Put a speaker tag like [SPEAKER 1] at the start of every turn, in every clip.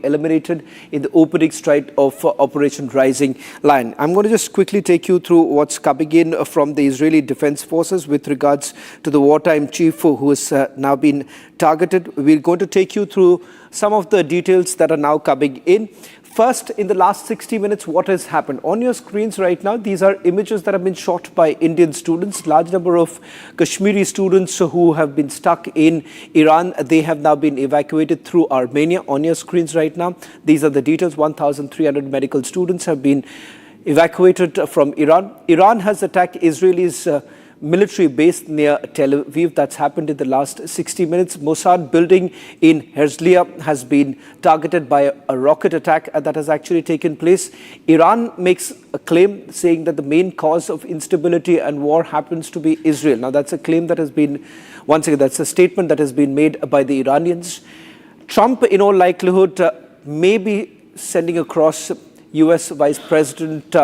[SPEAKER 1] eliminated in the opening strike of Operation Rising Lion. I'm going to just quickly take you through what's coming in from the Israeli Defense Forces with regards to the wartime chief who has now been targeted. We're going to take you through some of the details that are now coming in. First, in the last 60 minutes, what has happened? On your screens right now, these are images that have been shot by Indian students. Large number of Kashmiri students who have been stuck in Iran. They have now been evacuated through Armenia. On your screens right now, these are the details. 1,300 medical students have been evacuated from Iran. Iran has attacked Israelis military base near Tel Aviv. That's happened in the last 60 minutes. Mossad building in Herzliya has been targeted by a rocket attack that has actually taken place. Iran makes a claim saying that the main cause of instability and war happens to be Israel. Now that's a claim that has been, once again, that's a statement that has been made by the Iranians. Trump, in all likelihood, may be sending across US Vice President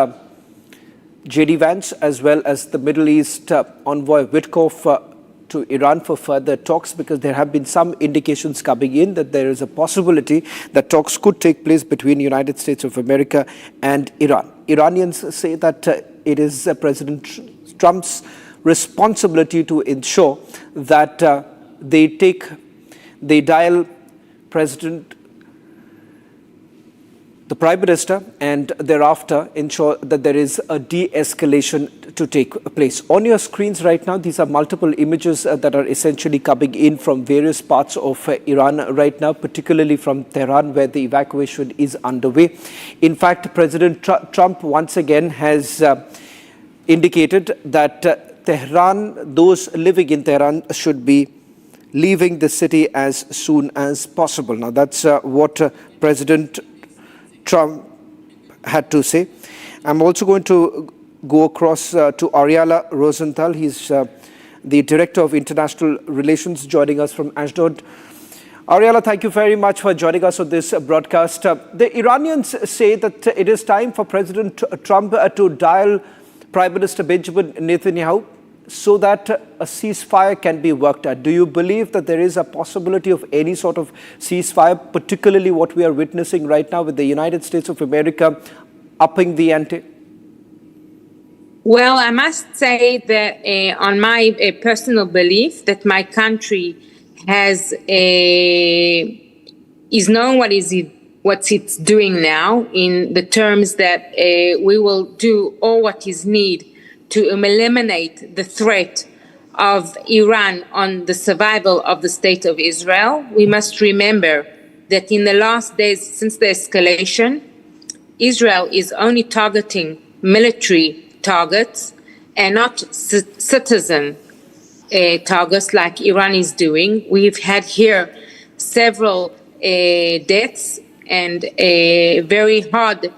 [SPEAKER 1] J.D. Vance, as well as the Middle East envoy Witkoff to Iran for further talks, because there have been some indications coming in that there is a possibility that talks could take place between the United States of America and Iran. Iranians say that it is President Trump's responsibility to ensure that they dial the Prime Minister, and thereafter ensure that there is a de-escalation to take place. On your screens right now, these are multiple images that are essentially coming in from various parts of Iran right now, particularly from Tehran, where the evacuation is underway. In fact, President Trump once again has indicated that Tehran, those living in Tehran, should be leaving the city as soon as possible. Now, that's what President Trump had to say. I'm also going to go across to Ariala Rosenthal. He's the Director of International Relations, joining us from Ashdod. Ariala, thank you very much for joining us on this broadcast. The Iranians say that it is time for President Trump to dial Prime Minister Benjamin Netanyahu so that a ceasefire can be worked out. Do you believe that there is a possibility of any sort of ceasefire, particularly what we are witnessing right now with the United States of America upping the ante?
[SPEAKER 2] Well, I must say that on my personal belief that my country has is knowing what it's doing now, in the terms that we will do all what is needed to eliminate the threat of Iran on the survival of the state of Israel. We must remember that in the last days since the escalation, Israel is only targeting military targets and not citizen targets like Iran is doing. We've had here several deaths and very hard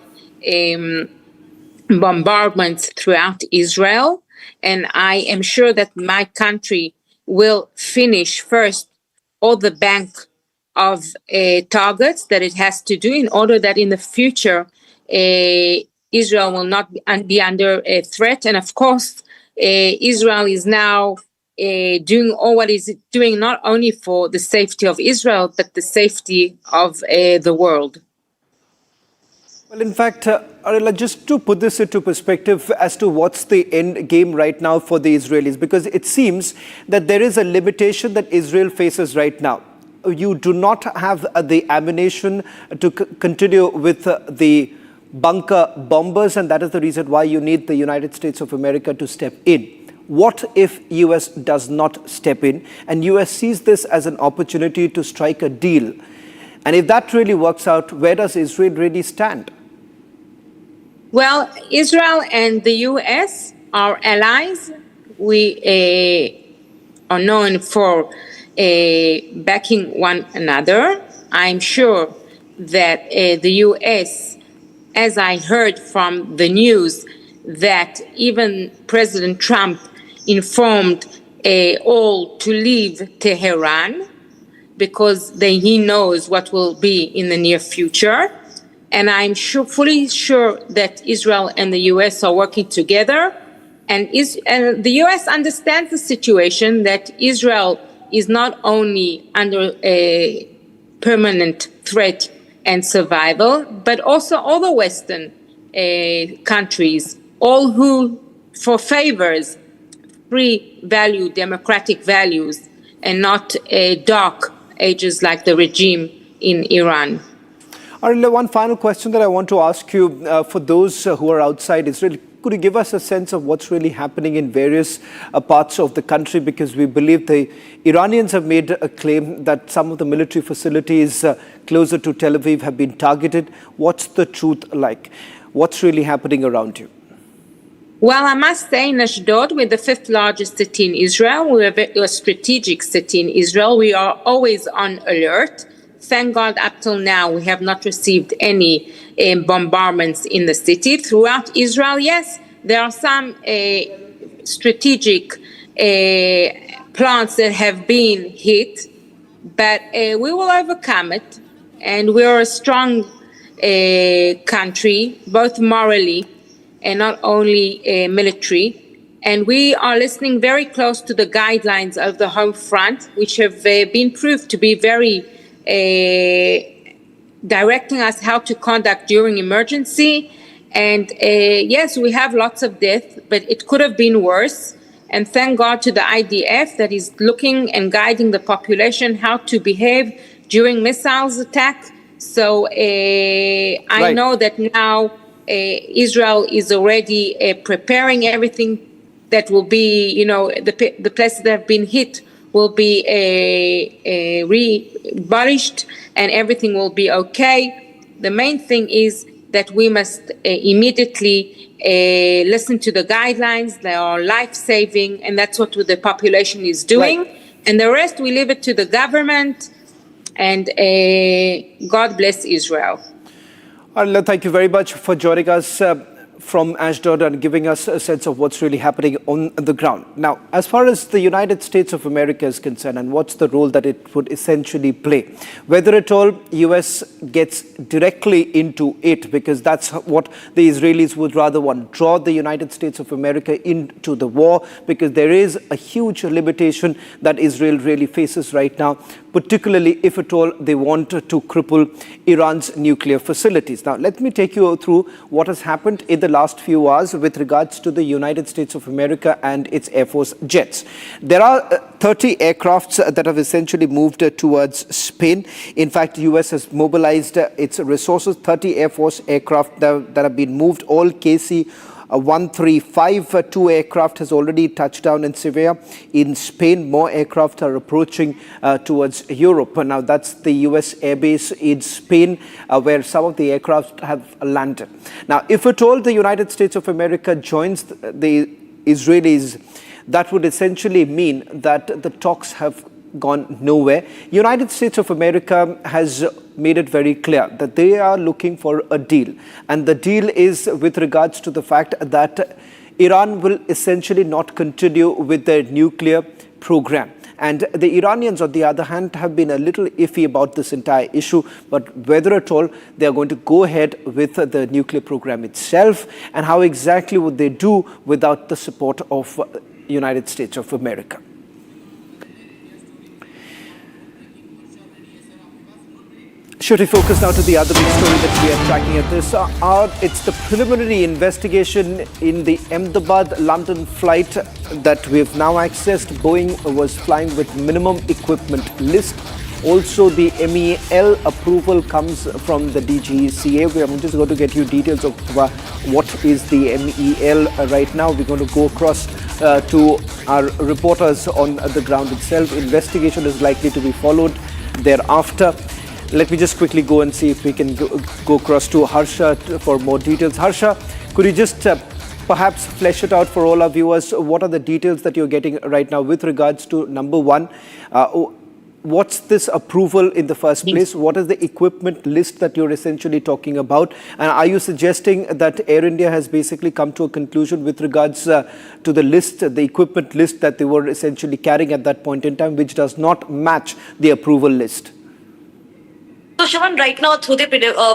[SPEAKER 2] bombardments throughout Israel, and I am sure that my country will finish first all the bank of targets that it has to do, in order that in the future Israel will not be under a threat. And of course, Israel is now doing all what is doing, not only for the safety of Israel, but the safety of the world.
[SPEAKER 1] Well, in fact, Ariela, just to put this into perspective as to what's the end game right now for the Israelis, because it seems that there is a limitation that Israel faces right now. You do not have the ammunition to continue with the bunker bombers, and that is the reason why you need the United States of America to step in. What if US does not step in, and US sees this as an opportunity to strike a deal? And if that really works out, where does Israel really stand?
[SPEAKER 2] Well, Israel and the U.S. are allies. We are known for backing one another. I'm sure that the U.S., as I heard from the news, that even President Trump informed all to leave Tehran because he knows what will be in the near future. And I'm fully sure that Israel and the U.S. are working together. And the U.S. understands the situation, that Israel is not only under a permanent threat and survival, but also all the Western countries, all who for favors free value, democratic values, and not dark ages like the regime in Iran.
[SPEAKER 1] Arila, one final question that I want to ask you for those who are outside Israel. Could you give us a sense of what's really happening in various parts of the country? Because we believe the Iranians have made a claim that some of the military facilities closer to Tel Aviv have been targeted. What's the truth like? What's really happening around you?
[SPEAKER 2] Well, I must say, in Ashdod, we're the fifth largest city in Israel. We're a strategic city in Israel. We are always on alert. Thank God, up till now, we have not received any bombardments in the city. Throughout Israel, yes, there are some strategic plants that have been hit, but we will overcome it. And we're a strong country, both morally and not only military. And we are listening very close to the guidelines of the home front, which have been proved to be very directing us how to conduct during emergency. And yes, we have lots of death, but it could have been worse. And thank God to the IDF that is looking and guiding the population how to behave during missiles attack. So I know that now Israel is already preparing everything that will be, the places that have been hit will be abolished and everything will be okay. The main thing is that we must immediately listen to the guidelines. They are life-saving, and that's what the population is doing. Right. And the rest, we leave it to the government, and God bless Israel.
[SPEAKER 1] Arla, thank you very much for joining us from Ashdod and giving us a sense of what's really happening on the ground. Now, as far as the United States of America is concerned and what's the role that it would essentially play, whether at all US gets directly into it, because that's what the Israelis would rather want, draw the United States of America into the war, because there is a huge limitation that Israel really faces right now, particularly if at all they want to cripple Iran's nuclear facilities. Now, let me take you through what has happened in the last few hours with regards to the United States of America and its Air Force jets. There are 30 aircrafts that have essentially moved towards Spain. In fact, the US has mobilized its resources, 30 Air Force aircraft that have been moved, all KC-135. Two aircraft has already touched down in Sevilla. In Spain, more aircraft are approaching towards Europe. Now, that's the US airbase in Spain, where some of the aircraft have landed. Now, if at all the United States of America joins the Israelis, that would essentially mean that the talks have gone nowhere. United States of America has made it very clear that they are looking for a deal. And the deal is with regards to the fact that Iran will essentially not continue with their nuclear program. And the Iranians, on the other hand, have been a little iffy about this entire issue, but whether at all they are going to go ahead with the nuclear program itself, and how exactly would they do without the support of United States of America. Should we focus now to the other big story that we are tracking at this hour? It's the preliminary investigation in the Ahmedabad-London flight that we've now accessed. Boeing was flying with minimum equipment list. Also, the MEL approval comes from the DGCA. I'm just going to get you details of what is the MEL right now. We're going to go across to our reporters on the ground itself. Investigation is likely to be followed thereafter. Let me just quickly go and see if we can go across to Harsha for more details. Harsha, could you just perhaps flesh it out for all our viewers? What are the details that you're getting right now with regards to, number one, what's this approval in the first place? What is the equipment list that you're essentially talking about? And are you suggesting that Air India has basically come to a conclusion with regards to the list, the equipment list that they were essentially carrying at that point in time, which does not match the approval list?
[SPEAKER 3] So, Shawan, right now, through the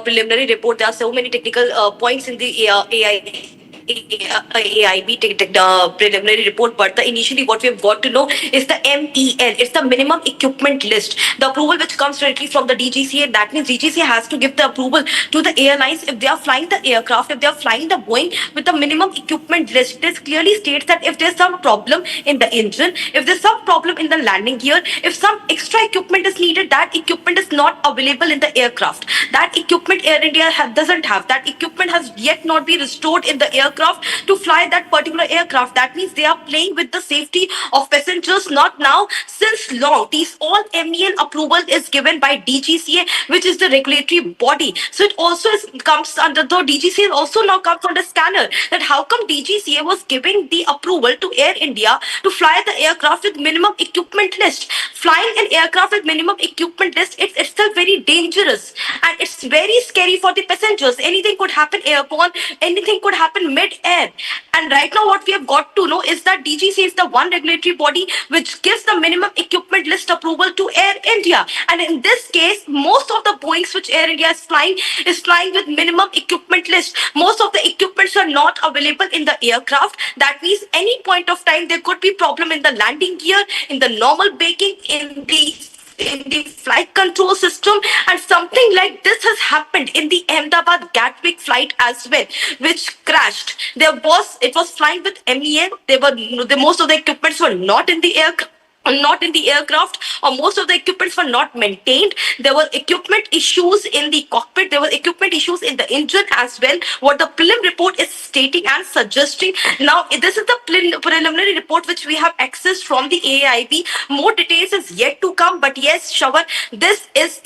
[SPEAKER 3] preliminary report, there are so many technical points in the AI AIB preliminary report, but initially what we have got to know is the MEL. It's the minimum equipment list, the approval which comes directly from the DGCA. That means DGCA has to give the approval to the airlines if they are flying the aircraft, if they are flying the Boeing with the minimum equipment list. This clearly states that if there's some problem in the engine, if there's some problem in the landing gear, if some extra equipment is needed, that equipment is not available in the aircraft. That equipment Air India doesn't have. That equipment has yet not been restored in the aircraft to fly that particular aircraft. That means they are playing with the safety of passengers, not now, since long. These all MEL approval is given by DGCA, which is the regulatory body. So it also comes under the DGCA also now comes under scanner. That how come DGCA was giving the approval to Air India to fly the aircraft with minimum equipment list? Flying an aircraft with minimum equipment list, it's itself very dangerous and it's very scary for the passengers. Anything could happen airborne, anything could happen mid-air. And right now what we have got to know is that DGCA is the one regulatory body which gives the minimum equipment list approval to Air India. And in this case, most of the Boeings which Air India is flying with minimum equipment list. Most of the equipments are not available in the aircraft. That means any point of time there could be problem in the landing gear, in the normal braking, in the flight control system, and something like this has happened in the Ahmedabad Gatwick flight as well, which crashed. It was flying with MEL. Most of the equipments were not in the aircraft, or most of the equipments were not maintained. There were equipment issues in the cockpit, there were equipment issues in the engine as well, what the prelim report is stating and suggesting. Now this is the preliminary report which we have accessed from the AIB. More details is yet to come, but yes, Shravan, this is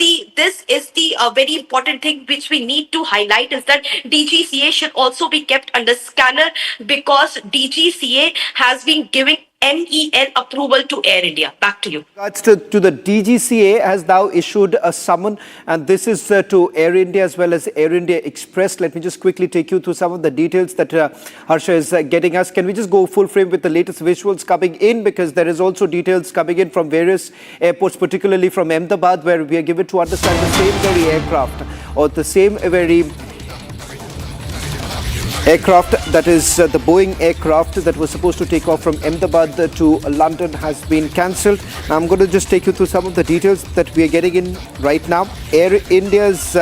[SPEAKER 3] the very important thing which we need to highlight, is that DGCA should also be kept under scanner, because DGCA has been giving MEL approval to Air India. Back to you.
[SPEAKER 1] Regards to the DGCA has now issued a summon, and this is to Air India as well as Air India Express. Let me just quickly take you through some of the details that Harsha is getting us. Can we just go full frame with the latest visuals coming in, because there is also details coming in from various airports, particularly from Ahmedabad, where we are given to understand the same very aircraft, or the same very aircraft, that is the Boeing aircraft that was supposed to take off from Ahmedabad to London, has been cancelled. Now I'm going to just take you through some of the details that we are getting in right now. Air India's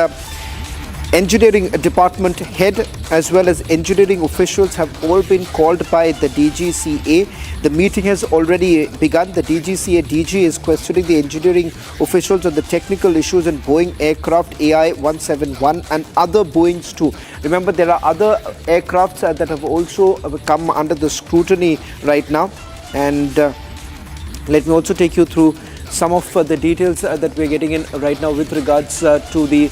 [SPEAKER 1] engineering department head as well as engineering officials have all been called by the DGCA. The meeting has already begun. The DGCA DG is questioning the engineering officials on the technical issues in Boeing aircraft AI-171 and other Boeings too. Remember, there are other aircrafts that have also come under the scrutiny right now. And let me also take you through some of the details that we're getting in right now with regards to the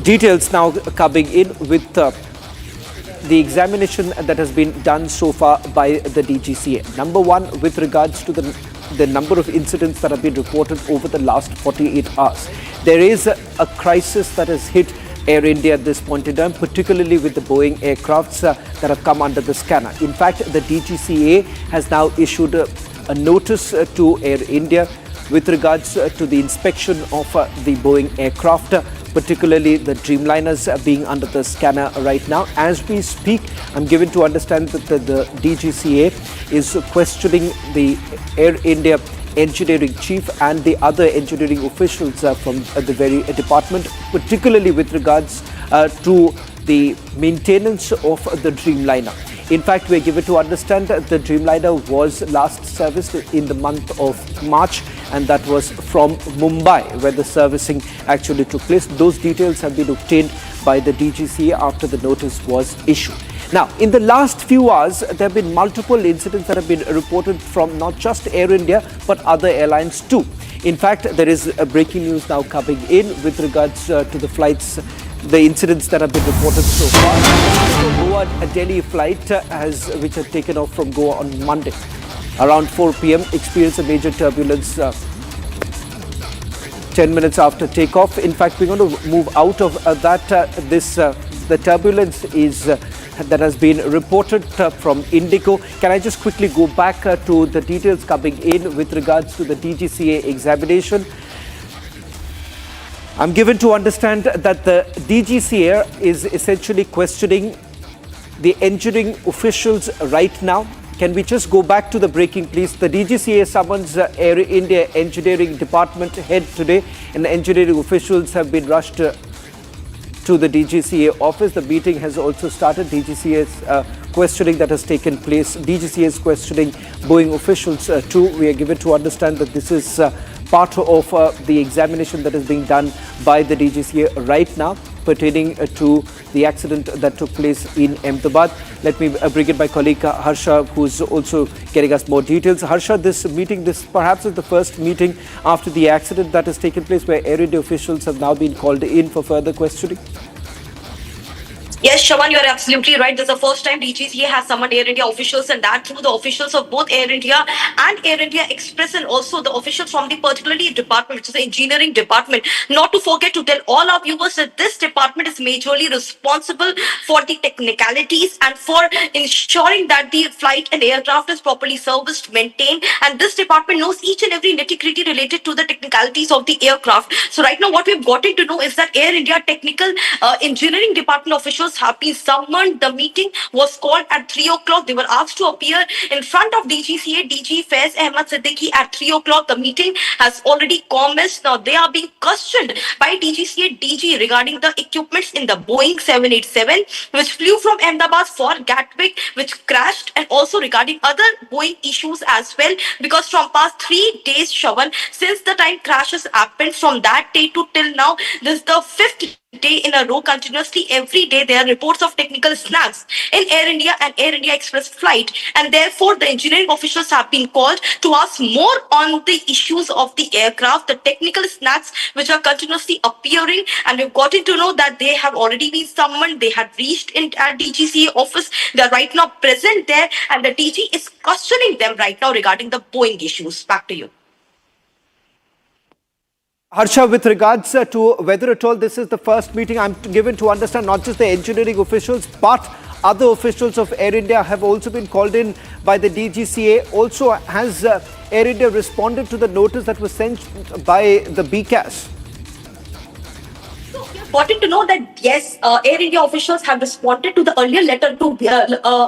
[SPEAKER 1] details now coming in with the examination that has been done so far by the DGCA. Number one, with regards to the number of incidents that have been reported over the last 48 hours. There is a crisis that has hit Air India at this point in time, particularly with the Boeing aircrafts that have come under the scanner. In fact, the DGCA has now issued a notice to Air India with regards to the inspection of the Boeing aircraft, particularly the Dreamliners being under the scanner right now. As we speak, I'm given to understand that the DGCA is questioning the Air India engineering chief and the other engineering officials from the very department, particularly with regards to the maintenance of the Dreamliner. In fact, we're given to understand that the Dreamliner was last serviced in the month of March, and that was from Mumbai, where the servicing actually took place. Those details have been obtained by the DGCA after the notice was issued. Now, in the last few hours, there have been multiple incidents that have been reported from not just Air India, but other airlines too. In fact, there is a breaking news now coming in with regards to the flights, the incidents that have been reported so far. The Goa-Delhi flight which had taken off from Goa on Monday around 4 p.m. experienced a major turbulence 10 minutes after takeoff. In fact, we're going to move out of the turbulence is that has been reported from Indigo. Can I just quickly go back to the details coming in with regards to the DGCA examination? I'm given to understand that the DGCA is essentially questioning the engineering officials right now. Can we just go back to the breaking, please? The DGCA summons Air India Engineering Department head today, and the engineering officials have been rushed to the DGCA office. The meeting has also started. DGCA's questioning that has taken place. DGCA is questioning Boeing officials too. We are given to understand that this is part of the examination that is being done by the DGCA right now pertaining to the accident that took place in Ahmedabad. Let me bring in my colleague Harsha, who's also getting us more details. Harsha, this meeting, this perhaps is the first meeting after the accident that has taken place where Air India officials have now been called in for further questioning.
[SPEAKER 3] Yes, Shravan, you're absolutely right. This is the first time DGCA has summoned Air India officials, and that through the officials of both Air India and Air India Express, and also the officials from the particularly department, which is the engineering department. Not to forget to tell all our viewers that this department is majorly responsible for the technicalities and for ensuring that the flight and aircraft is properly serviced, maintained, and this department knows each and every nitty-gritty related to the technicalities of the aircraft. So right now what we've gotten to know is that Air India technical engineering department officials have been summoned. The meeting was called at 3 o'clock. They were asked to appear in front of DGCA, DG Faiz Ahmed Siddiqui at 3 o'clock. The meeting has already commenced. Now they are being questioned by DGCA DG regarding the equipments in the Boeing 787, which flew from Ahmedabad for Gatwick, which crashed, and also regarding other Boeing issues as well. Because from past 3 days, Shravan, since the time crashes happened, from that day to till now, this is the 5th day in a row continuously. Every day there are reports of technical snags in Air India and Air India Express flight, and therefore the engineering officials have been called to ask more on the issues of the aircraft, the technical snags which are continuously appearing. And we've gotten to know that they have already been summoned. They had reached in at DGCA office. They are right now present there, and the DG is questioning them right now regarding the Boeing issues. Back to you.
[SPEAKER 1] Harsha, with regards to whether at all this is the first meeting, I'm given to understand not just the engineering officials, but other officials of Air India have also been called in by the DGCA. Also, has Air India responded to the notice that was sent by the BCAS?
[SPEAKER 3] Important to know that yes, Air India officials have responded to the earlier letter to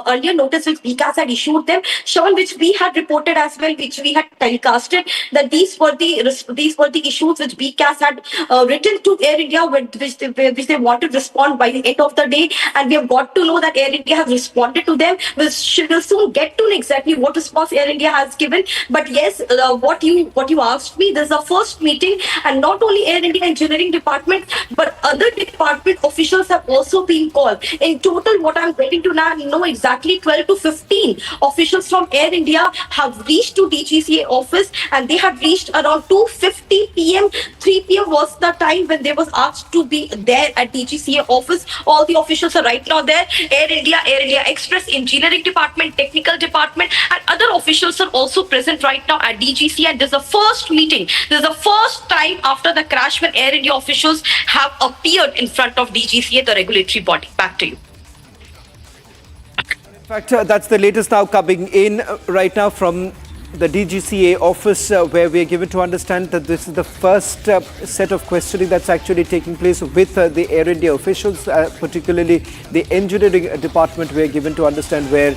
[SPEAKER 3] earlier notice which BCAS had issued them, Sean, which we had reported as well, which we had telecasted, that these were the issues which BCAS had written to Air India, which they wanted to respond by the end of the day, and we have got to know that Air India has responded to them. We'll soon get to know exactly what response Air India has given. But yes, what you asked me, this is the first meeting, and not only Air India Engineering Department, but other department officials have also been called. In total, what I'm getting to now know exactly 12 to 15 officials from Air India have reached to DGCA office, and they have reached around 2:50 p.m. 3 p.m. was the time when they was asked to be there at DGCA office. All the officials are right now there. Air India Express, Engineering Department, Technical Department, and other officials are also present right now at DGCA. And this is the first meeting. This is the first time after the crash when Air India officials have appeared in front of DGCA, the regulatory body. Back to you.
[SPEAKER 1] In fact, that's the latest now coming in right now from the DGCA office, where we are given to understand that this is the first set of questioning that's actually taking place with the Air India officials, particularly the engineering department. We are given to understand where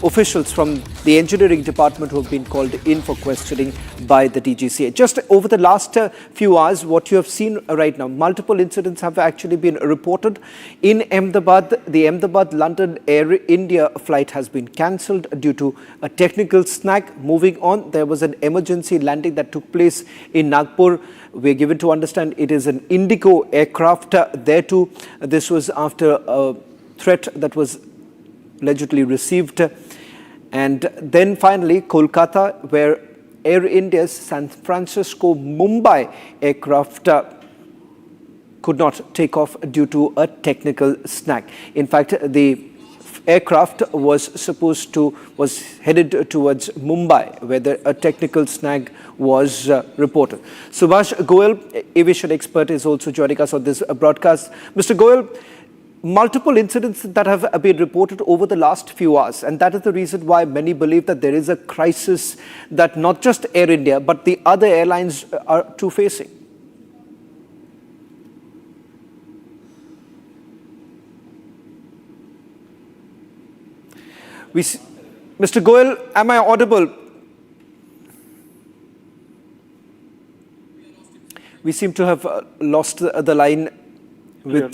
[SPEAKER 1] officials from the engineering department who have been called in for questioning by the DGCA. Just over the last few hours, what you have seen right now, multiple incidents have actually been reported. In Ahmedabad, the Ahmedabad-London Air India flight has been cancelled due to a technical snag. Moving on, there was an emergency landing that took place in Nagpur. We are given to understand it is an Indigo aircraft there too. This was after a threat that was allegedly received. And then finally, Kolkata, where Air India's San Francisco-Mumbai aircraft could not take off due to a technical snag. In fact, the aircraft was headed towards Mumbai, where a technical snag was reported. Subhash Goel, aviation expert, is also joining us on this broadcast. Mr. Goel, multiple incidents that have been reported over the last few hours, and that is the reason why many believe that there is a crisis that not just Air India but the other airlines are too facing. Mr. Goel, am I audible? We seem to have lost the line with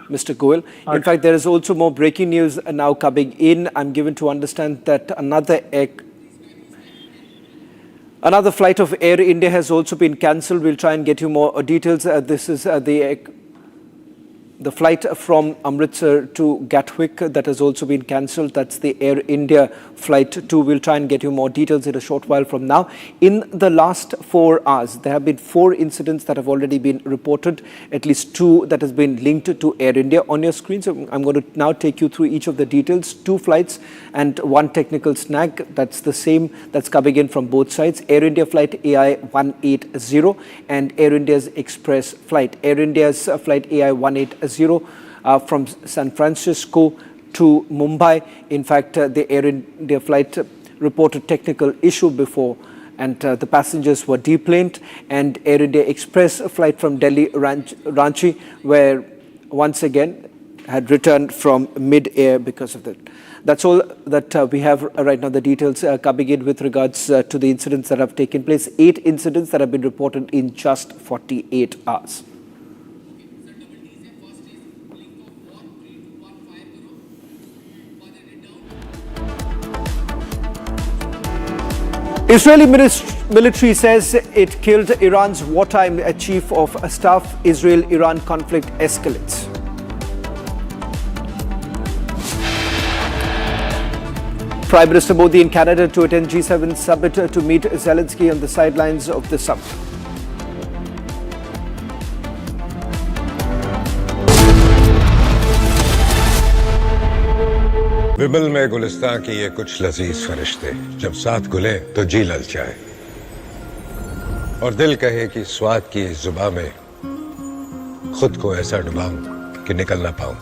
[SPEAKER 1] Mr. Goel. In fact, there is also more breaking news now coming in. I'm given to understand that another flight of Air India has also been cancelled. We'll try and get you more details. This is the flight from Amritsar to Gatwick that has also been cancelled. That's the Air India flight 2. We'll try and get you more details in a short while from now. In the last 4 hours, there have been 4 incidents that have already been reported, at least 2 that has been linked to Air India. On your screen, so I'm going to now take you through each of the details. 2 flights and 1 technical snag. That's the same that's coming in from both sides. Air India flight AI 180 and Air India's express flight. Air India's flight AI 180 from San Francisco to Mumbai. In fact, the Air India flight reported technical issue before and the passengers were deplaned, and Air India Express flight from Delhi Ranchi, where once again had returned from mid-air because of that. That's all that we have right now. The details coming in with regards to the incidents that have taken place. 8 incidents that have been reported in just 48 hours. Israeli military says it killed Iran's wartime chief of staff. Israel-Iran conflict escalates. Prime Minister Modi in Canada to attend G7 summit to meet Zelensky on the sidelines of the summit.
[SPEAKER 4] विमल में गुलिस्तां की ये कुछ लजीज फरिश्ते जब साथ गुले तो जी ललचाए और दिल कहे कि स्वाद की इस जुबां में खुद को ऐसा डुबाऊं कि निकल ना पाऊं।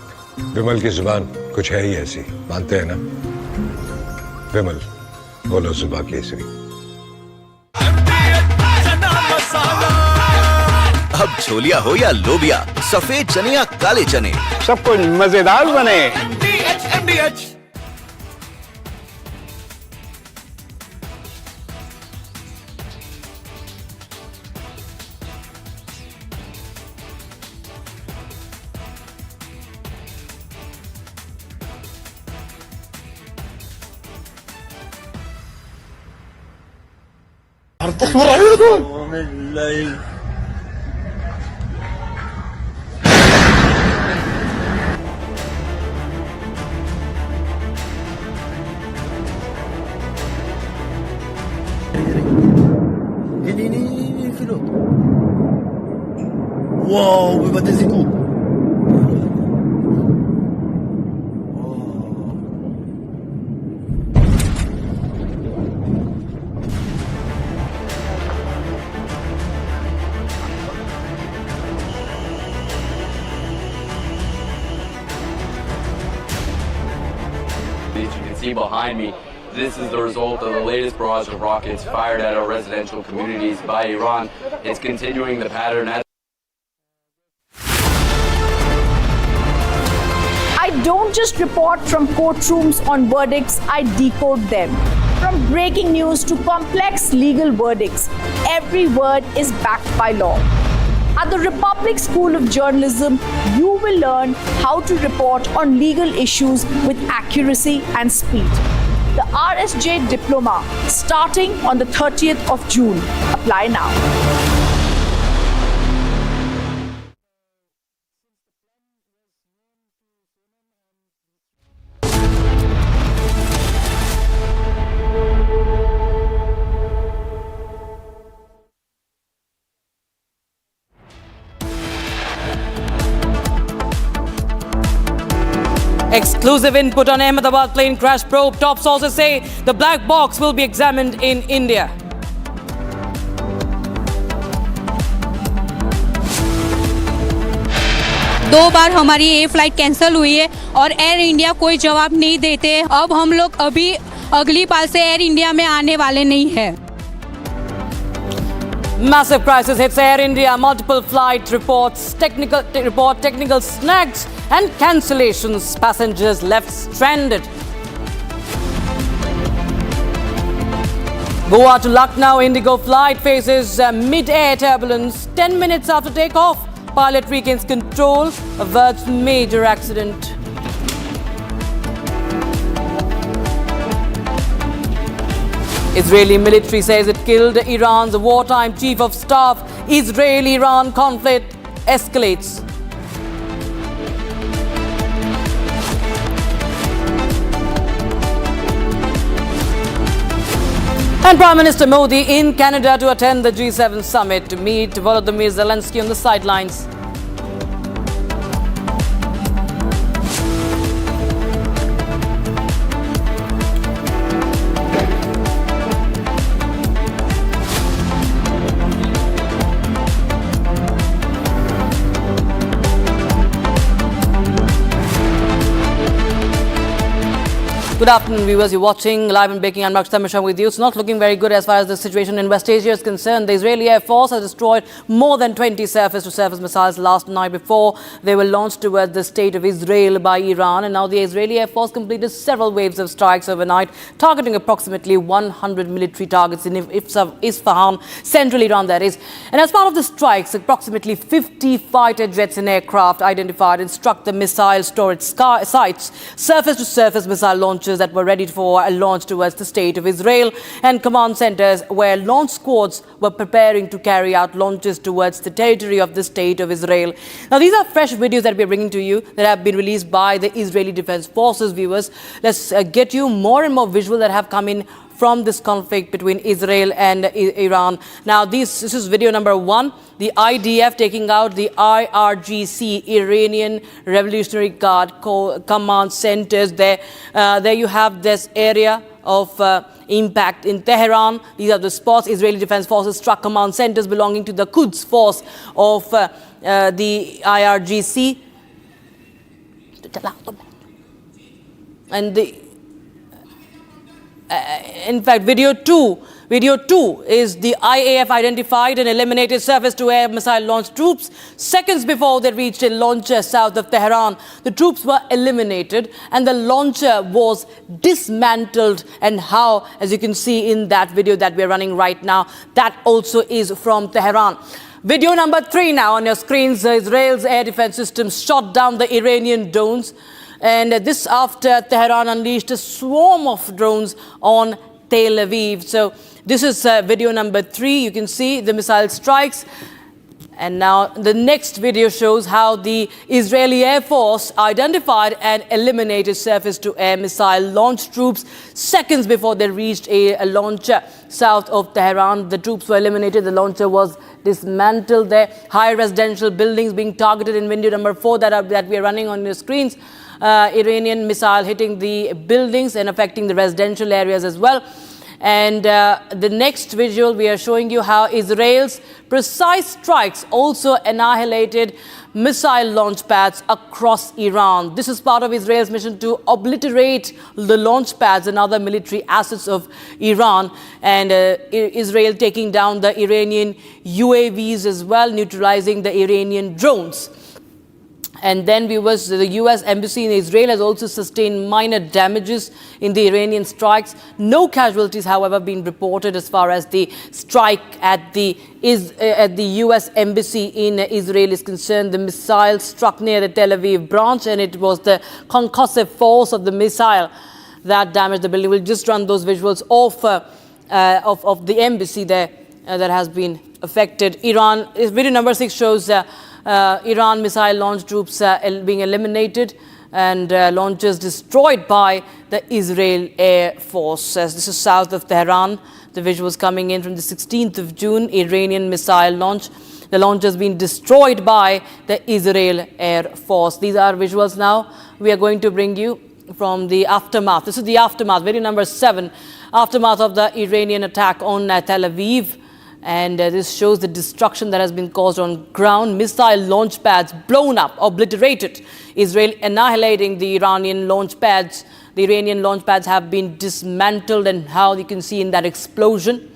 [SPEAKER 4] विमल की जुबान कुछ है ही ऐसी, मानते हैं ना? विमल बोलो जुबां केसरी।
[SPEAKER 5] अब छोलिया हो या लोबिया, सफेद चने या काले चने,
[SPEAKER 6] सब कुछ मजेदार बने।
[SPEAKER 7] Ini Philo. Wow, bebatas itu.
[SPEAKER 8] As you can see behind me, this is the result of the latest barrage of rockets fired at our residential communities by Iran. It's continuing the pattern.
[SPEAKER 9] I don't just report from courtrooms on verdicts, I decode them. From breaking news to complex legal verdicts, every word is backed by law. At the Republic School of Journalism, you will learn how to report on legal issues with accuracy and speed. The RSJ Diploma, starting on the 30th of June. Apply now.
[SPEAKER 10] Exclusive input on Ahmedabad plane crash probe. Top sources say the black box will be examined in India.
[SPEAKER 11] दो बार हमारी ये flight cancel हुई है और air India कोई जवाब नहीं देते। अब हम लोग अभी अगली बार से एयर इंडिया में आने वाले नहीं हैं।
[SPEAKER 10] Massive crisis hits Air India. Multiple flight reports, technical snags and cancellations. Passengers left stranded. Goa to Lucknow Indigo flight faces mid-air turbulence. 10 minutes after takeoff, pilot regains control, averts major accident. Israeli military says it killed Iran's wartime chief of staff. Israel-Iran conflict escalates. And Prime Minister Modi in Canada to attend the G7 summit to meet Volodymyr Zelensky on the sidelines. Good afternoon, viewers. You're watching Live and Breaking. I'm Rakshita Mishra with you. It's not looking very good as far as the situation in West Asia is concerned. The Israeli Air Force has destroyed more than 20 surface-to-surface missiles last night before they were launched towards the state of Israel by Iran. And now the Israeli Air Force completed several waves of strikes overnight, targeting approximately 100 military targets in Isfahan, central Iran, that is. And as part of the strikes, approximately 50 fighter jets and aircraft identified and struck the missile storage sites, surface-to-surface missile launches that were ready for a launch towards the state of Israel, and command centers where launch squads were preparing to carry out launches towards the territory of the state of Israel. Now, these are fresh videos that we're bringing to you that have been released by the Israeli Defense Forces. Viewers, let's get you more and more visual that have come in from this conflict between Israel and Iran. Now, this is video number 1. The IDF taking out the IRGC, Iranian Revolutionary Guard command centers. There you have this area of impact in Tehran. These are the spots. Israeli Defense Forces struck command centers belonging to the Quds force of the IRGC. And in fact, video two is the IAF identified and eliminated surface-to-air missile launch troops. Seconds before they reached a launcher south of Tehran, the troops were eliminated and the launcher was dismantled. And how, as you can see in that video that we're running right now, that also is from Tehran. Video number 3 now on your screens. Israel's air defense system shot down the Iranian drones. And this after Tehran unleashed a swarm of drones on Tel Aviv. So this is video number 3. You can see the missile strikes. And now the next video shows how the Israeli Air Force identified and eliminated surface-to-air missile launch troops seconds before they reached a launcher south of Tehran. The troops were eliminated. The launcher was dismantled there. High residential buildings being targeted in video number 4 that we are running on your screens. Iranian missile hitting the buildings and affecting the residential areas as well. And the next visual, we are showing you how Israel's precise strikes also annihilated missile launch pads across Iran. This is part of Israel's mission to obliterate the launch pads and other military assets of Iran. And Israel taking down the Iranian UAVs as well, neutralizing the Iranian drones. And then the U.S. Embassy in Israel has also sustained minor damages in the Iranian strikes. No casualties, however, been reported as far as the strike at the U.S. Embassy in Israel is concerned. The missile struck near the Tel Aviv branch, and it was the concussive force of the missile that damaged the building. We'll just run those visuals of the embassy there that has been affected. Iran, video number 6 shows Iran missile launch troops being eliminated and launches destroyed by the Israel Air Force. This is south of Tehran. The visuals coming in from the 16th of June, Iranian missile launch. The launch has been destroyed by the Israel Air Force. These are visuals now we are going to bring you from the aftermath. This is the aftermath, video number 7, aftermath of the Iranian attack on Tel Aviv. And this shows the destruction that has been caused on ground. Missile launch pads blown up, obliterated. Israel annihilating the Iranian launch pads. The Iranian launch pads have been dismantled, and how you can see in that explosion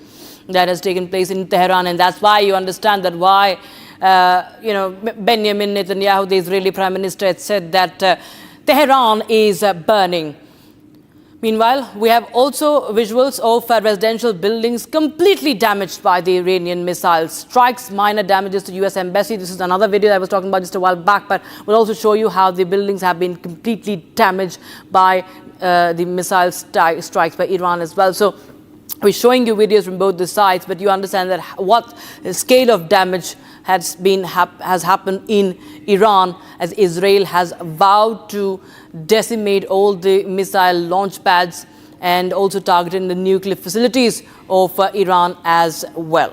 [SPEAKER 10] that has taken place in Tehran. And that's why you understand that why, Benjamin Netanyahu, the Israeli Prime Minister, had said that Tehran is burning. Meanwhile, we have also visuals of residential buildings completely damaged by the Iranian missile strikes, minor damages to US Embassy. This is another video that I was talking about just a while back, but we'll also show you how the buildings have been completely damaged by the missile strikes by Iran as well. So we're showing you videos from both the sides, but you understand that what scale of damage has happened in Iran, as Israel has vowed to decimate all the missile launch pads and also targeting the nuclear facilities of Iran as well.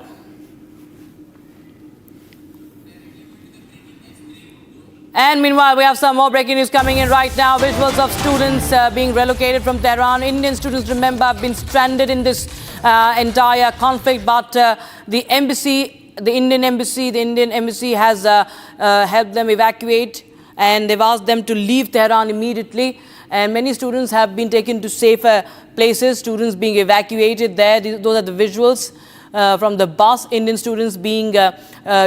[SPEAKER 10] And meanwhile, we have some more breaking news coming in right now. Visuals of students being relocated from Tehran. Indian students, remember, have been stranded in this entire conflict, but the Indian embassy has helped them evacuate, and they've asked them to leave Tehran immediately. And many students have been taken to safer places, students being evacuated there. Those are the visuals from the bus, Indian students being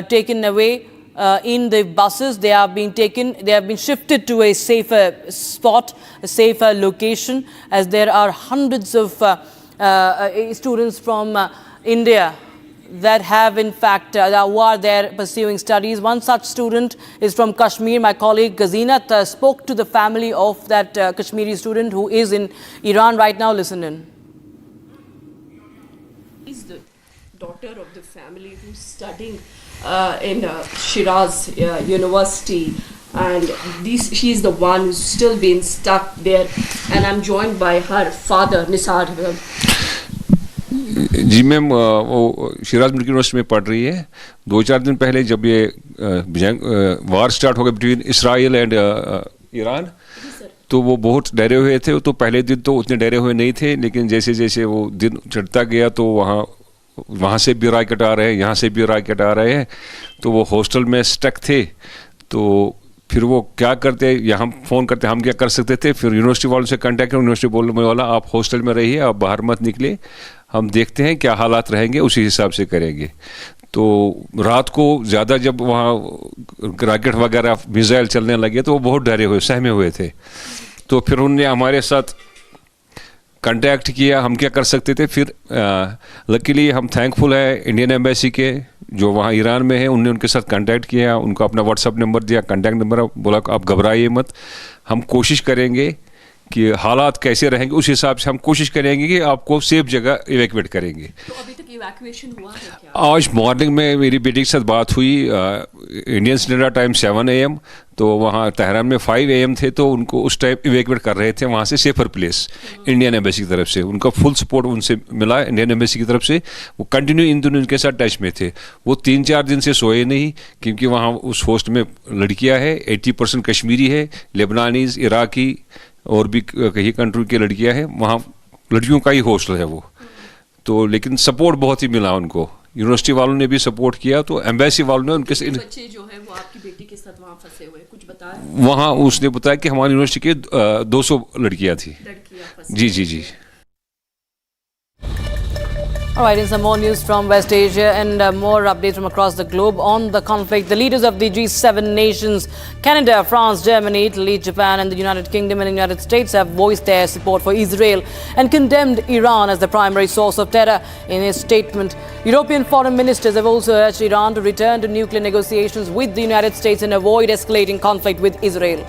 [SPEAKER 10] taken away in the buses. They have been shifted to a safer spot, a safer location, as there are hundreds of students from India that have in fact who are there pursuing studies. One such student is from Kashmir. My colleague Gazinat spoke to the family of that Kashmiri student who is in Iran right now. Listen in.
[SPEAKER 12] He's the daughter of the family who's studying in Shiraz University, and she is the one who's still been stuck there, and I'm joined by her father Nisar.
[SPEAKER 13] जी ma'am, वो Shiraj medical university में पढ़ रही है। 2-4 दिन पहले जब ये वार स्टार्ट हो गया बिटवीन इसराइल एंड ईरान, तो वो बहुत डरे हुए थे। तो पहले दिन तो उतने डरे हुए नहीं थे, लेकिन जैसे जैसे वो दिन चढ़ता गया तो वहाँ से भी रॉकेट आ रहे हैं, यहाँ से भी रॉकेट आ रहे हैं, तो वो हॉस्टल में स्टक थे। तो फिर वो क्या करते, यहाँ फ़ोन करते, हम क्या कर सकते थे। फिर यूनिवर्सिटी वालों से कांटेक्ट किया, यूनिवर्सिटी बोलने वाला आप हॉस्टल में रहिए, आप बाहर मत निकले, हम देखते हैं क्या हालात रहेंगे, उसी हिसाब से करेंगे। तो रात को ज़्यादा जब वहाँ रॉकेट वगैरह मिसाइल चलने लगे तो वो बहुत डरे हुए, सहमे हुए थे। तो फिर उन्होंने हमारे साथ कांटेक्ट किया, हम क्या कर सकते थे। फिर लकीली हम थैंकफुल है इंडियन एम्बेसी के जो वहाँ ईरान में है, उनने उनके साथ कांटेक्ट किया, उनको अपना व्हाट्सअप नंबर दिया, कांटेक्ट नंबर, बोला आप घबराइए मत, हम कोशिश करेंगे कि हालात कैसे रहेंगे उस हिसाब से हम कोशिश करेंगे कि आपको सेफ जगह इवैक्यूएट करेंगे।
[SPEAKER 12] तो अभी तक इवैक्यूएशन हुआ है क्या?
[SPEAKER 13] आज मॉर्निंग में मेरी बेटी के साथ बात हुई, इंडियन स्टैंडर्ड टाइम 7 AM, तो वहाँ तेहरान में 5 AM थे, तो उनको उस टाइम इवैक्यूएट कर रहे थे वहाँ से सेफर प्लेस। इंडियन एम्बेसी की तरफ से उनका फुल सपोर्ट उनसे मिला, इंडियन एम्बेसी की तरफ से। वो कंटिन्यू इन दोनों उनके साथ टच में थे। वो 3-4 दिन से सोए नहीं, क्योंकि वहाँ उस होस्ट में लड़कियाँ हैं, 80% कश्मीरी है, लेबनानीज, इराकी और भी कई कंट्री की लड़कियां हैं, वहाँ लड़कियों का ही हॉस्टल है वो। तो लेकिन सपोर्ट बहुत ही मिला उनको, यूनिवर्सिटी वालों ने भी सपोर्ट किया, तो एम्बेसी वालों ने उनके
[SPEAKER 12] बच्चे जो है वो आपकी बेटी के साथ वहाँ फंसे हुए, कुछ बताया?
[SPEAKER 13] वहाँ उसने बताया कि हमारी यूनिवर्सिटी के 200 लड़कियाँ थी। जी जी जी।
[SPEAKER 10] All right, in some more news from West Asia and more updates from across the globe on the conflict. The leaders of the G7 nations, Canada, France, Germany, Italy, Japan and the United Kingdom and the United States have voiced their support for Israel and condemned Iran as the primary source of terror in a statement. European foreign ministers have also urged Iran to return to nuclear negotiations with the United States and avoid escalating conflict with Israel.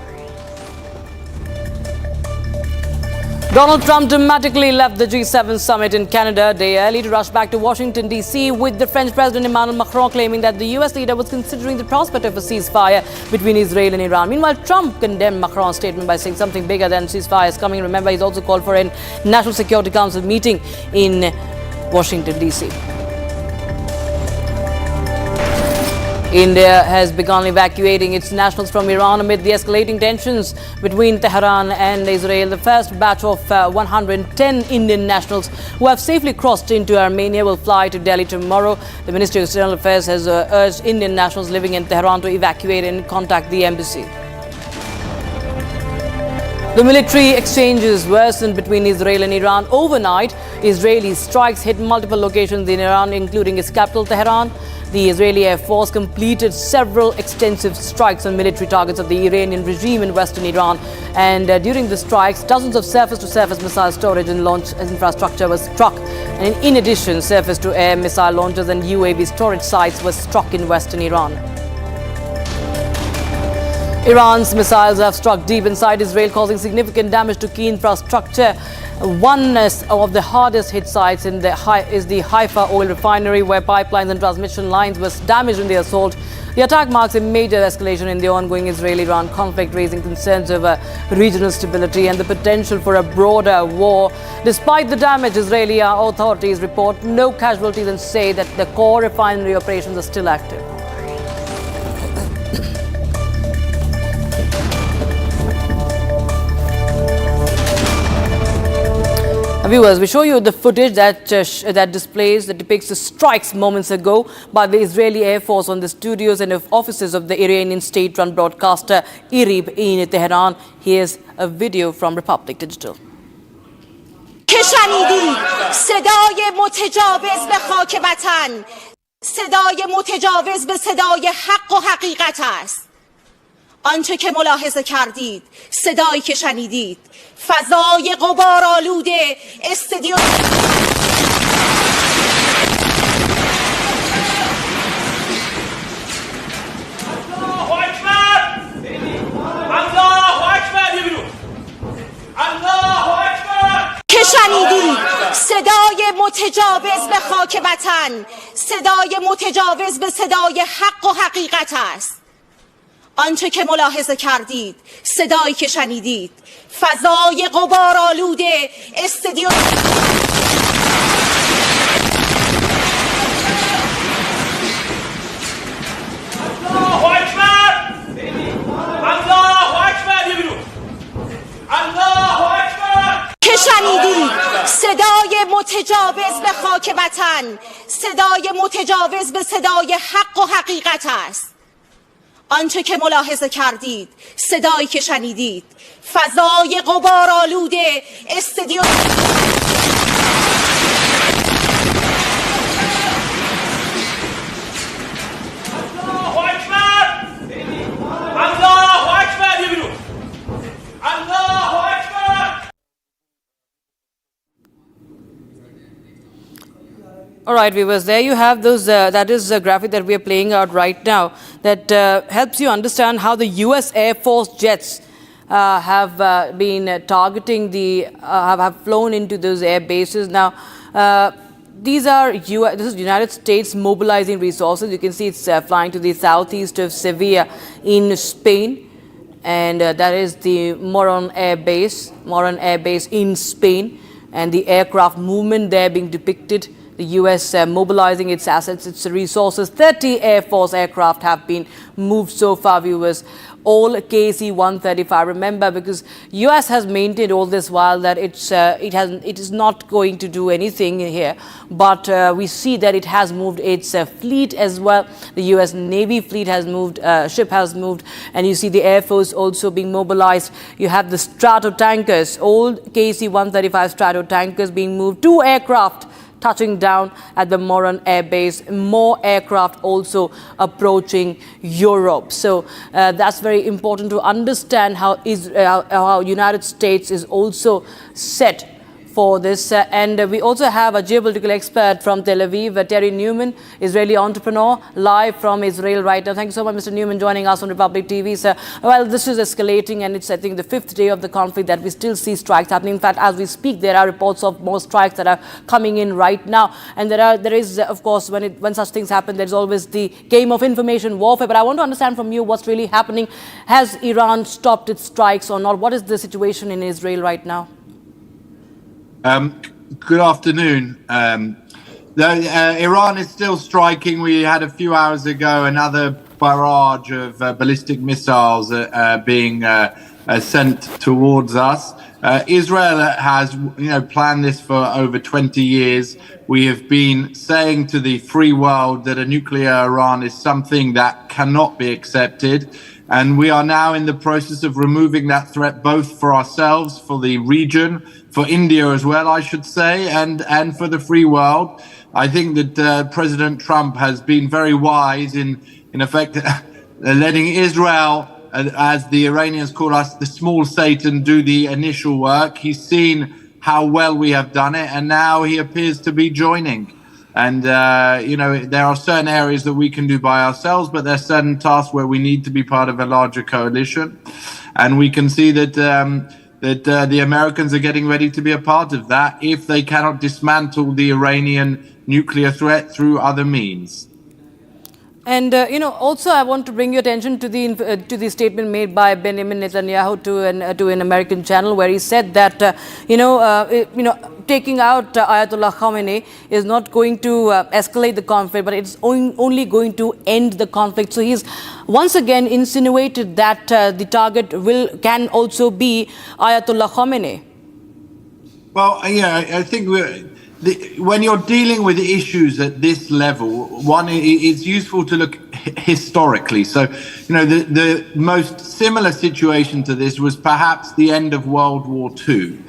[SPEAKER 10] Donald Trump dramatically left the G7 summit in Canada a day early to rush back to Washington, D.C. with the French President Emmanuel Macron claiming that the U.S. leader was considering the prospect of a ceasefire between Israel and Iran. Meanwhile, Trump condemned Macron's statement by saying something bigger than ceasefire is coming. Remember, he's also called for a National Security Council meeting in Washington, D.C. India has begun evacuating its nationals from Iran amid the escalating tensions between Tehran and Israel. The first batch of 110 Indian nationals who have safely crossed into Armenia will fly to Delhi tomorrow. The Ministry of External Affairs has urged Indian nationals living in Tehran to evacuate and contact the embassy. The military exchanges worsened between Israel and Iran overnight. Israeli strikes hit multiple locations in Iran, including its capital, Tehran. The Israeli Air Force completed several extensive strikes on military targets of the Iranian regime in western Iran. And during the strikes, dozens of surface-to-surface missile storage and launch infrastructure was struck. And in addition, surface-to-air missile launchers and UAV storage sites were struck in western Iran. Iran's missiles have struck deep inside Israel, causing significant damage to key infrastructure. One of the hardest hit sites is the Haifa oil refinery, where pipelines and transmission lines were damaged in the assault. The attack marks a major escalation in the ongoing Israel-Iran conflict, raising concerns over regional stability and the potential for a broader war. Despite the damage, Israeli authorities report no casualties and say that the core refinery operations are still active. Viewers, we show you the footage that depicts the strikes moments ago by the Israeli Air Force on the studios and offices of the Iranian state-run broadcaster IRIB in Tehran. Here's a video from Republic Digital.
[SPEAKER 14] که شنیدید صدای متجاوز به خاک وطن، صدای متجاوز به صدای حق و حقیقت است. آنچه که ملاحظه کردید، صدایی که شنیدید، فضای غبارآلوده استودیو که شنیدید صدای متجاوز به خاک وطن، صدای متجاوز به صدای حق و حقیقت است. آنچه که ملاحظه کردید، صدایی که شنیدید، فضای غبارآلوده استودیو که شنیدید صدای متجاوز به خاک وطن، صدای متجاوز به صدای حق و حقیقت است. آنچه که ملاحظه کردید، صدایی که شنیدید، فضای غبارآلوده استودیو
[SPEAKER 10] All right, viewers, there you have those. That is a graphic that we are playing out right now that helps you understand how the U.S. Air Force jets have been targeting have flown into those air bases. Now, this is United States mobilizing resources. You can see it's flying to the southeast of Sevilla in Spain, and that is the Moron Air Base in Spain, and the aircraft movement there being depicted. The U.S. Mobilizing its assets, its resources. 30 Air Force aircraft have been moved so far, viewers. All KC-135. Remember, because U.S. has maintained all this while that it is not going to do anything here. But we see that it has moved its fleet as well. The U.S. Navy fleet has moved, ship has moved, and you see the Air Force also being mobilized. You have the Strato tankers, old KC-135 Strato tankers being moved. 2 aircraft touching down at the Moron Air Base, more aircraft also approaching Europe. So that's very important to understand how United States is also set for this. And we also have a geopolitical expert from Tel Aviv, Terry Newman, Israeli entrepreneur, live from Israel right now. Thank you so much, Mr. Newman, joining us on Republic TV. So, well, this is escalating, and it's, I think, the 5th day of the conflict that we still see strikes happening. In fact, as we speak, there are reports of more strikes that are coming in right now. And there is, of course, when such things happen, there's always the game of information warfare. But I want to understand from you what's really happening. Has Iran stopped its strikes or not? What is the situation in Israel right now?
[SPEAKER 15] Good afternoon. Iran is still striking. We had a few hours ago another barrage of ballistic missiles being sent towards us. Israel has, planned this for over 20 years. We have been saying to the free world that a nuclear Iran is something that cannot be accepted. And we are now in the process of removing that threat, both for ourselves, for the region, for India as well, I should say, and for the free world. I think that President Trump has been very wise in effect, letting Israel, as the Iranians call us, the small Satan, do the initial work. He's seen how well we have done it, and now he appears to be joining. And, there are certain areas that we can do by ourselves, but there are certain tasks where we need to be part of a larger coalition. And we can see that the Americans are getting ready to be a part of that if they cannot dismantle the Iranian nuclear threat through other means.
[SPEAKER 10] And, also I want to bring your attention to the statement made by Benjamin Netanyahu to an American channel, where he said that, taking out Ayatollah Khamenei is not going to escalate the conflict, but it's only going to end the conflict. So he's once again insinuated that the target can also be Ayatollah Khamenei.
[SPEAKER 15] Well, yeah, I think when you're dealing with issues at this level, it's useful to look historically. So, the most similar situation to this was perhaps the end of World War II.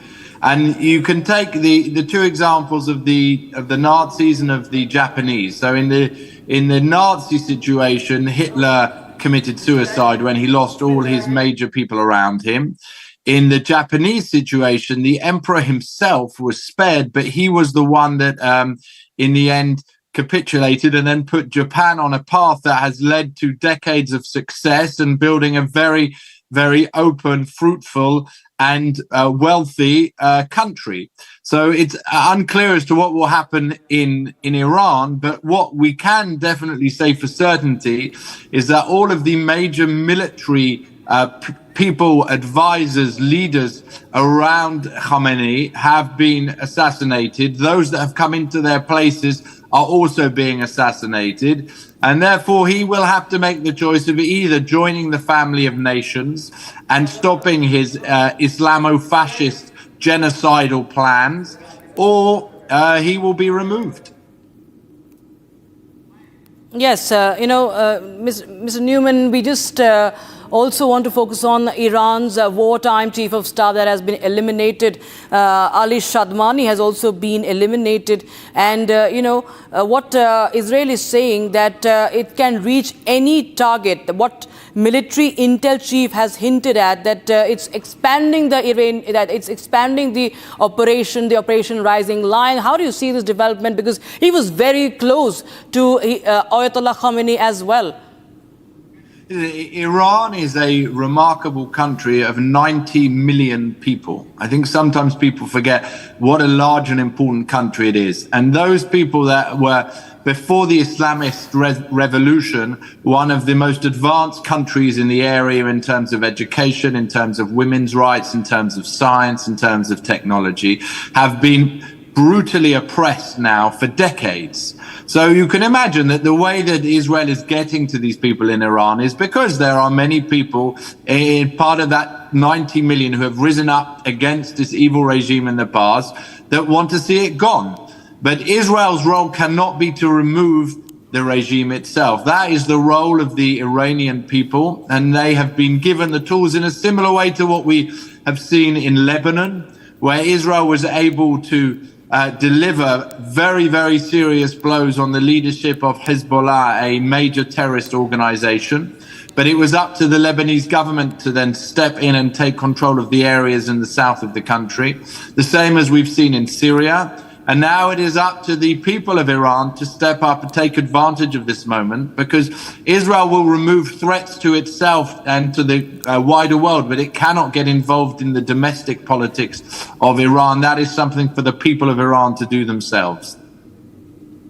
[SPEAKER 15] And you can take the two examples of the Nazis and of the Japanese. So in the Nazi situation, Hitler committed suicide when he lost all his major people around him. In the Japanese situation, the emperor himself was spared, but he was the one that in the end capitulated and then put Japan on a path that has led to decades of success and building a very, very open, fruitful and wealthy country. So it's unclear as to what will happen in Iran, but what we can definitely say for certainty is that all of the major military people, advisors, leaders around Khamenei have been assassinated. Those that have come into their places are also being assassinated. And therefore, he will have to make the choice of either joining the family of nations and stopping his Islamo-fascist genocidal plans, or he will be removed.
[SPEAKER 10] Yes, Mr. Newman, we just also want to focus on Iran's wartime chief of staff that has been eliminated. Ali Shadmani has also been eliminated. And, what Israel is saying that it can reach any target. What military intel chief has hinted at, that it's expanding the Operation Rising Lion. How do you see this development? Because he was very close to Ayatollah Khamenei as well.
[SPEAKER 15] Iran is a remarkable country of 90 million people. I think sometimes people forget what a large and important country it is. And those people that were, before the Islamist revolution, one of the most advanced countries in the area in terms of education, in terms of women's rights, in terms of science, in terms of technology, have been brutally oppressed now for decades. So you can imagine that the way that Israel is getting to these people in Iran is because there are many people, part of that 90 million, who have risen up against this evil regime in the past, that want to see it gone. But Israel's role cannot be to remove the regime itself. That is the role of the Iranian people, and they have been given the tools in a similar way to what we have seen in Lebanon, where Israel was able to deliver very, very serious blows on the leadership of Hezbollah, a major terrorist organization. But it was up to the Lebanese government to then step in and take control of the areas in the south of the country, the same as we've seen in Syria. And now it is up to the people of Iran to step up and take advantage of this moment, because Israel will remove threats to itself and to the wider world, but it cannot get involved in the domestic politics of Iran. That is something for the people of Iran to do themselves.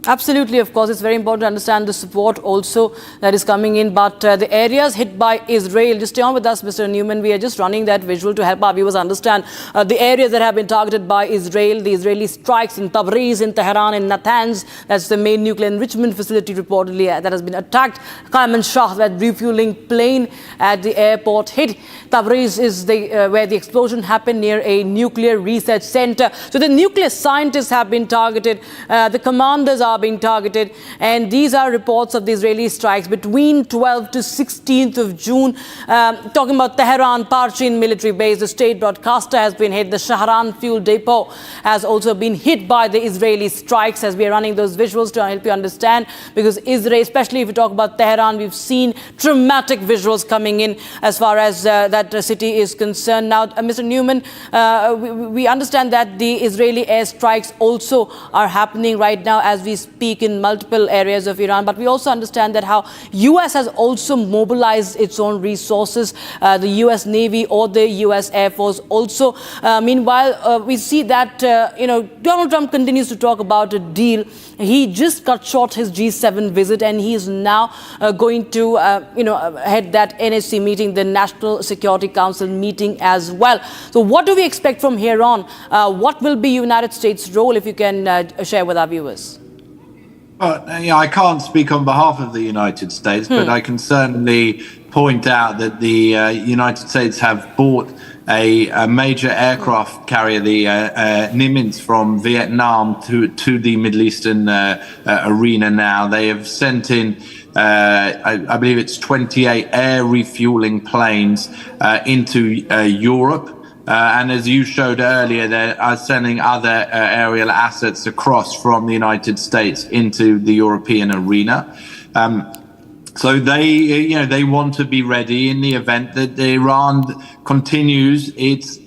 [SPEAKER 10] Absolutely, of course, it's very important to understand the support also that is coming in. But the areas hit by Israel, just stay on with us, Mr. Newman. We are just running that visual to help our viewers understand the areas that have been targeted by Israel. The Israeli strikes in Tabriz, in Tehran, in Natanz. That's the main nuclear enrichment facility reportedly that has been attacked. Qaiman Shah, that refueling plane at the airport, hit. Tabriz is where the explosion happened, near a nuclear research center. So the nuclear scientists have been targeted. The commanders are are being targeted. And these are reports of the Israeli strikes between 12th to 16th of June. Talking about Tehran, Parchin military base, the state broadcaster has been hit. The Shahran fuel depot has also been hit by the Israeli strikes, as we are running those visuals to help you understand. Because Israel, especially if we talk about Tehran, we've seen dramatic visuals coming in as far as that city is concerned. Now, Mr. Newman, we understand that the Israeli airstrikes also are happening right now as we speak in multiple areas of Iran. But we also understand that how US has also mobilized its own resources, the US Navy or the US Air Force also. Meanwhile, we see that, Donald Trump continues to talk about a deal. He just cut short his G7 visit and he is now going to, head that NSC meeting, the National Security Council meeting as well. So what do we expect from here on? What will be United States' role, if you can share with our viewers?
[SPEAKER 15] I can't speak on behalf of the United States, but I can certainly point out that the United States have bought a major aircraft carrier, the Nimitz, from Vietnam to the Middle Eastern arena now. They have sent in, I believe it's 28 air refueling planes into Europe. And as you showed earlier, they are sending other aerial assets across from the United States into the European arena. So they want to be ready in the event that Iran continues its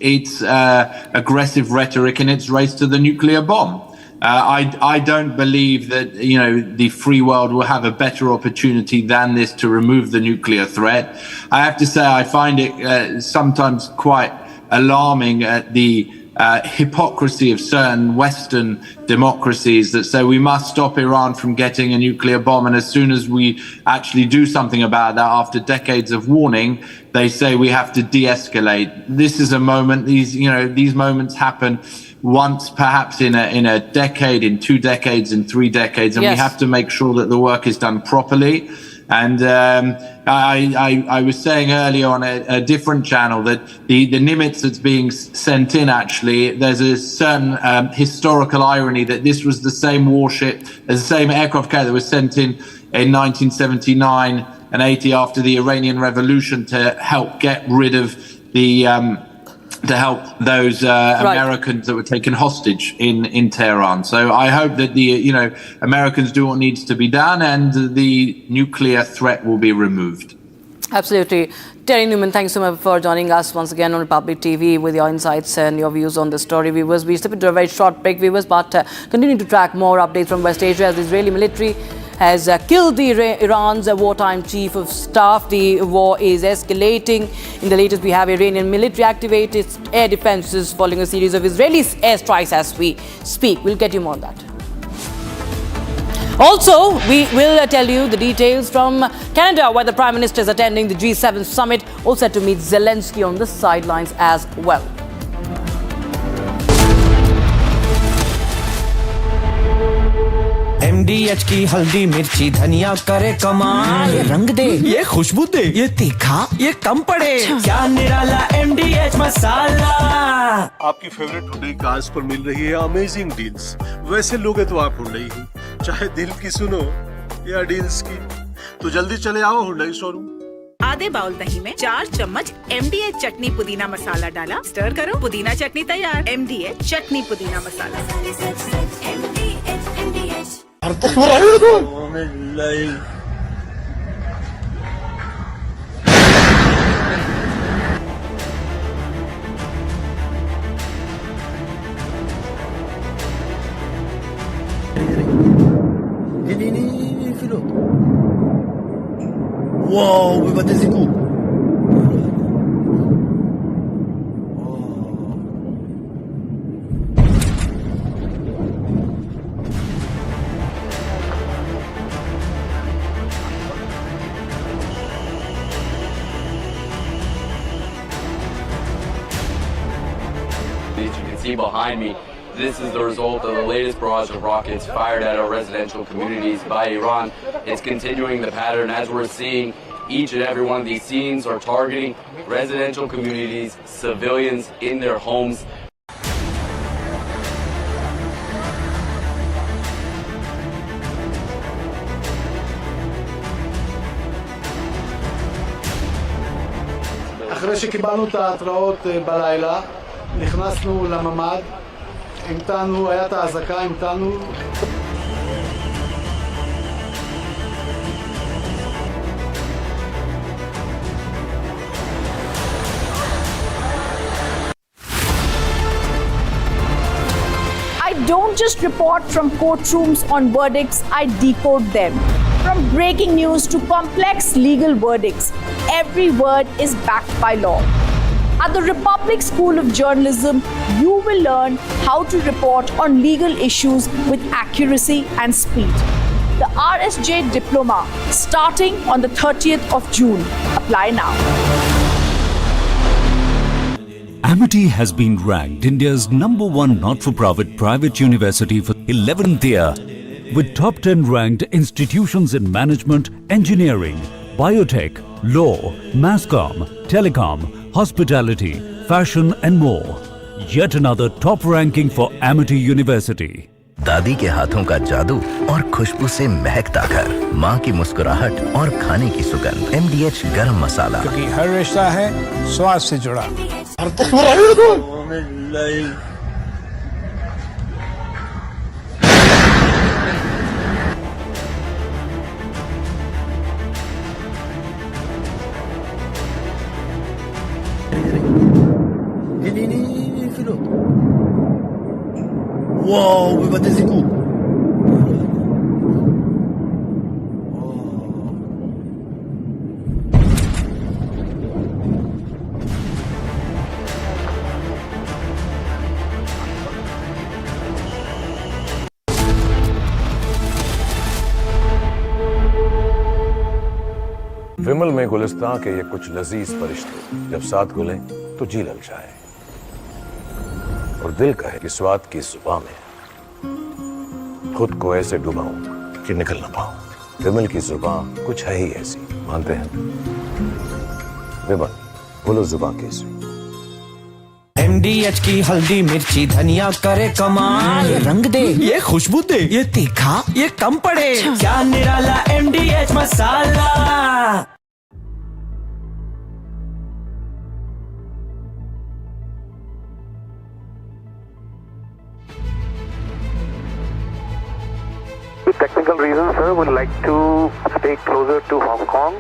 [SPEAKER 15] aggressive rhetoric in its race to the nuclear bomb. I don't believe that the free world will have a better opportunity than this to remove the nuclear threat. I have to say I find it sometimes quite alarming at the hypocrisy of certain Western democracies that say we must stop Iran from getting a nuclear bomb, and as soon as we actually do something about that after decades of warning, they say we have to de-escalate. This is a moment, these moments happen once perhaps in a decade, in 2 decades, in 3 decades, and we have to make sure that the work is done properly. And I was saying earlier on a different channel that the Nimitz that's being sent in, actually, there's a certain historical irony that this was the same warship, the same aircraft carrier that was sent in 1979 and 80 after the Iranian Revolution to help get rid of the to help those Americans that were taken hostage in Tehran. So I hope that the Americans do what needs to be done and the nuclear threat will be removed.
[SPEAKER 10] Absolutely. Terry Newman, thanks so much for joining us once again on Republic TV with your insights and your views on the story. Viewers, we step into a very short break, viewers, but continuing to track more updates from West Asia as the Israeli military has killed Iran's wartime chief of staff. The war is escalating. In the latest, we have Iranian military activate its air defenses following a series of Israeli airstrikes as we speak. We'll get you more on that. Also, we will tell you the details from Canada, where the Prime Minister is attending the G7 summit, all set to meet Zelensky on the sidelines as well.
[SPEAKER 16] MDH की हल्दी मिर्ची धनिया करे कमाल, ये रंग दे, ये खुशबू दे, ये तीखा, ये कम पड़े, क्या निराला MDH मसाला।
[SPEAKER 17] आपकी फेवरेट हुंडई कार्स पर मिल रही है अमेजिंग डील्स। वैसे लोगे तो आप हुंडई ही, चाहे दिल की सुनो या डील्स की, तो जल्दी चले आओ हुंडई शोरूम।
[SPEAKER 18] आधे बाउल दही में 4 चम्मच MDH चटनी पुदीना मसाला डाला, स्टर करो, पुदीना चटनी तैयार। MDH चटनी पुदीना मसाला।
[SPEAKER 7] הנה, אפילו. וואו, בבתי זיקוק.
[SPEAKER 8] As you can see behind me, this is the result of the latest barrage of rockets fired at our residential communities by Iran. It's continuing the pattern as we're seeing. Each and every one of these scenes are targeting residential communities, civilians in their homes.
[SPEAKER 7] אחרי שקיבלנו את ההתראות בלילה, נכנסנו לממ"ד, המתנו, היה את ההזעקה, המתנו.
[SPEAKER 9] I don't just report from courtrooms on verdicts, I decode them. From breaking news to complex legal verdicts, every word is backed by law. At the Republic School of Journalism, you will learn how to report on legal issues with accuracy and speed. The RSJ Diploma, starting on the 30th of June. Apply now.
[SPEAKER 19] Amity has been ranked India's #1 not-for-profit private university for 11th year, with top 10 ranked institutions in management, engineering, biotech, law, masscom, telecom, hospitality, fashion and more. Yet another top ranking for Amity University.
[SPEAKER 5] दादी के हाथों का जादू और खुशबू से महकता घर, माँ की मुस्कुराहट और खाने की सुगंध। MDH गरम मसाला,
[SPEAKER 6] क्योंकि हर रिश्ता है स्वाद से जुड़ा।
[SPEAKER 7] הנה, אפילו. וואו, בבתי זיקוק.
[SPEAKER 4] विमल में गुलिस्तां के ये कुछ लजीज फरिश्ते जब साथ घुले तो जी ललचाए और दिल कहे कि स्वाद की जुबान में खुद को ऐसे डुबाऊं कि निकल ना पाऊं। विमल की जुबान कुछ है ही ऐसी, मानते हैं? विमल, बोलो जुबान कैसी?
[SPEAKER 16] MDH की हल्दी मिर्ची धनिया करे कमाल, ये रंग दे, ये खुशबू दे, ये तीखा, ये कम पड़े, क्या निराला MDH masala.
[SPEAKER 20] Technical reasons, sir, would like to stay closer to Hong Kong.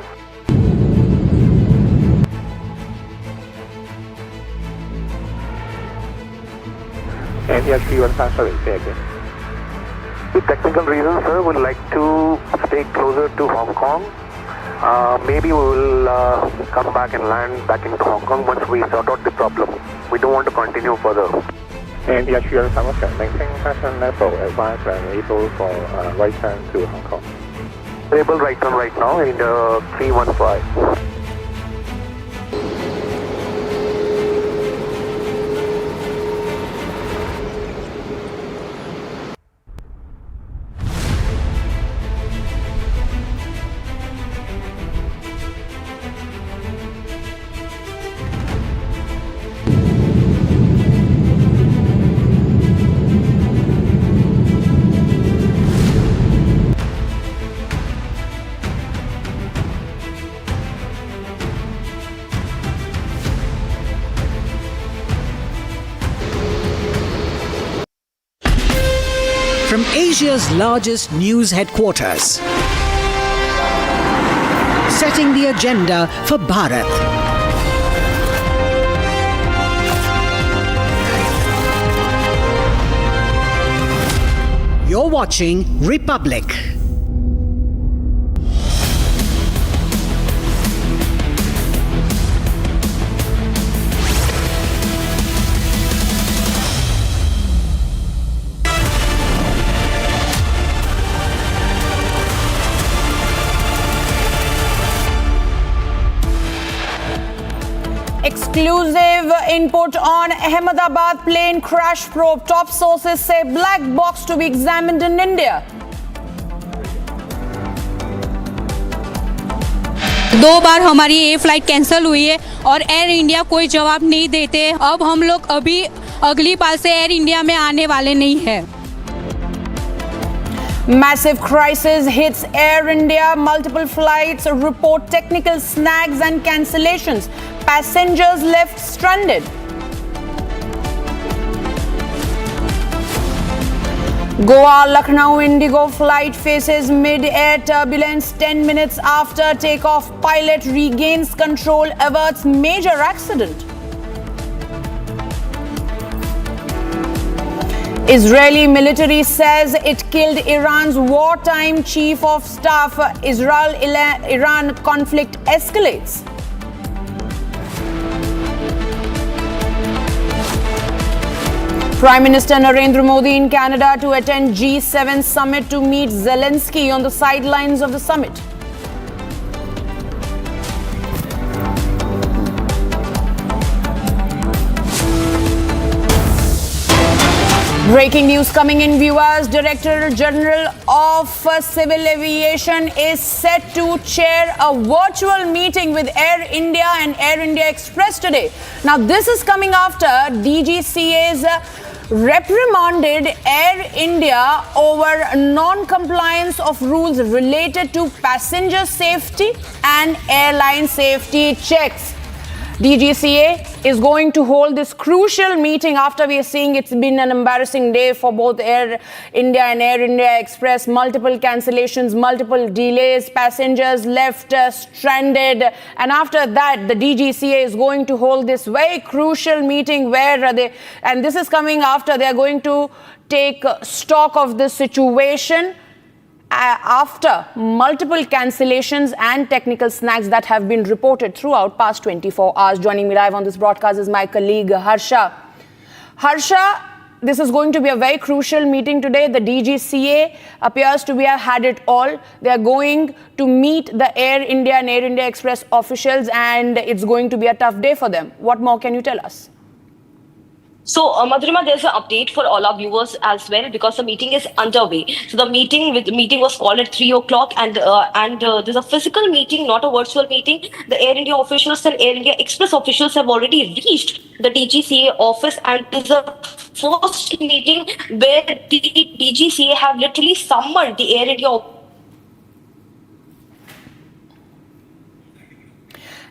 [SPEAKER 20] And yes, you are sorry, say again. With technical reasons, sir, would like to stay closer to Hong Kong. Maybe we will come back and land back into Hong Kong once we sort out the problem. We don't want to continue further. And yes, you are connecting passion level advanced and able for right turn to Hong Kong. Able right turn right now in the 315.
[SPEAKER 21] From Asia's largest news headquarters, setting the agenda for Bharat. You're watching Republic.
[SPEAKER 10] Exclusive input on Ahmedabad plane crash probe. Top sources say black box to be examined in India.
[SPEAKER 11] 2 बार हमारी ये flight cancel हुई है और air India कोई जवाब नहीं देते। अब हम लोग अभी अगली बार से एयर इंडिया में आने वाले नहीं हैं।
[SPEAKER 9] Massive crisis hits Air India. Multiple flights report technical snags and cancellations. Passengers left stranded. Goa-Lucknow Indigo flight faces mid-air turbulence 10 minutes after takeoff. Pilot regains control, averts major accident. Israeli military says it killed Iran's wartime chief of staff. Israel-Iran conflict escalates. Prime Minister Narendra Modi in Canada to attend G7 summit to meet Zelensky on the sidelines of the summit. Breaking news coming in, viewers. Director General of Civil Aviation is set to chair a virtual meeting with Air India and Air India Express today. Now, this is coming after DGCA's reprimanded Air India over non-compliance of rules related to passenger safety and airline safety checks. DGCA is going to hold this crucial meeting after we are seeing it's been an embarrassing day for both Air India and Air India Express. Multiple cancellations, multiple delays, passengers left stranded. And after that, the DGCA is going to hold this very crucial meeting where and this is coming after they are going to take stock of the situation after multiple cancellations and technical snags that have been reported throughout past 24 hours. Joining me live on this broadcast is my colleague Harsha. Harsha, this is going to be a very crucial meeting today. The DGCA appears to have had it all. They are going to meet the Air India and Air India Express officials, and it's going to be a tough day for them. What more can you tell us?
[SPEAKER 3] So, Madhurima, there's an update for all our viewers as well because the meeting is underway. So, the meeting was called at 3 o'clock, and there's a physical meeting, not a virtual meeting. The Air India officials and Air India Express officials have already reached the DGCA office, and there's a first meeting where the DGCA have literally summoned the Air India.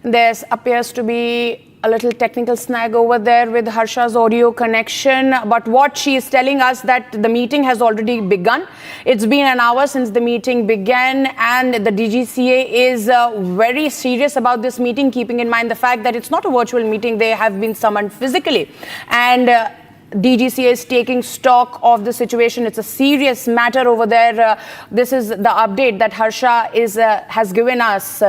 [SPEAKER 9] There appears to be a little technical snag over there with Harsha's audio connection, but what she is telling us that the meeting has already begun. It's been an hour since the meeting began, and the DGCA is very serious about this meeting, keeping in mind the fact that it's not a virtual meeting. They have been summoned physically, and DGCA is taking stock of the situation. It's a serious matter over there. This is the update that Harsha has given us.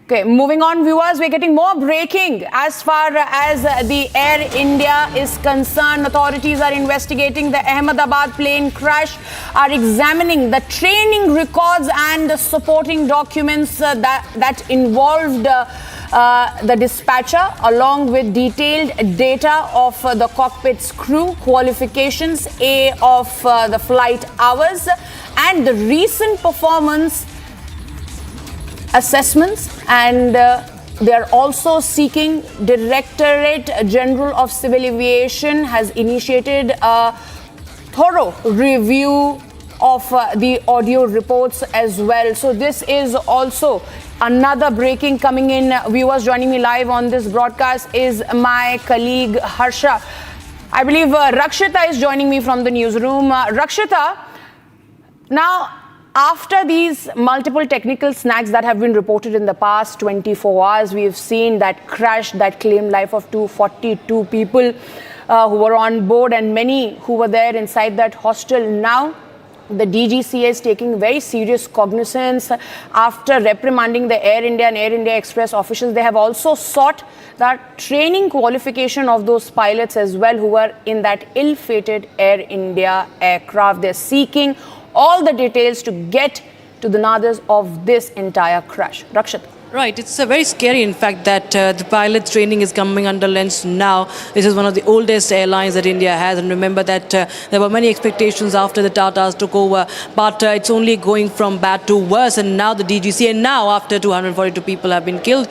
[SPEAKER 9] Okay, moving on, viewers, we're getting more breaking as far as the Air India is concerned. Authorities are investigating the Ahmedabad plane crash, are examining the training records and the supporting documents that involved the dispatcher, along with detailed data of the cockpit's crew, qualifications, of the flight hours, and the recent performance assessments, and they are also seeking. Directorate General of Civil Aviation has initiated a thorough review of the audio reports as well. So this is also another breaking coming in. Viewers, joining me live on this broadcast is my colleague Harsha. I believe Rakshita is joining me from the newsroom. Rakshita, now, after these multiple technical snags that have been reported in the past 24 hours, we have seen that crash that claimed life of 242 people who were on board, and many who were there inside that hostel. Now, the DGCA is taking very serious cognizance after reprimanding the Air India and Air India Express officials. They have also sought that training qualification of those pilots as well who were in that ill-fated Air India aircraft. They're seeking all the details to get to the nadas of this entire crash. Rakshit.
[SPEAKER 10] Right, it's very scary, in fact, that the pilot training is coming under lens now. This is one of the oldest airlines that India has, and remember that there were many expectations after the Tatas took over, but it's only going from bad to worse, and now the DGCA, now after 242 people have been killed,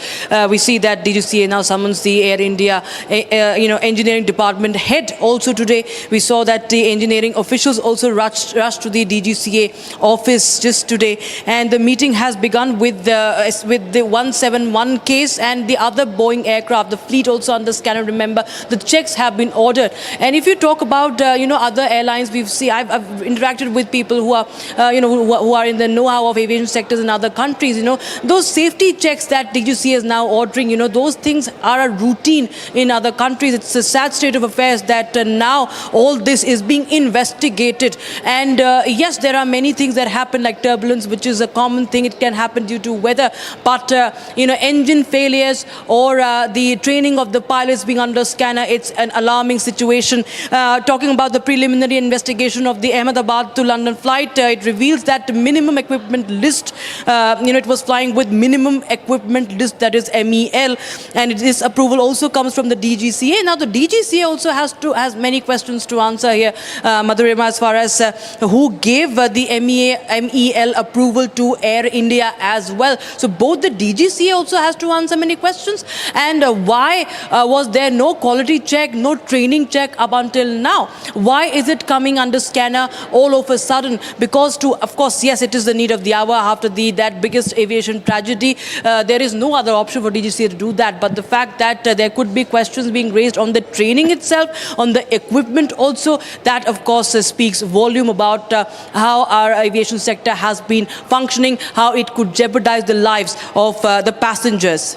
[SPEAKER 10] we see that DGCA now summons the Air India engineering department head also today. We saw that the engineering officials also rushed to the DGCA office just today, and the meeting has begun with the 171 case and the other Boeing aircraft. The fleet also under scanner. Remember, the checks have been ordered. And if you talk about other airlines, I've interacted with people who are who are in the know-how of aviation sectors in other countries. Those safety checks that DGCA is now ordering, those things are a routine in other countries. It's a sad state of affairs that now all this is being investigated. And yes, there are many things that happen, like turbulence, which is a common thing. It can happen due to weather, but engine failures or the training of the pilots being under scanner, it's an alarming situation. Talking about the preliminary investigation of the Ahmedabad to London flight, it reveals that the minimum equipment list, it was flying with minimum equipment list, that is MEL, and this approval also comes from the DGCA. Now the DGCA also has many questions to answer here, Madhurima, as far as who gave the MEL approval to Air India as well. So both the DGCA also has to answer many questions, and why was there no quality check, no training check up until now? Why is it coming under scanner all of a sudden? Because of course, yes, it is the need of the hour after that biggest aviation tragedy. There is no other option for DGCA to do that. But the fact that there could be questions being raised on the training itself, on the equipment also, that of course speaks volume about how our aviation sector has been functioning, how it could jeopardize the lives of the passengers.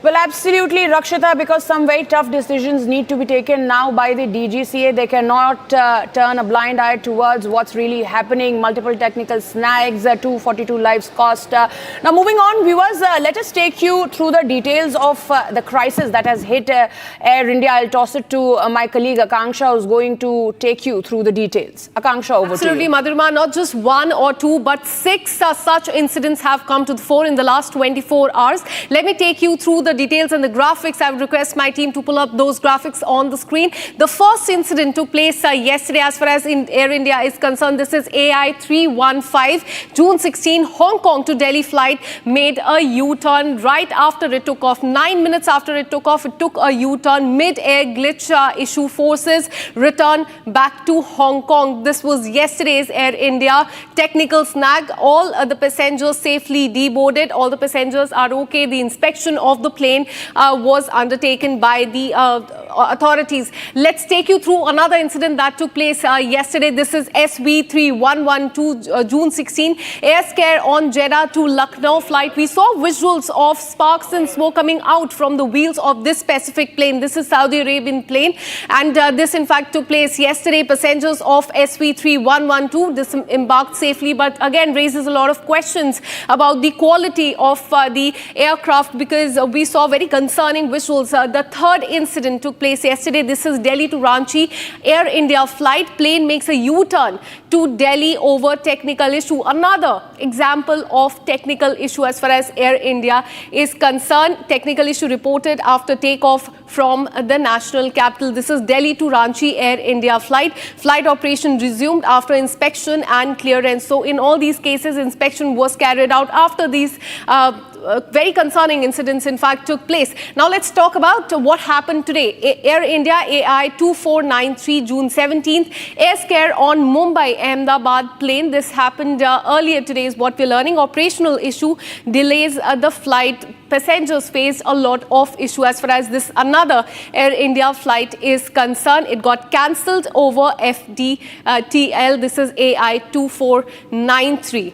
[SPEAKER 9] Well, absolutely, Rakshita, because some very tough decisions need to be taken now by the DGCA. They cannot turn a blind eye towards what's really happening. Multiple technical snags, 242 lives cost. Now, moving on, viewers, let us take you through the details of the crisis that has hit Air India. I'll toss it to my colleague Akanksha, who's going to take you through the details. Akanksha, over
[SPEAKER 2] Absolutely,
[SPEAKER 9] to you.
[SPEAKER 2] Madhurima, not just one or two, but 6 such incidents have come to the fore in the last 24 hours. Let me take you through the details and the graphics. I would request my team to pull up those graphics on the screen. The first incident took place yesterday as far as Air India is concerned. This is AI 315, June 16, Hong Kong to Delhi flight made a U-turn right after it took off. 9 minutes after it took off, it took a U-turn. Mid-air glitch issue, forces return back to Hong Kong. This was yesterday's Air India technical snag. All the passengers safely deboarded. All the passengers are okay. The inspection of the plane was undertaken by the authorities. Let's take you through another incident that took place yesterday. This is SV 3112, June 16, Air Scare on Jeddah to Lucknow flight. We saw visuals of sparks and smoke coming out from the wheels of this specific plane. This is Saudi Arabian plane, and this in fact took place yesterday. Passengers of SV 3112 disembarked safely, but again raises a lot of questions about the quality of the aircraft, because we saw very concerning visuals. The third incident took place yesterday. This is Delhi to Ranchi Air India flight. Plane makes a U-turn to Delhi over technical issue. Another example of technical issue as far as Air India is concerned. Technical issue reported after takeoff from the national capital. This is Delhi to Ranchi Air India flight. Flight operation resumed after inspection and clearance. So in all these cases, inspection was carried out after these very concerning incidents in fact took place. Now let's talk about what happened today. Air India AI 2493, June 17th, air scare on Mumbai Ahmedabad plane. This happened earlier today is what we're learning. Operational issue delays the flight. Passengers faced a lot of issue as far as this another Air India flight is concerned. It got cancelled over FDTL. This is AI 2493.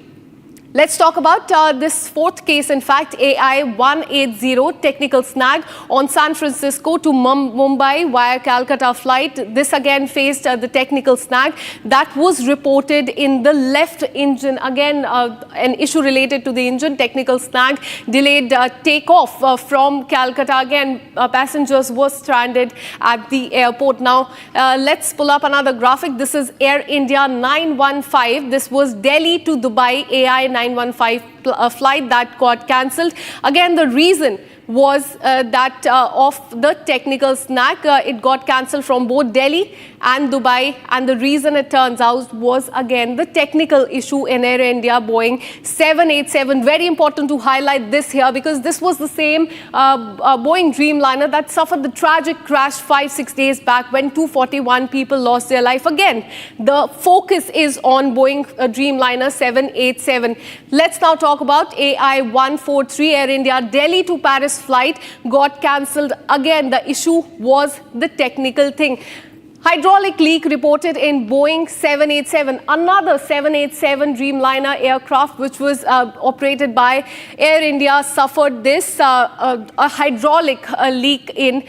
[SPEAKER 2] Let's talk about this fourth case. In fact, AI 180, technical snag on San Francisco to Mumbai via Calcutta flight. This again faced the technical snag that was reported in the left engine. Again, an issue related to the engine, technical snag, delayed takeoff from Calcutta. Again, passengers were stranded at the airport. Now, let's pull up another graphic. This is Air India 915. This was Delhi to Dubai AI 915. 915 flight that got cancelled. Again, the reason was that of the technical snag. It got cancelled from both Delhi and Dubai, and the reason, it turns out, was again the technical issue in Air India Boeing 787. Very important to highlight this here, because this was the same Boeing Dreamliner that suffered the tragic crash 5-6 days back when 241 people lost their life. Again, the focus is on Boeing Dreamliner 787. Let's now talk about AI 143. Air India Delhi to Paris flight got cancelled. Again, the issue was the technical thing. Hydraulic leak reported in Boeing 787, another 787 Dreamliner aircraft which was operated by Air India suffered this a hydraulic leak in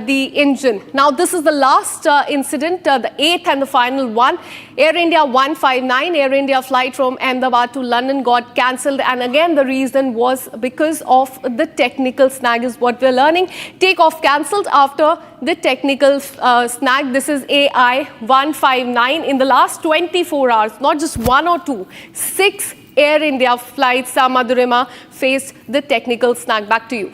[SPEAKER 2] the engine. Now, this is the last incident, the 8th and the final one. Air India 159, Air India flight from Ahmedabad to London got cancelled, and again the reason was because of the technical snag is what we're learning. Takeoff cancelled after the technical snag. This is AI 159. In the last 24 hours, not just one or two, 6 Air India flights, Madhurima, faced the technical snag. Back to you.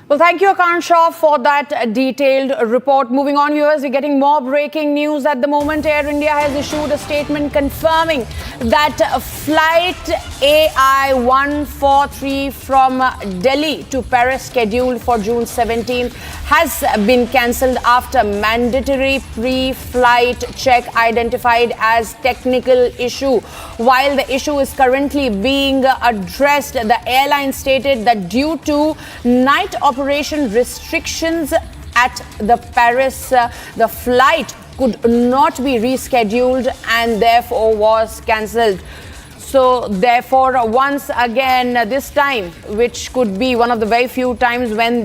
[SPEAKER 9] Well, thank you, Akansha, for that detailed report. Moving on, viewers, we're getting more breaking news at the moment. Air India has issued a statement confirming that flight AI 143 from Delhi to Paris, scheduled for June 17th, has been cancelled after mandatory pre-flight check identified as technical issue. While the issue is currently being addressed, the airline stated that due to night operation restrictions at the Paris, the flight could not be rescheduled and therefore was cancelled. So therefore, once again, this time, which could be one of the very few times when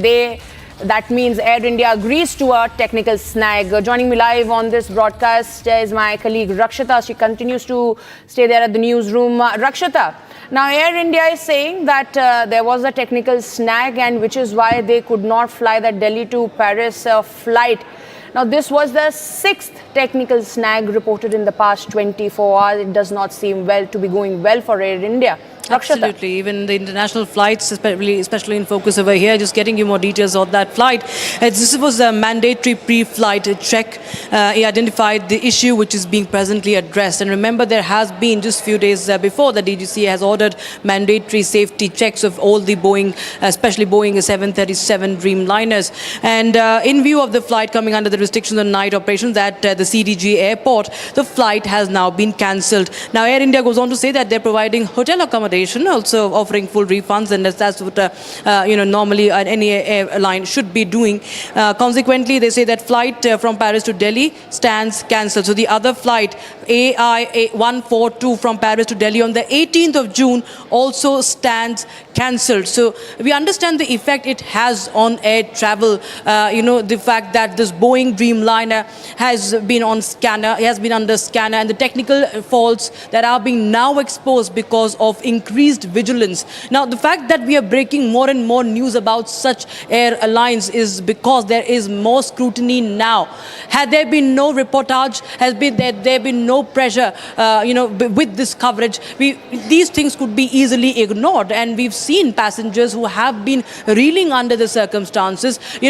[SPEAKER 9] that means Air India agrees to a technical snag. Joining me live on this broadcast is my colleague Rakshita. She continues to stay there at the newsroom. Rakshita, now Air India is saying that there was a technical snag, and which is why they could not fly the Delhi to Paris flight. Now, this was the 6th technical snag reported in the past 24 hours. It does not seem to be going well for Air India.
[SPEAKER 10] Absolutely. Even the international flights, especially in focus over here, just getting you more details on that flight. This was a mandatory pre-flight check. He identified the issue which is being presently addressed. And remember, there has been just a few days before, the DGCA has ordered mandatory safety checks of all the Boeing, especially Boeing 737 Dreamliners. And in view of the flight coming under the restrictions on night operations at the CDG airport, the flight has now been cancelled. Now, Air India goes on to say that they're providing hotel accommodation, also offering full refunds, and that's what normally any airline should be doing. Consequently, they say that flight from Paris to Delhi stands cancelled. So the other flight, AI 142 from Paris to Delhi on the 18th of June, also stands cancelled. So we understand the effect it has on air travel. The fact that this Boeing Dreamliner has been on scanner, has been under scanner, and the technical faults that are being now exposed because of increased vigilance. Now, the fact that we are breaking more and more news about such airlines is because there is more scrutiny now. Had there been no reportage, has there been no pressure, with this coverage, these things could be easily ignored, and we've seen passengers who have been reeling under the circumstances. We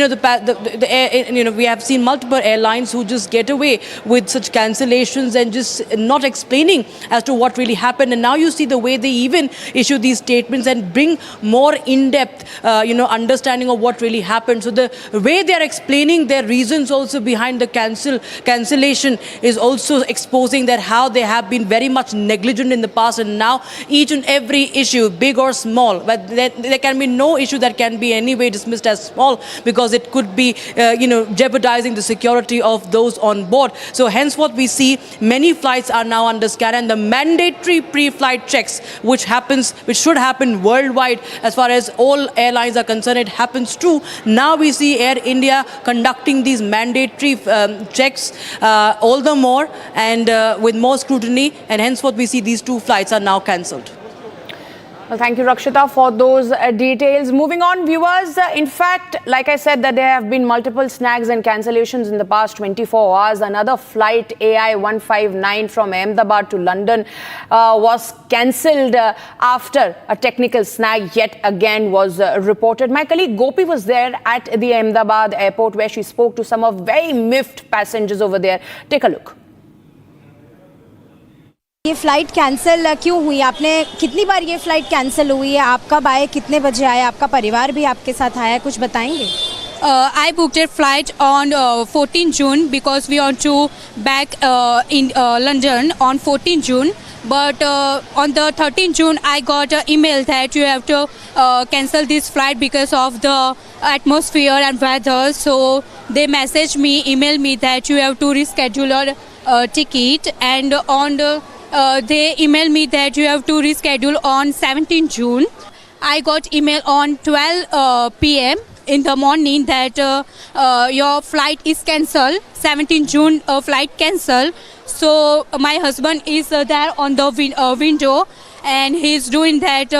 [SPEAKER 10] have seen multiple airlines who just get away with such cancellations and just not explaining as to what really happened. And now you see the way they even issue these statements and bring more in-depth, understanding of what really happened. So the way they are explaining their reasons also behind the cancellation is also exposing that how they have been very much negligent in the past, and now each and every issue, big or small, but there can be no issue that can be anyway dismissed as small, because it could be, jeopardizing the security of those on board. So henceforth, we see many flights are now under scan, and the mandatory pre-flight checks, which should happen worldwide as far as all airlines are concerned, it happens too. Now we see Air India conducting these mandatory checks all the more and with more scrutiny, and henceforth we see these 2 flights are now cancelled.
[SPEAKER 9] Well, thank you, Rakshita, for those details. Moving on, viewers, in fact, like I said, that there have been multiple snags and cancellations in the past 24 hours. Another flight, AI 159 from Ahmedabad to London, was cancelled after a technical snag yet again was reported. My colleague Gopi was there at the Ahmedabad airport where she spoke to some of very miffed passengers over there. Take a look.
[SPEAKER 1] ये flight cancel क्यों हुई? आपने कितनी बार ये flight cancel हुई है? आप कब आए, कितने बजे आए? आपका परिवार भी आपके साथ आया है, कुछ बताएंगे?
[SPEAKER 11] I booked a flight on 14 June because we want to back in London on 14 June. But on the 13th June, I got an email that you have to cancel this flight because of the atmosphere and weather. So they messaged me, emailed me that you have to reschedule your ticket. And on the they emailed me that you have to reschedule on 17 June. I got email on 12 p.m. in the morning that your flight is cancelled. 17 June flight cancelled. So my husband is there on the window and he's doing that.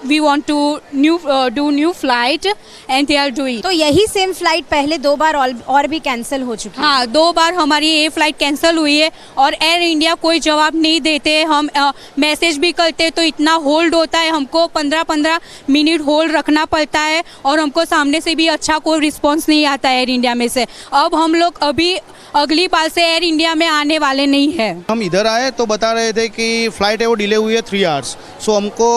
[SPEAKER 11] We want to do new flight and they are doing.
[SPEAKER 1] तो यही same flight पहले 2 बार और भी cancel हो चुकी है?
[SPEAKER 11] हाँ, 2 बार हमारी ये फ्लाइट कैंसिल हुई है और एयर इंडिया कोई जवाब नहीं देते. हम मैसेज भी करते तो इतना होल्ड होता है, हमको 15-15 मिनट होल्ड रखना पड़ता है और हमको सामने से भी अच्छा कोई रिस्पॉन्स नहीं आता है एयर इंडिया में से. अब हम लोग अभी अगली बार से एयर इंडिया में आने वाले नहीं है.
[SPEAKER 22] हम इधर आए तो बता रहे थे कि फ्लाइट है वो डिले हुई है 3 आवर्स. सो हमको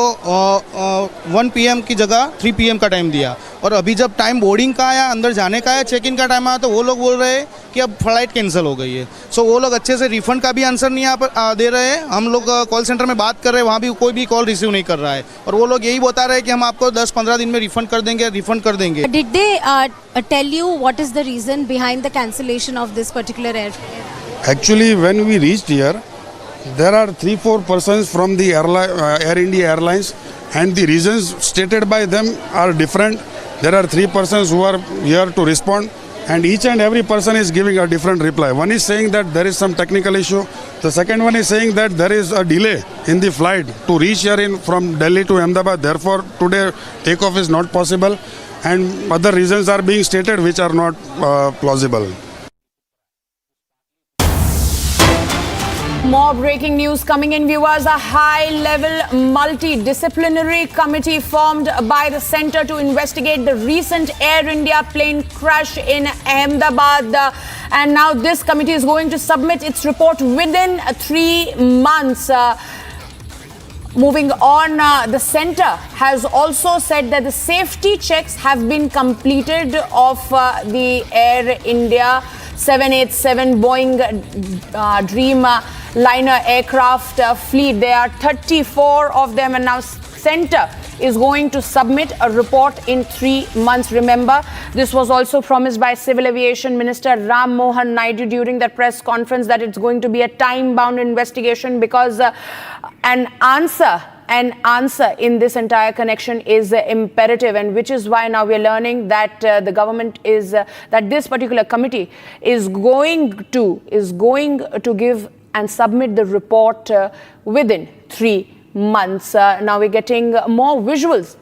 [SPEAKER 22] 1 PM की जगह 3 PM का टाइम दिया और अभी जब टाइम बोर्डिंग का आया, अंदर जाने का है, चेक इन का टाइम आया तो वो लोग बोल रहे हैं कि अब फ्लाइट कैंसिल हो गई है. सो वो लोग अच्छे से रिफंड का भी आंसर नहीं दे रहे हैं. हम लोग कॉल सेंटर में बात कर रहे हैं, वहाँ भी कोई भी कॉल रिसीव नहीं कर रहा है और वो लोग यही बता रहे हैं कि हम आपको 10-15 दिन में रिफंड कर देंगे.
[SPEAKER 1] Did they tell you what is the reason behind the cancellation of this particular airfare?
[SPEAKER 23] Actually, when we reached here, there are 3-4 persons from the Air India Airlines and the reasons stated by them are different. There are 3 persons who are here to respond and each and every person is giving a different reply. One is saying that there is some technical issue. The second one is saying that there is a delay in the flight to reach here from Delhi to Ahmedabad. Therefore, today takeoff is not possible and other reasons are being stated which are not plausible.
[SPEAKER 9] More breaking news coming in, viewers. A high-level multidisciplinary committee formed by the Centre to investigate the recent Air India plane crash in Ahmedabad. And now this committee is going to submit its report within 3 months. Moving on, the centre has also said that the safety checks have been completed of the Air India 787 Boeing Dreamliner aircraft fleet. There are 34 of them and now centre is going to submit a report in 3 months. Remember, this was also promised by Civil Aviation Minister Ram Mohan Naidu during that press conference that it's going to be a time-bound investigation because an answer in this entire connection is imperative, and which is why now we're learning that the government is that this particular committee is going to give and submit the report within 3 months. Now we're getting more visuals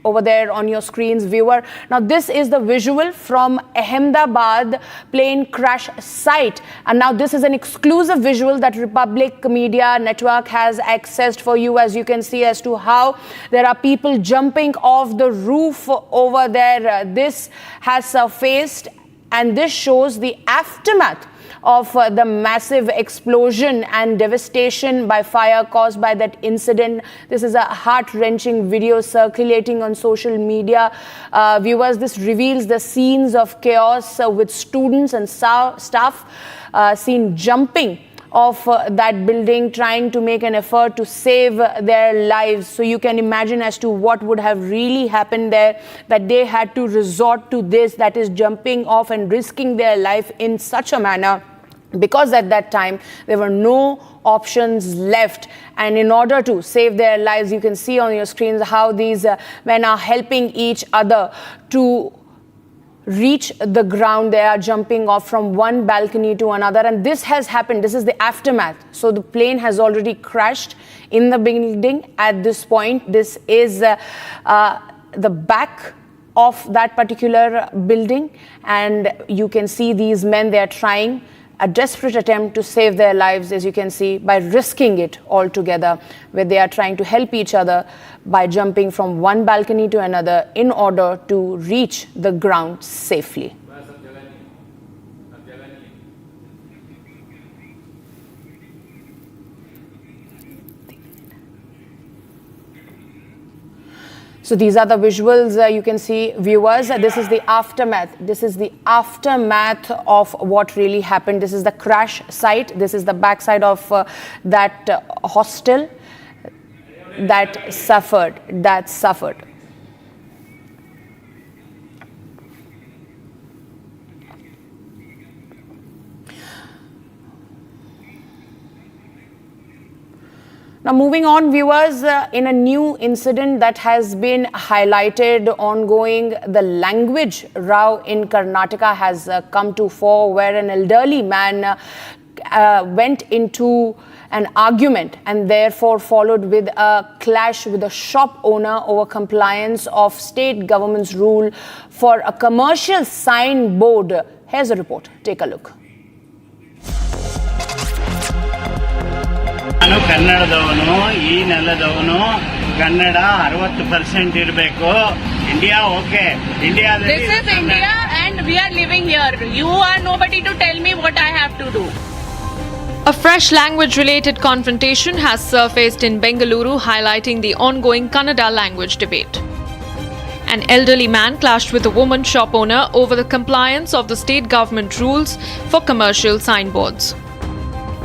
[SPEAKER 9] over there on your screens, viewer. Now this is the visual from Ahmedabad plane crash site, and now this is an exclusive visual that Republic Media Network has accessed for you, as you can see, as to how there are people jumping off the roof over there. This has surfaced and this shows the aftermath of the massive explosion and devastation by fire caused by that incident. This is a heart-wrenching video circulating on social media. Viewers, this reveals the scenes of chaos with students and staff seen jumping off that building, trying to make an effort to save their lives. So you can imagine as to what would have really happened there, that they had to resort to this, that is jumping off and risking their life in such a manner, because at that time there were no options left. And in order to save their lives, you can see on your screens how these men are helping each other to reach the ground. They are jumping off from one balcony to another, and this has happened. This is the aftermath. So the plane has already crashed in the building at this point. This is the back of that particular building, and you can see these men, they are trying a desperate attempt to save their lives, as you can see, by risking it all together, where they are trying to help each other by jumping from one balcony to another in order to reach the ground safely. So these are the visuals you can see, viewers. This is the aftermath. This is the aftermath of what really happened. This is the crash site. This is the backside of that hostel that suffered. Now moving on, viewers, in a new incident that has been highlighted ongoing, the language row in Karnataka has come to fore, where an elderly man went into an argument and therefore followed with a clash with a shop owner over compliance of state government's rule for a commercial signboard. Here's a report. Take a look.
[SPEAKER 12] ನಾನು ಕನ್ನಡದವನು ಈ ನೆಲದವನು ಕನ್ನಡ 60% ಇರಬೇಕು India okay ಇಂಡಿಯಾದಲ್ಲಿ
[SPEAKER 13] This is India and we are living here. You are nobody to tell me what I have to do.
[SPEAKER 14] A fresh language-related confrontation has surfaced in Bengaluru, highlighting the ongoing Kannada language debate. An elderly man clashed with a woman shop owner over the compliance of the state government rules for commercial signboards.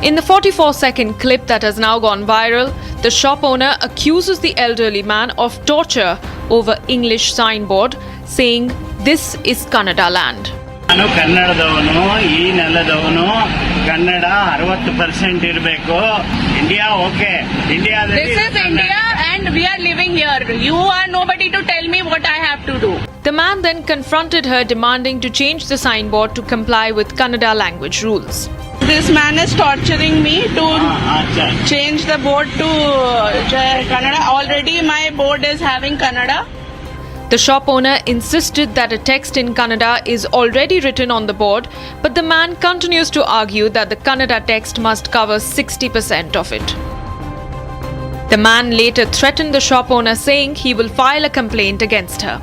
[SPEAKER 14] In the 44-second clip that has now gone viral, the shop owner accuses the elderly man of torture over English signboard, saying, "This is Kannada land."
[SPEAKER 12] ನಾನು ಕನ್ನಡದವನು ಈ ನೆಲದವನು ಕನ್ನಡ 60% ಇರಬೇಕು India okay ಇಂಡಿಯಾದಲ್ಲಿ
[SPEAKER 13] This is India and we are living here. You are nobody to tell me what I have to do.
[SPEAKER 14] The man then confronted her, demanding to change the signboard to comply with Kannada language rules.
[SPEAKER 13] This man is torturing me to change the board to Kannada. Already my board is having Kannada.
[SPEAKER 14] The shop owner insisted that a text in Kannada is already written on the board, but the man continues to argue that the Kannada text must cover 60% of it. The man later threatened the shop owner, saying he will file a complaint against her.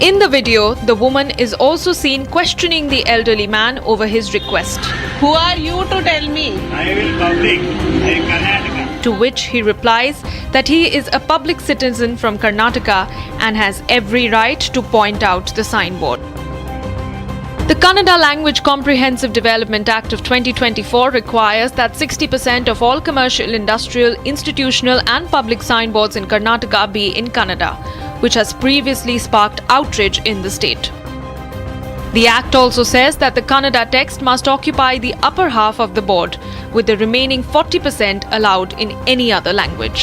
[SPEAKER 14] In the video, the woman is also seen questioning the elderly man over his request.
[SPEAKER 13] Who are you to tell me?
[SPEAKER 12] I will public. I Karnataka.
[SPEAKER 14] To which he replies that he is a public citizen from Karnataka and has every right to point out the signboard. The Kannada Language Comprehensive Development Act of 2024 requires that 60% of all commercial, industrial, institutional and public signboards in Karnataka be in Kannada, which has previously sparked outrage in the state. The Act also says that the Kannada text must occupy the upper half of the board, with the remaining 40% allowed in any other language.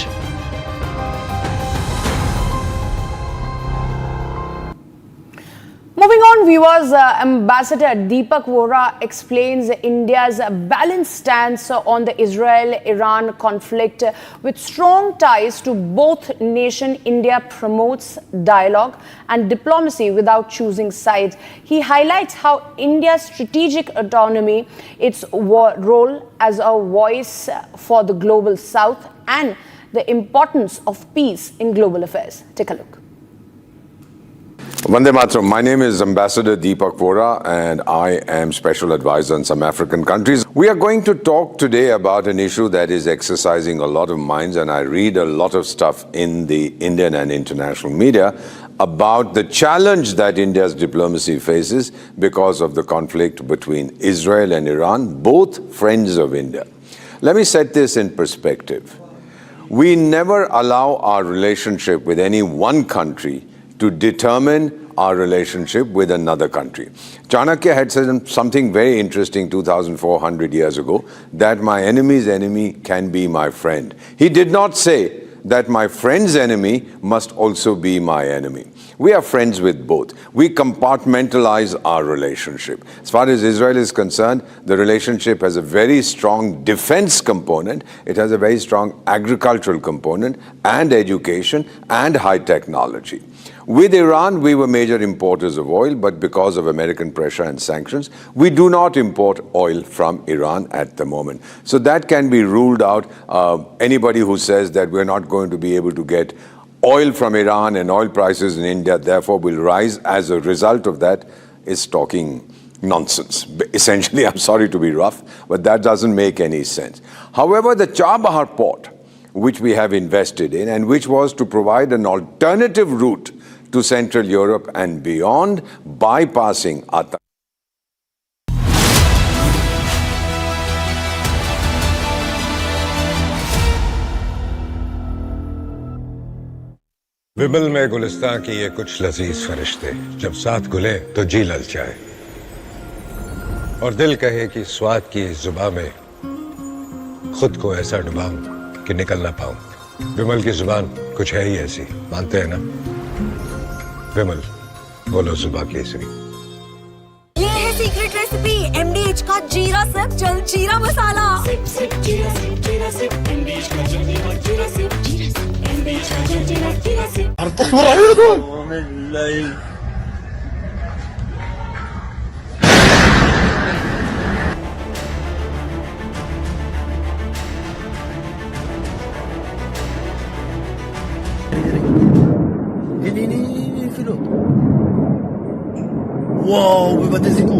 [SPEAKER 9] Moving on, viewers, Ambassador Deepak Vora explains India's balanced stance on the Israel-Iran conflict. With strong ties to both nations, India promotes dialogue and diplomacy without choosing sides. He highlights how India's strategic autonomy, its role as a voice for the global south, and the importance of peace in global affairs. Take a look.
[SPEAKER 24] Vande Mataram. My name is Ambassador Deepak Vora and I am Special Advisor in some African countries. We are going to talk today about an issue that is exercising a lot of minds, and I read a lot of stuff in the Indian and international media about the challenge that India's diplomacy faces because of the conflict between Israel and Iran, both friends of India. Let me set this in perspective. We never allow our relationship with any one country to determine our relationship with another country. Chanakya had said something very interesting 2,400 years ago, that my enemy's enemy can be my friend. He did not say that my friend's enemy must also be my enemy. We are friends with both. We compartmentalize our relationship. As far as Israel is concerned, the relationship has a very strong defense component. It has a very strong agricultural component and education and high technology. With Iran, we were major importers of oil, but because of American pressure and sanctions, we do not import oil from Iran at the moment. So that can be ruled out. Anybody who says that we're not going to be able to get oil from Iran and oil prices in India, therefore, will rise as a result of that is talking nonsense. Essentially, I'm sorry to be rough, but that doesn't make any sense. However, the Chabahar port, which we have invested in and which was to provide an alternative route to Central Europe and beyond, bypassing Atta.
[SPEAKER 4] विमल में गुलिस्तां की ये कुछ लजीज फरिश्ते जब साथ गुले तो जी ललचाए और दिल कहे कि स्वाद की इस जुबान में खुद को ऐसा डुबाऊं कि निकल ना पाऊं। विमल की जुबान कुछ है ही ऐसी, मानते हैं ना? विमल, बोलो जुबान केसरी।
[SPEAKER 8] ये है सीक्रेट रेसिपी MDH का जीरा सिप जल जीरा मसाला। सिप सिप जीरा सिप MDH का जल जीरा सिप MDH का जल जीरा SIP.
[SPEAKER 15] Wow, vai bater esse cu.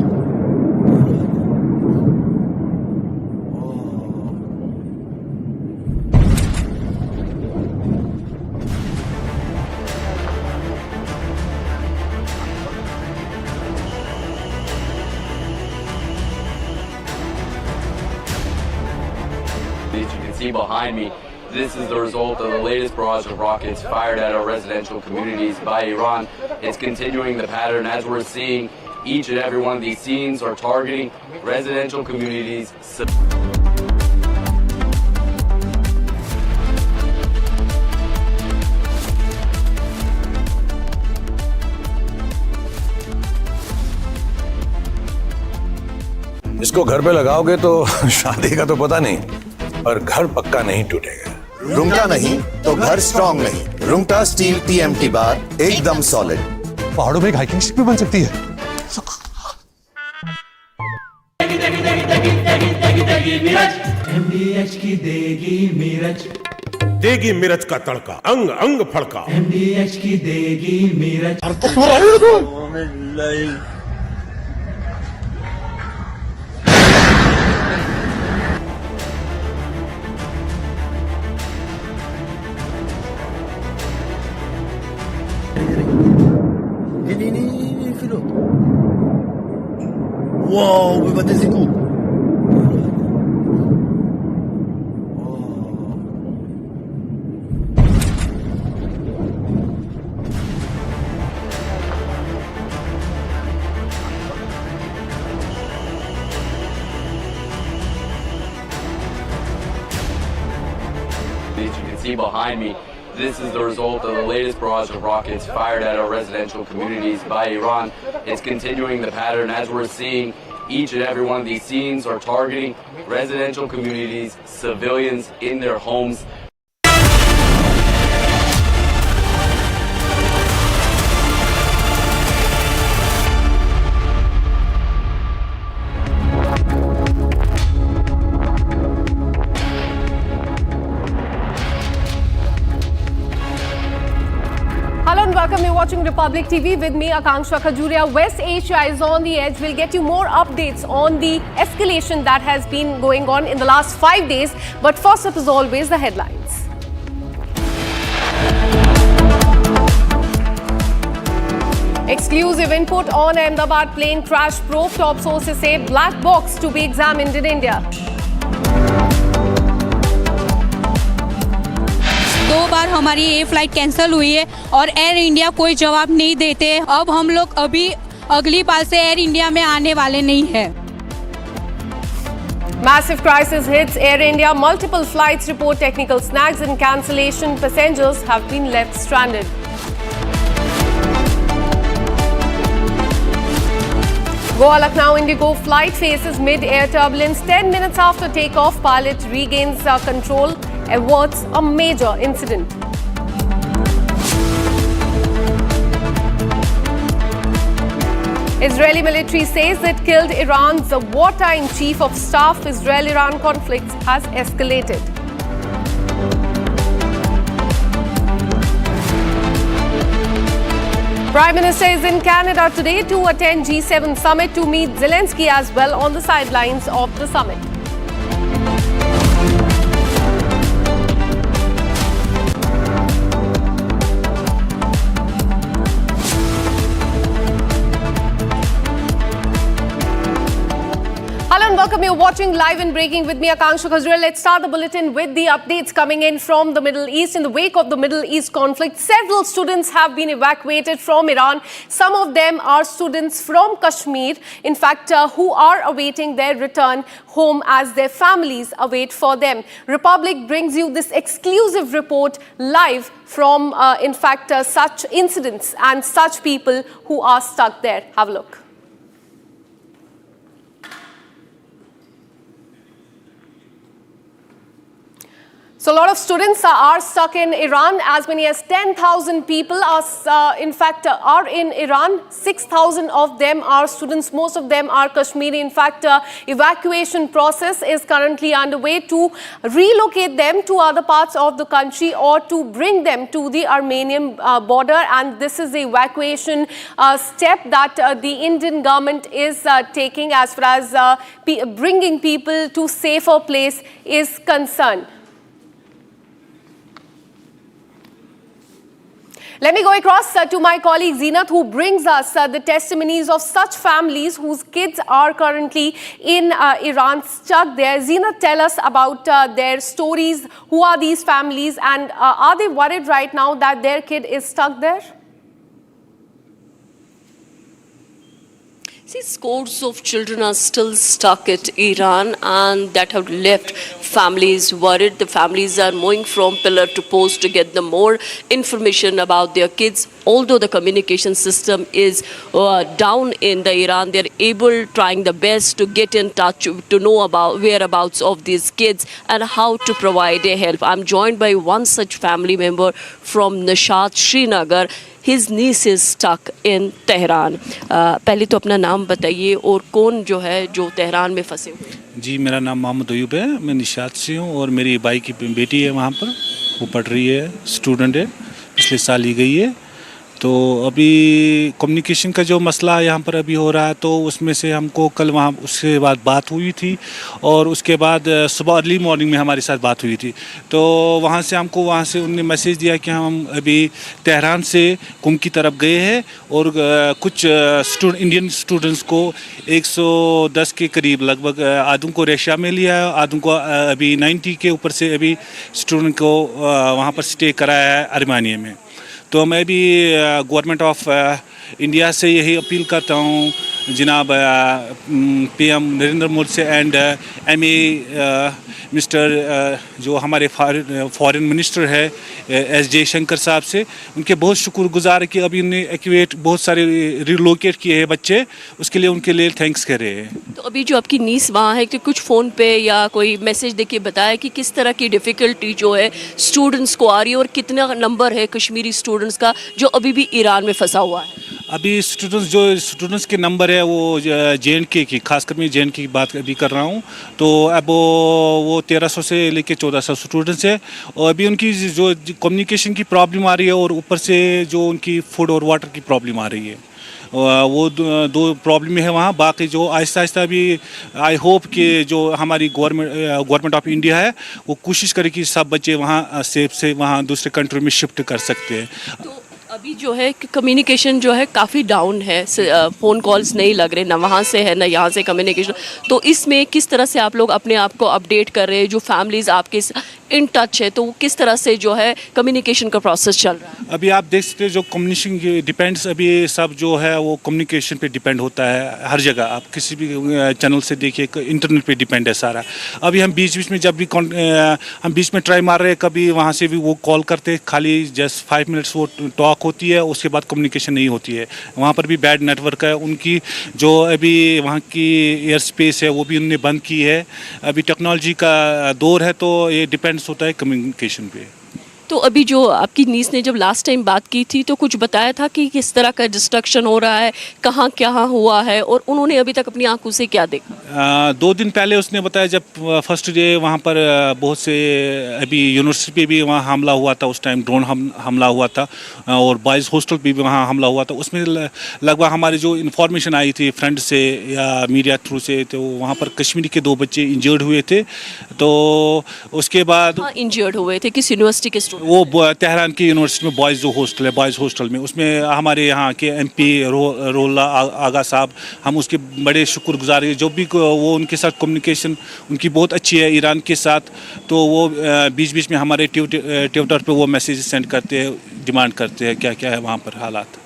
[SPEAKER 17] As you can see behind me, this is the result of the latest barrage of rockets fired at our residential communities by Iran. It's continuing the pattern as we're seeing. Each and every one of these scenes are targeting residential communities.
[SPEAKER 18] इसको घर पे लगाओगे तो शादी का तो पता नहीं, पर घर पक्का नहीं टूटेगा।
[SPEAKER 25] रुंगटा नहीं तो घर स्ट्रॉन्ग नहीं। रुंगटा स्टील TMT बार एकदम सॉलिड।
[SPEAKER 26] पहाड़ों में एक हाइकिंग शिप भी बन सकती है।
[SPEAKER 16] MDH की देगी मिर्च,
[SPEAKER 27] देगी मिर्च का तड़का, अंग अंग फड़का।
[SPEAKER 16] MDH की देगी मिर्च।
[SPEAKER 25] Ini filho. Uau, vai bater esse cu.
[SPEAKER 17] As you can see behind me, this is the result of the latest barrage of rockets fired at our residential communities by Iran. It's continuing the pattern as we're seeing. Each and every one of these scenes are targeting residential communities, civilians in their homes.
[SPEAKER 2] Welcome, you're watching Republic TV with me, Akanksha Khajuria. West Asia is on the edge. We'll get you more updates on the escalation that has been going on in the last 5 days. But first up, as always, the headlines. Exclusive input on Ahmedabad plane crash probe. Top sources say black box to be examined in India.
[SPEAKER 11] 2 बार हमारी ये flight cancel हुई है और air India कोई जवाब नहीं देते। अब हम लोग अभी अगली बार से एयर इंडिया में आने वाले नहीं हैं।
[SPEAKER 2] Massive crisis hits Air India. Multiple flights report technical snags and cancellation. Passengers have been left stranded. Goa Lucknow Indigo flight faces mid-air turbulence. 10 minutes after takeoff, pilot regains control, averts a major incident. Israeli military says it killed Iran's wartime chief of staff. Israel-Iran conflict has escalated. Prime Minister is in Canada today to attend G7 summit to meet Zelensky as well on the sidelines of the summit. Hello and welcome. You're watching Live and Breaking with me, Akanksha Khajrial. Let's start the bulletin with the updates coming in from the Middle East. In the wake of the Middle East conflict, several students have been evacuated from Iran. Some of them are students from Kashmir, in fact, who are awaiting their return home as their families await for them. Republic brings you this exclusive report live from, such incidents and such people who are stuck there. Have a look. So a lot of students are stuck in Iran. As many as 10,000 people are in Iran. 6,000 of them are students. Most of them are Kashmiri. In fact, evacuation process is currently underway to relocate them to other parts of the country or to bring them to the Armenian border. And this is the evacuation step that the Indian government is taking as far as bringing people to safer place is concerned. Let me go across to my colleague Zeenat, who brings us the testimonies of such families whose kids are currently in Iran, stuck there. Zeenat, tell us about their stories. Who are these families, and are they worried right now that their kid is stuck there?
[SPEAKER 3] See, scores of children are still stuck at Iran, and that have left families worried. The families are moving from pillar to post to get the more information about their kids. Although the communication system is down in the Iran, they're trying the best to get in touch, to know about whereabouts of these kids and how to provide their help. I'm joined by one such family member from Nishat, Srinagar. His niece is stuck in Tehran. पहले तो अपना नाम बताइए और कौन जो है जो तेहरान में फंसे हुए।
[SPEAKER 5] जी, मेरा नाम मोहम्मद अयूब है, मैं निशात से हूँ और मेरी भाई की बेटी है वहाँ पर, वो पढ़ रही है, स्टूडेंट है, पिछले साल ही गई है। तो अभी कम्युनिकेशन का जो मसला यहाँ पर अभी हो रहा है, तो उसमें से हमको कल वहाँ उसके बाद बात हुई थी और उसके बाद सुबह अर्ली मॉर्निंग में हमारे साथ बात हुई थी। तो वहाँ से उन्होंने मैसेज दिया कि हम अभी तेहरान से कुम की तरफ गए हैं और कुछ इंडियन स्टूडेंट्स को 110 के करीब लगभग आदम को रेशा में लिया है, आदम को अभी 90 के ऊपर से अभी स्टूडेंट को वहाँ पर स्टे कराया है आर्मेनिया में। तो मैं भी गवर्नमेंट ऑफ इंडिया से यही अपील करता हूँ जनाब पीएम नरेंद्र मोदी से एंड एमए मिस्टर जो हमारे फॉरेन मिनिस्टर है एस जयशंकर साहब से, उनके बहुत शुक्रगुजार कि अभी उन्हें एक्यूएट बहुत सारे रिलोकेट किए हैं बच्चे, उसके लिए उनके लिए थैंक्स कर रहे हैं।
[SPEAKER 3] तो अभी जो आपकी नीस वहाँ है, तो कुछ फ़ोन पे या कोई मैसेज देके बताया कि किस तरह की डिफ़िकल्टी जो है स्टूडेंट्स को आ रही है और कितना नंबर है कश्मीरी स्टूडेंट्स का जो अभी भी ईरान में फंसा हुआ है?
[SPEAKER 5] अभी स्टूडेंट्स के नंबर है वो JNK की, खासकर मैं JNK की बात अभी कर रहा हूँ, तो अब वो 1300 से लेके 1400 स्टूडेंट्स है और अभी उनकी जो कम्युनिकेशन की प्रॉब्लम आ रही है और ऊपर से जो उनकी फूड और वाटर की प्रॉब्लम आ रही है, वो दो प्रॉब्लम है वहाँ। बाकी जो आहिस्ता आहिस्ता अभी आई होप कि जो हमारी गवर्नमेंट ऑफ इंडिया है वो कोशिश करे कि सब बच्चे वहाँ सेफ से वहाँ दूसरे कंट्री में शिफ्ट कर सकते हैं।
[SPEAKER 3] तो अभी जो है कम्युनिकेशन जो है काफ़ी डाउन है, फ़ोन कॉल्स नहीं लग रहे, ना वहाँ से है ना यहाँ से कम्युनिकेशन। तो इसमें किस तरह से आप लोग अपने आप को अपडेट कर रहे हैं, जो फैमिलीज़ आपके इन टच है, तो वो किस तरह से जो है कम्युनिकेशन का प्रोसेस चल रहा है?
[SPEAKER 5] अभी आप देख सकते हैं जो कम्युनिकेशन डिपेंड्स, अभी सब जो है वो कम्युनिकेशन पे डिपेंड होता है हर जगह। आप किसी भी चैनल से देखिए, इंटरनेट पे डिपेंड है सारा। अभी हम बीच बीच में जब भी हम बीच में ट्राई मार रहे हैं, कभी वहाँ से भी वो कॉल करते, खाली जस्ट 5 मिनट्स वो टॉक होती है, उसके बाद कम्युनिकेशन नहीं होती है। वहाँ पर भी बैड नेटवर्क है उनकी। जो अभी वहाँ की एयर स्पेस है वो भी उन्होंने बंद की है। अभी टेक्नोलॉजी का दौर है, तो ये डिपेंड्स होता है कम्युनिकेशन पे।
[SPEAKER 3] तो अभी जो आपकी नीस ने जब लास्ट टाइम बात की थी, तो कुछ बताया था कि किस तरह का डिस्ट्रक्शन हो रहा है, कहाँ क्या हुआ है, और उन्होंने अभी तक अपनी आंखों से क्या देखा?
[SPEAKER 5] 2 दिन पहले उसने बताया, जब फर्स्ट डे वहाँ पर बहुत से, अभी यूनिवर्सिटी पे भी वहाँ हमला हुआ था, उस टाइम ड्रोन हमला हुआ था, और बॉयज़ हॉस्टल पे भी वहाँ हमला हुआ था। उसमें लगभग हमारी जो इन्फॉर्मेशन आई थी फ्रेंड से या मीडिया थ्रू से, तो वहाँ पर कश्मीरी के 2 बच्चे इंजर्ड हुए थे। तो उसके बाद
[SPEAKER 3] इंजर्ड हुए थे किस यूनिवर्सिटी के?
[SPEAKER 5] वो तेहरान की यूनिवर्सिटी में बॉयज़ जो हॉस्टल है, बॉयज़ हॉस्टल में, उसमें हमारे यहाँ के MP रोला आगा साहब, हम उसके बड़े शुक्रगुजार हैं। जो भी वो उनके साथ कम्युनिकेशन उनकी बहुत अच्छी है ईरान के साथ, तो वो बीच बीच में हमारे ट्विटर पे वो मैसेज सेंड करते हैं, डिमांड करते हैं क्या क्या है वहाँ पर हालात।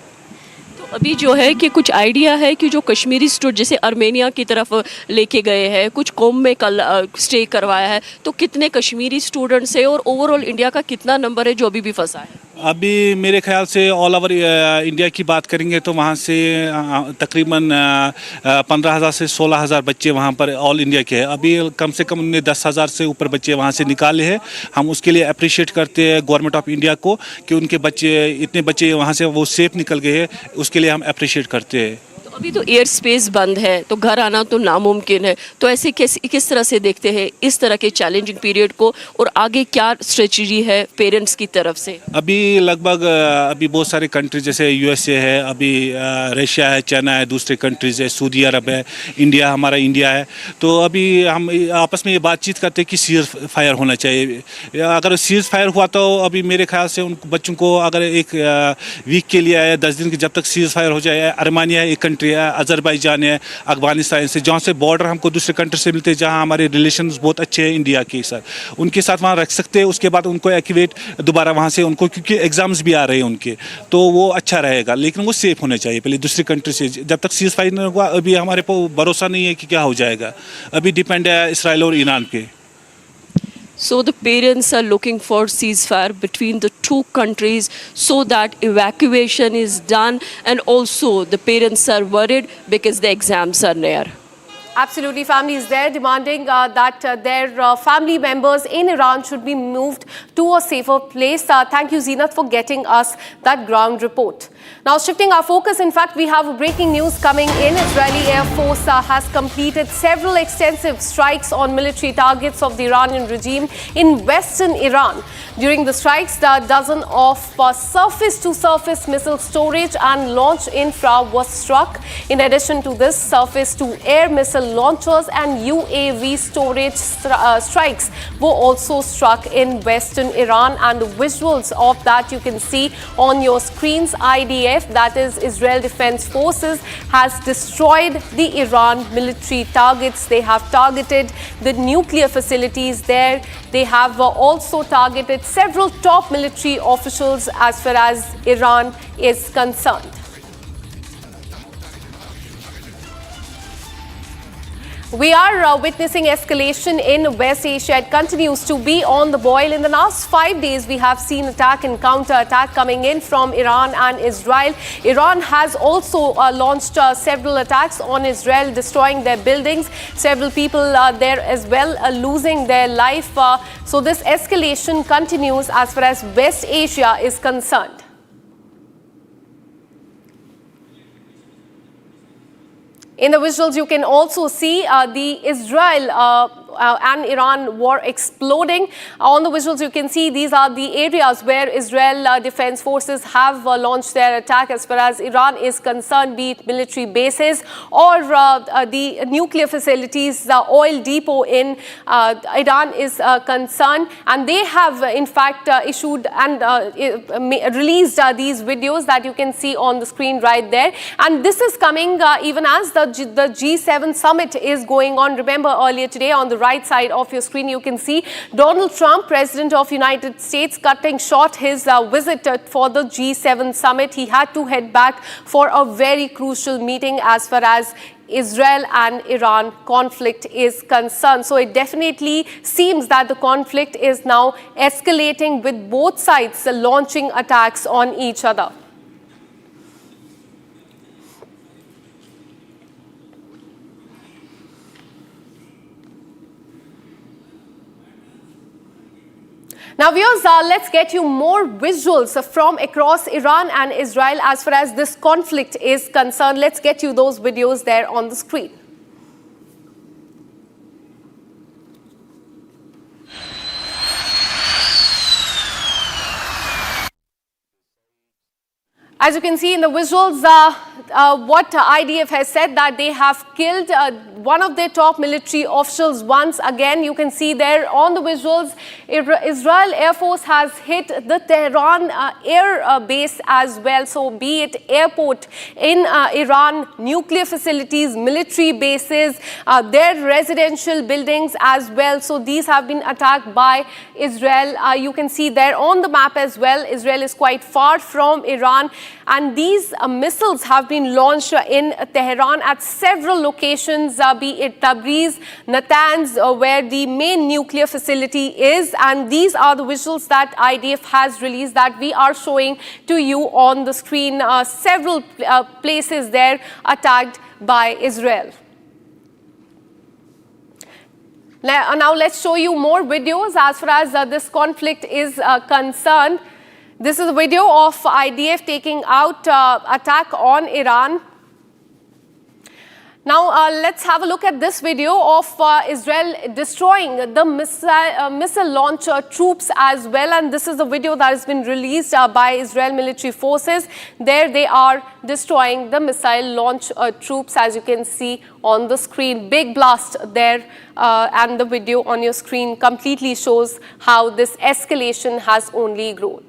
[SPEAKER 3] अभी जो है कि कुछ आइडिया है कि जो कश्मीरी स्टूडेंट जैसे अर्मेनिया की तरफ लेके गए हैं, कुछ कौम में कल स्टे करवाया है, तो कितने कश्मीरी स्टूडेंट्स है, और ओवरऑल इंडिया का कितना नंबर है जो अभी भी फंसा है?
[SPEAKER 5] अभी मेरे ख्याल से ऑल ओवर इंडिया की बात करेंगे तो वहाँ से तकरीबन 15,000 से 16,000 बच्चे वहाँ पर ऑल इंडिया के हैं। अभी कम से कम उन्होंने 10,000 से ऊपर बच्चे वहाँ से निकाले हैं। हम उसके लिए अप्रिशिएट करते हैं गवर्नमेंट ऑफ इंडिया को कि उनके बच्चे, इतने बच्चे वहाँ से वो सेफ निकल गए हैं, उसके लिए हम अप्रिशिएट करते हैं।
[SPEAKER 3] अभी तो एयर स्पेस बंद है, तो घर आना तो नामुमकिन है, तो ऐसे किस तरह से देखते हैं इस तरह के चैलेंजिंग पीरियड को, और आगे क्या स्ट्रेटजी है पेरेंट्स की तरफ से?
[SPEAKER 5] अभी लगभग अभी बहुत सारे कंट्रीज जैसे USA है, अभी रशिया है, चाइना है, दूसरे कंट्रीज है, सऊदी अरब है, इंडिया, हमारा इंडिया है। तो अभी हम आपस में ये बातचीत करते हैं कि सीज फायर होना चाहिए। अगर सीज फायर हुआ तो अभी मेरे ख्याल से उन बच्चों को अगर 1 वीक के लिए आया, 10 दिन के, जब तक सीज फायर हो जाए, अर्मानिया है एक कंट्री है, अजरबैजान है, अफगानिस्तान से, जहाँ से बॉर्डर हमको दूसरे कंट्री से मिलते हैं, जहाँ हमारे रिलेशंस बहुत अच्छे हैं इंडिया के साथ, उनके साथ वहाँ रख सकते हैं। उसके बाद उनको एक्टिवेट दोबारा वहाँ से उनको, क्योंकि एग्जाम्स भी आ रहे हैं उनके, तो वो अच्छा रहेगा, लेकिन वो सेफ होने चाहिए पहले दूसरी कंट्री से। जब तक सीज फायर नहीं होगा, अभी हमारे को भरोसा नहीं है कि क्या हो जाएगा। अभी डिपेंड है इसराइल और ईरान पे।
[SPEAKER 3] So the parents are looking for ceasefire between the 2 countries so that evacuation is done, and also the parents are worried because the exams are near.
[SPEAKER 2] Absolutely, families there demanding that their family members in Iran should be moved to a safer place. Thank you, Zeenat, for getting us that ground report. Now, shifting our focus, in fact, we have breaking news coming in. Israeli Air Force has completed several extensive strikes on military targets of the Iranian regime in western Iran. During the strikes, a dozen of surface-to-surface missile storage and launch infra was struck. In addition to this, surface-to-air missile launchers and UAV storage strikes were also struck in western Iran, and the visuals of that you can see on your screens. IDF, that is Israel Defense Forces, has destroyed the Iran military targets. They have targeted the nuclear facilities there. They have also targeted several top military officials as far as Iran is concerned. We are witnessing escalation in West Asia. It continues to be on the boil. In the last 5 days, we have seen attack and counter-attack coming in from Iran and Israel. Iran has also launched several attacks on Israel, destroying their buildings. Several people there as well losing their life. So this escalation continues as far as West Asia is concerned. In the visuals, you can also see the Israel and Iran war exploding. On the visuals, you can see these are the areas where Israel Defense Forces have launched their attack as far as Iran is concerned, be it military bases or the nuclear facilities, the oil depot in Iran is concerned. And they have, in fact, issued and released these videos that you can see on the screen right there. And this is coming even as the G7 summit is going on. Remember, earlier today on the right side of your screen, you can see Donald Trump, President of United States, cutting short his visit for the G7 summit. He had to head back for a very crucial meeting as far as Israel and Iran conflict is concerned. So it definitely seems that the conflict is now escalating, with both sides launching attacks on each other. Now viewers, let's get you more visuals from across Iran and Israel as far as this conflict is concerned. Let's get you those videos there on the screen. As you can see in the visuals, what IDF has said that they have killed one of their top military officials once again. You can see there on the visuals, Israel Air Force has hit the Tehran air base as well. So be it airport in Iran, nuclear facilities, military bases, their residential buildings as well. So these have been attacked by Israel. You can see there on the map as well, Israel is quite far from Iran. And these missiles have been launched in Tehran at several locations, be it Tabriz, Natanz, where the main nuclear facility is. And these are the visuals that IDF has released that we are showing to you on the screen. Several places there attacked by Israel. Now let's show you more videos as far as this conflict is concerned. This is a video of IDF taking out attack on Iran. Now let's have a look at this video of Israel destroying the missile launcher troops as well. And this is the video that has been released by Israel military forces. There they are destroying the missile launch troops, as you can see on the screen. Big blast there, and the video on your screen completely shows how this escalation has only grown.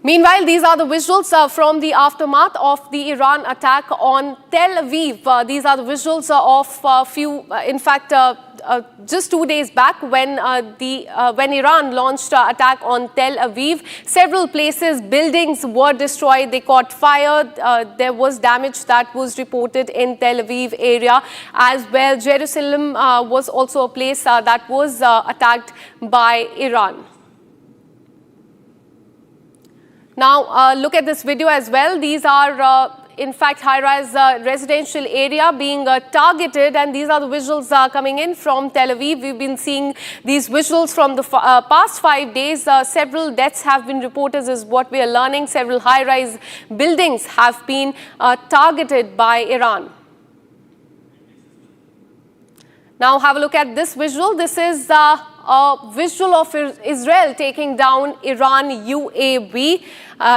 [SPEAKER 2] Meanwhile, these are the visuals from the aftermath of the Iran attack on Tel Aviv. These are the visuals of just 2 days back when Iran launched an attack on Tel Aviv. Several places, buildings were destroyed. They caught fire. There was damage that was reported in Tel Aviv area as well. Jerusalem was also a place that was attacked by Iran. Now, look at this video as well. These are, in fact, high-rise residential area being targeted, and these are the visuals coming in from Tel Aviv. We've been seeing these visuals from the past 5 days. Several deaths have been reported, is what we are learning. Several high-rise buildings have been targeted by Iran. Now, have a look at this visual. This is a visual of Israel taking down Iran UAV.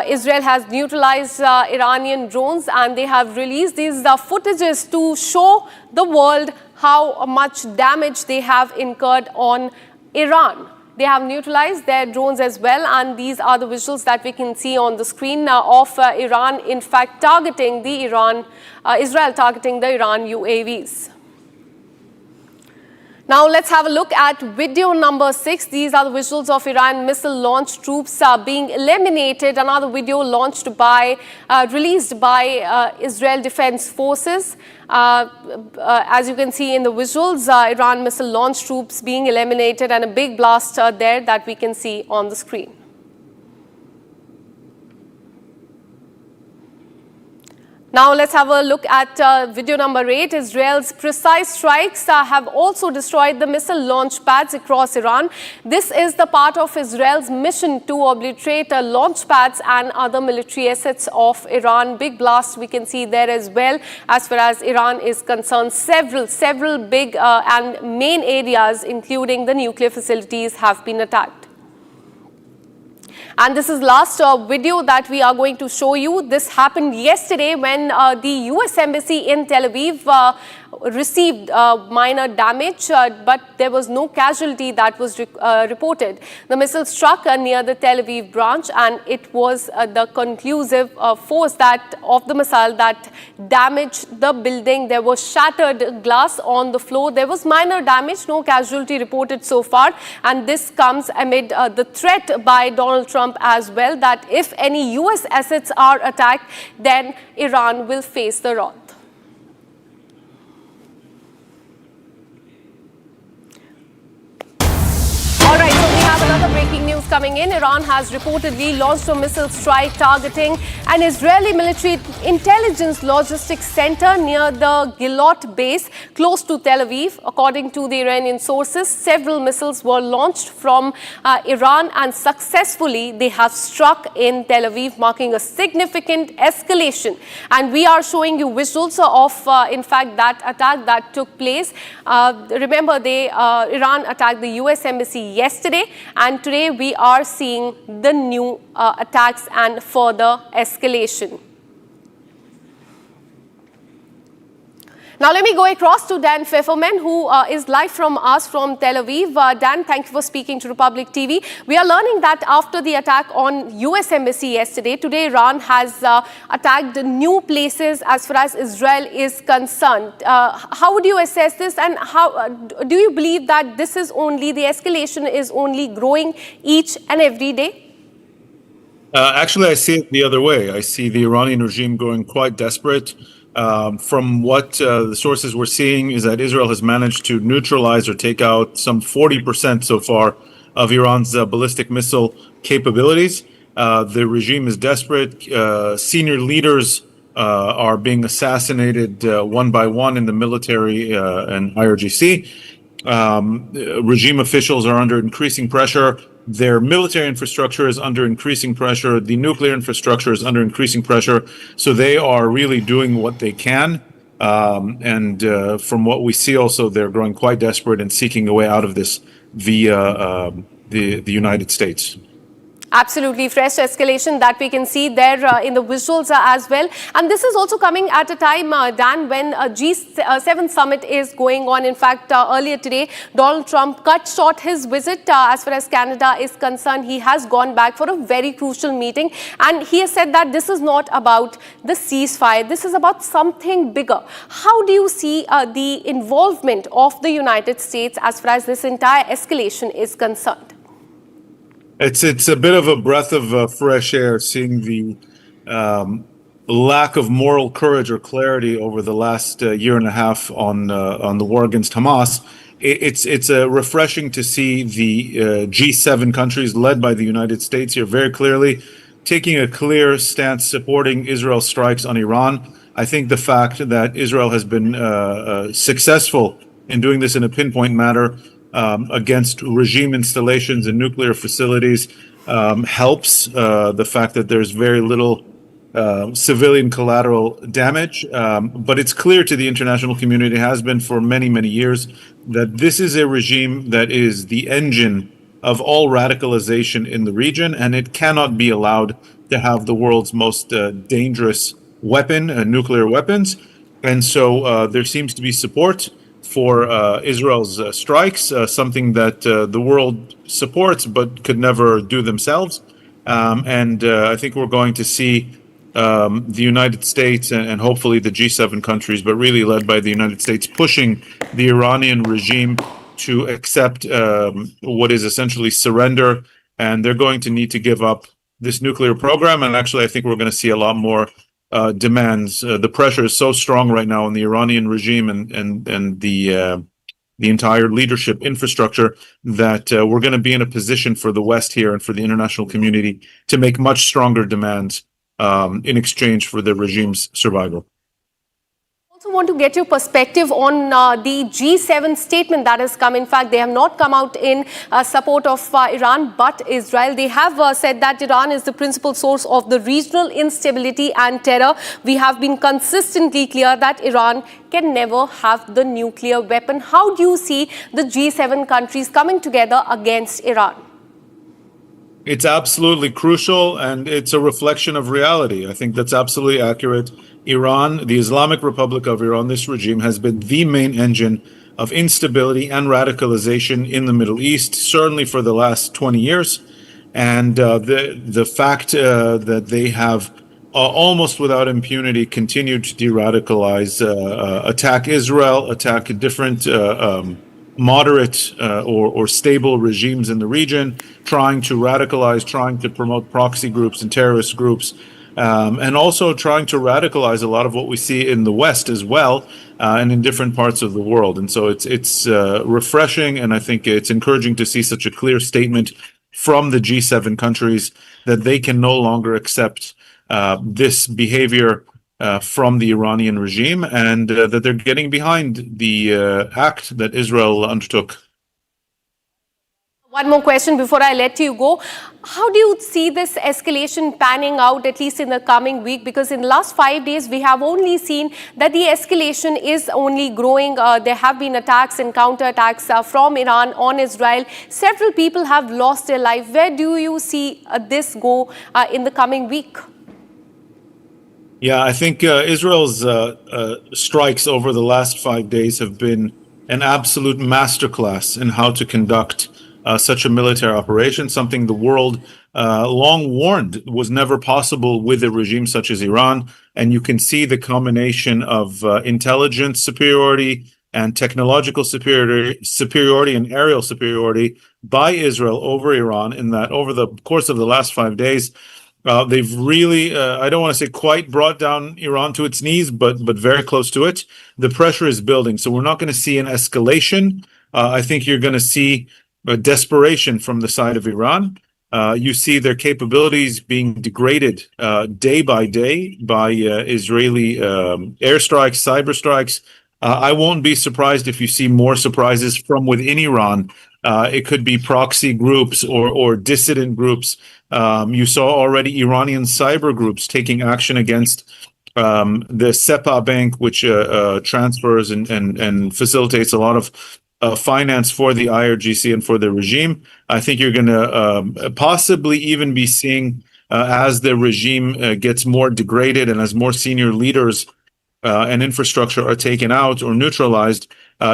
[SPEAKER 2] Israel has neutralized Iranian drones, and they have released these footages to show the world how much damage they have incurred on Iran. They have neutralized their drones as well, and these are the visuals that we can see on the screen of Iran, in fact, targeting the Israel targeting the Iran UAVs. Now let's have a look at video number 6. These are the visuals of Iran missile launch troops being eliminated. Another video released by Israel Defense Forces. As you can see in the visuals, Iran missile launch troops being eliminated, and a big blast there that we can see on the screen. Now let's have a look at video number 8. Israel's precise strikes have also destroyed the missile launch pads across Iran. This is the part of Israel's mission to obliterate launch pads and other military assets of Iran. Big blast we can see there as well. As far as Iran is concerned, several big and main areas, including the nuclear facilities, have been attacked. And this is last video that we are going to show you. This happened yesterday when the US Embassy in Tel Aviv received minor damage, but there was no casualty that was reported. The missile struck near the Tel Aviv branch, and it was the conclusive force of the missile that damaged the building. There was shattered glass on the floor. There was minor damage, no casualty reported so far, and this comes amid the threat by Donald Trump as well that if any US assets are attacked, then Iran will face the wrath. All right, so we have another breaking news coming in. Iran has reportedly launched a missile strike targeting an Israeli military intelligence logistics center near the Gilot base close to Tel Aviv. According to the Iranian sources, several missiles were launched from Iran and successfully they have struck in Tel Aviv, marking a significant escalation. And we are showing you visuals of, in fact, that attack that took place. Remember, Iran attacked the US embassy yesterday, and today we are seeing the new attacks and further escalation. Now let me go across to Dan Pfefferman, who is live from us from Tel Aviv. Dan, thank you for speaking to Republic TV. We are learning that after the attack on US embassy yesterday, today Iran has attacked new places as far as Israel is concerned. How would you assess this, and how do you believe that this is only, the escalation is only growing each and every day?
[SPEAKER 6] Actually, I see it the other way. I see the Iranian regime going quite desperate. From what the sources we're seeing is that Israel has managed to neutralize or take out some 40% so far of Iran's ballistic missile capabilities. The regime is desperate. Senior leaders are being assassinated one by one in the military and IRGC. Regime officials are under increasing pressure. Their military infrastructure is under increasing pressure. The nuclear infrastructure is under increasing pressure. So they are really doing what they can. And from what we see also, they're growing quite desperate and seeking a way out of this via the United States.
[SPEAKER 2] Absolutely, fresh escalation that we can see there in the visuals as well. And this is also coming at a time, Dan, when a G7 summit is going on. In fact, earlier today, Donald Trump cut short his visit as far as Canada is concerned. He has gone back for a very crucial meeting. And he has said that this is not about the ceasefire. This is about something bigger. How do you see the involvement of the United States as far as this entire escalation is concerned?
[SPEAKER 6] It's a bit of a breath of fresh air seeing the lack of moral courage or clarity over the last year and a half on the war against Hamas. It's refreshing to see the G7 countries led by the United States here very clearly taking a clear stance supporting Israel's strikes on Iran. I think the fact that Israel has been successful in doing this in a pinpoint manner against regime installations and nuclear facilities helps the fact that there's very little civilian collateral damage. But it's clear to the international community, has been for many, many years, that this is a regime that is the engine of all radicalization in the region, and it cannot be allowed to have the world's most dangerous weapon, nuclear weapons. And so there seems to be support for Israel's strikes, something that the world supports but could never do themselves. And I think we're going to see the United States and hopefully the G7 countries, but really led by the United States, pushing the Iranian regime to accept what is essentially surrender. And they're going to need to give up this nuclear program. And actually, I think we're going to see a lot more demands. The pressure is so strong right now on the Iranian regime and the entire leadership infrastructure that we're going to be in a position for the West here and for the international community to make much stronger demands in exchange for the regime's survival.
[SPEAKER 2] I also want to get your perspective on the G7 statement that has come. In fact, they have not come out in support of Iran but Israel. They have said that Iran is the principal source of the regional instability and terror. We have been consistently clear that Iran can never have the nuclear weapon. How do you see the G7 countries coming together against Iran?
[SPEAKER 6] It's absolutely crucial, and it's a reflection of reality. I think that's absolutely accurate. Iran, the Islamic Republic of Iran, this regime has been the main engine of instability and radicalization in the Middle East, certainly for the last 20 years. And the fact that they have almost without impunity continued to de-radicalize, attack Israel, attack different moderate or stable regimes in the region, trying to radicalize, trying to promote proxy groups and terrorist groups, and also trying to radicalize a lot of what we see in the West as well, and in different parts of the world. And so it's refreshing, and I think it's encouraging to see such a clear statement from the G7 countries that they can no longer accept this behavior from the Iranian regime, and that they're getting behind the act that Israel undertook.
[SPEAKER 2] One more question before I let you go. How do you see this escalation panning out, at least in the coming week? Because in the last 5 days, we have only seen that the escalation is only growing. There have been attacks and counterattacks from Iran on Israel. Several people have lost their life. Where do you see this go in the coming week?
[SPEAKER 6] Yeah, I think Israel's strikes over the last 5 days have been an absolute masterclass in how to conduct such a military operation, something the world long warned was never possible with a regime such as Iran. And you can see the combination of intelligence superiority and technological superiority and aerial superiority by Israel over Iran, in that over the course of the last 5 days, they've really, I don't want to say quite brought down Iran to its knees, but very close to it. The pressure is building. So we're not going to see an escalation. I think you're going to see a desperation from the side of Iran. You see their capabilities being degraded day by day by Israeli airstrikes, cyber strikes. I won't be surprised if you see more surprises from within Iran. It could be proxy groups or dissident groups. You saw already Iranian cyber groups taking action against the SEPA bank, which transfers and facilitates a lot of finance for the IRGC and for the regime. I think you're going to possibly even be seeing, as the regime gets more degraded and as more senior leaders and infrastructure are taken out or neutralized,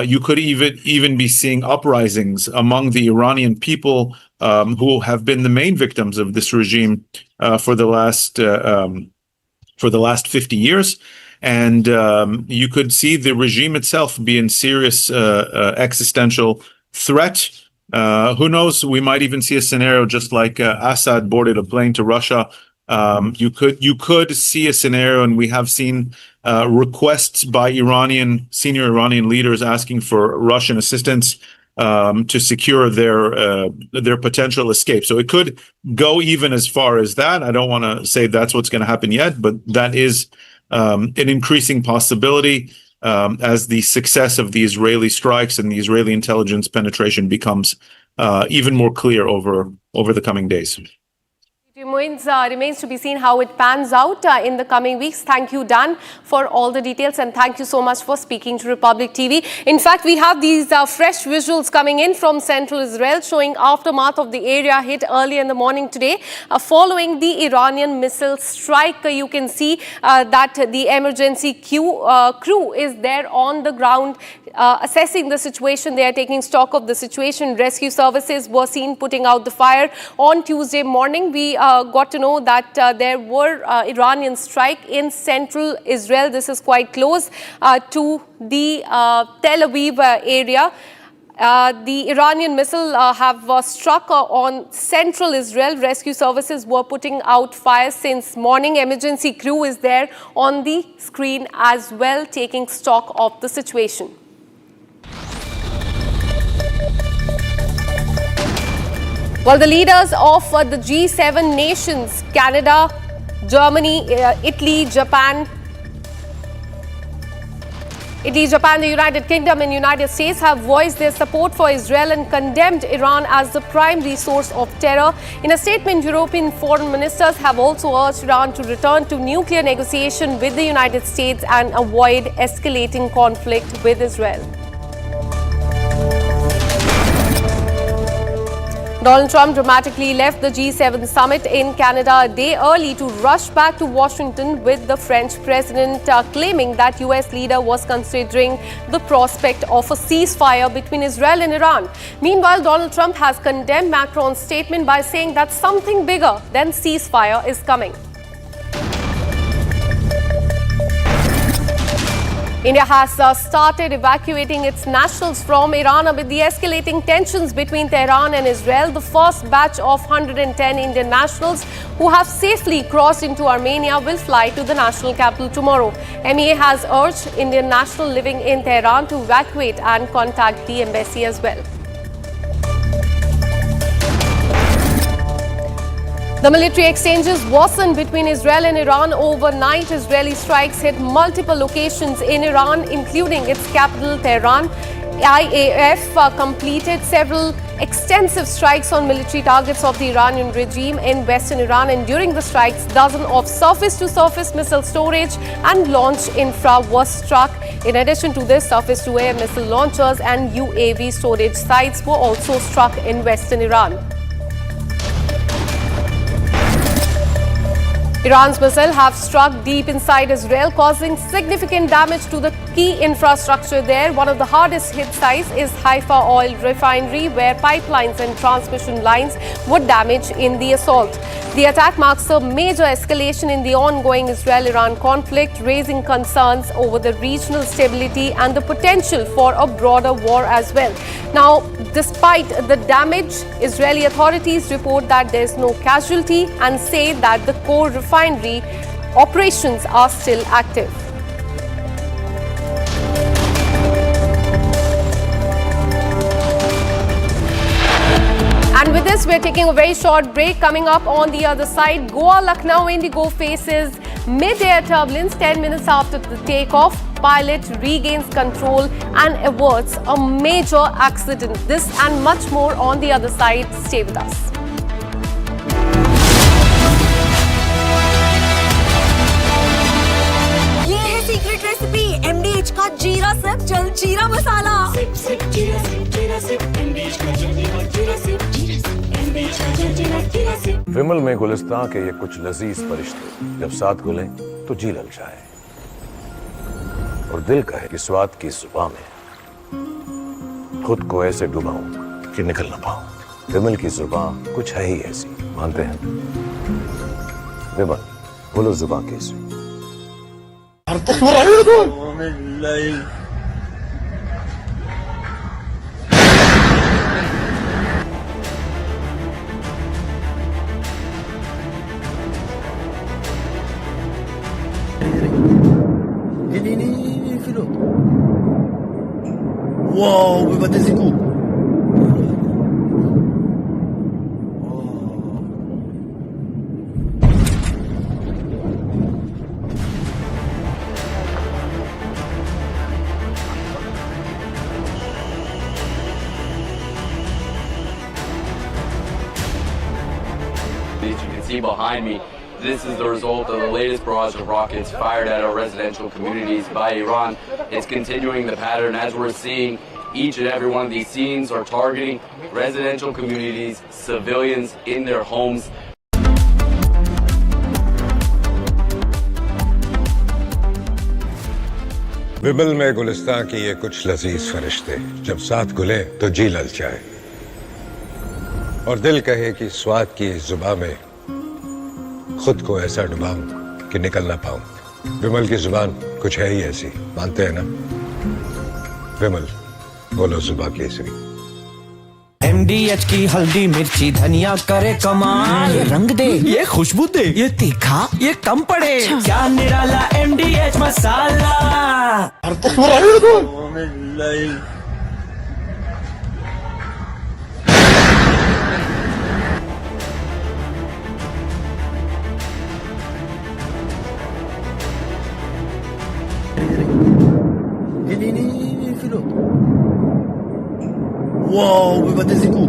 [SPEAKER 6] you could even be seeing uprisings among the Iranian people who have been the main victims of this regime for the last 50 years. And you could see the regime itself be in serious existential threat. Who knows? We might even see a scenario just like Assad boarded a plane to Russia. You could see a scenario, and we have seen requests by senior Iranian leaders asking for Russian assistance to secure their potential escape. So it could go even as far as that. I don't want to say that's what's going to happen yet, but that is an increasing possibility as the success of the Israeli strikes and the Israeli intelligence penetration becomes even more clear over the coming days.
[SPEAKER 2] Remains to be seen how it pans out in the coming weeks. Thank you, Dan, for all the details, and thank you so much for speaking to Republic TV. In fact, we have these fresh visuals coming in from central Israel showing aftermath of the area hit early in the morning today. Following the Iranian missile strike, you can see that the emergency crew is there on the ground assessing the situation. They are taking stock of the situation. Rescue services were seen putting out the fire on Tuesday morning. We got to know that there were Iranian strike in central Israel. This is quite close to the Tel Aviv area. The Iranian missile have struck on central Israel. Rescue services were putting out fire since morning. Emergency crew is there on the screen as well, taking stock of the situation. Well, the leaders of the G7 nations, Canada, Germany, Italy, Japan, the United Kingdom and United States have voiced their support for Israel and condemned Iran as the primary source of terror. In a statement, European foreign ministers have also urged Iran to return to nuclear negotiation with the United States and avoid escalating conflict with Israel. Donald Trump dramatically left the G7 summit in Canada a day early to rush back to Washington with the French president claiming that US leader was considering the prospect of a ceasefire between Israel and Iran. Meanwhile, Donald Trump has condemned Macron's statement by saying that something bigger than ceasefire is coming. India has started evacuating its nationals from Iran amid the escalating tensions between Tehran and Israel. The first batch of 110 Indian nationals who have safely crossed into Armenia will fly to the national capital tomorrow. MEA has urged Indian nationals living in Tehran to evacuate and contact the embassy as well. The military exchanges worsened between Israel and Iran overnight. Israeli strikes hit multiple locations in Iran, including its capital, Tehran. IAF completed several extensive strikes on military targets of the Iranian regime in western Iran, and during the strikes, dozens of surface-to-surface missile storage and launch infra was struck. In addition to this, surface-to-air missile launchers and UAV storage sites were also struck in western Iran. Iran's missiles have struck deep inside Israel, causing significant damage to the key infrastructure there. One of the hardest hit sites is Haifa oil refinery, where pipelines and transmission lines were damaged in the assault. The attack marks a major escalation in the ongoing Israel-Iran conflict, raising concerns over the regional stability and the potential for a broader war as well. Now, despite the damage, Israeli authorities report that there is no casualty and say that the core refinery operations are still active. And with this, we're taking a very short break. Coming up on the other side, Goa-Lucknow Indigo faces mid-air turbulence 10 minutes after the takeoff. Pilot regains control and averts a major accident. This and much more on the other side. Stay with us.
[SPEAKER 8] ये है secret recipe MDH का जीरा SIP jaljeera मसाला। SIP SIP जीरा SIP MDH का जलजीरा जीरा SIP MDH का जलजीरा जीरा SIP.
[SPEAKER 18] विमल में गुलिस्तां के ये कुछ लजीज फरिश्ते जब साथ घुलें तो जी ललचाए और दिल कहे कि स्वाद की जुबान में खुद को ऐसे डुबाऊं कि निकल ना पाऊं। विमल की जुबान कुछ है ही ऐसी, मानते हैं? विमल, बोलो जुबान कैसी?
[SPEAKER 15] Wow, we bater esse cu.
[SPEAKER 17] As you can see behind me, this is the result of the latest barrage of rockets fired at our residential communities by Iran. It's continuing the pattern as we're seeing. Each and every one of these scenes are targeting residential communities, civilians in their homes.
[SPEAKER 4] विमल में गुलिस्तां की ये कुछ लजीज फरिश्ते जब साथ घुले तो जी ललचाए और दिल कहे कि स्वाद की इस जुबान में खुद को ऐसा डुबाऊं कि निकल ना पाऊं। विमल की जुबान कुछ है ही ऐसी, मानते हैं ना? विमल, बोलो जुबान केसरी।
[SPEAKER 16] MDH की हल्दी मिर्ची धनिया करे कमाल, ये रंग दे, ये खुशबू दे, ये तीखा, ये कम पड़े, क्या निराला MDH masala.
[SPEAKER 15] filho. Wow, we bater esse cu.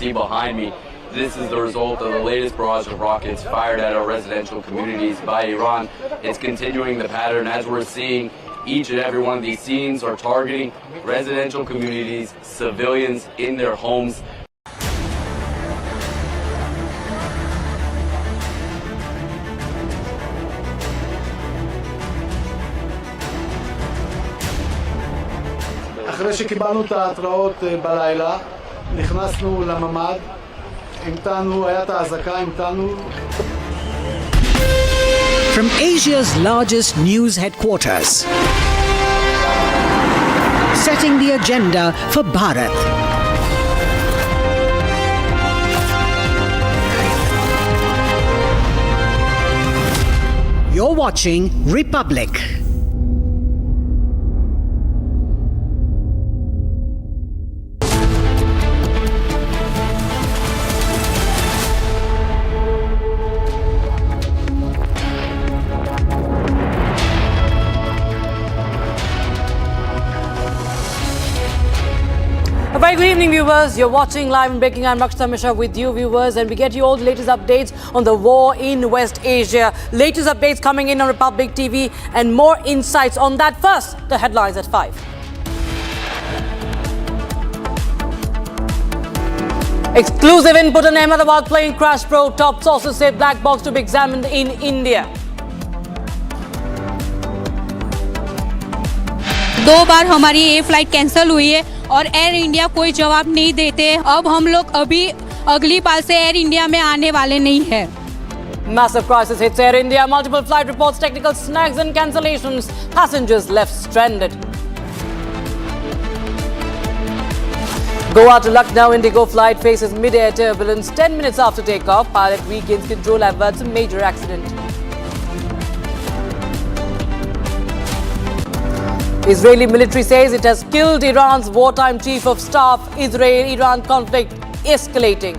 [SPEAKER 17] see behind me, this is the result of the latest barrage of rockets fired at our residential communities by Iran. It's continuing the pattern as we're seeing. Each and every one of these scenes are targeting residential communities, civilians in their homes.
[SPEAKER 1] אחרי שקיבלנו את ההתראות בלילה, נכנסנו לממ"ד, המתנו, היה את האזעקה, המתנו.
[SPEAKER 7] From Asia's largest news headquarters, setting the agenda for Bharat. You're watching Republic.
[SPEAKER 10] A very good evening, viewers. You're watching Live and Breaking. I'm Rakshita Mishra with you, viewers, and we get you all the latest updates on the war in West Asia. Latest updates coming in on Republic TV and more insights on that. First, the headlines at 5. Exclusive input on Ahmedabad plane crash probe. Top sources say black box to be examined in India.
[SPEAKER 11] 2 बार हमारी ये flight cancel हुई है और air India कोई जवाब नहीं देते। अब हम लोग अभी अगली बार से एयर इंडिया में आने वाले नहीं है।
[SPEAKER 10] Massive crisis hits Air India. Multiple flight reports, technical snags and cancellations. Passengers left stranded. Goa to Lucknow Indigo flight faces mid-air turbulence. 10 minutes after takeoff, pilot regains control, averts a major accident. Israeli military says it has killed Iran's wartime chief of staff. Israel-Iran conflict escalating.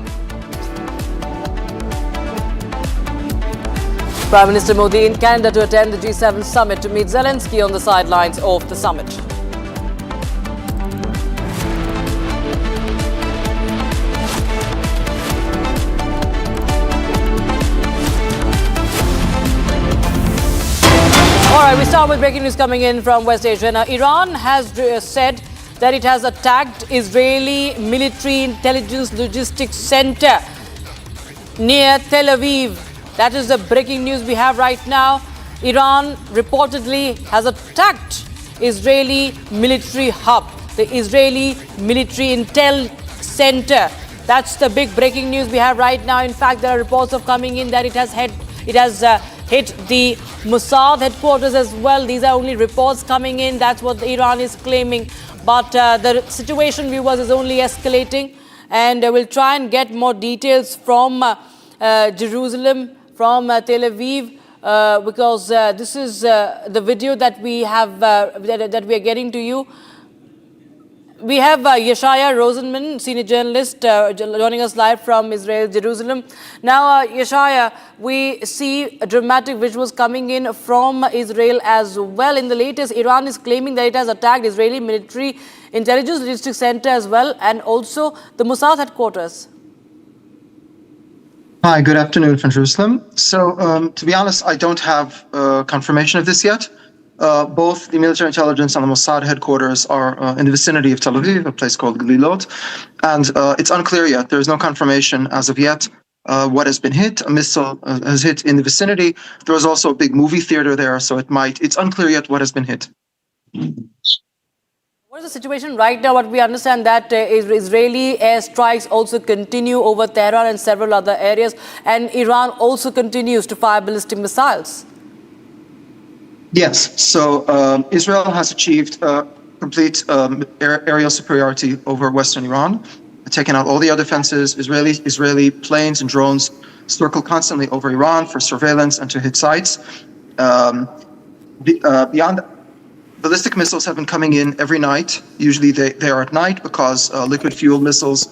[SPEAKER 10] Prime Minister Modi in Canada to attend the G7 summit to meet Zelensky on the sidelines of the summit. All right, we start with breaking news coming in from West Asia. Now, Iran has said that it has attacked Israeli military intelligence logistics center near Tel Aviv. That is the breaking news we have right now. Iran reportedly has attacked Israeli military hub, the Israeli military intel center. That's the big breaking news we have right now. In fact, there are reports of coming in that it has hit the Mossad headquarters as well. These are only reports coming in. That's what Iran is claiming. But the situation, viewers, is only escalating. And we'll try and get more details from Jerusalem, from Tel Aviv, because this is the video that we have that we are getting to you. We have Yeshaya Rosenman, senior journalist, joining us live from Israel, Jerusalem. Now, Yeshaya, we see dramatic visuals coming in from Israel as well. In the latest, Iran is claiming that it has attacked Israeli military intelligence logistics center as well, and also the Mossad headquarters.
[SPEAKER 19] Hi, good afternoon from Jerusalem. So, to be honest, I don't have confirmation of this yet. Both the military intelligence and the Mossad headquarters are in the vicinity of Tel Aviv, a place called Glilot, and it's unclear yet. There's no confirmation as of yet what has been hit. A missile has hit in the vicinity. There was also a big movie theater there, so it's unclear yet what has been hit.
[SPEAKER 10] What is the situation right now? What we understand that Israeli airstrikes also continue over Tehran and several other areas, and Iran also continues to fire ballistic missiles.
[SPEAKER 19] Yes, so Israel has achieved complete aerial superiority over Western Iran, taken out all the air defenses. Israeli planes and drones circle constantly over Iran for surveillance and to hit sites. Beyond that, ballistic missiles have been coming in every night. Usually they are at night because liquid fuel missiles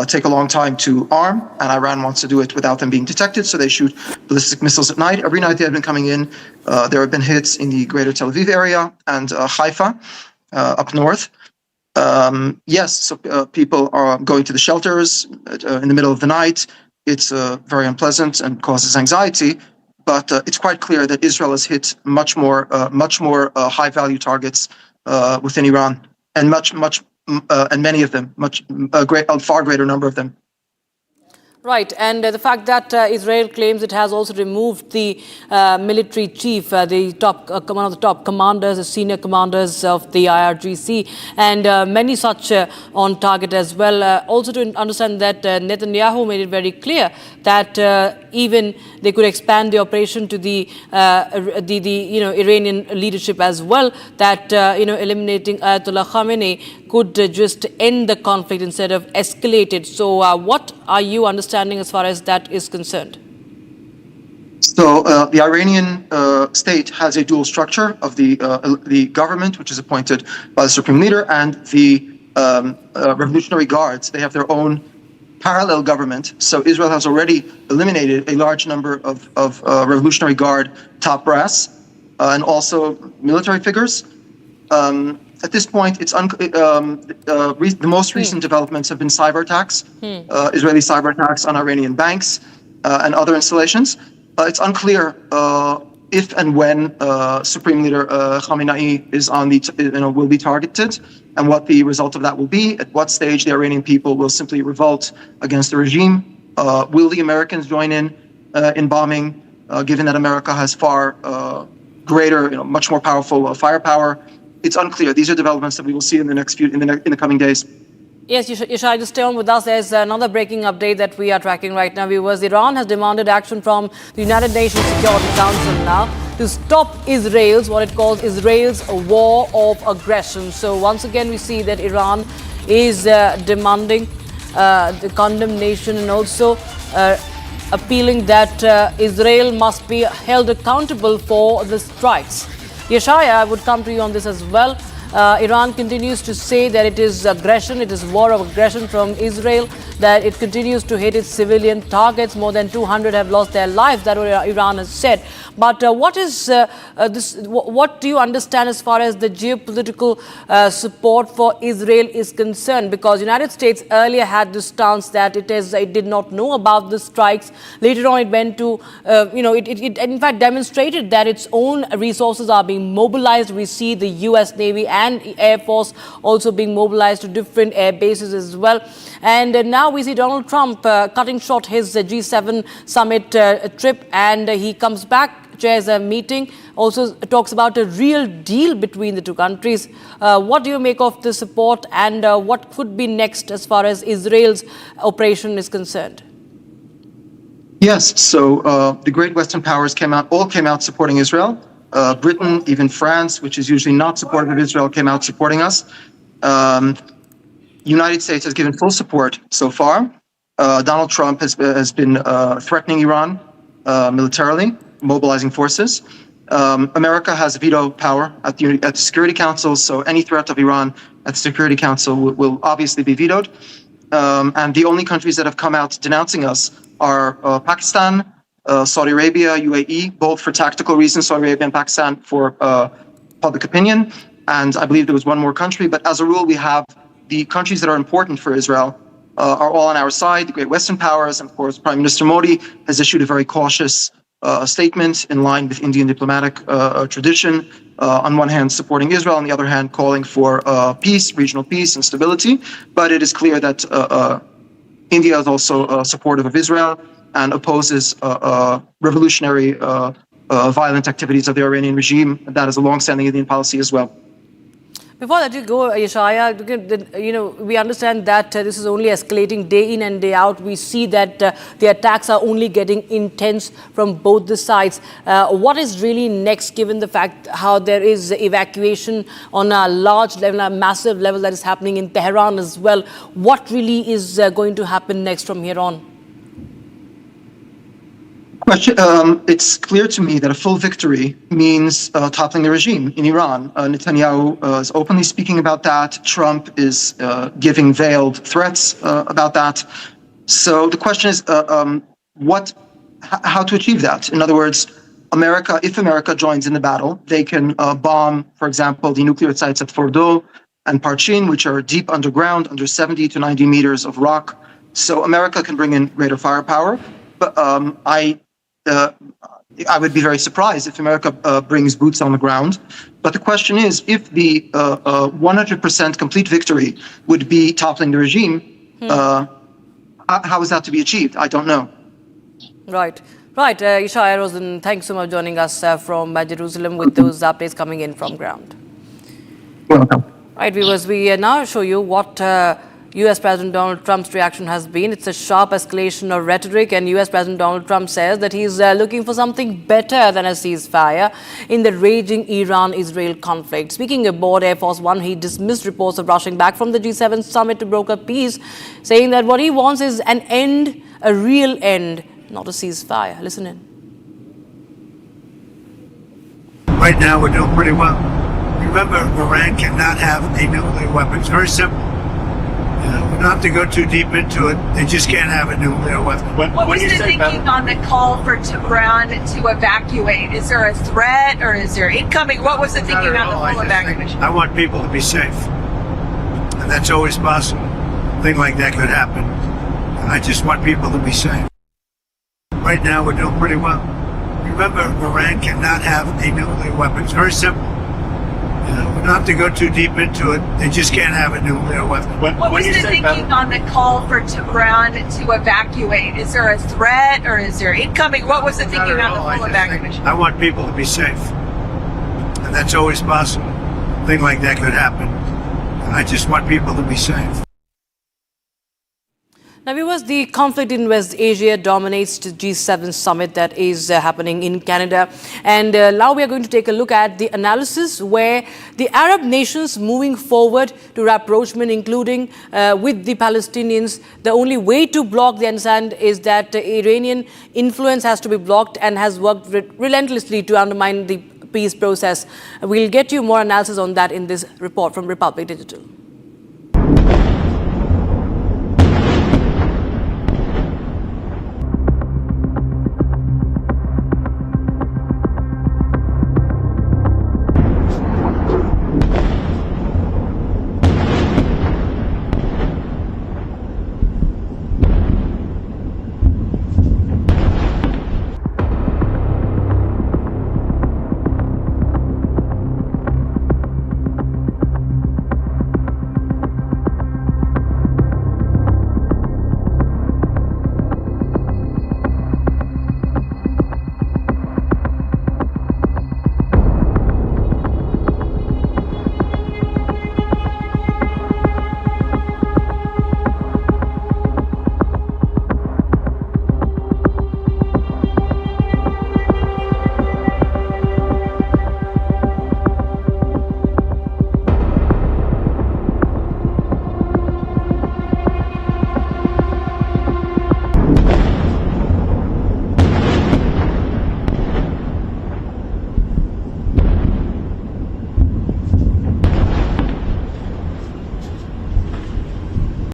[SPEAKER 19] take a long time to arm, and Iran wants to do it without them being detected, so they shoot ballistic missiles at night. Every night they have been coming in. There have been hits in the greater Tel Aviv area and Haifa up north. Yes, so people are going to the shelters in the middle of the night. It's very unpleasant and causes anxiety. But it's quite clear that Israel has hit much more high-value targets within Iran, and and many of them, a far greater number of them.
[SPEAKER 10] Right, and the fact that Israel claims it has also removed the military chief, the top one of the top commanders, the senior commanders of the IRGC, and many such on target as well. Also to understand that Netanyahu made it very clear that even they could expand the operation to the Iranian leadership as well. That eliminating Ayatollah Khamenei could just end the conflict instead of escalate it. So, what are you understanding as far as that is concerned?
[SPEAKER 19] So the Iranian state has a dual structure of the government, which is appointed by the supreme leader, and the Revolutionary Guards. They have their own parallel government. So Israel has already eliminated a large number of Revolutionary Guard top brass and also military figures. At this point, the most recent developments have been cyber attacks, Israeli cyber attacks on Iranian banks and other installations. It's unclear if and when Supreme Leader Khamenei is will be targeted, and what the result of that will be. At what stage the Iranian people will simply revolt against the regime. Will the Americans join in bombing, given that America has far greater, much more powerful firepower? It's unclear. These are developments that we will see in the coming days.
[SPEAKER 10] Yes, Yishai, just stay on with us. There's another breaking update that we are tracking right now, viewers. Iran has demanded action from the United Nations Security Council now to stop what it calls Israel's war of aggression. So once again, we see that Iran is demanding the condemnation and also appealing that Israel must be held accountable for the strikes. Yeshaya, I would come to you on this as well. Iran continues to say that it is aggression, it is war of aggression from Israel, that it continues to hit its civilian targets. More than 200 have lost their lives, that what Iran has said. But what do you understand as far as the geopolitical support for Israel is concerned? Because the United States earlier had this stance that it did not know about the strikes. Later on, it went to, it in fact demonstrated that its own resources are being mobilized. We see the U.S. Navy and Air Force also being mobilized to different air bases as well. And now we see Donald Trump cutting short his G7 summit trip, and he comes back, chairs a meeting, also talks about a real deal between the two countries. What do you make of the support, and what could be next as far as Israel's operation is concerned?
[SPEAKER 19] Yes, so the great Western powers all came out supporting Israel. Britain, even France, which is usually not supportive of Israel, came out supporting us. United States has given full support so far. Donald Trump has been threatening Iran militarily, mobilizing forces. America has veto power at the Security Council, so any threat of Iran at the Security Council will obviously be vetoed. And the only countries that have come out denouncing us are Pakistan, Saudi Arabia, UAE, both for tactical reasons, Saudi Arabia and Pakistan for public opinion. And I believe there was one more country, but as a rule, we have the countries that are important for Israel are all on our side, the great Western powers. And of course, Prime Minister Modi has issued a very cautious statement in line with Indian diplomatic tradition. On one hand, supporting Israel, on the other hand, calling for peace, regional peace and stability. But it is clear that India is also supportive of Israel and opposes revolutionary, violent activities of the Iranian regime. That is a long-standing Indian policy as well.
[SPEAKER 10] Before that you go, Yeshaya, we understand that this is only escalating day in and day out. We see that the attacks are only getting intense from both the sides. What is really next, given the fact how there is evacuation on a large level, a massive level that is happening in Tehran as well? What really is going to happen next from here on?
[SPEAKER 19] It's clear to me that a full victory means toppling the regime in Iran. Netanyahu is openly speaking about that. Trump is giving veiled threats about that. So the question is, how to achieve that? In other words, if America joins in the battle, they can bomb, for example, the nuclear sites at Fordow, and Parchin, which are deep underground, under 70 to 90 meters of rock. So America can bring in greater firepower. But I would be very surprised if America brings boots on the ground. But the question is, if the 100% complete victory would be toppling the regime, how is that to be achieved? I don't know.
[SPEAKER 10] Right. Right. Ishaya Rosen, thanks so much for joining us from Jerusalem with those updates coming in from ground.
[SPEAKER 19] Welcome.
[SPEAKER 10] Right, viewers, we now show you what US President Donald Trump's reaction has been. It's a sharp escalation of rhetoric, and US President Donald Trump says that he's looking for something better than a ceasefire in the raging Iran-Israel conflict. Speaking aboard Air Force One, he dismissed reports of rushing back from the G7 summit to broker peace, saying that what he wants is an end, a real end, not a ceasefire. Listen in.
[SPEAKER 12] Right now, we're doing pretty well. Remember, Iran cannot have a nuclear weapon. It's very simple. We don't have to go too deep into it. They just can't have a nuclear weapon.
[SPEAKER 13] What was the thinking on the call for Tehran to evacuate? Is there a threat or is there incoming? What was the thinking on the full evacuation?
[SPEAKER 12] I want people to be safe. And that's always possible. A thing like that could happen. I just want people to be safe. Right now, we're doing pretty well. Remember, Iran cannot have a nuclear weapon. It's very simple. We don't have to go too deep into it. They just can't have a nuclear weapon.
[SPEAKER 13] What was the thinking on the call for Tehran to evacuate? Is there a threat or is there incoming? What was the thinking on the full evacuation?
[SPEAKER 12] I want people to be safe. And that's always possible. A thing like that could happen. I just want people to be safe.
[SPEAKER 10] Now, viewers, the conflict in West Asia dominates the G7 summit that is happening in Canada. And now we are going to take a look at the analysis where the Arab nations moving forward to rapprochement, including with the Palestinians. The only way to block the understand is that Iranian influence has to be blocked and has worked relentlessly to undermine the peace process. We'll get you more analysis on that in this report from Republic Digital.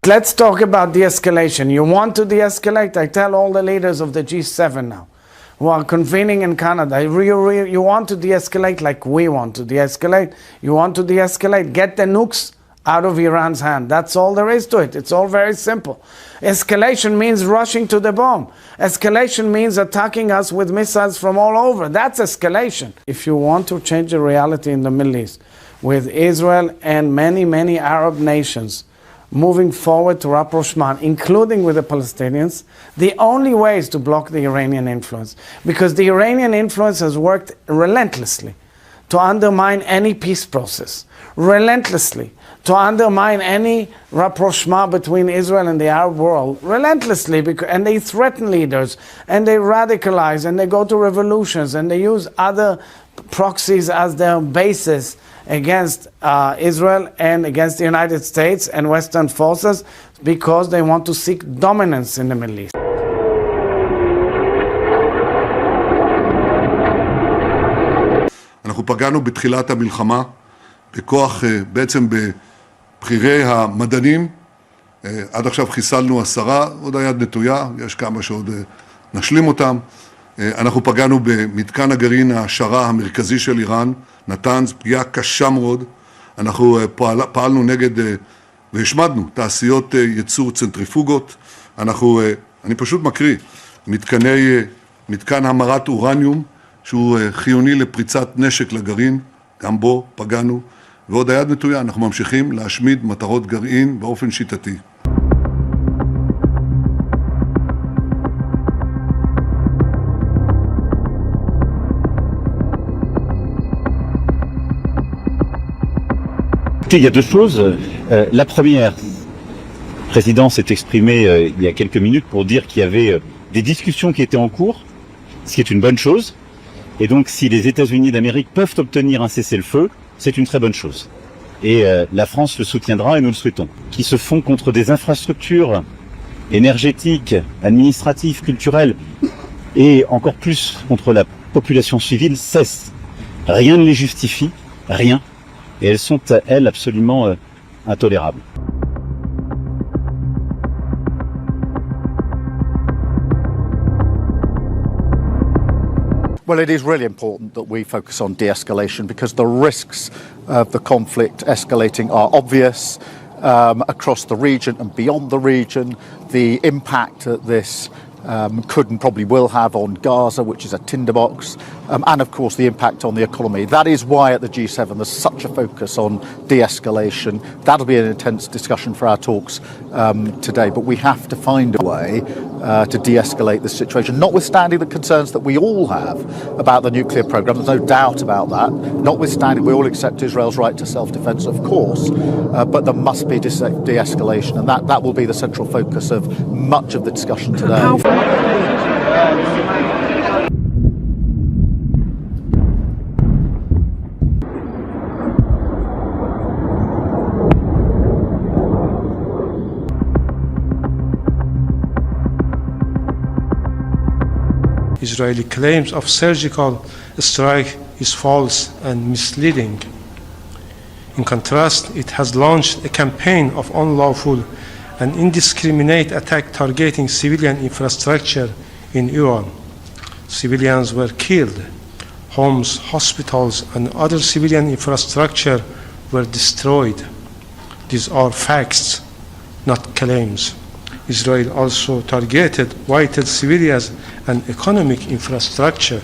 [SPEAKER 14] Let's talk about de-escalation. You want to de-escalate? I tell all the leaders of the G7 now, who are convening in Canada, you want to de-escalate like we want to de-escalate? You want to de-escalate? Get the nukes out of Iran's hand. That's all there is to it. It's all very simple. Escalation means rushing to the bomb. Escalation means attacking us with missiles from all over. That's escalation. If you want to change the reality in the Middle East, with Israel and many, many Arab nations moving forward to rapprochement, including with the Palestinians, the only way is to block the Iranian influence. Because the Iranian influence has worked relentlessly to undermine any peace process, relentlessly to undermine any rapprochement between Israel and the Arab world, relentlessly, and they threaten leaders, and they radicalize, and they go to revolutions, and they use other proxies as their basis against Israel and against the United States and Western forces because they want to seek dominance in the Middle East.
[SPEAKER 26] אנחנו פגענו בתחילת המלחמה בכוח, בעצם בבחירי המדענים. עד עכשיו חיסלנו 10, עוד היד נטויה, יש כמה שעוד נשלים אותם. אנחנו פגענו במתקן הגרעין העשרה המרכזי של איראן, נתנז, פגיעה קשה מאוד. אנחנו פעלנו נגד והשמדנו תעשיות ייצור צנטריפוגות. אני פשוט מקריא, מתקן המרת אורניום, שהוא חיוני לפריצת נשק לגרעין, גם בו פגענו, ועוד היד נטויה, אנחנו ממשיכים להשמיד מטרות גרעין באופן שיטתי.
[SPEAKER 9] Il y a deux choses. La première, le président s'est exprimé il y a quelques minutes pour dire qu'il y avait des discussions qui étaient en cours, ce qui est une bonne chose. Et donc, si les États-Unis d'Amérique peuvent obtenir un cessez-le-feu, c'est une très bonne chose. Et la France le soutiendra et nous le souhaitons. Qui se font contre des infrastructures énergétiques, administratives, culturelles et encore plus contre la population civile cessent. Rien ne les justifie, rien. Et elles sont, elles, absolument intolérables.
[SPEAKER 20] Well, it is really important that we focus on de-escalation because the risks of the conflict escalating are obvious across the region and beyond the region. The impact that this could and probably will have on Gaza, which is a tinderbox, and of course the impact on the economy. That is why at the G7 there's such a focus on de-escalation. That'll be an intense discussion for our talks today, but we have to find a way to de-escalate this situation, notwithstanding the concerns that we all have about the nuclear program. There's no doubt about that. Notwithstanding, we all accept Israel's right to self-defense, of course, but there must be de-escalation, and that will be the central focus of much of the discussion today.
[SPEAKER 21] Israeli claims of surgical strike is false and misleading. In contrast, it has launched a campaign of unlawful and indiscriminate attack targeting civilian infrastructure in Iran. Civilians were killed. Homes, hospitals, and other civilian infrastructure were destroyed. These are facts, not claims. Israel also targeted vital civilians and economic infrastructure.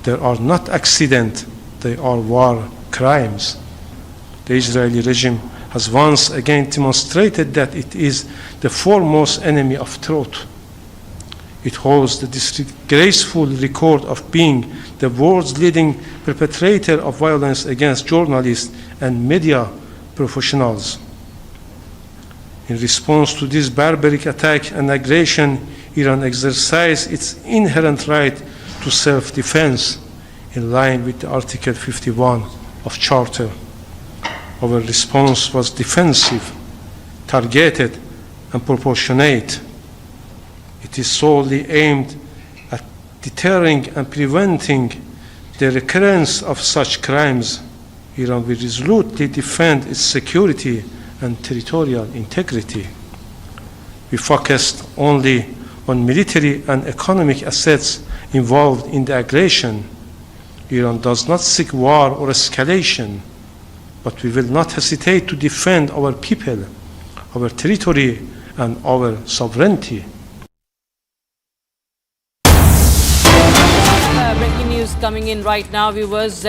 [SPEAKER 21] They are not accidents, they are war crimes. The Israeli regime has once again demonstrated that it is the foremost enemy of truth. It holds the disgraceful record of being the world's leading perpetrator of violence against journalists and media professionals. In response to this barbaric attack and aggression, Iran exercised its inherent right to self-defense in line with Article 51 of Charter. Our response was defensive, targeted, and proportionate. It is solely aimed at deterring and preventing the recurrence of such crimes. Iran will resolutely defend its security and territorial integrity. We focused only on military and economic assets involved in the aggression. Iran does not seek war or escalation, but we will not hesitate to defend our people, our territory, and our sovereignty.
[SPEAKER 10] Breaking news coming in right now, viewers.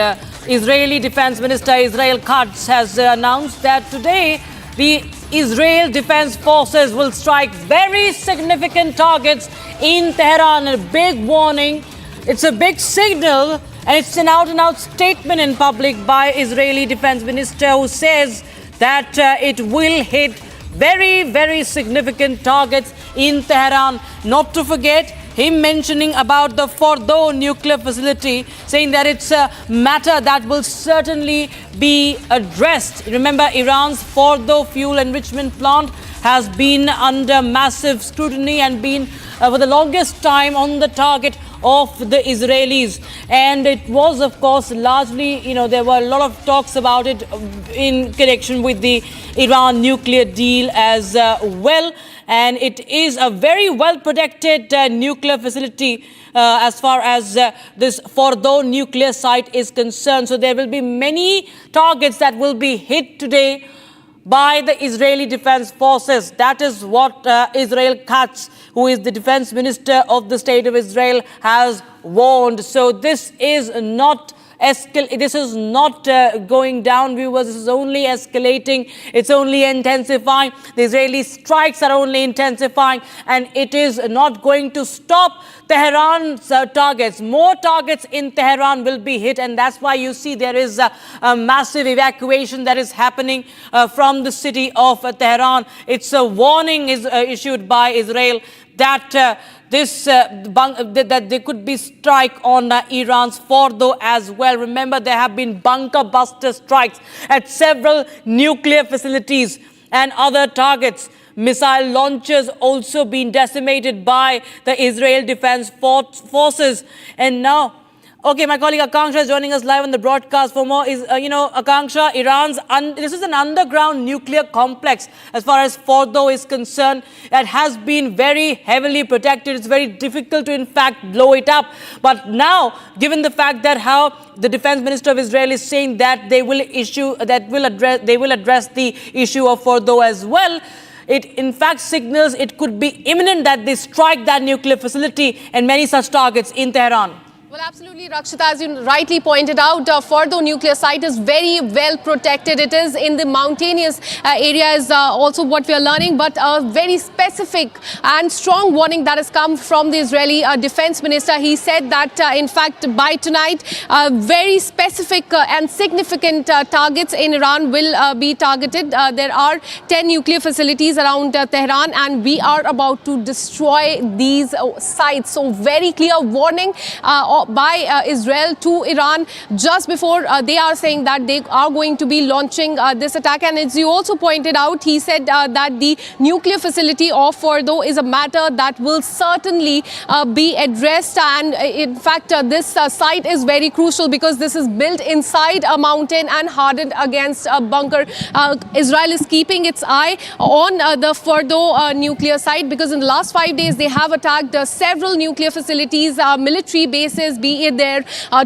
[SPEAKER 10] Israeli Defense Minister Israel Katz has announced that today the Israel Defense Forces will strike very significant targets in Tehran. A big warning. It's a big signal, and it's an out-and-out statement in public by Israeli Defense Minister, who says that it will hit very, very significant targets in Tehran. Not to forget, him mentioning about the Fordo nuclear facility, saying that it's a matter that will certainly be addressed. Remember, Iran's Fordo fuel enrichment plant has been under massive scrutiny and been for the longest time on the target of the Israelis. And it was, of course, largely, there were a lot of talks about it in connection with the Iran nuclear deal as well. and it is a very well protected nuclear facility as far as this Fordo nuclear site is concerned. So there will be many targets that will be hit today by the Israeli Defense Forces. That is what Israel Katz, who is the Defense Minister of the State of Israel, has warned. So this is not going down, viewers. This is only escalating. It's only intensifying. The Israeli strikes are only intensifying, and it is not going to stop Tehran's targets. More targets in Tehran will be hit, and that's why you see there is a massive evacuation that is happening from the city of Tehran. It's a warning is issued by Israel that that there could be strike on Iran's Fordo as well. Remember, there have been bunker buster strikes at several nuclear facilities and other targets. Missile launchers also been decimated by the Israel Defense Forces. And now, okay, my colleague Akanksha is joining us live on the broadcast for more. Akanksha, this is an underground nuclear complex as far as Fordo is concerned. It has been very heavily protected. It's very difficult to, in fact, blow it up. But now, given the fact that how the Defense Minister of Israel is saying that they will address the issue of Fordo as well, it in fact signals it could be imminent that they strike that nuclear facility and many such targets in Tehran.
[SPEAKER 2] Well, absolutely, Rakshita, as you rightly pointed out, Fordo nuclear site is very well protected. It is in the mountainous areas, also what we are learning, but a very specific and strong warning that has come from the Israeli defense minister. He said that, in fact, by tonight, very specific and significant targets in Iran will be targeted. There are 10 nuclear facilities around Tehran, and we are about to destroy these sites. So very clear warning by Israel to Iran just before they are saying that they are going to be launching this attack. And as you also pointed out, he said that the nuclear facility of Fordo is a matter that will certainly be addressed. And in fact, this site is very crucial because this is built inside a mountain and hardened against a bunker. Israel is keeping its eye on the Fordo nuclear site because in the last 5 days they have attacked several nuclear facilities, military bases, be it their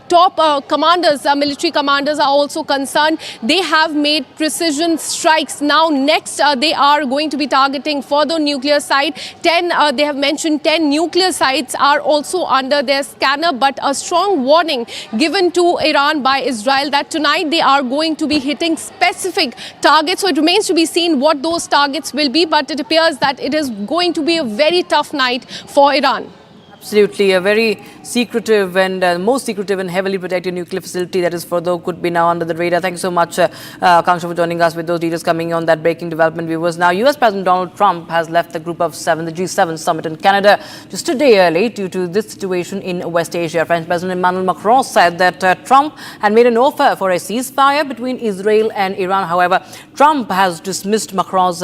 [SPEAKER 2] top commanders, military commanders are also concerned. They have made precision strikes. Now next they are going to be targeting Fordo nuclear site. They have mentioned 10 nuclear sites are also under their scanner, but a strong warning given to Iran by Israel that tonight they are going to be hitting specific targets. So it remains to be seen what those targets will be, but it appears that it is going to be a very tough night for Iran.
[SPEAKER 10] Absolutely, a very secretive and most secretive and heavily protected nuclear facility that is Fordo could be now under the radar. Thank you so much, Akanksha, for joining us with those details coming on that breaking development, viewers. Now, US President Donald Trump has left the Group of Seven, the G7 summit in Canada, just a day early due to this situation in West Asia. French President Emmanuel Macron said that Trump had made an offer for a ceasefire between Israel and Iran. However, Trump has dismissed Macron's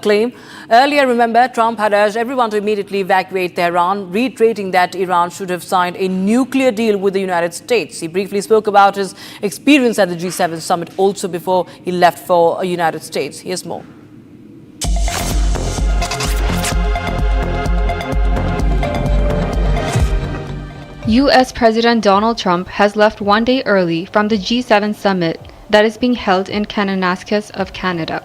[SPEAKER 10] claim. Earlier, remember, Trump had urged everyone to immediately evacuate Tehran, reiterating that Iran should have signed a nuclear deal with the United States. He briefly spoke about his experience at the G7 summit also before he left for the United States. Here's more.
[SPEAKER 3] U.S. President Donald Trump has left one day early from the G7 summit that is being held in Kananaskis of Canada.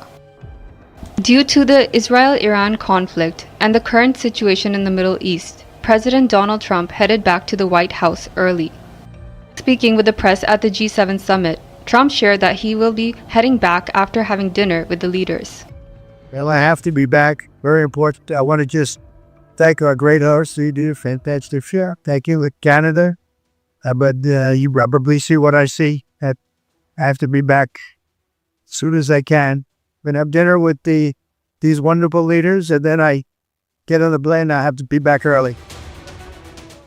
[SPEAKER 3] Due to the Israel-Iran conflict and the current situation in the Middle East, President Donald Trump headed back to the White House early. Speaking with the press at the G7 summit, Trump shared that he will be heading back after having dinner with the leaders.
[SPEAKER 5] Well, I have to be back. Very important. I want to just thank our great host. You did a fantastic show. Thank you, Canada. But you probably see what I see. I have to be back as soon as I can. I'm going to have dinner with these wonderful leaders, and then I get on the plane. I have to be back early.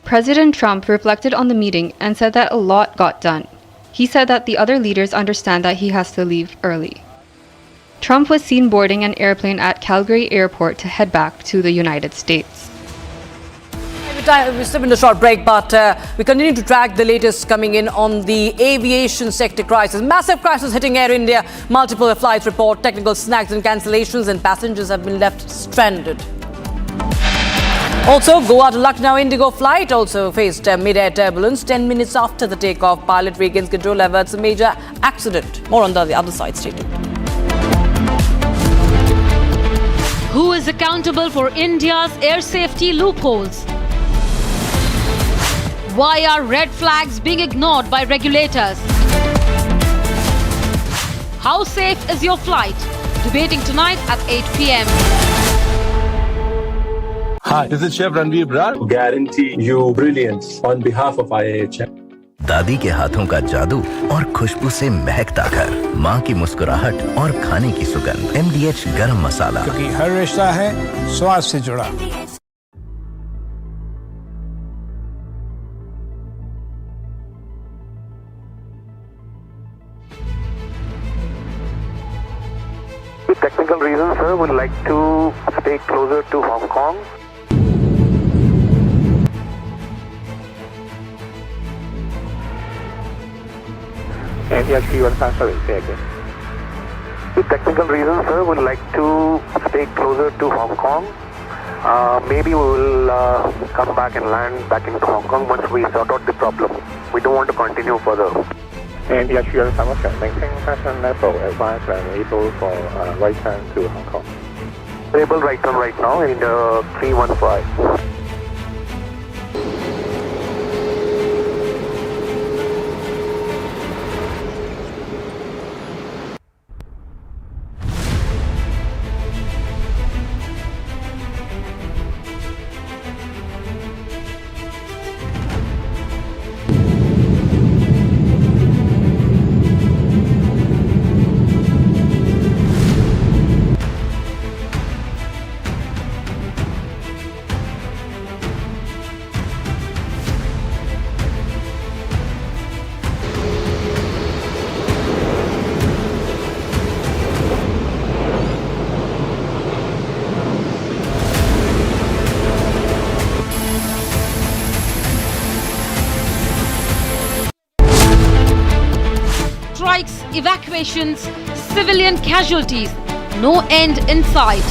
[SPEAKER 3] President Trump reflected on the meeting and said that a lot got done. He said that the other leaders understand that he has to leave early. Trump was seen boarding an airplane at Calgary Airport to head back to the United States.
[SPEAKER 10] We're still in a short break, but we continue to track the latest coming in on the aviation sector crisis. Massive crisis hitting Air India. Multiple flights report technical snags and cancellations, and passengers have been left stranded. Also, Goa to Lucknow Indigo flight also faced mid-air turbulence. 10 minutes after the takeoff, pilot regains control, averts a major accident. More on the other side. Stay tuned.
[SPEAKER 6] Who is accountable for India's air safety loopholes? Why are red flags being ignored by regulators? How safe is your flight? Debating tonight at 8 p.m.
[SPEAKER 8] Hi, this is Chef Ranveer Brar. Guarantee you brilliance on behalf of IAH.
[SPEAKER 22] दादी के हाथों का जादू और खुशबू से महकता घर, माँ की मुस्कुराहट और खाने की सुगंध। MDH गरम मसाला,
[SPEAKER 23] क्योंकि हर रिश्ता है स्वाद से जुड़ा।
[SPEAKER 24] For technical reasons, sir, would like to stay closer to Hong Kong. And yes, you are sorry, say again. For technical reasons, sir, would like to stay closer to Hong Kong. Maybe we will come back and land back into Hong Kong once we sort out the problem. We don't want to continue further. And yes, you are somewhat maintain passion level, advance and able for right turn to Hong Kong. Able right turn right now in the 315.
[SPEAKER 6] Strikes, evacuations, civilian casualties, no end in sight.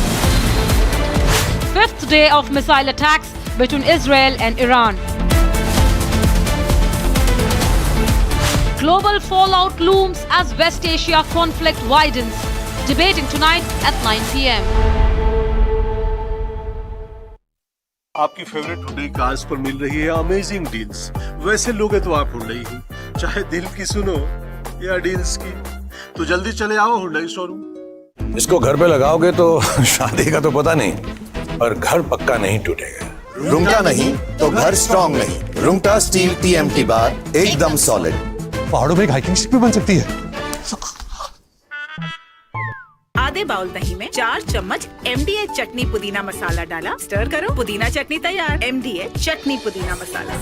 [SPEAKER 6] Fifth day of missile attacks between Israel and Iran. Global fallout looms as West Asia conflict widens. Debating tonight at 9 p.m.
[SPEAKER 8] आपकी favourite Hyundai cars पर मिल रही है amazing deals. वैसे लोगे तो आप Hyundai ही, चाहे दिल की सुनो या डील्स की, तो जल्दी चले आओ हुंडई शोरूम।
[SPEAKER 18] इसको घर पे लगाओगे तो शादी का तो पता नहीं, पर घर पक्का नहीं टूटेगा।
[SPEAKER 25] रुंगटा नहीं तो घर स्ट्रॉन्ग नहीं। रुंगटा स्टील TMT बार एकदम सॉलिड।
[SPEAKER 27] पहाड़ों में एक हाइकिंग स्टिक भी बन सकती है।
[SPEAKER 28] आधे बाउल दही में 4 चम्मच MDH चटनी पुदीना मसाला डाला, स्टर करो, पुदीना चटनी तैयार। MDH चटनी पुदीना मसाला।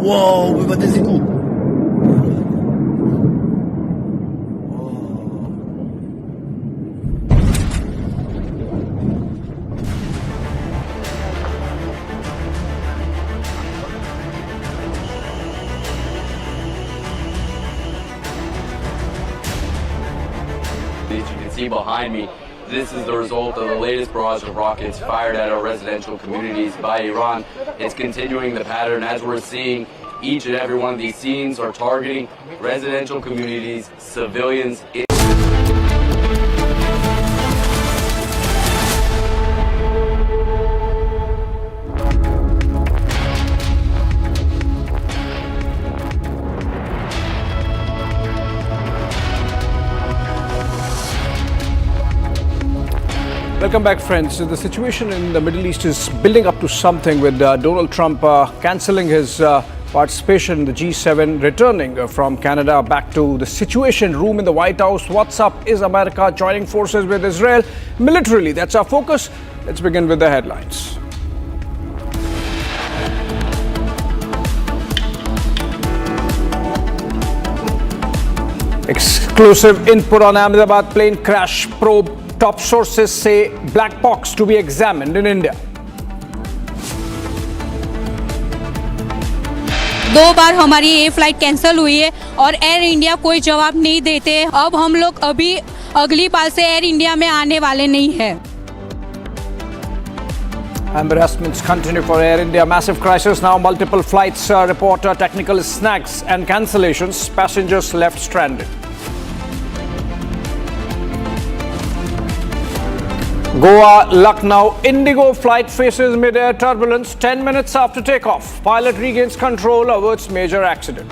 [SPEAKER 15] Wow, we got this cool.
[SPEAKER 17] As you can see behind me, this is the result of the latest barrage of rockets fired at our residential communities by Iran. It's continuing the pattern as we're seeing. Each and every one of these scenes are targeting residential communities, civilians.
[SPEAKER 29] Welcome back, friends. The situation in the Middle East is building up to something with Donald Trump cancelling his participation in the G7 returning from Canada back to the Situation Room in the White House. What's up? Is America joining forces with Israel militarily? That's our focus. Let's begin with the headlines. Exclusive input on Ahmedabad plane crash probe. Top sources say black box to be examined in India.
[SPEAKER 1] 2 बार हमारी ये flight cancel हुई है और air India कोई जवाब नहीं देते। अब हम लोग अभी अगली बार से एयर इंडिया में आने वाले नहीं हैं।
[SPEAKER 29] Embarrassments continue for Air India. Massive crisis now. Multiple flights report technical snags and cancellations. Passengers left stranded. Goa, Lucknow, Indigo flight faces mid-air turbulence 10 minutes after takeoff. Pilot regains control, averts major accident.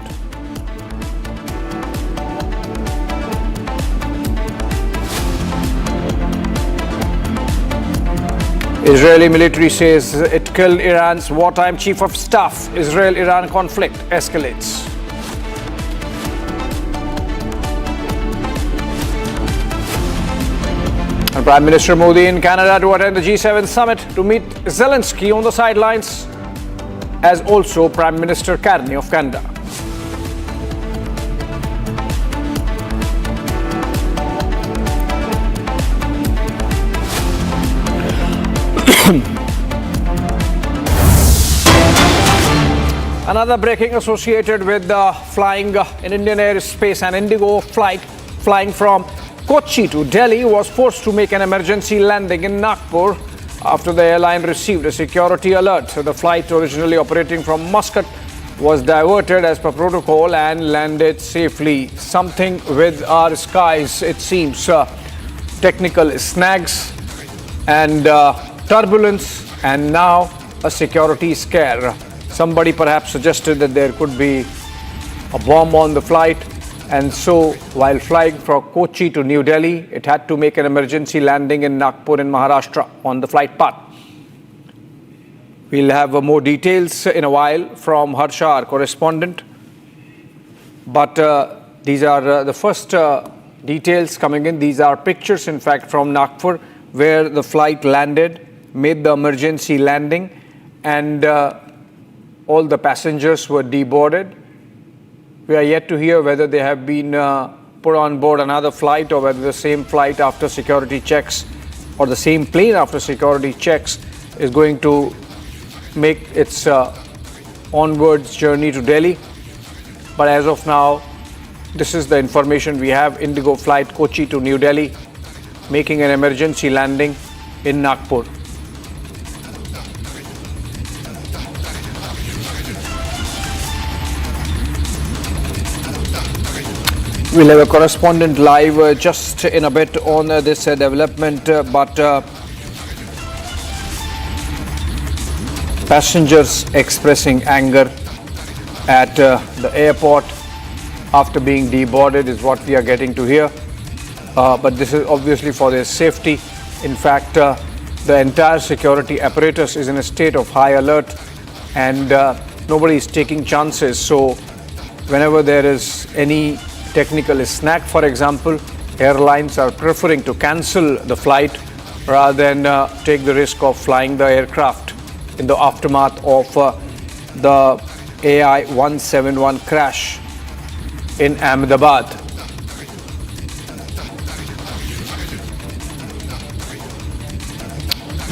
[SPEAKER 29] Israeli military says it killed Iran's wartime chief of staff. Israel-Iran conflict escalates. And Prime Minister Modi in Canada to attend the G7 summit to meet Zelensky on the sidelines, as also Prime Minister Carney of Canada. Another breaking associated with flying in Indian airspace. An Indigo flight flying from Kochi to Delhi was forced to make an emergency landing in Nagpur after the airline received a security alert. So the flight, originally operating from Muscat, was diverted as per protocol and landed safely. Something with our skies, it seems. Technical snags and turbulence, and now a security scare. Somebody perhaps suggested that there could be a bomb on the flight, and so while flying from Kochi to New Delhi, it had to make an emergency landing in Nagpur in Maharashtra on the flight path. We'll have more details in a while from Harsha, our correspondent. But these are the first details coming in. These are pictures, in fact, from Nagpur, where the flight landed, made the emergency landing, and all the passengers were deboarded. We are yet to hear whether they have been put on board another flight, or whether the same flight after security checks, or the same plane after security checks, is going to make its onwards journey to Delhi. But as of now, this is the information we have. Indigo flight Kochi to New Delhi making an emergency landing in Nagpur. We'll have a correspondent live just in a bit on this development, but passengers expressing anger at the airport after being deboarded is what we are getting to hear. But this is obviously for their safety. In fact, the entire security apparatus is in a state of high alert, and nobody is taking chances. So whenever there is any technical snag, for example, airlines are preferring to cancel the flight rather than take the risk of flying the aircraft in the aftermath of the AI-171 crash in Ahmedabad.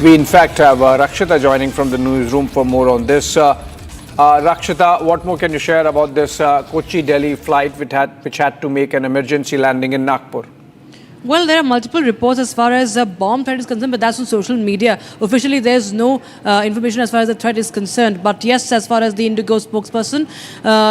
[SPEAKER 29] We in fact have Rakshita joining from the newsroom for more on this. Rakshita, what more can you share about this Kochi-Delhi flight which had to make an emergency landing in Nagpur?
[SPEAKER 10] Well, there are multiple reports as far as a bomb threat is concerned, but that's on social media. Officially, there's no information as far as the threat is concerned. But yes, as far as the Indigo spokesperson,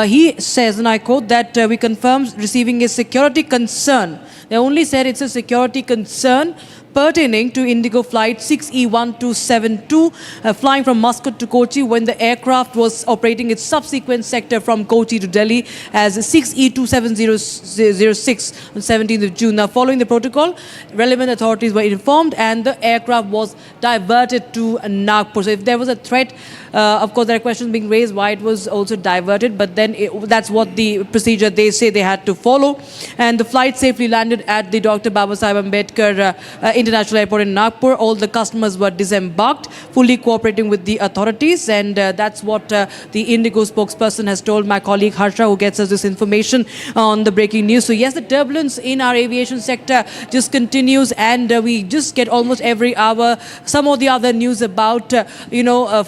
[SPEAKER 10] he says, and I quote, that we confirm receiving a security concern. They only said it's a security concern pertaining to Indigo flight 6E1272 flying from Muscat to Kochi when the aircraft was operating its subsequent sector from Kochi to Delhi as 6E27006 on 17th of June. Now, following the protocol, relevant authorities were informed and the aircraft was diverted to Nagpur. So if there was a threat, of course, there are questions being raised why it was also diverted, but then that's what the procedure they say they had to follow. And the flight safely landed at the Dr. Babasaheb Ambedkar International Airport in Nagpur. All the customers were disembarked, fully cooperating with the authorities, and that's what the Indigo spokesperson has told my colleague Harsha, who gets us this information on the breaking news. So yes, the turbulence in our aviation sector just continues, and we just get almost every hour some of the other news about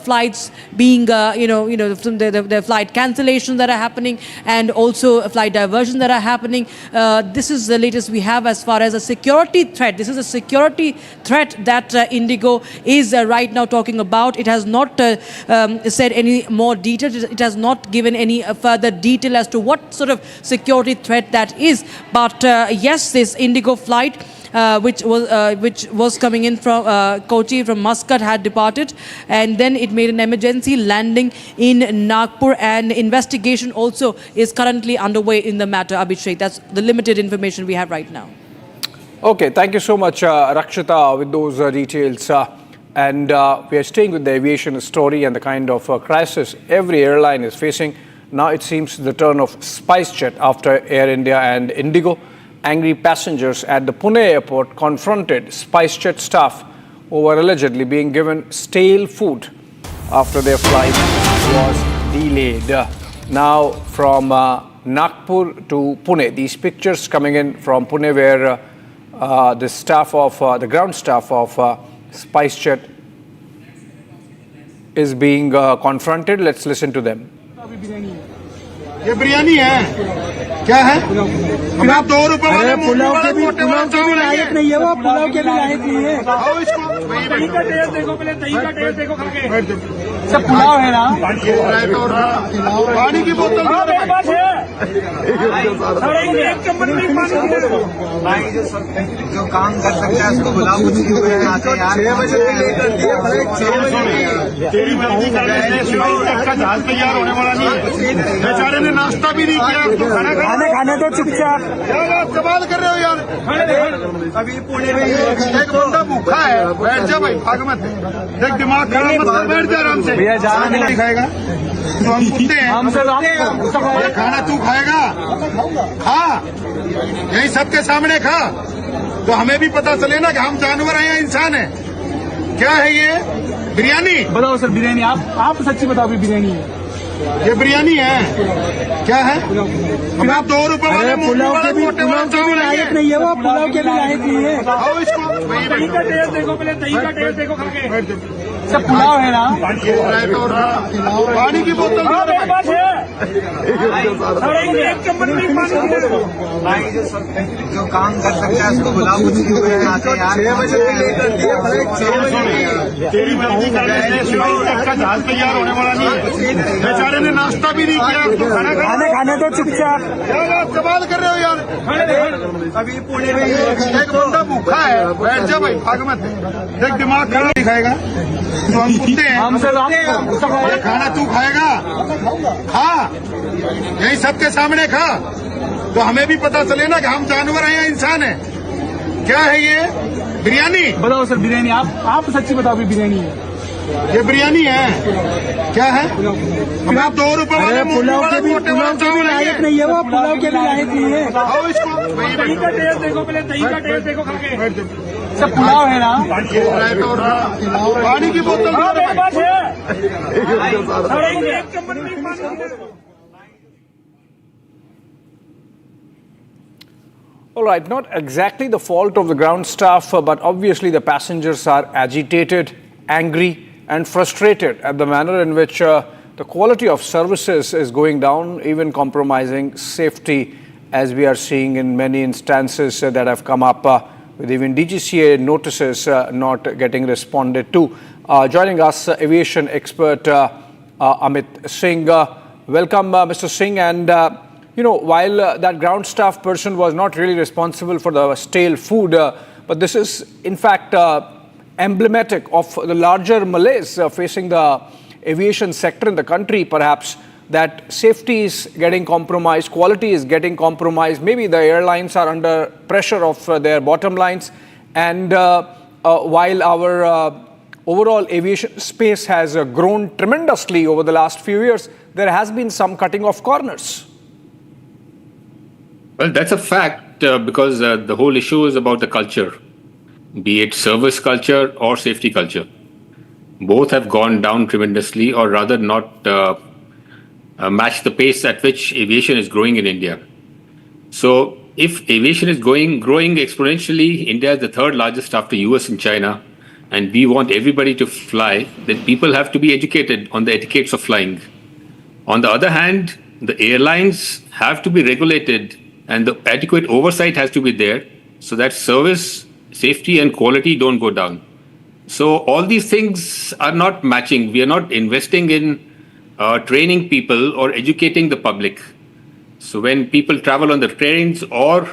[SPEAKER 10] flights being the flight cancellations that are happening, and also flight diversions that are happening. This is the latest we have as far as a security threat. This is a security threat that Indigo is right now talking about. It has not said any more details. It has not given any further detail as to what sort of security threat that is. But yes, this Indigo flight which was coming in from Kochi, from Muscat, had departed, and then it made an emergency landing in Nagpur, and investigation also is currently underway in the matter. Abhishek, that's the limited information we have right now.
[SPEAKER 29] Okay, thank you so much, Rakshita, with those details. And we are staying with the aviation story and the kind of crisis every airline is facing. Now it seems the turn of SpiceJet after Air India and Indigo. Angry passengers at the Pune airport confronted SpiceJet staff over allegedly being given stale food after their flight was delayed. Now from Nagpur to Pune, these pictures coming in from Pune where the staff of the ground staff of SpiceJet is being confronted. Let's listen to them.
[SPEAKER 4] ये बिरयानी है क्या है? अब आप 2 रुपए वाले पुलाव के भी लायक नहीं है, वो पुलाव के भी लायक नहीं है। खाओ इसको, दही का टेस्ट देखो, पहले दही का टेस्ट देखो खा के। सब पुलाव है ना? पानी की बोतल मेरे पास है। एक चम्मच में पानी भाई जो काम कर सकता है उसको बुलाओ, मुझे क्यों आते हैं यार? 6 बजे लेकर दिया, 6 बजे तेरी मर्जी कर ले, का जहाज तैयार होने वाला नहीं है। बेचारे ने नाश्ता भी नहीं किया, तो खाना खाने तो चुपचाप। यार आप सवाल कर रहे हो यार। अभी पुणे में एक बंदा भूखा है, बैठ जा भाई, भाग मत, देख दिमाग खराब मत कर, बैठ जा आराम से। भैया जाना नहीं खाएगा तो हम कुत्ते हैं, खाना तू खाएगा, खा, यही सबके सामने खा, तो हमें भी पता चले ना कि हम जानवर हैं या इंसान हैं। क्या है ये? बिरयानी बताओ सर, बिरयानी आप सच्ची बताओ, बिरयानी है ये? बिरयानी है क्या है? अब आप 2 रुपए वाले पुलाव के भी लायक नहीं है, वो पुलाव के भी लायक नहीं है। खाओ इसको, दही का टेस्ट देखो, पहले दही का टेस्ट देखो खा के। सब पुलाव है ना? पानी की बोतल मेरे पास है। एक चम्मच में पानी भाई जो काम कर सकता है उसको बुलाओ, मुझे क्यों आते हैं यार? 6 बजे लेकर दिया, 6 बजे तेरी मर्जी कर ले, का जहाज तैयार होने वाला नहीं है। बेचारे ने नाश्ता भी नहीं किया, तो खाना खाने तो चुपचाप। यार आप सवाल कर रहे हो यार। अभी पुणे में एक बंदा भूखा है, बैठ जा भाई, भाग मत, देख दिमाग खराब नहीं खाएगा तो हम कुत्ते हैं, खाना तू खाएगा, खा, यही सबके सामने खा, तो हमें भी पता चले ना कि हम जानवर हैं या इंसान हैं। क्या है ये? बिरयानी बताओ सर, बिरयानी आप सच्ची बताओ, बिरयानी है ये? बिरयानी है क्या है? अब आप 2 रुपए वाले पुलाव के भी लायक नहीं है, वो पुलाव के भी लायक नहीं है। खाओ इसको, दही का टेस्ट देखो, पहले दही का टेस्ट देखो खा के। सब पुलाव है ना? पानी की बोतल मेरे पास है। एक चम्मच में पानी।
[SPEAKER 29] All right, not exactly the fault of the ground staff, but obviously the passengers are agitated, angry and frustrated at the manner in which the quality of services is going down, even compromising safety, as we are seeing in many instances that have come up with even DGCA notices not getting responded to. Joining us, aviation expert Amit Singh. Welcome, Mr. Singh. And while that ground staff person was not really responsible for the stale food, but this is in fact emblematic of the larger malaise facing the aviation sector in the country, perhaps, that safety is getting compromised, quality is getting compromised, maybe the airlines are under pressure of their bottom lines, and while our overall aviation space has grown tremendously over the last few years, there has been some cutting of corners.
[SPEAKER 7] Well, that's a fact because the whole issue is about the culture, be it service culture or safety culture. Both have gone down tremendously, or rather not match the pace at which aviation is growing in India. So if aviation is growing exponentially, India is the third largest after US and China, and we want everybody to fly, then people have to be educated on the etiquettes of flying. On the other hand, the airlines have to be regulated and the adequate oversight has to be there so that service, safety and quality don't go down. So all these things are not matching. We are not investing in training people or educating the public. So when people travel on the trains or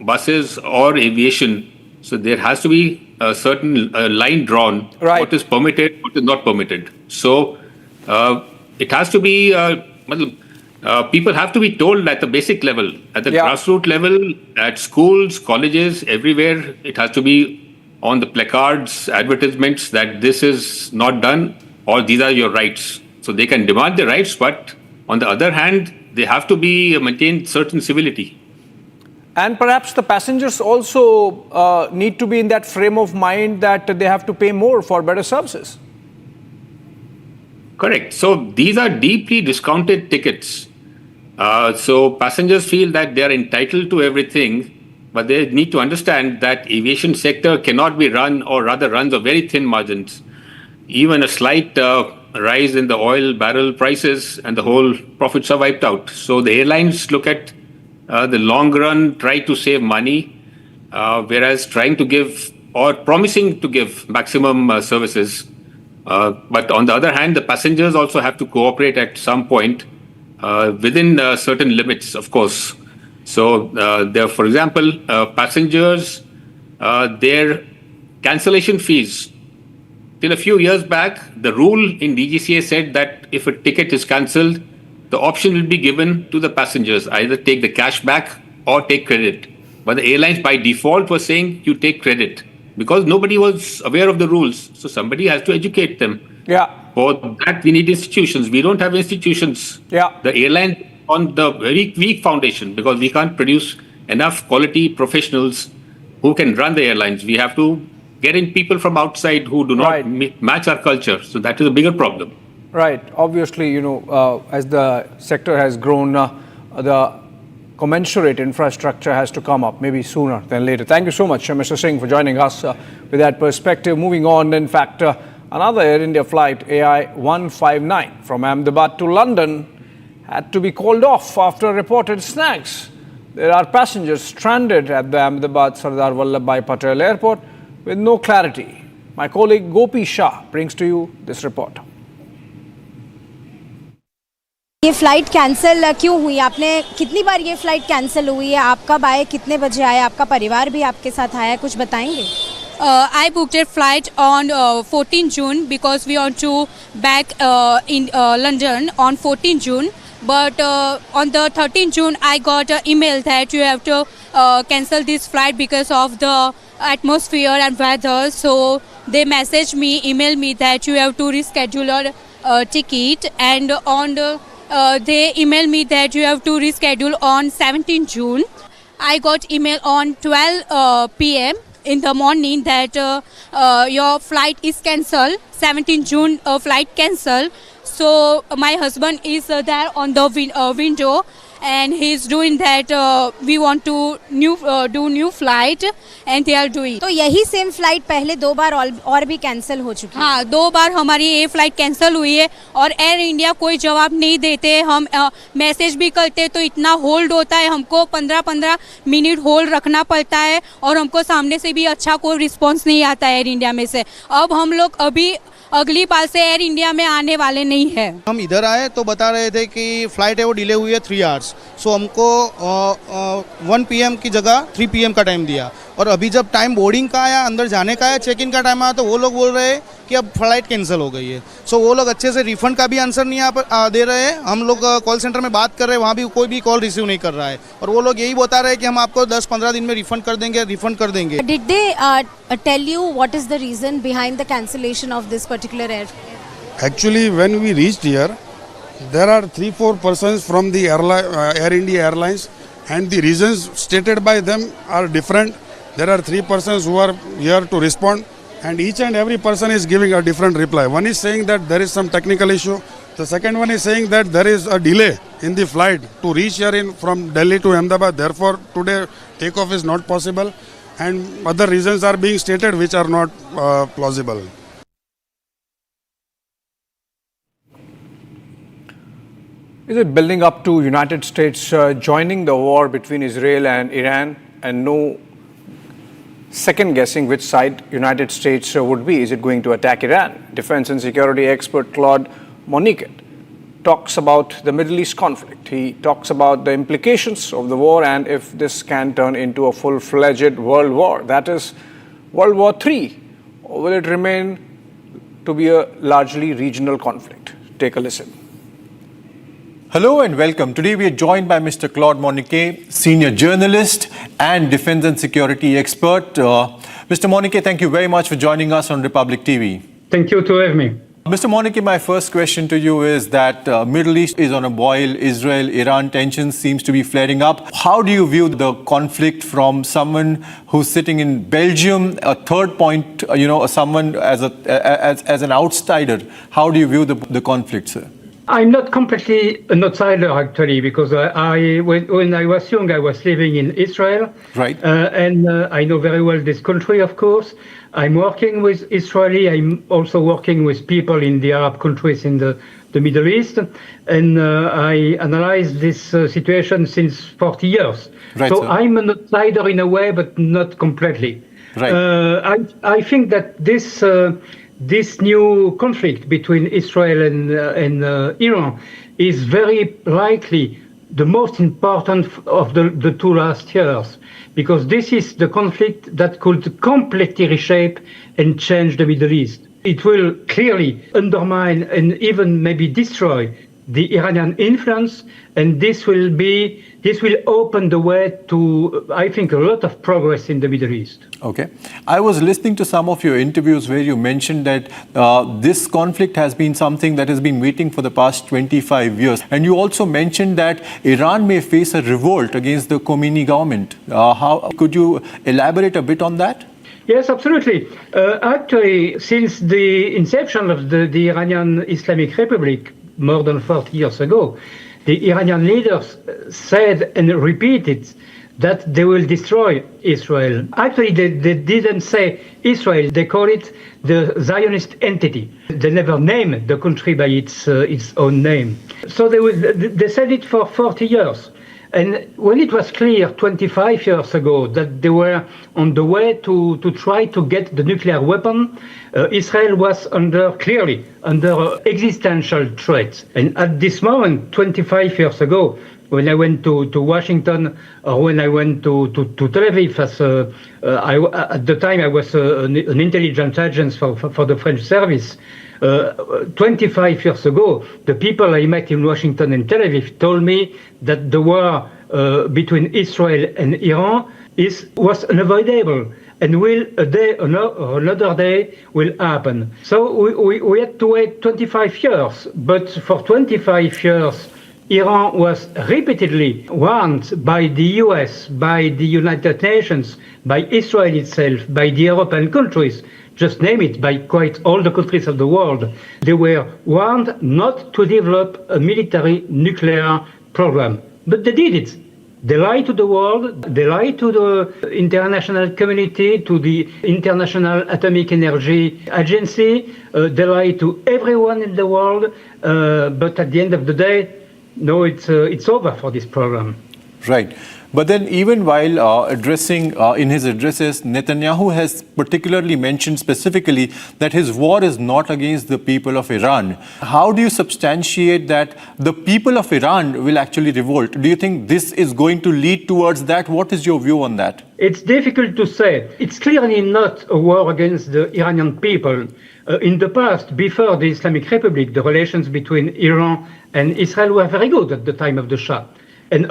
[SPEAKER 7] buses or aviation, so there has to be a certain line drawn, right. What is permitted, what is not permitted. So it has to be, people have to be told at the basic level, at the grassroots level, at schools, colleges, everywhere. It has to be on the placards, advertisements that this is not done or these are your rights. So they can demand the rights, but on the other hand, they have to be maintain certain civility.
[SPEAKER 29] And perhaps the passengers also need to be in that frame of mind that they have to pay more for better services.
[SPEAKER 7] Correct. So these are deeply discounted tickets. So passengers feel that they are entitled to everything, but they need to understand that aviation sector cannot be run, or rather runs on very thin margins. Even a slight rise in the oil barrel prices and the whole profits are wiped out. So the airlines look at the long run, try to save money, whereas trying to give or promising to give maximum services. But on the other hand, the passengers also have to cooperate at some point within certain limits, of course. So there, for example, passengers, their cancellation fees. Till a few years back, the rule in DGCA said that if a ticket is cancelled, the option will be given to the passengers, either take the cash back or take credit. But the airlines by default were saying you take credit because nobody was aware of the rules. So somebody has to educate them.
[SPEAKER 29] Yeah.
[SPEAKER 7] For that, we need institutions. We don't have institutions.
[SPEAKER 29] Yeah.
[SPEAKER 7] The airline on the very weak foundation because we can't produce enough quality professionals who can run the airlines. We have to get in people from outside who do not match our culture. So that is a bigger problem.
[SPEAKER 29] Right. Obviously, as the sector has grown, the commensurate infrastructure has to come up maybe sooner than later. Thank you so much, Mr. Singh, for joining us with that perspective. Moving on, in fact, another Air India flight, AI 159 from Ahmedabad to London had to be called off after reported snags. There are passengers stranded at the Ahmedabad Sardar Vallabhbhai Patel Airport with no clarity. My colleague Gopi Shah brings to you this report.
[SPEAKER 9] ये flight cancel क्यों हुई? आपने कितनी बार ये flight cancel हुई है? आप कब आए, कितने बजे आए? आपका परिवार भी आपके साथ आया है, कुछ बताएंगे?
[SPEAKER 1] I booked a flight on 14 June because we want to back in London on 14 June. But on the 13th June, I got an email that you have to cancel this flight because of the atmosphere and weather. So they messaged me, emailed me that you have to reschedule your ticket. And on the, they emailed me that you have to reschedule on 17 June. I got email on 12 p.m. in the morning that your flight is cancelled. 17 June flight cancelled. So my husband is there on the window and he's doing that. We want to do new flight and they are doing.
[SPEAKER 9] तो यही same flight पहले 2 बार और भी cancel हो चुकी है?
[SPEAKER 1] हाँ, 2 बार हमारी ये फ्लाइट कैंसिल हुई है और एयर इंडिया कोई जवाब नहीं देते. हम मैसेज भी करते तो इतना होल्ड होता है, हमको 15-15 मिनट होल्ड रखना पड़ता है और हमको सामने से भी अच्छा कोई रिस्पॉन्स नहीं आता है एयर इंडिया में से. अब हम लोग अभी अगली बार से एयर इंडिया में आने वाले नहीं है।
[SPEAKER 11] हम इधर आए तो बता रहे थे कि फ्लाइट है वो डिले हुई है 3 आवर्स। सो हमको 1 PM की जगह 3 PM का टाइम दिया, और अभी जब टाइम बोर्डिंग का आया, अंदर जाने का है, चेक इन का टाइम आया, तो वो लोग बोल रहे हैं कि अब फ्लाइट कैंसिल हो गई है। सो वो लोग अच्छे से रिफंड का भी आंसर नहीं दे रहे हैं। हम लोग कॉल सेंटर में बात कर रहे हैं, वहाँ भी कोई भी कॉल रिसीव नहीं कर रहा है, और वो लोग यही बता रहे हैं कि हम आपको 10-15 दिन में रिफंड कर देंगे।
[SPEAKER 9] Did they tell you what is the reason behind the cancellation of this particular air?
[SPEAKER 27] Actually, when we reached here, there are 3-4 persons from the Air India Airlines, and the reasons stated by them are different. There are 3 persons who are here to respond, and each and every person is giving a different reply. One is saying that there is some technical issue. The second one is saying that there is a delay in the flight to reach here from Delhi to Ahmedabad. Therefore, today takeoff is not possible, and other reasons are being stated which are not plausible.
[SPEAKER 29] Is it building up to United States joining the war between Israel and Iran, and no second guessing which side United States would be? Is it going to attack Iran? Defense and security expert Claude Monique talks about the Middle East conflict. He talks about the implications of the war and if this can turn into a full-fledged world war. That is World War III. Or will it remain to be a largely regional conflict? Take a listen.
[SPEAKER 12] Hello and welcome. Today we are joined by Mr. Claude Monique, senior journalist and defense and security expert. Mr. Monique, thank you very much for joining us on Republic TV.
[SPEAKER 13] Thank you to have me.
[SPEAKER 12] Mr. Monique, my first question to you is that Middle East is on a boil. Israel-Iran tensions seems to be flaring up. How do you view the conflict from someone who's sitting in Belgium? A third point, someone as an outsider. How do you view the conflict, sir?
[SPEAKER 13] I'm not completely an outsider, actually, because when I was young, I was living in Israel.
[SPEAKER 12] Right.
[SPEAKER 13] And I know very well this country, of course. I'm working with Israeli. I'm also working with people in the Arab countries in the Middle East. And I analyze this situation since 40 years.
[SPEAKER 12] Right,
[SPEAKER 13] so
[SPEAKER 12] sir.
[SPEAKER 13] I'm an outsider in a way, but not completely.
[SPEAKER 12] Right.
[SPEAKER 13] I think that this new conflict between Israel and Iran is very likely the most important of the 2 last years, because this is the conflict that could completely reshape and change the Middle East. It will clearly undermine and even maybe destroy the Iranian influence, and this will open the way to, I think, a lot of progress in the Middle East.
[SPEAKER 12] Okay. I was listening to some of your interviews where you mentioned that this conflict has been something that has been waiting for the past 25 years. And you also mentioned that Iran may face a revolt against the Khomeini government. How could you elaborate a bit on that?
[SPEAKER 13] Yes, absolutely. Actually, since the inception of the Iranian Islamic Republic more than 40 years ago, the Iranian leaders said and repeated that they will destroy Israel. Actually, they didn't say Israel, they call it the Zionist entity. They never named the country by its own name. So they said it for 40 years. And when it was clear 25 years ago that they were on the way to try to get the nuclear weapon, Israel was clearly under existential threat. And at this moment, 25 years ago, when I went to Washington, or when I went to Tel Aviv, at the time I was an intelligence agent for the French service. 25 years ago, the people I met in Washington and Tel Aviv told me that the war between Israel and Iran was unavoidable and another day will happen. So we had to wait 25 years, but for 25 years, Iran was repeatedly warned by the US, by the United Nations, by Israel itself, by the European countries, just name it, by quite all the countries of the world. They were warned not to develop a military nuclear program. But they did it. They lied to the world, they lied to the international community, to the International Atomic Energy Agency, they lied to everyone in the world, but at the end of the day, no, it's over for this program.
[SPEAKER 12] Right. But then even while addressing in his addresses, Netanyahu has particularly mentioned specifically that his war is not against the people of Iran. How do you substantiate that the people of Iran will actually revolt? Do you think this is going to lead towards that? What is your view on that?
[SPEAKER 13] It's difficult to say. It's clearly not a war against the Iranian people. In the past, before the Islamic Republic, the relations between Iran and Israel were very good at the time of the Shah. And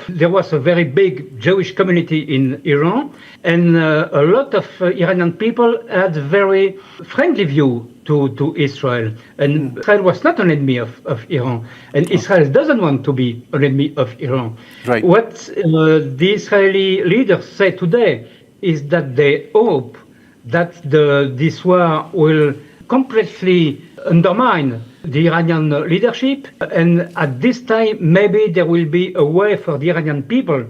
[SPEAKER 13] there was a very big Jewish community in Iran, and a lot of Iranian people had a very friendly view to Israel. And Israel was not an enemy of Iran, and Israel doesn't want to be an enemy of Iran.
[SPEAKER 12] Right.
[SPEAKER 13] What the Israeli leaders say today is that they hope that this war will completely undermine the Iranian leadership, and at this time maybe there will be a way for the Iranian people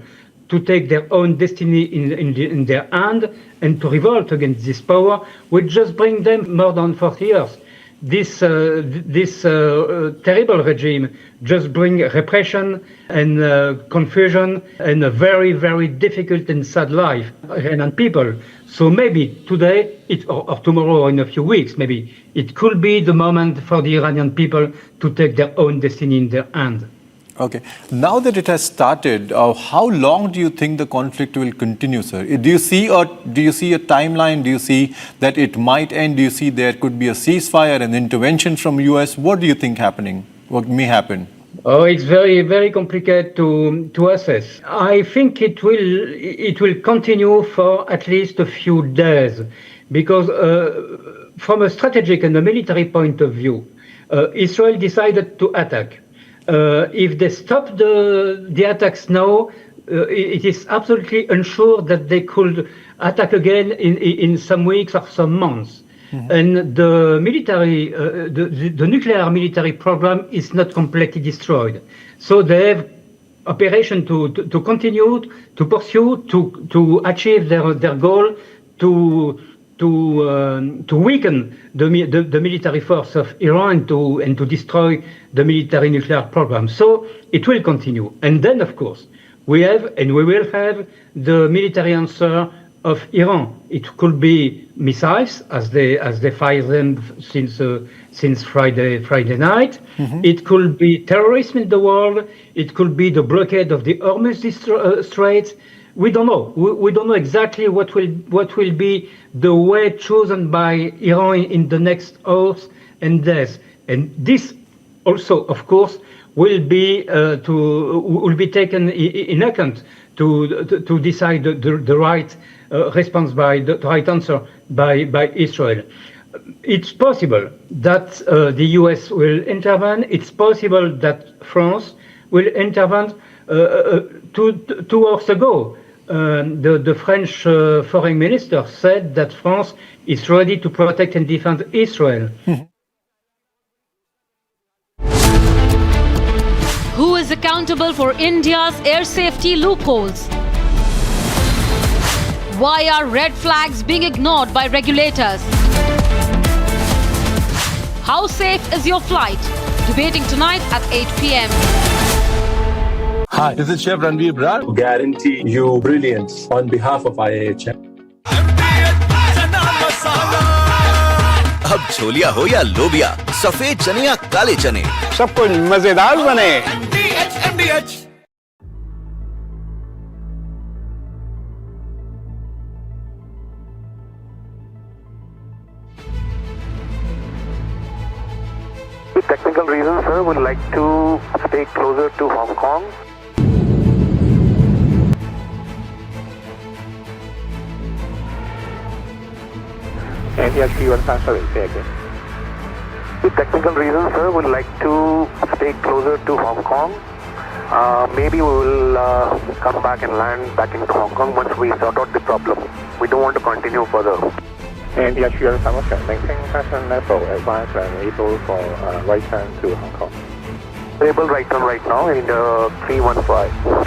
[SPEAKER 13] to take their own destiny in their hand and to revolt against this power, which just bring them more than 40 years. This terrible regime just bring repression and confusion and a very, very difficult and sad life for Iranian people. So maybe today, or tomorrow or in a few weeks, maybe it could be the moment for the Iranian people to take their own destiny in their hand.
[SPEAKER 12] Okay. Now that it has started, how long do you think the conflict will continue, sir? Do you see a timeline? Do you see that it might end? Do you see there could be a ceasefire, an intervention from US? What do you think happening? What may happen?
[SPEAKER 13] Oh, it's very, very complicated to assess. I think it will continue for at least a few days, because from a strategic and a military point of view, Israel decided to attack. If they stop the attacks now, it is absolutely unsure that they could attack again in some weeks or some months. Mm-hmm. And the military, the nuclear military program is not completely destroyed. So they have operation to continue, to pursue, to achieve their goal, to weaken the military force of Iran and to destroy the military nuclear program. So it will continue. And then, of course, we have and we will have the military answer of Iran. It could be missiles, as they fire them since Friday night. Mm-hmm. It could be terrorism in the world. It could be the blockade of the Hormuz Straits. We don't know. We don't know exactly what will be the way chosen by Iran in the next hours and days. And this also, of course, will be taken in account to decide the right response the right answer by Israel. It's possible that the US will intervene. It's possible that France will intervene. 2 hours ago, the French foreign minister said that France is ready to protect and defend Israel.
[SPEAKER 6] Who is accountable for India's air safety loopholes? Why are red flags being ignored by regulators? How safe is your flight? Debating tonight at 8 p.m.
[SPEAKER 2] Hi, this is Chef Ranveer Brar. Guarantee you brilliance on behalf of IAHM.
[SPEAKER 22] अब छोलिया हो या लोबिया, सफेद चने या काले चने,
[SPEAKER 2] सब कुछ मजेदार बने।
[SPEAKER 24] With technical reasons, sir, would like to stay closer to Hong Kong. With technical reasons, sir, would like to stay closer to Hong Kong. Maybe we will come back and land back into Hong Kong once we sort out the problem. We don't want to continue further.
[SPEAKER 3] And yes, you are maintain passenger level advance and able for right turn to Hong Kong.
[SPEAKER 24] Able right turn right now in the 315.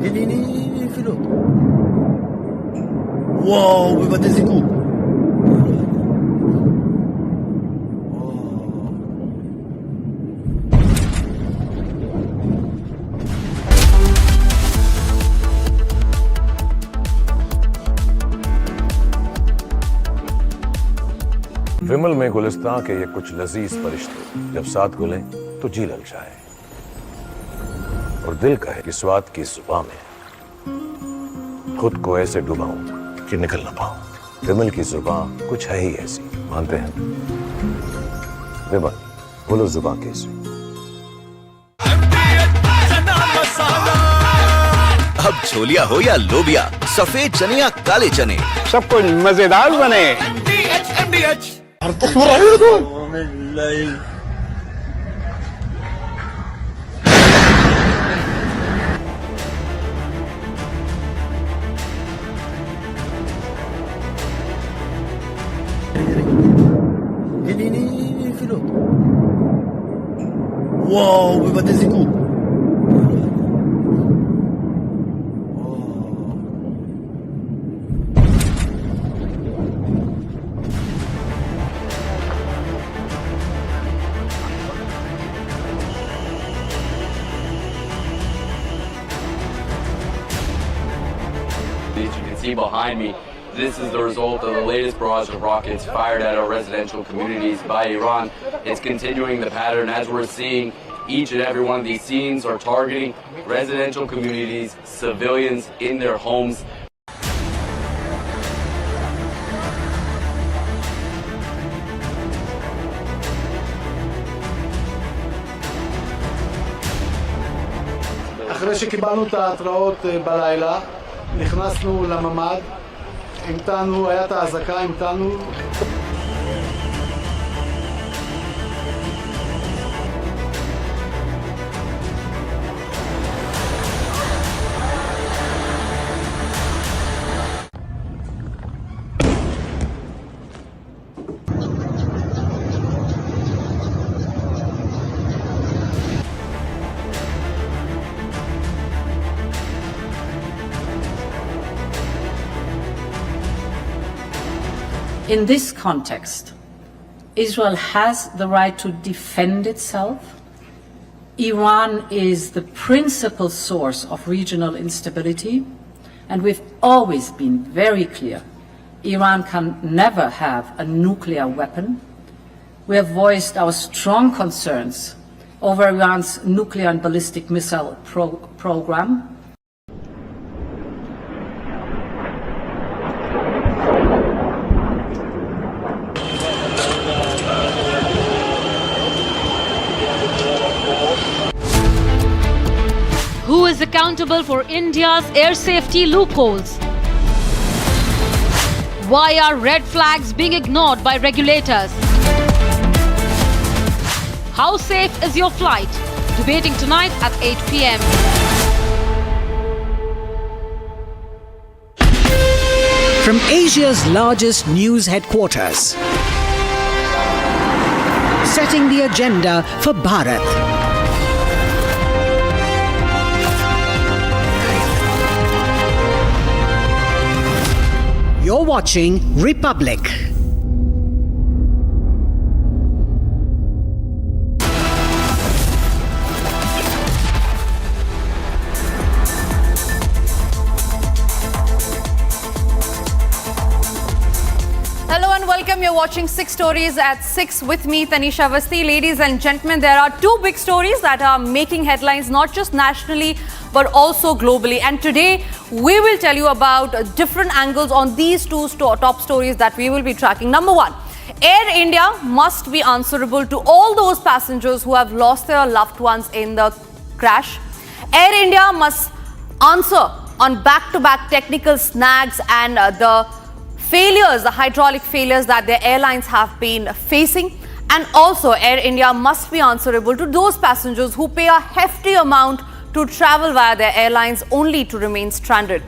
[SPEAKER 15] Vieni, filo. Wow, voi fate sicuro.
[SPEAKER 18] विमल में गुलिस्तां के ये कुछ लजीज फरिश्ते जब साथ गुलें तो जी लग जाए और दिल कहे कि स्वाद की जुबान में खुद को ऐसे डुबाऊं कि निकल ना पाऊं। विमल की जुबान कुछ है ही ऐसी, मानते हैं? विमल, बोलो जुबान कैसी?
[SPEAKER 22] अब छोलिया हो या लोबिया, सफेद चने या काले चने,
[SPEAKER 4] सब कुछ मजेदार बने।
[SPEAKER 15] Vieni, filo. Wow, voi fate sicuro.
[SPEAKER 17] As you can see behind me, this is the result of the latest barrage of rockets fired at our residential communities by Iran. It's continuing the pattern as we're seeing. Each and every one of these scenes are targeting residential communities, civilians in their homes.
[SPEAKER 11] אחרי שקיבלנו את ההתראות בלילה, נכנסנו לממ"ד, המתנו, היה את האזעקה, המתנו.
[SPEAKER 5] In this context, Israel has the right to defend itself. Iran is the principal source of regional instability, and we've always been very clear. Iran can never have a nuclear weapon. We have voiced our strong concerns over Iran's nuclear and ballistic missile program.
[SPEAKER 6] Who is accountable for India's air safety loopholes? Why are red flags being ignored by regulators? How safe is your flight? Debating tonight at 8 p.m.
[SPEAKER 8] From Asia's largest news headquarters, setting the agenda for Bharat. You're watching Republic.
[SPEAKER 14] Hello and welcome. You're watching 6 Stories at 6 with me, Tanisha Avasthi. Ladies and gentlemen, there are 2 big stories that are making headlines not just nationally but also globally. And today we will tell you about different angles on these 2 top stories that we will be tracking. Number 1, Air India must be answerable to all those passengers who have lost their loved ones in the crash. Air India must answer on back-to-back technical snags and the failures, the hydraulic failures that their airlines have been facing. And also Air India must be answerable to those passengers who pay a hefty amount to travel via their airlines only to remain stranded.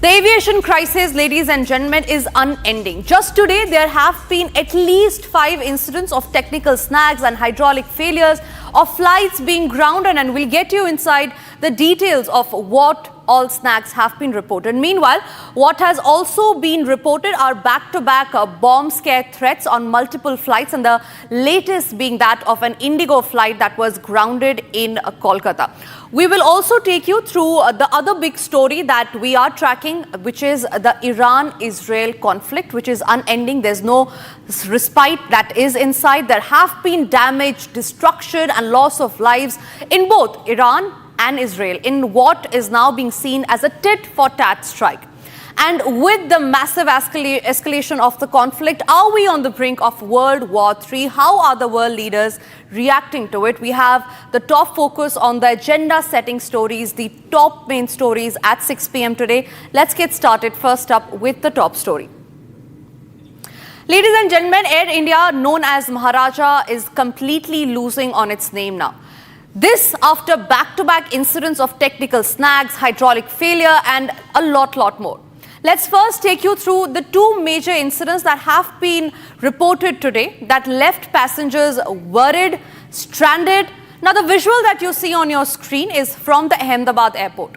[SPEAKER 14] The aviation crisis, ladies and gentlemen, is unending. Just today, there have been at least 5 incidents of technical snags and hydraulic failures of flights being grounded, and we'll get you inside the details of what all snags have been reported. Meanwhile, what has also been reported are back-to-back bomb scare threats on multiple flights, and the latest being that of an Indigo flight that was grounded in Kolkata. We will also take you through the other big story that we are tracking, which is the Iran-Israel conflict, which is unending. There's no respite that is inside. There have been damage, destruction and loss of lives in both Iran and Israel in what is now being seen as a tit-for-tat strike. And with the massive escalation of the conflict, are we on the brink of World War III? How are the world leaders reacting to it? We have the top focus on the agenda-setting stories, the top main stories at 6 p.m. today. Let's get started first up with the top story. Ladies and gentlemen, Air India, known as Maharaja, is completely losing on its name now. This after back-to-back incidents of technical snags, hydraulic failure and a lot more. Let's first take you through the 2 major incidents that have been reported today that left passengers worried, stranded. Now the visual that you see on your screen is from the Ahmedabad airport.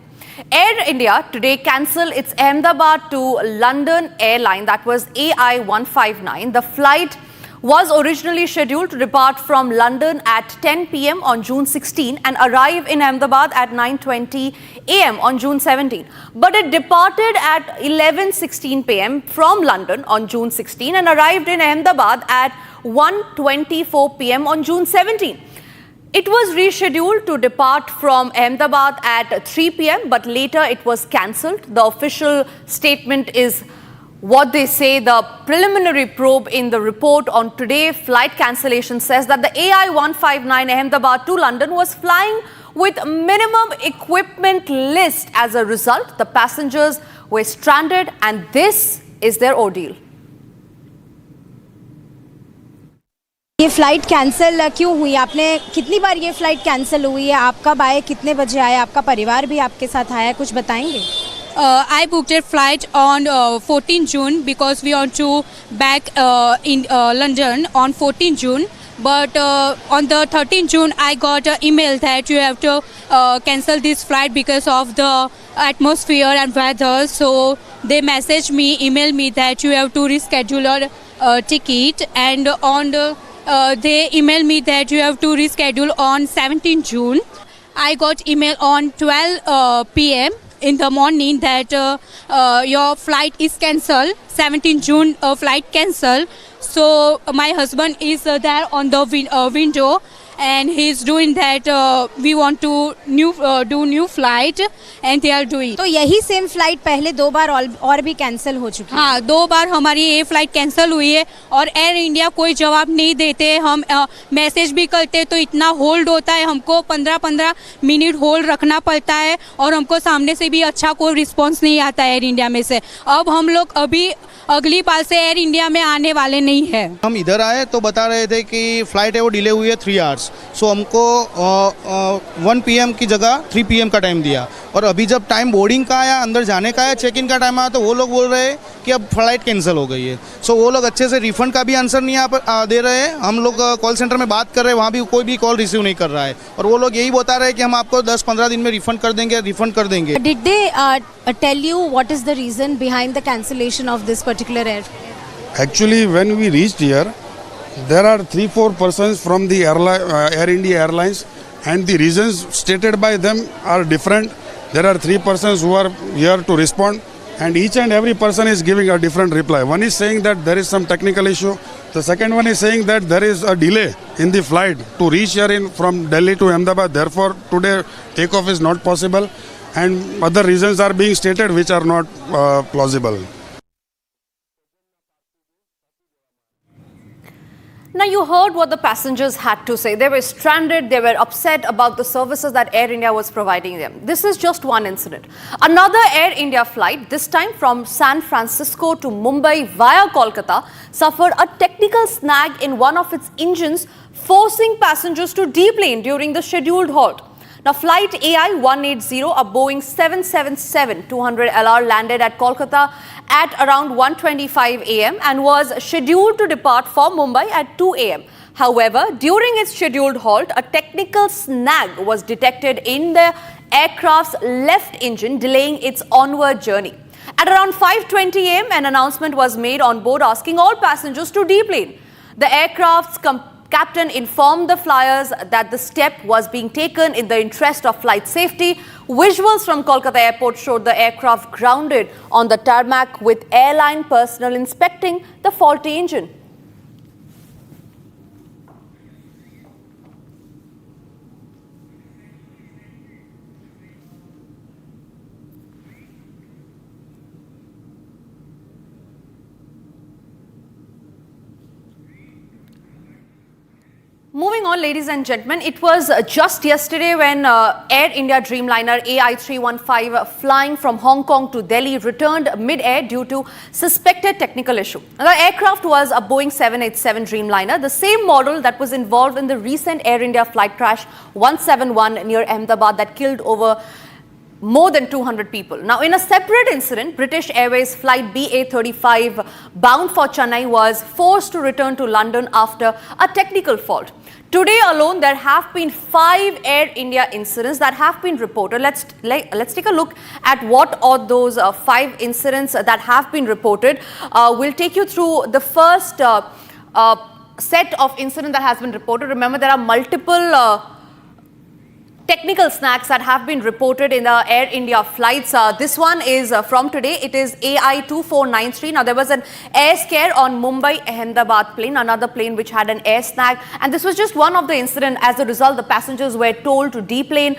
[SPEAKER 14] Air India today cancelled its Ahmedabad to London airline, that was AI-159. The flight was originally scheduled to depart from London at 10 p.m. on June 16 and arrive in Ahmedabad at 9:20 a.m. on June 17. But it departed at 11:16 p.m. from London on June 16 and arrived in Ahmedabad at 1:24 p.m. on June 17. It was rescheduled to depart from Ahmedabad at 3 p.m. but later it was cancelled. The official statement is what they say. The preliminary probe in the report on today flight cancellation says that the AI-159 Ahmedabad to London was flying with minimum equipment list. As a result, the passengers were stranded and this is their ordeal.
[SPEAKER 9] ये flight cancel क्यों हुई? आपने कितनी बार ये flight cancel हुई है? आप कब आए, कितने बजे आए? आपका परिवार भी आपके साथ आया, कुछ बताएंगे?
[SPEAKER 1] I booked a flight on 14 June because we want to back in London on 14 June. But on the 13th June, I got an email that you have to cancel this flight because of the atmosphere and weather. So they messaged me, emailed me that you have to reschedule a ticket. And on the, they emailed me that you have to reschedule on 17 June. I got email on 12 p.m. in the morning that your flight is cancelled. 17 June flight cancelled. So my husband is there on the window and he's doing that. We want to do new flight and they are doing.
[SPEAKER 9] तो यही same flight पहले 2 बार और भी cancel हो चुकी है?
[SPEAKER 1] हाँ, 2 बार हमारी ये फ्लाइट कैंसिल हुई है और एयर इंडिया कोई जवाब नहीं देते. हम मैसेज भी करते तो इतना होल्ड होता है, हमको 15-15 मिनट होल्ड रखना पड़ता है और हमको सामने से भी अच्छा कोई रिस्पॉन्स नहीं आता एयर इंडिया में से. अब हम लोग अभी अगली बार से एयर इंडिया में आने वाले नहीं है.
[SPEAKER 11] हम इधर आए तो बता रहे थे कि फ्लाइट है वो डिले हुई है 3 आवर्स. सो हमको 1 PM की जगह 3 PM का टाइम दिया और अभी जब टाइम बोर्डिंग का आया, अंदर जाने का है, चेक इन का टाइम आया तो वो लोग बोल रहे हैं कि अब फ्लाइट कैंसिल हो गई है. सो वो लोग अच्छे से रिफंड का भी आंसर नहीं दे रहे हैं. हम लोग कॉल सेंटर में बात कर रहे हैं, वहाँ भी कोई भी कॉल रिसीव नहीं कर रहा है और वो लोग यही बता रहे हैं कि हम आपको 10-15 दिन में रिफंड कर देंगे.
[SPEAKER 9] Did they tell you what is the reason behind the cancellation of this particular air?
[SPEAKER 27] Actually, when we reached here, there are 3-4 persons from the Air India Airlines, and the reasons stated by them are different. There are 3 persons who are here to respond, and each and every person is giving a different reply. One is saying that there is some technical issue. The second one is saying that there is a delay in the flight to reach here from Delhi to Ahmedabad. Therefore, today takeoff is not possible, and other reasons are being stated which are not plausible.
[SPEAKER 14] Now, you heard what the passengers had to say. They were stranded. They were upset about the services that Air India was providing them. This is just one incident. Another Air India flight, this time from San Francisco to Mumbai via Kolkata, suffered a technical snag in one of its engines, forcing passengers to deplane during the scheduled halt. Now, flight AI 180, a Boeing 777-200LR landed at Kolkata at around 1:25 a.m. and was scheduled to depart for Mumbai at 2 a.m. However, during its scheduled halt, a technical snag was detected in the aircraft's left engine, delaying its onward journey. At around 5:20 a.m., an announcement was made on board asking all passengers to deplane. The aircraft's captain informed the flyers that the step was being taken in the interest of flight safety. Visuals from Kolkata airport showed the aircraft grounded on the tarmac with airline personnel inspecting the faulty engine. Moving on, ladies and gentlemen, it was just yesterday when Air India Dreamliner AI315 flying from Hong Kong to Delhi returned mid-air due to suspected technical issue. Now, the aircraft was a Boeing 787 Dreamliner, the same model that was involved in the recent Air India flight crash 171 near Ahmedabad that killed over more than 200 people. Now, in a separate incident, British Airways flight BA35 bound for Chennai was forced to return to London after a technical fault. Today alone, there have been 5 Air India incidents that have been reported. Let's take a look at what are those 5 incidents that have been reported. We'll take you through the first set of incidents that has been reported. Remember, there are multiple technical snags that have been reported in the Air India flights. This one is from today. It is AI2493. Now, there was an air scare on Mumbai-Ahmedabad plane, another plane which had an air snag. And this was just one of the incidents. As a result, the passengers were told to deplane.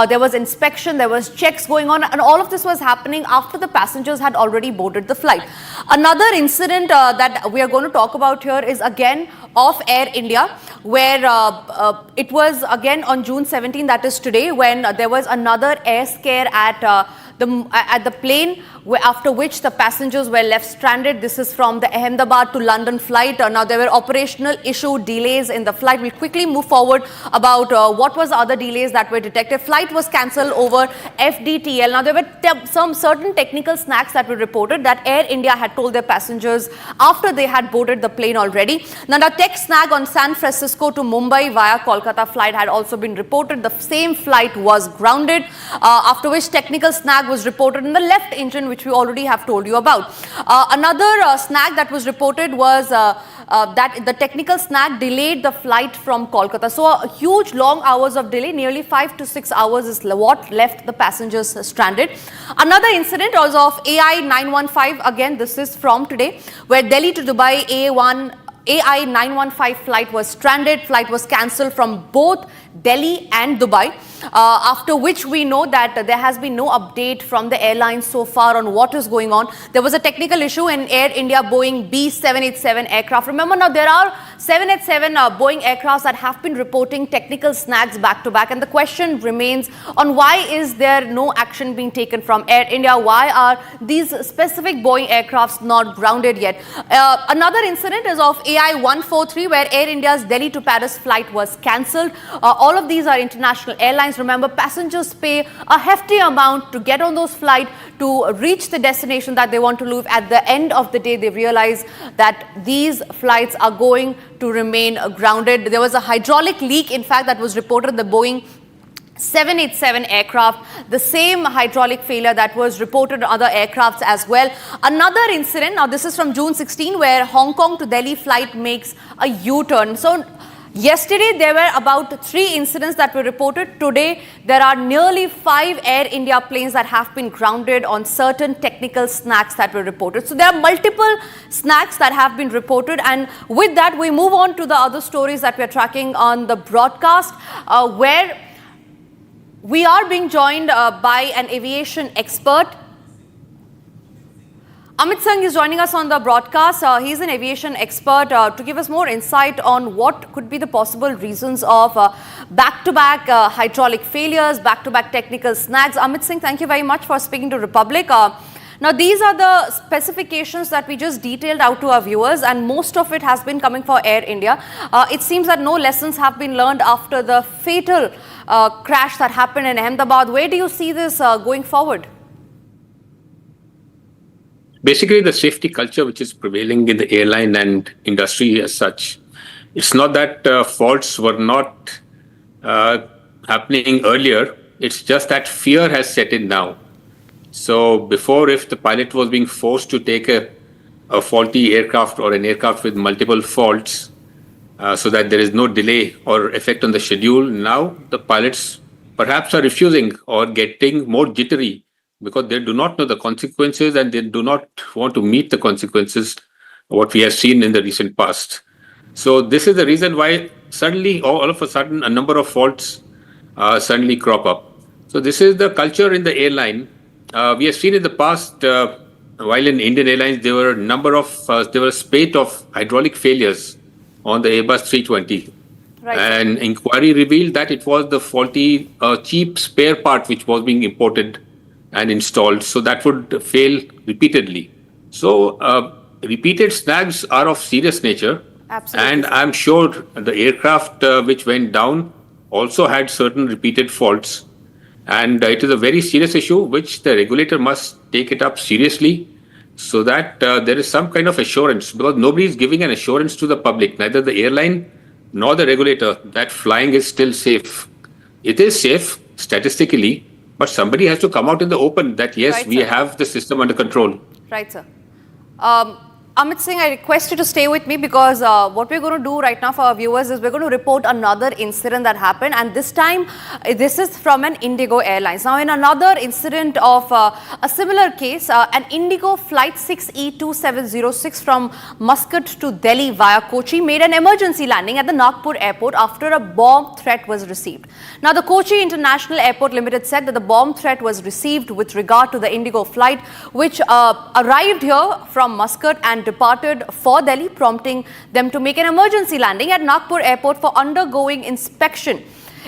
[SPEAKER 14] There was inspection, there was checks going on. And all of this was happening after the passengers had already boarded the flight. Another incident that we are going to talk about here is again of Air India, where it was again on June 17, that is today, when there was another air scare at the plane, after which the passengers were left stranded. This is from the Ahmedabad to London flight. Now, there were operational issue delays in the flight. We'll quickly move forward about what was the other delays that were detected. Flight was cancelled over FDTL. Now, there were some certain technical snags that were reported that Air India had told their passengers after they had boarded the plane already. Now, the tech snag on San Francisco to Mumbai via Kolkata flight had also been reported. The same flight was grounded, after which technical snag was reported in the left engine, which we already have told you about. Another snag that was reported was that the technical snag delayed the flight from Kolkata. So a huge long hours of delay, nearly 5 to 6 hours is what left the passengers stranded. Another incident was of AI915. Again, this is from today, where Delhi to Dubai AI915 flight was stranded. Flight was cancelled from both Delhi and Dubai, after which we know that there has been no update from the airline so far on what is going on. There was a technical issue in Air India Boeing B787 aircraft. Remember, now there are 787 Boeing aircrafts that have been reporting technical snags back to back, and the question remains on why is there no action being taken from Air India? Why are these specific Boeing aircrafts not grounded yet? Another incident is of AI143, where Air India's Delhi to Paris flight was cancelled. All of these are international airlines. Remember, passengers pay a hefty amount to get on those flights to reach the destination that they want to leave. At the end of the day, they realize that these flights are going to remain grounded. There was a hydraulic leak, in fact, that was reported in the Boeing 787 aircraft, the same hydraulic failure that was reported on other aircrafts as well. Another incident, now this is from June 16, where Hong Kong to Delhi flight makes a U-turn. So yesterday, there were about 3 incidents that were reported. Today, there are nearly 5 Air India planes that have been grounded on certain technical snags that were reported. So there are multiple snags that have been reported. And with that, we move on to the other stories that we are tracking on the broadcast, where we are being joined by an aviation expert. Amit Singh is joining us on the broadcast. He's an aviation expert to give us more insight on what could be the possible reasons of back-to-back hydraulic failures, back-to-back technical snags. Amit Singh, thank you very much for speaking to Republic. Now, these are the specifications that we just detailed out to our viewers, and most of it has been coming for Air India. It seems that no lessons have been learned after the fatal crash that happened in Ahmedabad. Where do you see this going forward?
[SPEAKER 7] Basically, the safety culture which is prevailing in the airline and industry as such, it's not that faults were not happening earlier. It's just that fear has set in now. So before, if the pilot was being forced to take a faulty aircraft or an aircraft with multiple faults so that there is no delay or effect on the schedule, now the pilots perhaps are refusing or getting more jittery because they do not know the consequences and they do not want to meet the consequences, what we have seen in the recent past. So this is the reason why suddenly, all of a sudden, a number of faults suddenly crop up. So this is the culture in the airline. We have seen in the past, while in Indian Airlines, there were a spate of hydraulic failures on the Airbus 320.
[SPEAKER 14] Right.
[SPEAKER 7] And inquiry revealed that it was the faulty, cheap spare part which was being imported and installed. So that would fail repeatedly. So repeated snags are of serious nature.
[SPEAKER 14] Absolutely.
[SPEAKER 7] And I'm sure the aircraft which went down also had certain repeated faults. And it is a very serious issue which the regulator must take it up seriously so that there is some kind of assurance, because nobody is giving an assurance to the public, neither the airline nor the regulator, that flying is still safe. It is safe statistically, but somebody has to come out in the open that yes,
[SPEAKER 14] Right,
[SPEAKER 7] we
[SPEAKER 14] sir.
[SPEAKER 7] have the system under control.
[SPEAKER 14] Right, sir. Amit Singh, I request you to stay with me because what we're going to do right now for our viewers is we're going to report another incident that happened, and this time this is from an Indigo Airlines. Now, in another incident of a similar case, an Indigo flight 6E2706 from Muscat to Delhi via Kochi made an emergency landing at the Nagpur airport after a bomb threat was received. Now, the Kochi International Airport Limited said that the bomb threat was received with regard to the Indigo flight, which arrived here from Muscat and departed for Delhi, prompting them to make an emergency landing at Nagpur airport for undergoing inspection.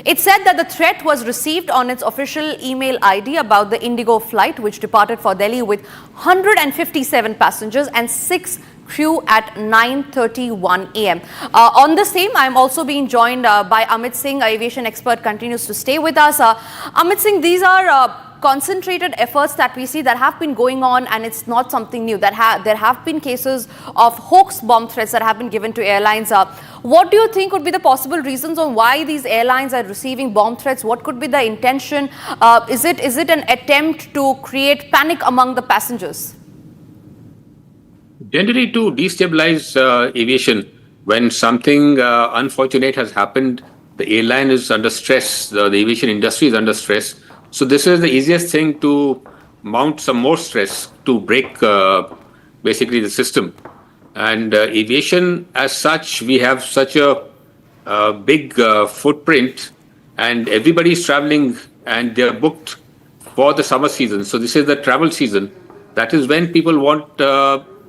[SPEAKER 14] It said that the threat was received on its official email ID about the Indigo flight, which departed for Delhi with 157 passengers and 6 crew at 9:31 a.m. On the same, I am also being joined by Amit Singh, aviation expert, continues to stay with us. Amit Singh, these are concentrated efforts that we see that have been going on, and it's not something new. There have been cases of hoax bomb threats that have been given to airlines. What do you think would be the possible reasons on why these airlines are receiving bomb threats? What could be the intention? Is it an attempt to create panic among the passengers?
[SPEAKER 7] Generally, to destabilize aviation, when something unfortunate has happened, the airline is under stress, the aviation industry is under stress. So this is the easiest thing to mount some more stress to break basically the system. And aviation as such, we have such a big footprint, and everybody is traveling and they are booked for the summer season. So this is the travel season. That is when people want,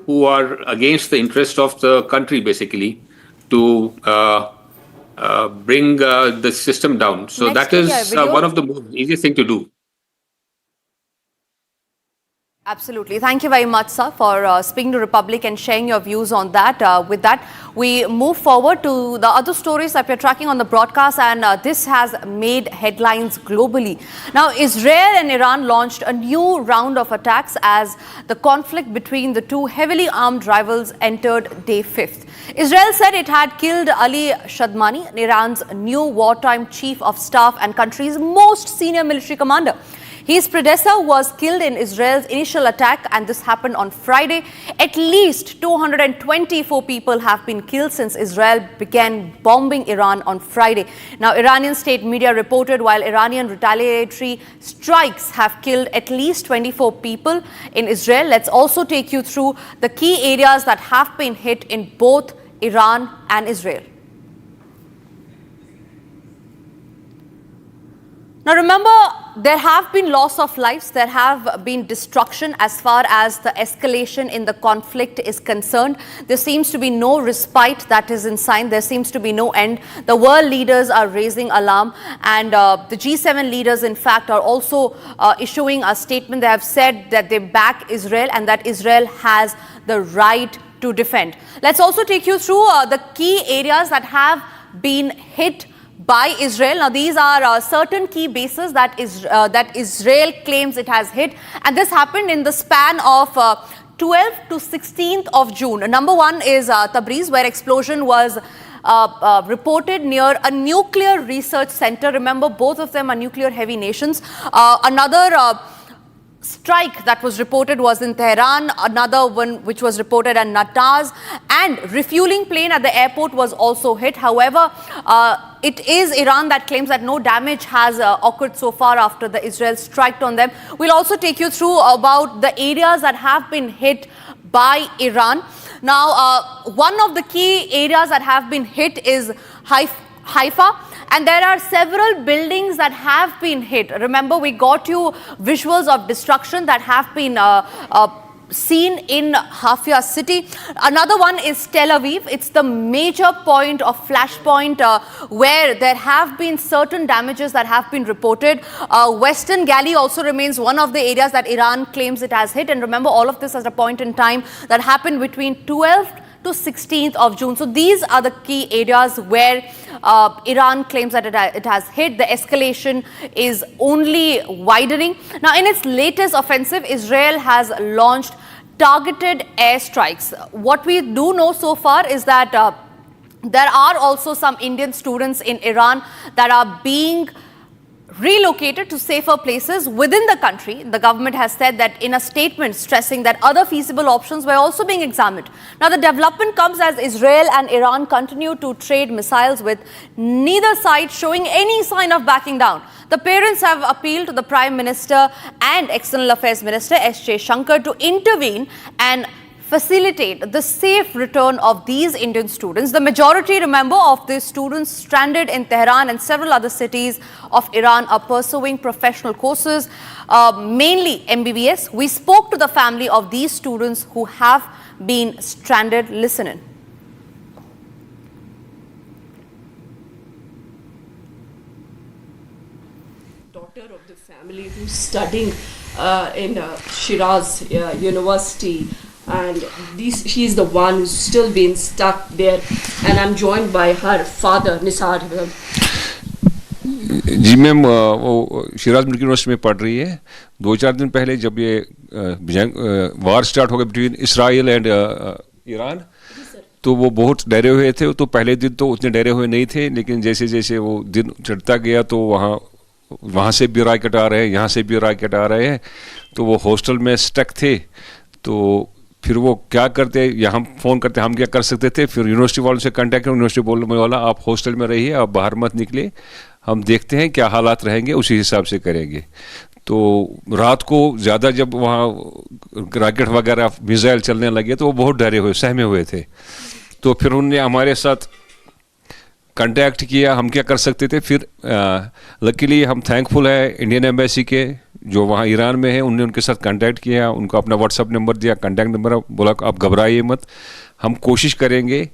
[SPEAKER 7] who are against the interest of the country basically, to bring the system down. So
[SPEAKER 14] Next,
[SPEAKER 7] that is one of the easiest thing to do.
[SPEAKER 14] Absolutely. Thank you very much, sir, for speaking to Republic and sharing your views on that. With that, we move forward to the other stories that we're tracking on the broadcast, and this has made headlines globally. Now, Israel and Iran launched a new round of attacks as the conflict between the two heavily armed rivals entered day 5th. Israel said it had killed Ali Shadmani, Iran's new wartime chief of staff and country's most senior military commander. His predecessor was killed in Israel's initial attack, and this happened on Friday. At least 224 people have been killed since Israel began bombing Iran on Friday. Now, Iranian state media reported while Iranian retaliatory strikes have killed at least 24 people in Israel. Let's also take you through the key areas that have been hit in both Iran and Israel. Now remember, there have been loss of lives, there have been destruction as far as the escalation in the conflict is concerned. There seems to be no respite that is in sight, there seems to be no end. The world leaders are raising alarm, and the G7 leaders in fact are also issuing a statement. They have said that they back Israel and that Israel has the right to defend. Let's also take you through the key areas that have been hit by Israel. Now these are certain key bases that Israel claims it has hit, and this happened in the span of 12th to 16th of June. Number one is Tabriz, where explosion was reported near a nuclear research center. Remember, both of them are nuclear heavy nations. Another strike that was reported was in Tehran, another one which was reported at Natanz, and refueling plane at the airport was also hit. However, it is Iran that claims that no damage has occurred so far after the Israel strike on them. We'll also take you through about the areas that have been hit by Iran. Now, one of the key areas that have been hit is Haifa. And there are several buildings that have been hit. Remember, we got you visuals of destruction that have been seen in Haifa city. Another one is Tel Aviv. It's the major point of flashpoint where there have been certain damages that have been reported. Western Galley also remains one of the areas that Iran claims it has hit. And remember, all of this at a point in time that happened between 12th to 16th of June. So these are the key areas where Iran claims that it has hit. The escalation is only widening. Now, in its latest offensive, Israel has launched targeted airstrikes. What we do know so far is that there are also some Indian students in Iran that are being relocated to safer places within the country. The government has said that in a statement, stressing that other feasible options were also being examined. Now, the development comes as Israel and Iran continue to trade missiles, with neither side showing any sign of backing down. The parents have appealed to the Prime Minister and External Affairs Minister S.J. Shankar to intervene and facilitate the safe return of these Indian students. The majority, remember, of these students stranded in Tehran and several other cities of Iran are pursuing professional courses, mainly MBBS. We spoke to the family of these students who have been stranded. Listen in.
[SPEAKER 10] Daughter of the family who's studying in Shiraz University. And she is the one who's still been stuck there, and I'm joined by her father, Nisar.
[SPEAKER 16] जी ma'am, वो Shiraj medical university में पढ़ रही है. 2-4 दिन पहले जब ये वार स्टार्ट हो गया बिटवीन इसराइल एंड ईरान, तो वो बहुत डरे हुए थे. तो पहले दिन तो उतने डरे हुए नहीं थे, लेकिन जैसे जैसे वो दिन चढ़ता गया तो वहाँ से भी रॉकेट आ रहे हैं, यहाँ से भी रॉकेट आ रहे हैं. तो वो हॉस्टल में स्टक थे. तो फिर वो क्या करते, यहाँ फ़ोन करते, हम क्या कर सकते थे. फिर यूनिवर्सिटी वालों से कांटेक्ट किया. यूनिवर्सिटी बोलने वाला, आप हॉस्टल में रहिए, आप बाहर मत निकले, हम देखते हैं क्या हालात रहेंगे, उसी हिसाब से करेंगे. तो रात को ज़्यादा जब वहाँ रॉकेट वगैरह मिसाइल चलने लगे तो वो बहुत डरे हुए, सहमे हुए थे. तो फिर उन्होंने हमारे साथ कांटेक्ट किया, हम क्या कर सकते थे. फिर लकीली हम थैंकफुल है इंडियन एम्बेसी के जो वहाँ ईरान में है, उनने उनके साथ कांटेक्ट किया, उनको अपना व्हाट्सअप नंबर दिया, कांटेक्ट नंबर, बोला आप घबराइए मत, हम कोशिश करेंगे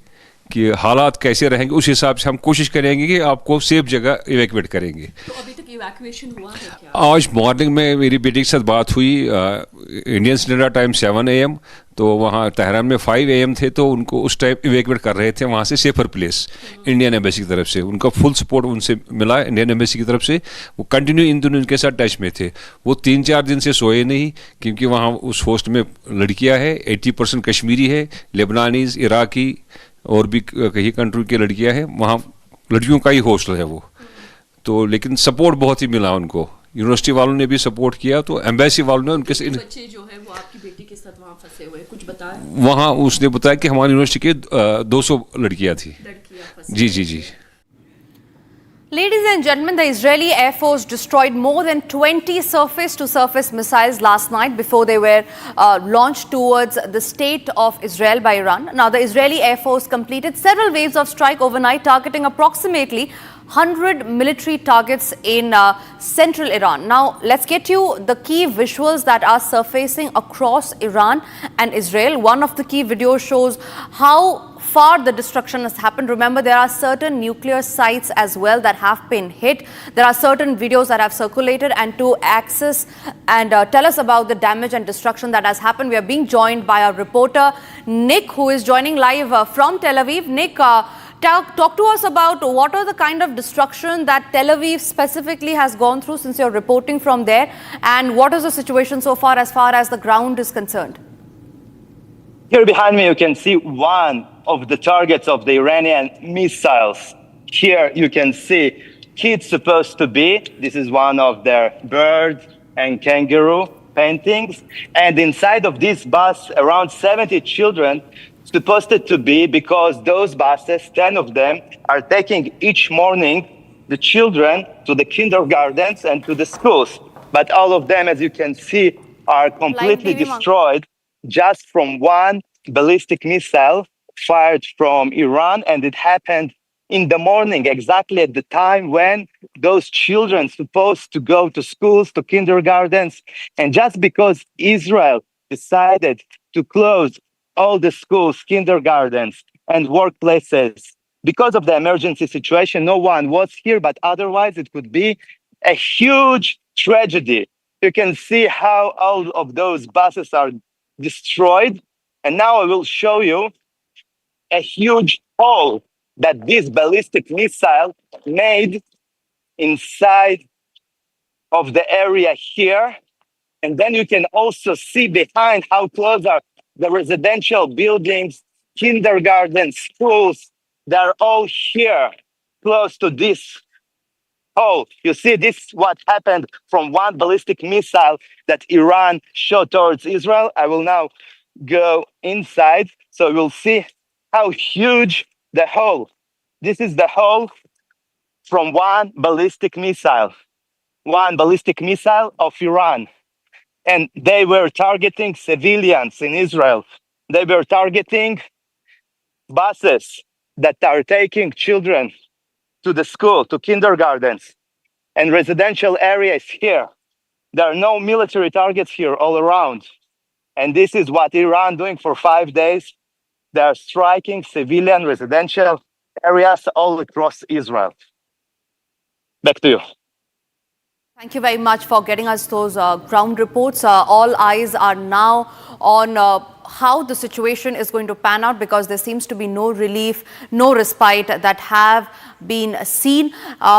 [SPEAKER 16] कि हालात कैसे रहेंगे उस हिसाब से हम कोशिश करेंगे कि आपको सेफ जगह इवैक्यूएट करेंगे.
[SPEAKER 10] तो अभी तक इवैक्यूएशन हुआ है क्या?
[SPEAKER 16] आज मॉर्निंग में मेरी बेटी के साथ बात हुई, इंडियन स्टैंडर्ड टाइम 7 AM, तो वहाँ तेहरान में 5 AM थे, तो उनको उस टाइम इवैक्यूएट कर रहे थे वहाँ से सेफर प्लेस. इंडियन एम्बेसी की तरफ से उनका फुल सपोर्ट उनसे मिला, इंडियन एम्बेसी की तरफ से. वो कंटिन्यू इन दोनों उनके साथ टच में थे. वो 3-4 दिन से सोए नहीं, क्योंकि वहाँ उस होस्ट में लड़कियाँ हैं, 80% कश्मीरी है, लेबनानीज, इराकी और भी कई कंट्री की लड़कियां हैं. वहाँ लड़कियों का ही हॉस्टल है वो. तो लेकिन सपोर्ट बहुत ही मिला उनको, यूनिवर्सिटी वालों ने भी सपोर्ट किया. तो एम्बेसी वालों ने उनके
[SPEAKER 10] बच्चे जो है वो आपकी बेटी के साथ वहाँ फंसे हुए, कुछ बताया?
[SPEAKER 16] वहाँ उसने बताया कि हमारी यूनिवर्सिटी के 200 लड़कियाँ थी. जी जी जी.
[SPEAKER 14] Ladies and gentlemen, the Israeli Air Force destroyed more than 20 surface-to-surface missiles last night before they were launched towards the state of Israel by Iran. Now, the Israeli Air Force completed several waves of strike overnight, targeting approximately 100 military targets in central Iran. Now, let's get you the key visuals that are surfacing across Iran and Israel. One of the key videos shows how far the destruction has happened. Remember, there are certain nuclear sites as well that have been hit. There are certain videos that have circulated, and to access and tell us about the damage and destruction that has happened, we are being joined by our reporter Nick, who is joining live from Tel Aviv. Nick, talk to us about what are the kind of destruction that Tel Aviv specifically has gone through since you're reporting from there, and what is the situation so far as the ground is concerned?
[SPEAKER 12] Here behind me, you can see one of the targets of the Iranian missiles. Here you can see kids supposed to be. This is one of their bird and kangaroo paintings. And inside of this bus, around 70 children supposed to be, because those buses, 10 of them, are taking each morning the children to the kindergartens and to the schools. But all of them, as you can see, are completely destroyed just from one ballistic missile fired from Iran. And it happened in the morning, exactly at the time when those children supposed to go to schools, to kindergartens. And just because Israel decided to close all the schools, kindergartens, and workplaces, because of the emergency situation, no one was here, but otherwise it could be a huge tragedy. You can see how all of those buses are destroyed. And now I will show you a huge hole that this ballistic missile made inside of the area here. And then you can also see behind how close are the residential buildings, kindergarten, schools. They're all here, close to this hole. You see, this is what happened from one ballistic missile that Iran shot towards Israel. I will now go inside so you'll see how huge the hole. This is the hole from one ballistic missile of Iran. And they were targeting civilians in Israel. They were targeting buses that are taking children to the school, to kindergartens, and residential areas here. There are no military targets here all around. And this is what Iran doing for 5 days. They are striking civilian residential areas all across Israel. Back to you.
[SPEAKER 14] Thank you very much for getting us those ground reports. All eyes are now on how the situation is going to pan out, because there seems to be no relief, no respite that have been seen.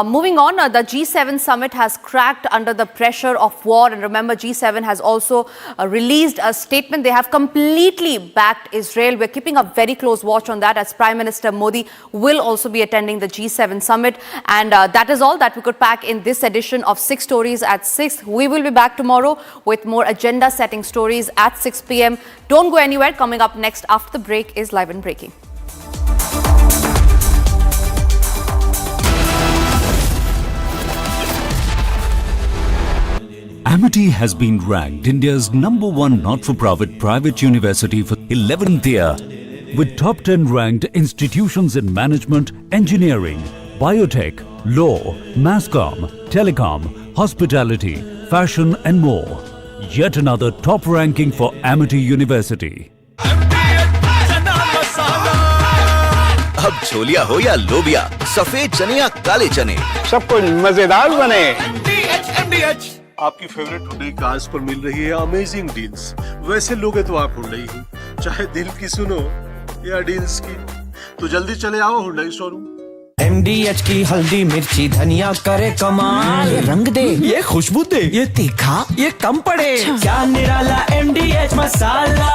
[SPEAKER 14] Moving on, the G7 summit has cracked under the pressure of war. And remember, G7 has also released a statement. They have completely backed Israel. We're keeping a very close watch on that, as Prime Minister Modi will also be attending the G7 summit. And that is all that we could pack in this edition of 6 Stories at 6. We will be back tomorrow with more agenda-setting stories at 6 p.m. Don't go anywhere. Coming up next after the break is Live and Breaking.
[SPEAKER 19] Amity has been ranked India's #1 not-for-profit private university for 11th year, with top 10 ranked institutions in management, engineering, biotech, law, mass comm, telecom, hospitality, fashion and more. Yet another top ranking for Amity University.
[SPEAKER 22] अब छोलिया हो या लोबिया, सफेद चने या काले चने,
[SPEAKER 4] सबको मजेदार बने। आपकी फेवरेट हुंडई कार्स पर मिल रही है अमेजिंग डील्स। वैसे लोगे तो आप हुंडई ही, चाहे दिल की सुनो या डील्स की, तो जल्दी चले आओ हुंडई शोरूम।
[SPEAKER 20] MDH की हल्दी मिर्ची धनिया करे कमाल, ये रंग दे, ये खुशबू दे, ये तीखा, ये कम पड़े, क्या निराला MDH masala.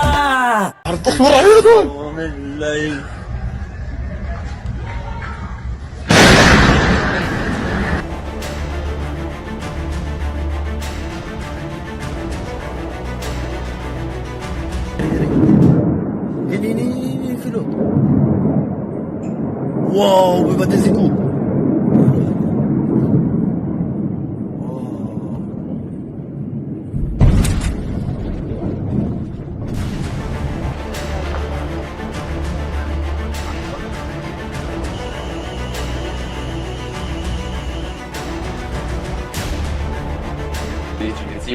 [SPEAKER 15] Vieni, filo. Wow, vi battesi cu.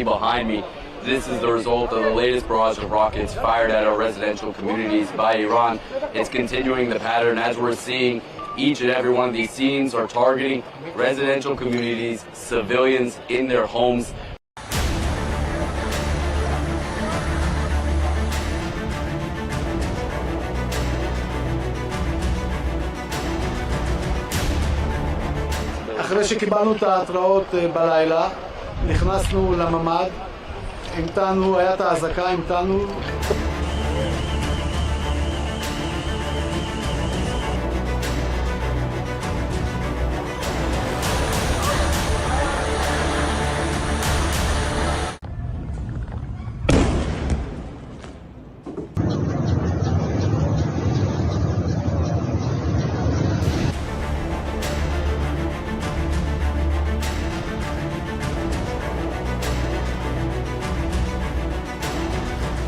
[SPEAKER 17] see behind me, this is the result of the latest barrage of rockets fired at our residential communities by Iran. It's continuing the pattern as we're seeing. Each and every one of these scenes are targeting residential communities, civilians in their homes.
[SPEAKER 2] אחרי שקיבלנו את ההתראות בלילה, נכנסנו לממ"ד, המתנו, היה את האזעקה, המתנו.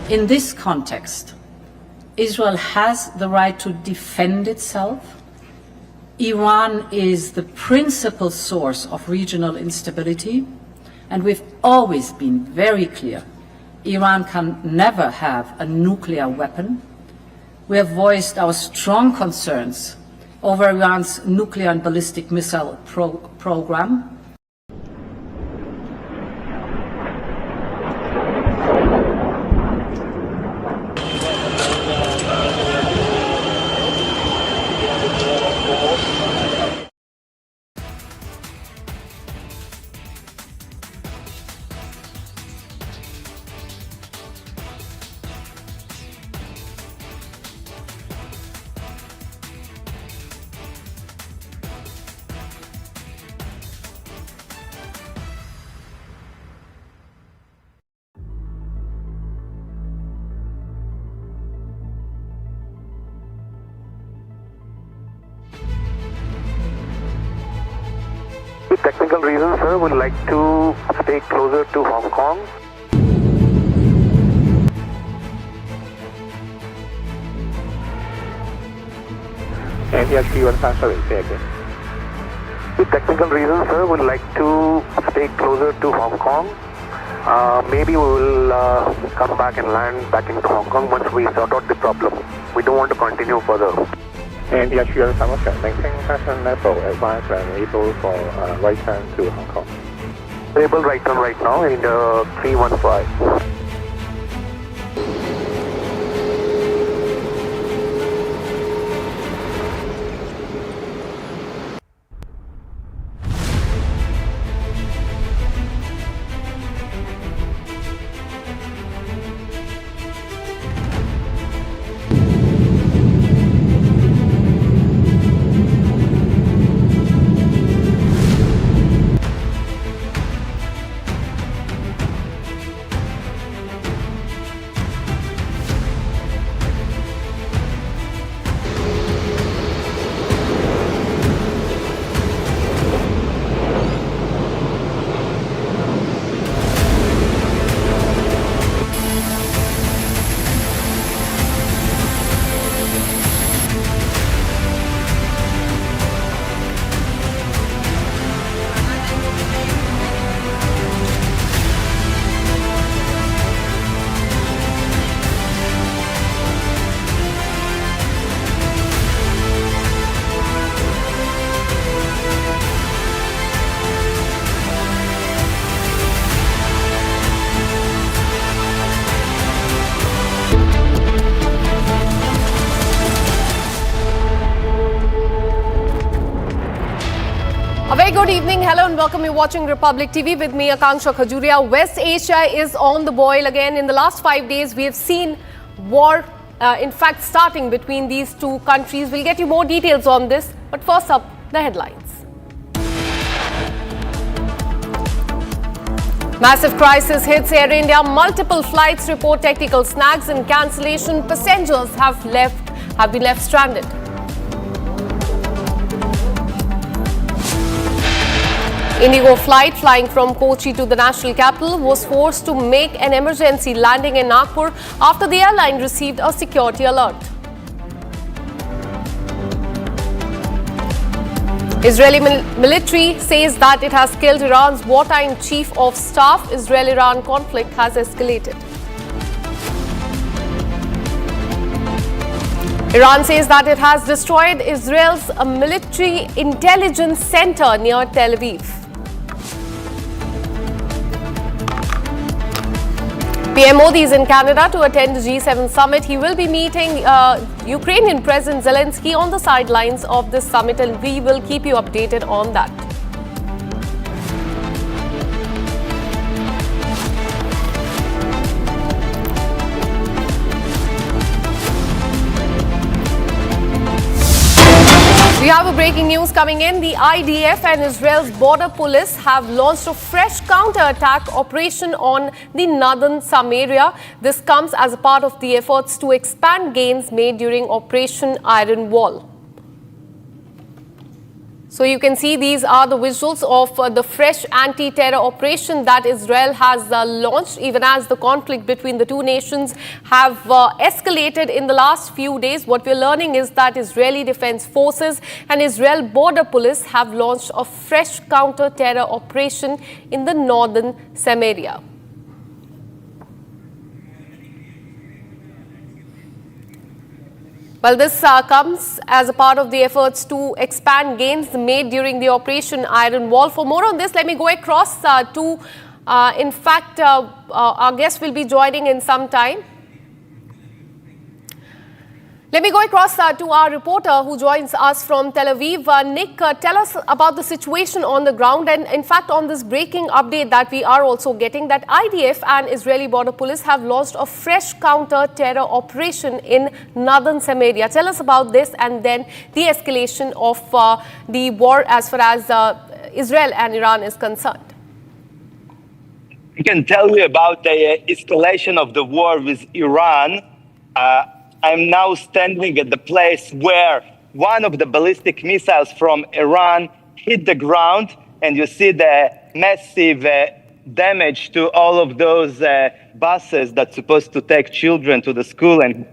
[SPEAKER 5] In this context, Israel has the right to defend itself. Iran is the principal source of regional instability, and we've always been very clear. Iran can never have a nuclear weapon. We have voiced our strong concerns over Iran's nuclear and ballistic missile program.
[SPEAKER 24] Technical reasons, sir, would like to stay closer to Hong Kong. Technical reasons, sir, would like to stay closer to Hong Kong. Maybe we will come back and land back into Hong Kong once we sort out the problem. We don't want to continue further. And the assurance maintain passion level advance and able for right turn to Hong Kong. Able right turn right now in the 315.
[SPEAKER 14] A very good evening. Hello and welcome. You're watching Republic TV with me, Akanksha Khajuria. West Asia is on the boil again. In the last 5 days, we have seen war, in fact, starting between these two countries. We'll get you more details on this. But first up, the headlines. Massive crisis hits Air India. Multiple flights report technical snags and cancellation. Passengers have been left stranded. Indigo flight flying from Kochi to the national capital was forced to make an emergency landing in Nagpur after the airline received a security alert. Israeli military says that it has killed Iran's wartime chief of staff. Israel-Iran conflict has escalated. Iran says that it has destroyed Israel's military intelligence center near Tel Aviv. PM Modi is in Canada to attend the G7 summit. He will be meeting Ukrainian President Zelensky on the sidelines of this summit, and we will keep you updated on that. We have a breaking news coming in. The IDF and Israel's border police have launched a fresh counter-attack operation on the northern Samaria. This comes as a part of the efforts to expand gains made during Operation Iron Wall. So you can see these are the visuals of the fresh anti-terror operation that Israel has launched, even as the conflict between the two nations have escalated in the last few days. What we're learning is that Israeli Defense Forces and Israel Border Police have launched a fresh counter-terror operation in the northern Samaria. Well, this comes as a part of the efforts to expand gains made during the Operation Iron Wall. For more on this, let me go across to, in fact, our guest will be joining in some time. Let me go across to our reporter who joins us from Tel Aviv. Nick, tell us about the situation on the ground, and in fact on this breaking update that we are also getting, that IDF and Israeli Border Police have launched a fresh counter-terror operation in northern Samaria. Tell us about this and then the escalation of the war as far as Israel and Iran is concerned.
[SPEAKER 12] I can tell you about the escalation of the war with Iran. I'm now standing at the place where one of the ballistic missiles from Iran hit the ground, and you see the massive damage to all of those buses that's supposed to take children to the school. And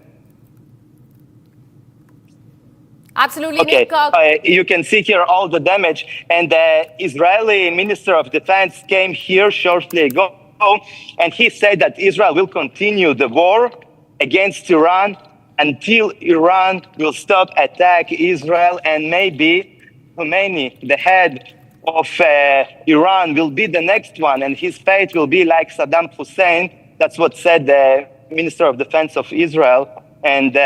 [SPEAKER 14] absolutely,
[SPEAKER 12] okay.
[SPEAKER 14] Nick.
[SPEAKER 12] You can see here all the damage, and the Israeli Minister of Defense came here shortly ago, and he said that Israel will continue the war against Iran until Iran will stop attack Israel, and maybe Khomeini, the head of Iran, will be the next one, and his fate will be like Saddam Hussein. That's what said the Minister of Defense of Israel. And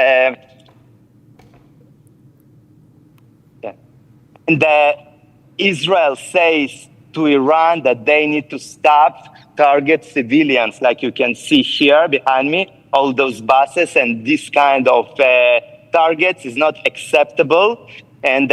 [SPEAKER 12] Israel says to Iran that they need to stop target civilians, like you can see here behind me. All those buses and this kind of targets is not acceptable. And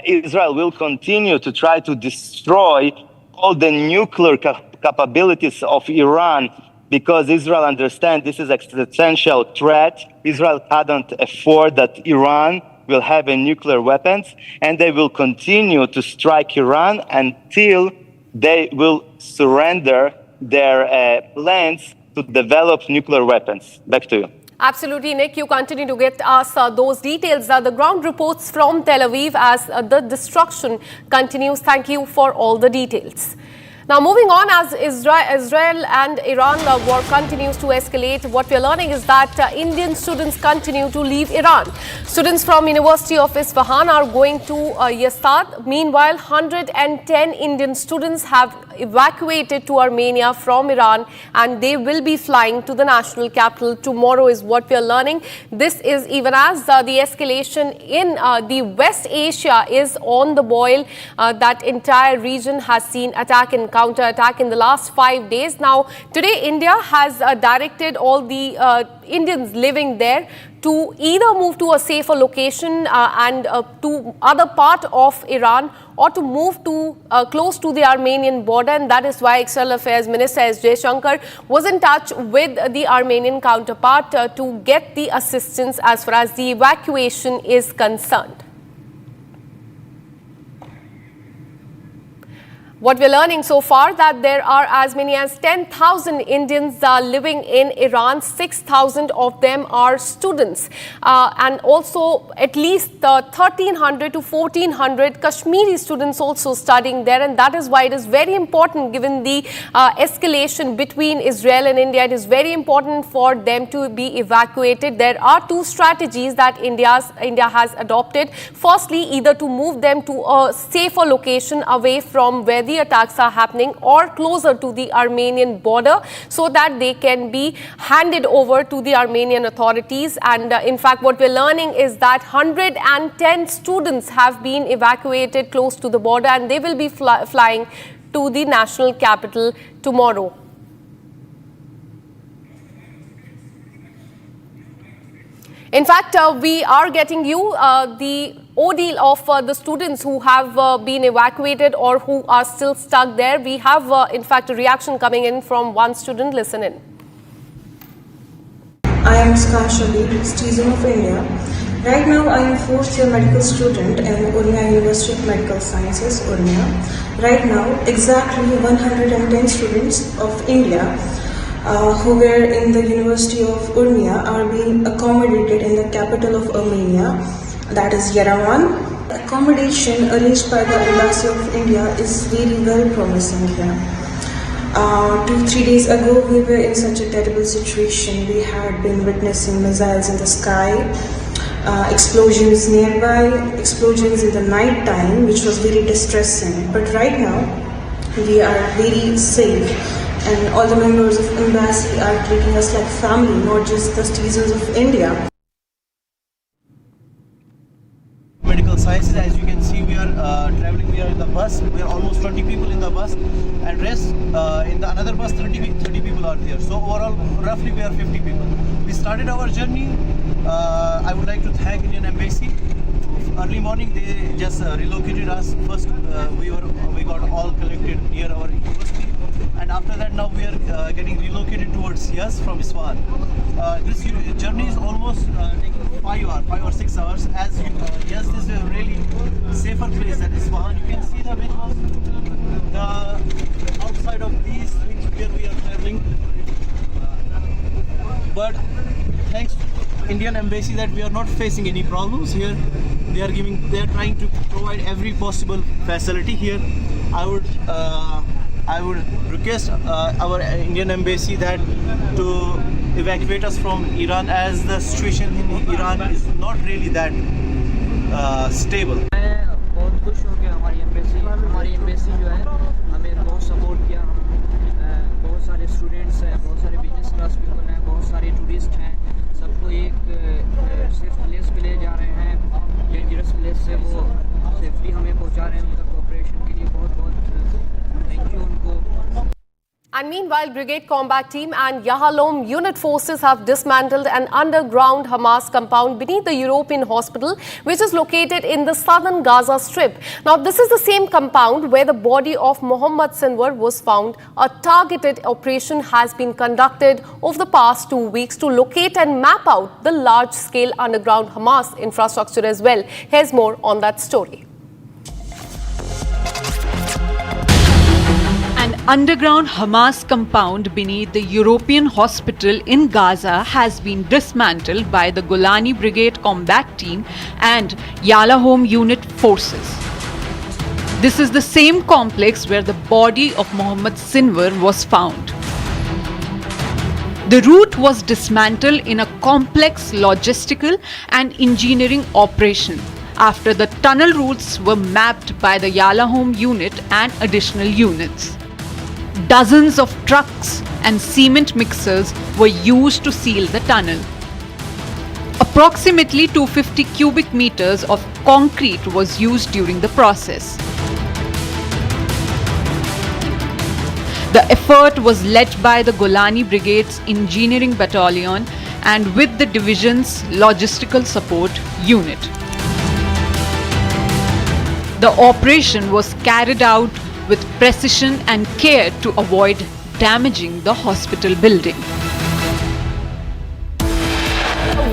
[SPEAKER 12] Israel will continue to try to destroy all the nuclear capabilities of Iran, because Israel understands this is an existential threat. Israel cannot afford that Iran will have nuclear weapons, and they will continue to strike Iran until they will surrender their plans to develop nuclear weapons. Back to you.
[SPEAKER 14] Absolutely, Nick. You continue to get us those details. The ground reports from Tel Aviv as the destruction continues. Thank you for all the details. Now, moving on, as Israel and Iran war continues to escalate, what we're learning is that Indian students continue to leave Iran. Students from University of Isfahan are going to Yazd. Meanwhile, 110 Indian students have evacuated to Armenia from Iran, and they will be flying to the national capital tomorrow, is what we are learning. This is even as the escalation in the West Asia is on the boil. That entire region has seen attack and counter-attack in the last 5 days. Now, today India has directed all the Indians living there to either move to a safer location and to other part of Iran, or to move to close to the Armenian border. And that is why External Affairs Minister S. Jaishankar was in touch with the Armenian counterpart to get the assistance as far as the evacuation is concerned.
[SPEAKER 3] What we're learning so far that there are as many as 10,000 Indians living in Iran. 6,000 of them are students, and also at least 1,300 to 1,400 Kashmiri students also studying there. And that is why it is very important, given the escalation between Israel and India, it is very important for them to be evacuated. There are two strategies that India has adopted. Firstly, either to move them to a safer location away from where the attacks are happening, or closer to the Armenian border, so that they can be handed over to the Armenian authorities. And in fact, what we're learning is that 110 students have been evacuated close to the border, and they will be flying to the national capital tomorrow. In fact, we are getting you the ordeal of the students who have been evacuated or who are still stuck there. We have, in fact, a reaction coming in from one student. Listen in.
[SPEAKER 13] I am citizen of India. Right now, I am fourth year medical student in Urmia University of Medical Sciences, Urmia. Right now, exactly 110 students of India who were in the University of Urmia are being accommodated in the capital of Armenia, that is Yerevan. Accommodation arranged by the Embassy of India is very well promising here. 2-3 days ago, we were in such a terrible situation. We had been witnessing missiles in the sky, explosions nearby, explosions in the night time, which was very distressing. But right now, we are very safe. And all the members of embassy are treating us like family, not just the citizens of India.
[SPEAKER 11] Medical sciences, as you can see, we are traveling. We are in the bus. We are almost 20 people in the bus, and rest in the another bus, 30 people are there. So overall, roughly we are 50 people. We started our journey. I would like to thank Indian Embassy. Early morning, they just relocated us. First, we got all collected near our university. And after that, now we are getting relocated towards Yas from Isfahan. This journey is almost taking 5 or 6 hours. As Yas is a really safer place than Isfahan. You can see the visuals, the outside of these things where we are traveling. But thanks to Indian Embassy that we are not facing any problems here. They are trying to provide every possible facility here. I would request our Indian Embassy that to evacuate us from Iran, as the situation in Iran is not really that stable.
[SPEAKER 18] मैं बहुत खुश हूँ कि हमारी embassy जो है हमें बहुत सपोर्ट किया. हम बहुत सारे स्टूडेंट्स हैं, बहुत सारे बिजनेस क्लास पीपल हैं, बहुत सारे टूरिस्ट हैं. सबको एक सेफ प्लेस पे ले जा रहे हैं. डेंजरस प्लेस से वो सेफली हमें पहुँचा रहे हैं. उनका कोऑपरेशन के लिए बहुत बहुत थैंक यू उनको.
[SPEAKER 3] And meanwhile, Brigade Combat Team and Yahalom unit forces have dismantled an underground Hamas compound beneath the European hospital, which is located in the southern Gaza Strip. Now, this is the same compound where the body of Mohammed Sinwar was found. A targeted operation has been conducted over the past 2 weeks to locate and map out the large-scale underground Hamas infrastructure as well. Here's more on that story.
[SPEAKER 21] An underground Hamas compound beneath the European hospital in Gaza has been dismantled by the Golani Brigade Combat Team and Yahalom unit forces. This is the same complex where the body of Mohammed Sinwar was found. The route was dismantled in a complex logistical and engineering operation after the tunnel routes were mapped by the Yahalom unit and additional units. Dozens of trucks and cement mixers were used to seal the tunnel. Approximately 250 cubic meters of concrete was used during the process. The effort was led by the Golani Brigade's Engineering Battalion and with the division's Logistical Support Unit. The operation was carried out with precision and care to avoid damaging the hospital building.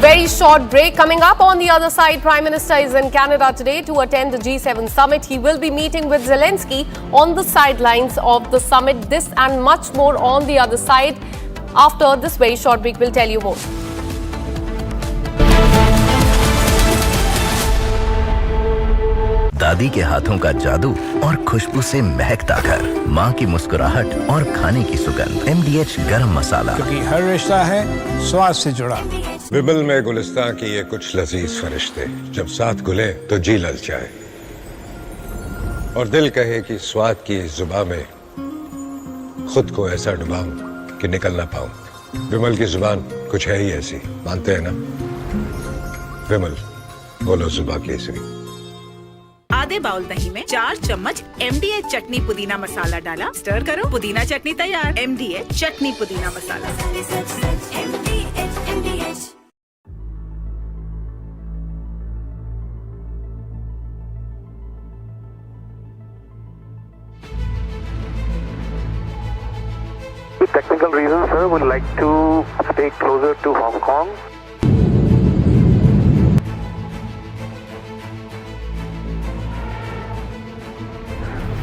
[SPEAKER 3] Very short break coming up. On the other side, Prime Minister is in Canada today to attend the G7 summit. He will be meeting with Zelensky on the sidelines of the summit. This and much more on the other side. After this very short break, we'll tell you more.
[SPEAKER 22] दादी के हाथों का जादू और खुशबू से महकता घर, माँ की मुस्कुराहट और खाने की सुगंध। MDH गरम मसाला,
[SPEAKER 1] क्योंकि हर रिश्ता है स्वाद से जुड़ा।
[SPEAKER 6] विमल में गुलिस्तान की ये कुछ लजीज फरिश्ते जब साथ घुले तो जी ललचाए और दिल कहे कि स्वाद की इस जुबान में खुद को ऐसा डुबाऊं कि निकल ना पाऊं। विमल की जुबान कुछ है ही ऐसी, मानते हैं ना? विमल, बोलो जुबान केसरी।
[SPEAKER 8] आधे बाउल दही में 4 चम्मच MDH चटनी पुदीना मसाला डाला, स्टर करो, पुदीना चटनी तैयार। MDH चटनी पुदीना मसाला।
[SPEAKER 24] With technical reasons, sir, would like to stay closer to Hong Kong.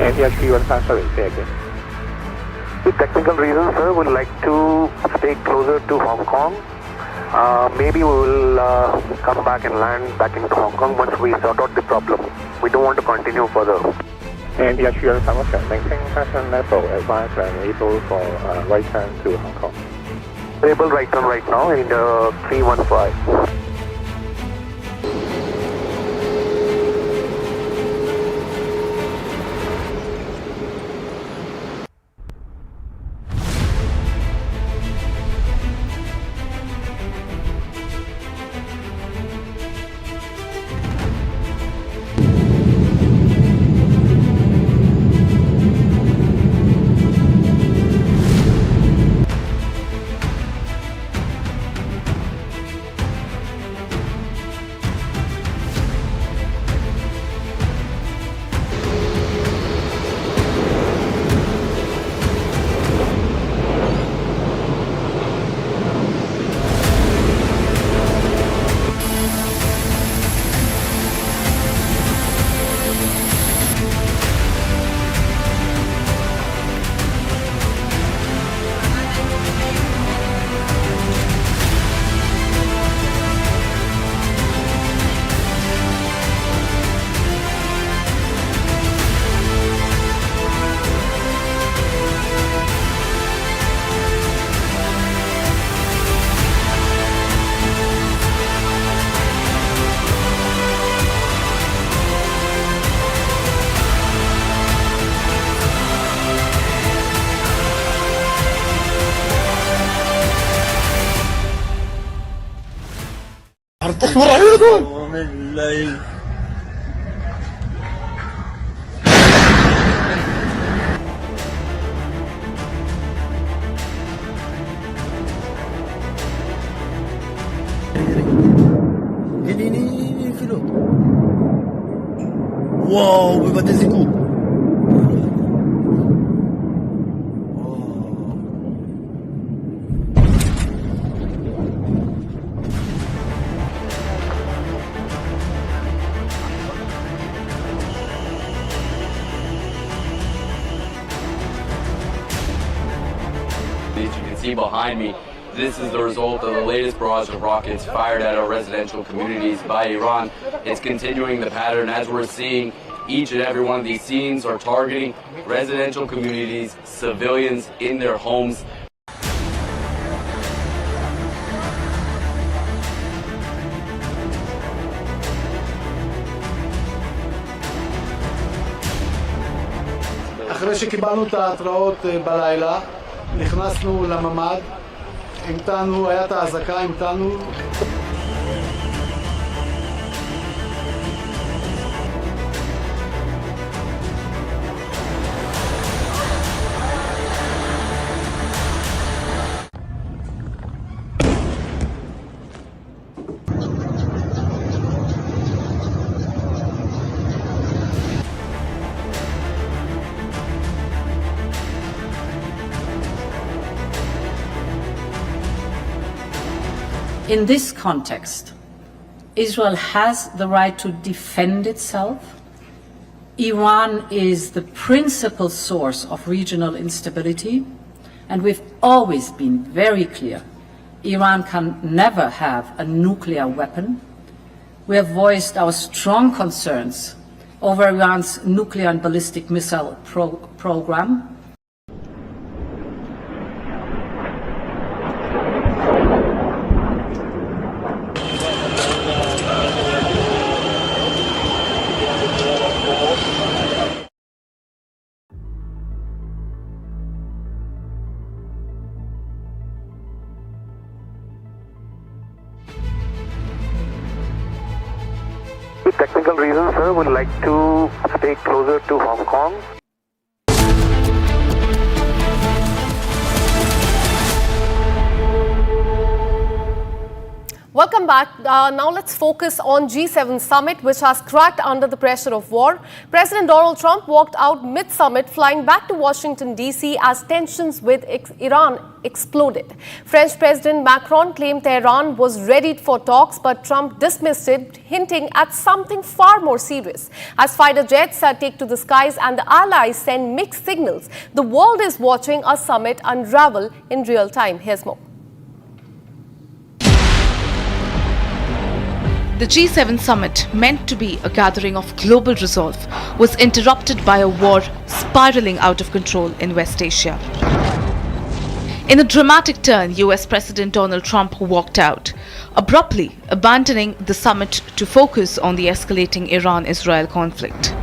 [SPEAKER 24] NTHP 157, say again. With technical reasons, sir, would like to stay closer to Hong Kong. Maybe we will come back and land back into Hong Kong once we sort out the problem. We don't want to continue further. NTHP 157, maintain passion level, advance and able for right turn to Hong Kong. Able right turn right now in 315.
[SPEAKER 15] Ini filo. Wow, vai bater esse cu.
[SPEAKER 17] As you can see behind me, this is the result of the latest barrage of rockets fired at our residential communities by Iran. It's continuing the pattern as we're seeing. Each and every one of these scenes are targeting residential communities, civilians in their homes.
[SPEAKER 2] אחרי שקיבלנו את ההתראות בלילה, נכנסנו לממ"ד, המתנו, היה את האזעקה, המתנו.
[SPEAKER 5] In this context, Israel has the right to defend itself. Iran is the principal source of regional instability, and we've always been very clear. Iran can never have a nuclear weapon. We have voiced our strong concerns over Iran's nuclear and ballistic missile program.
[SPEAKER 24] With technical reasons, sir, would like to stay closer to Hong Kong.
[SPEAKER 3] Welcome back. Now let's focus on G7 summit, which has cracked under the pressure of war. President Donald Trump walked out mid-summit, flying back to Washington, D.C. as tensions with Iran exploded. French President Macron claimed Tehran was ready for talks, but Trump dismissed it, hinting at something far more serious. As fighter jets take to the skies and the allies send mixed signals, the world is watching a summit unravel in real time. Here's more.
[SPEAKER 7] The G7 summit, meant to be a gathering of global resolve, was interrupted by a war spiraling out of control in West Asia. In a dramatic turn, US President Donald Trump walked out, abruptly abandoning the summit to focus on the escalating Iran-Israel conflict.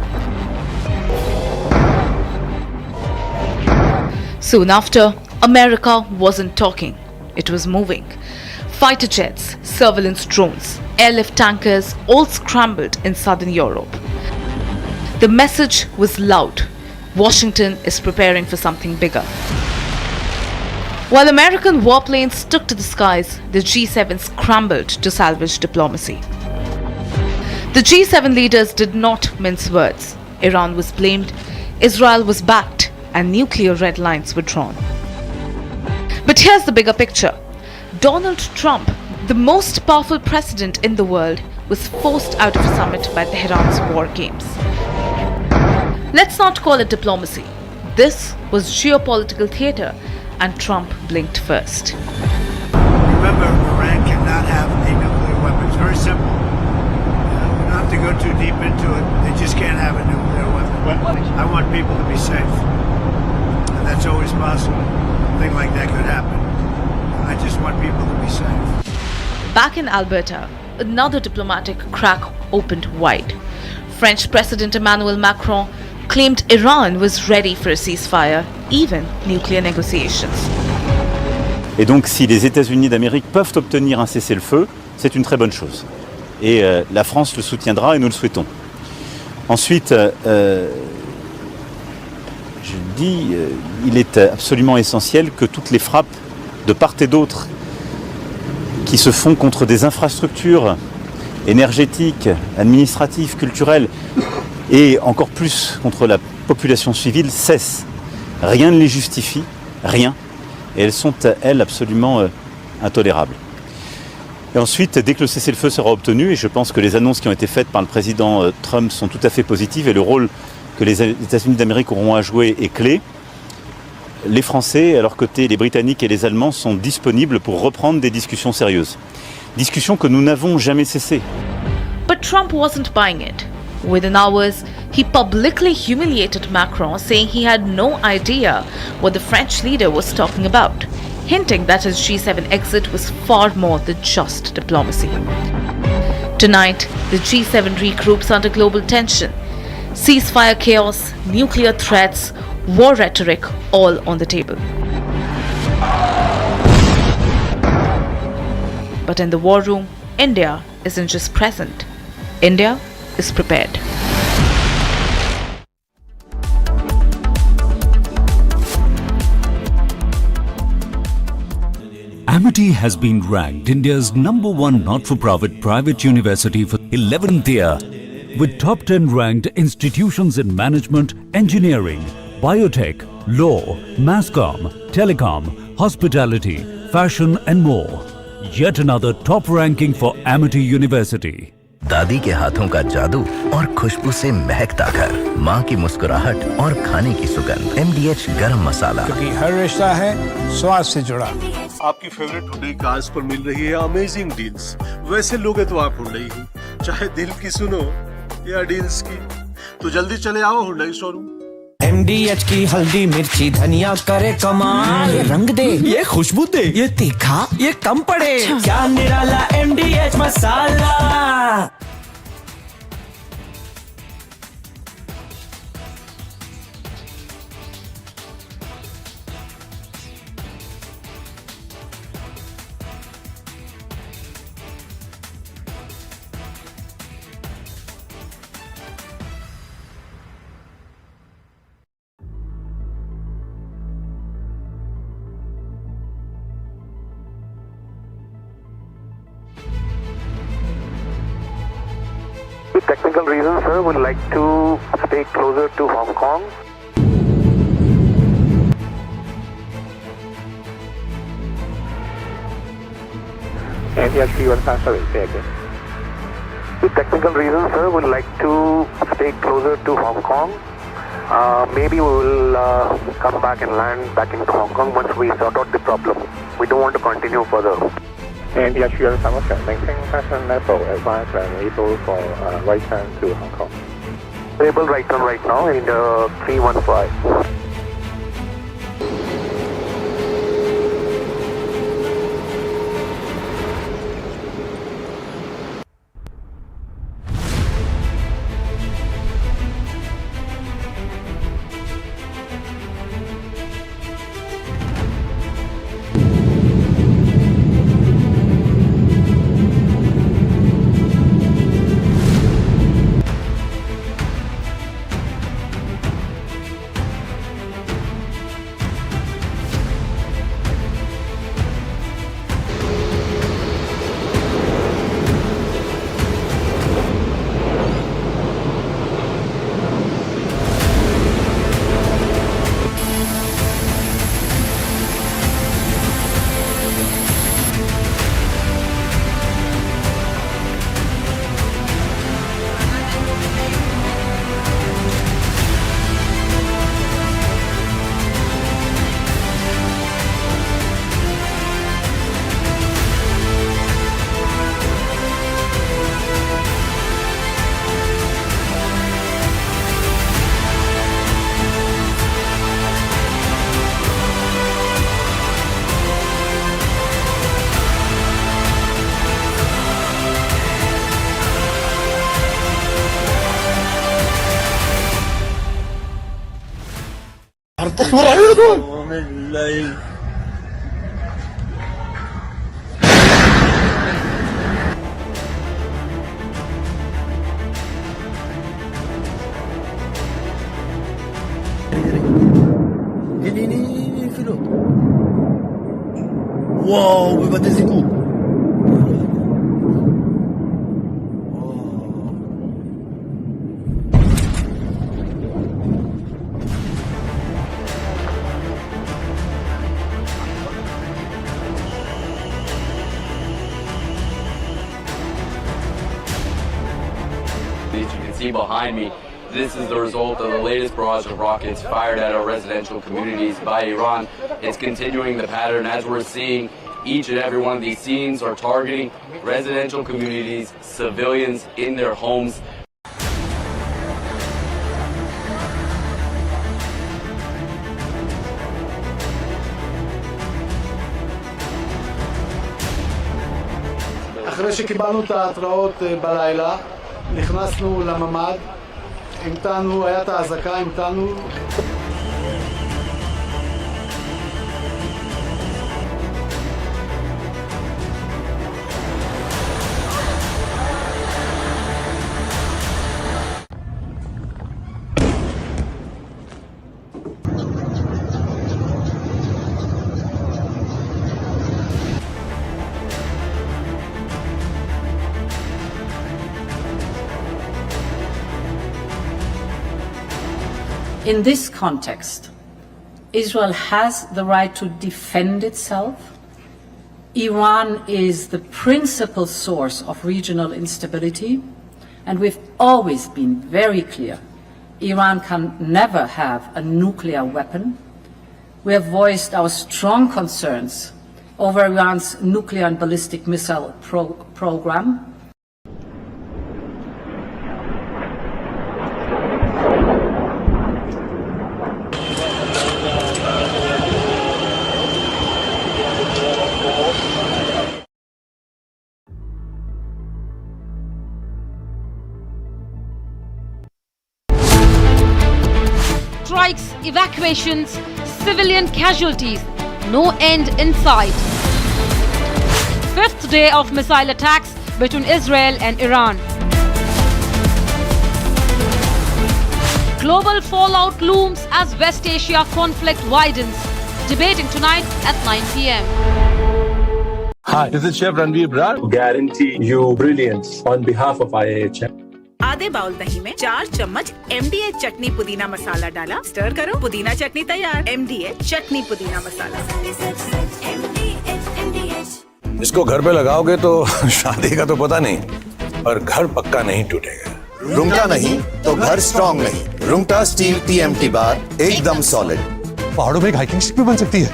[SPEAKER 7] Soon after, America wasn't talking, it was moving. Fighter jets, surveillance drones, airlift tankers all scrambled in southern Europe. The message was loud. Washington is preparing for something bigger. While American warplanes took to the skies, the G7 scrambled to salvage diplomacy. The G7 leaders did not mince words. Iran was blamed, Israel was backed, and nuclear red lines were drawn. But here's the bigger picture. Donald Trump, the most powerful president in the world, was forced out of a summit by Tehran's war games. Let's not call it diplomacy. This was geopolitical theater, and Trump blinked first.
[SPEAKER 4] Remember, Iran cannot have a nuclear weapon. It's very simple. We don't have to go too deep into it. They just can't have a nuclear weapon. I want people to be safe. And that's always possible. A thing like that could happen. I just want people to be safe.
[SPEAKER 7] Back in Alberta, another diplomatic crack opened wide. French President Emmanuel Macron claimed Iran was ready for a ceasefire, even nuclear negotiations.
[SPEAKER 9] Et donc si les États-Unis d'Amérique peuvent obtenir un cessez-le-feu, c'est une très bonne chose. Et la France le soutiendra et nous le souhaitons. Ensuite, je dis, il est absolument essentiel que toutes les frappes de part et d'autre qui se font contre des infrastructures énergétiques, administratives, culturelles et encore plus contre la population civile cessent. Rien ne les justifie, rien. Et elles sont, elles, absolument intolérables. Et ensuite, dès que le cessez-le-feu sera obtenu, et je pense que les annonces qui ont été faites par le président Trump sont tout à fait positives et le rôle que les États-Unis d'Amérique auront à jouer est clé, les Français, à leur côté, les Britanniques et les Allemands sont disponibles pour reprendre des discussions sérieuses. Discussions que nous n'avons jamais cessées.
[SPEAKER 7] But Trump wasn't buying it. Within hours, he publicly humiliated Macron, saying he had no idea what the French leader was talking about, hinting that his G7 exit was far more than just diplomacy. Tonight, the G7 regroups under global tension. Ceasefire chaos, nuclear threats, war rhetoric, all on the table. But in the war room, India isn't just present. India is prepared.
[SPEAKER 19] Amity has been ranked India's #1 not-for-profit private university for 11th year, with top 10 ranked institutions in management, engineering, biotech, law, mass comm, telecom, hospitality, fashion and more. yet another top ranking for Amity University.
[SPEAKER 22] दादी के हाथों का जादू और खुशबू से महकता घर, माँ की मुस्कुराहट और खाने की सुगंध। MDH गरम मसाला,
[SPEAKER 1] क्योंकि हर रिश्ता है स्वाद से जुड़ा।
[SPEAKER 10] आपकी फेवरेट हुंडई कार्स पर मिल रही है अमेजिंग डील्स। वैसे लोगे तो आप हुंडई ही, चाहे दिल की सुनो या डील्स की, तो जल्दी चले आओ हुंडई शोरूम।
[SPEAKER 16] MDH की हल्दी मिर्ची धनिया करे कमाल, ये रंग दे, ये खुशबू दे, ये तीखा, ये कम पड़े, क्या निराला MDH masala.
[SPEAKER 24] Technical reasons, sir, would like to stay closer to Hong Kong. Aviation, technical reasons, sir, would like to stay closer to Hong Kong. Maybe we will come back and land back into Hong Kong once we sort out the problem. We don't want to continue further. And the assurance function, maintain passenger level, advance and able for right turn to Hong Kong. Able right turn right now in 315.
[SPEAKER 15] Ini filo. Wow, we batez iku.
[SPEAKER 17] As you can see behind me, this is the result of the latest barrage of rockets fired at our residential communities by Iran. It's continuing the pattern as we're seeing. Each and every one of these scenes are targeting residential communities, civilians in their homes.
[SPEAKER 2] אחרי שקיבלנו את ההתראות בלילה, נכנסנו לממ"ד, המתנו, היה את האזעקה, המתנו.
[SPEAKER 5] In this context, Israel has the right to defend itself. Iran is the principal source of regional instability, and we've always been very clear. Iran can never have a nuclear weapon. We have voiced our strong concerns over Iran's nuclear and ballistic missile program.
[SPEAKER 12] Strikes, evacuations, civilian casualties, no end in sight. Fifth day of missile attacks between Israel and Iran. Global fallout looms as West Asia conflict widens. Debating tonight at 9 p.m.
[SPEAKER 14] Hi, this is Chef Ranveer Brar. Guarantee you brilliance on behalf of IAHM.
[SPEAKER 8] आधे bowl दही में 4 चम्मच MDH चटनी पुदीना मसाला डाला, stir करो, पुदीना चटनी तैयार। MDH चटनी पुदीना मसाला।
[SPEAKER 6] इसको घर पे लगाओगे तो शादी का तो पता नहीं, पर घर पक्का नहीं टूटेगा।
[SPEAKER 20] रुंगटा नहीं तो घर स्ट्रॉन्ग नहीं। रुंगटा स्टील TMT बार एकदम सॉलिड।
[SPEAKER 23] पहाड़ों में एक हाइकिंग स्टिक भी बन सकती है।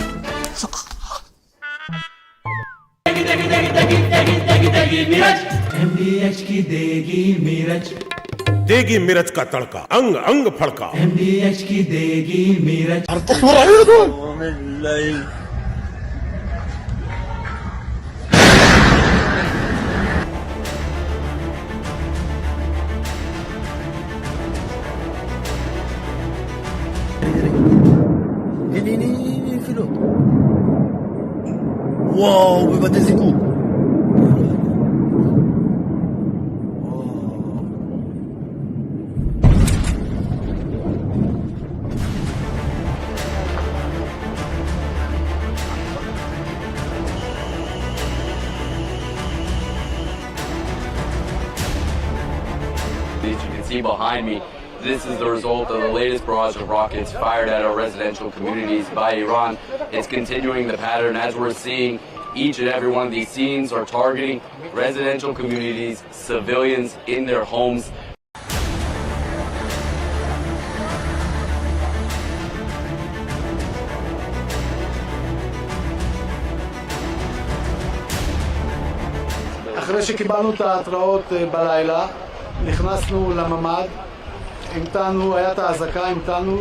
[SPEAKER 16] MDH की देगी मिर्च,
[SPEAKER 10] देगी मिर्च का तड़का, अंग अंग फड़का।
[SPEAKER 16] MDH की देगी मिर्च।
[SPEAKER 15] नहीं फिरो। Wow, we got this coup.
[SPEAKER 17] As you can see behind me, this is the result of the latest barrage of rockets fired at our residential communities by Iran. It's continuing the pattern as we're seeing. Each and every one of these scenes are targeting residential communities, civilians in their homes.
[SPEAKER 2] אחרי שקיבלנו את ההתראות בלילה, נכנסנו לממ"ד, המתנו, היה את האזעקה, המתנו.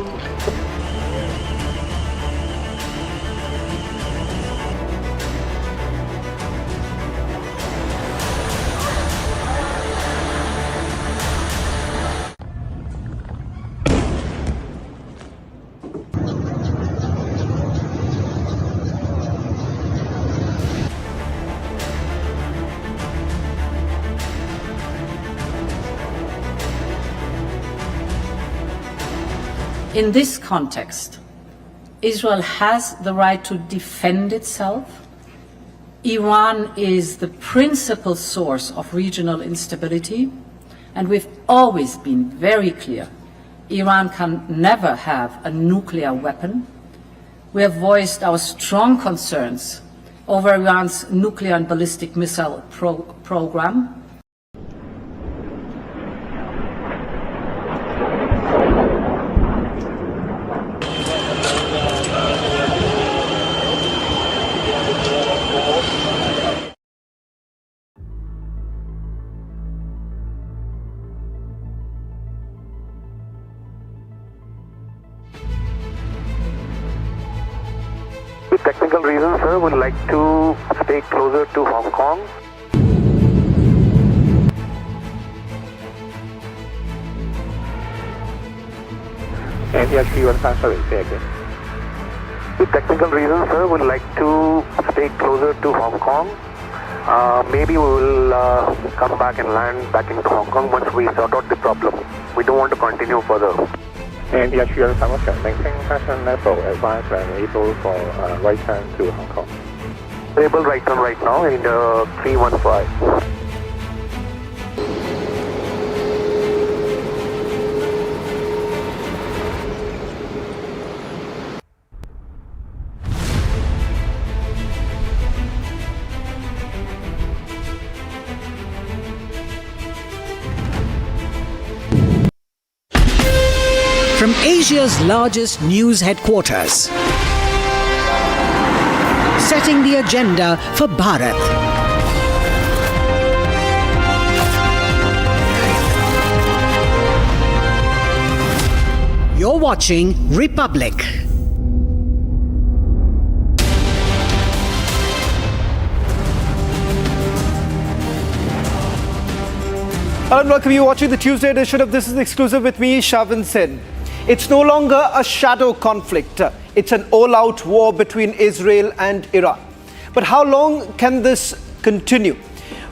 [SPEAKER 5] In this context, Israel has the right to defend itself. Iran is the principal source of regional instability, and we've always been very clear. Iran can never have a nuclear weapon. We have voiced our strong concerns over Iran's nuclear and ballistic missile program.
[SPEAKER 24] With technical reasons, sir, would like to stay closer to Hong Kong. With technical reasons, sir, would like to stay closer to Hong Kong. Maybe we will come back and land back into Hong Kong once we sort out the problem. We don't want to continue further. And yes, you are maintain passenger level advance and able for right turn to Hong Kong. Able right turn right now in 315.
[SPEAKER 11] from Asia's largest news headquarters, setting the agenda for Bharat. You're watching Republic.
[SPEAKER 13] Hello and welcome. You're watching the Tuesday edition of This is Exclusive with me, Shavan Sen. It's no longer a shadow conflict. It's an all-out war between Israel and Iran. But how long can this continue?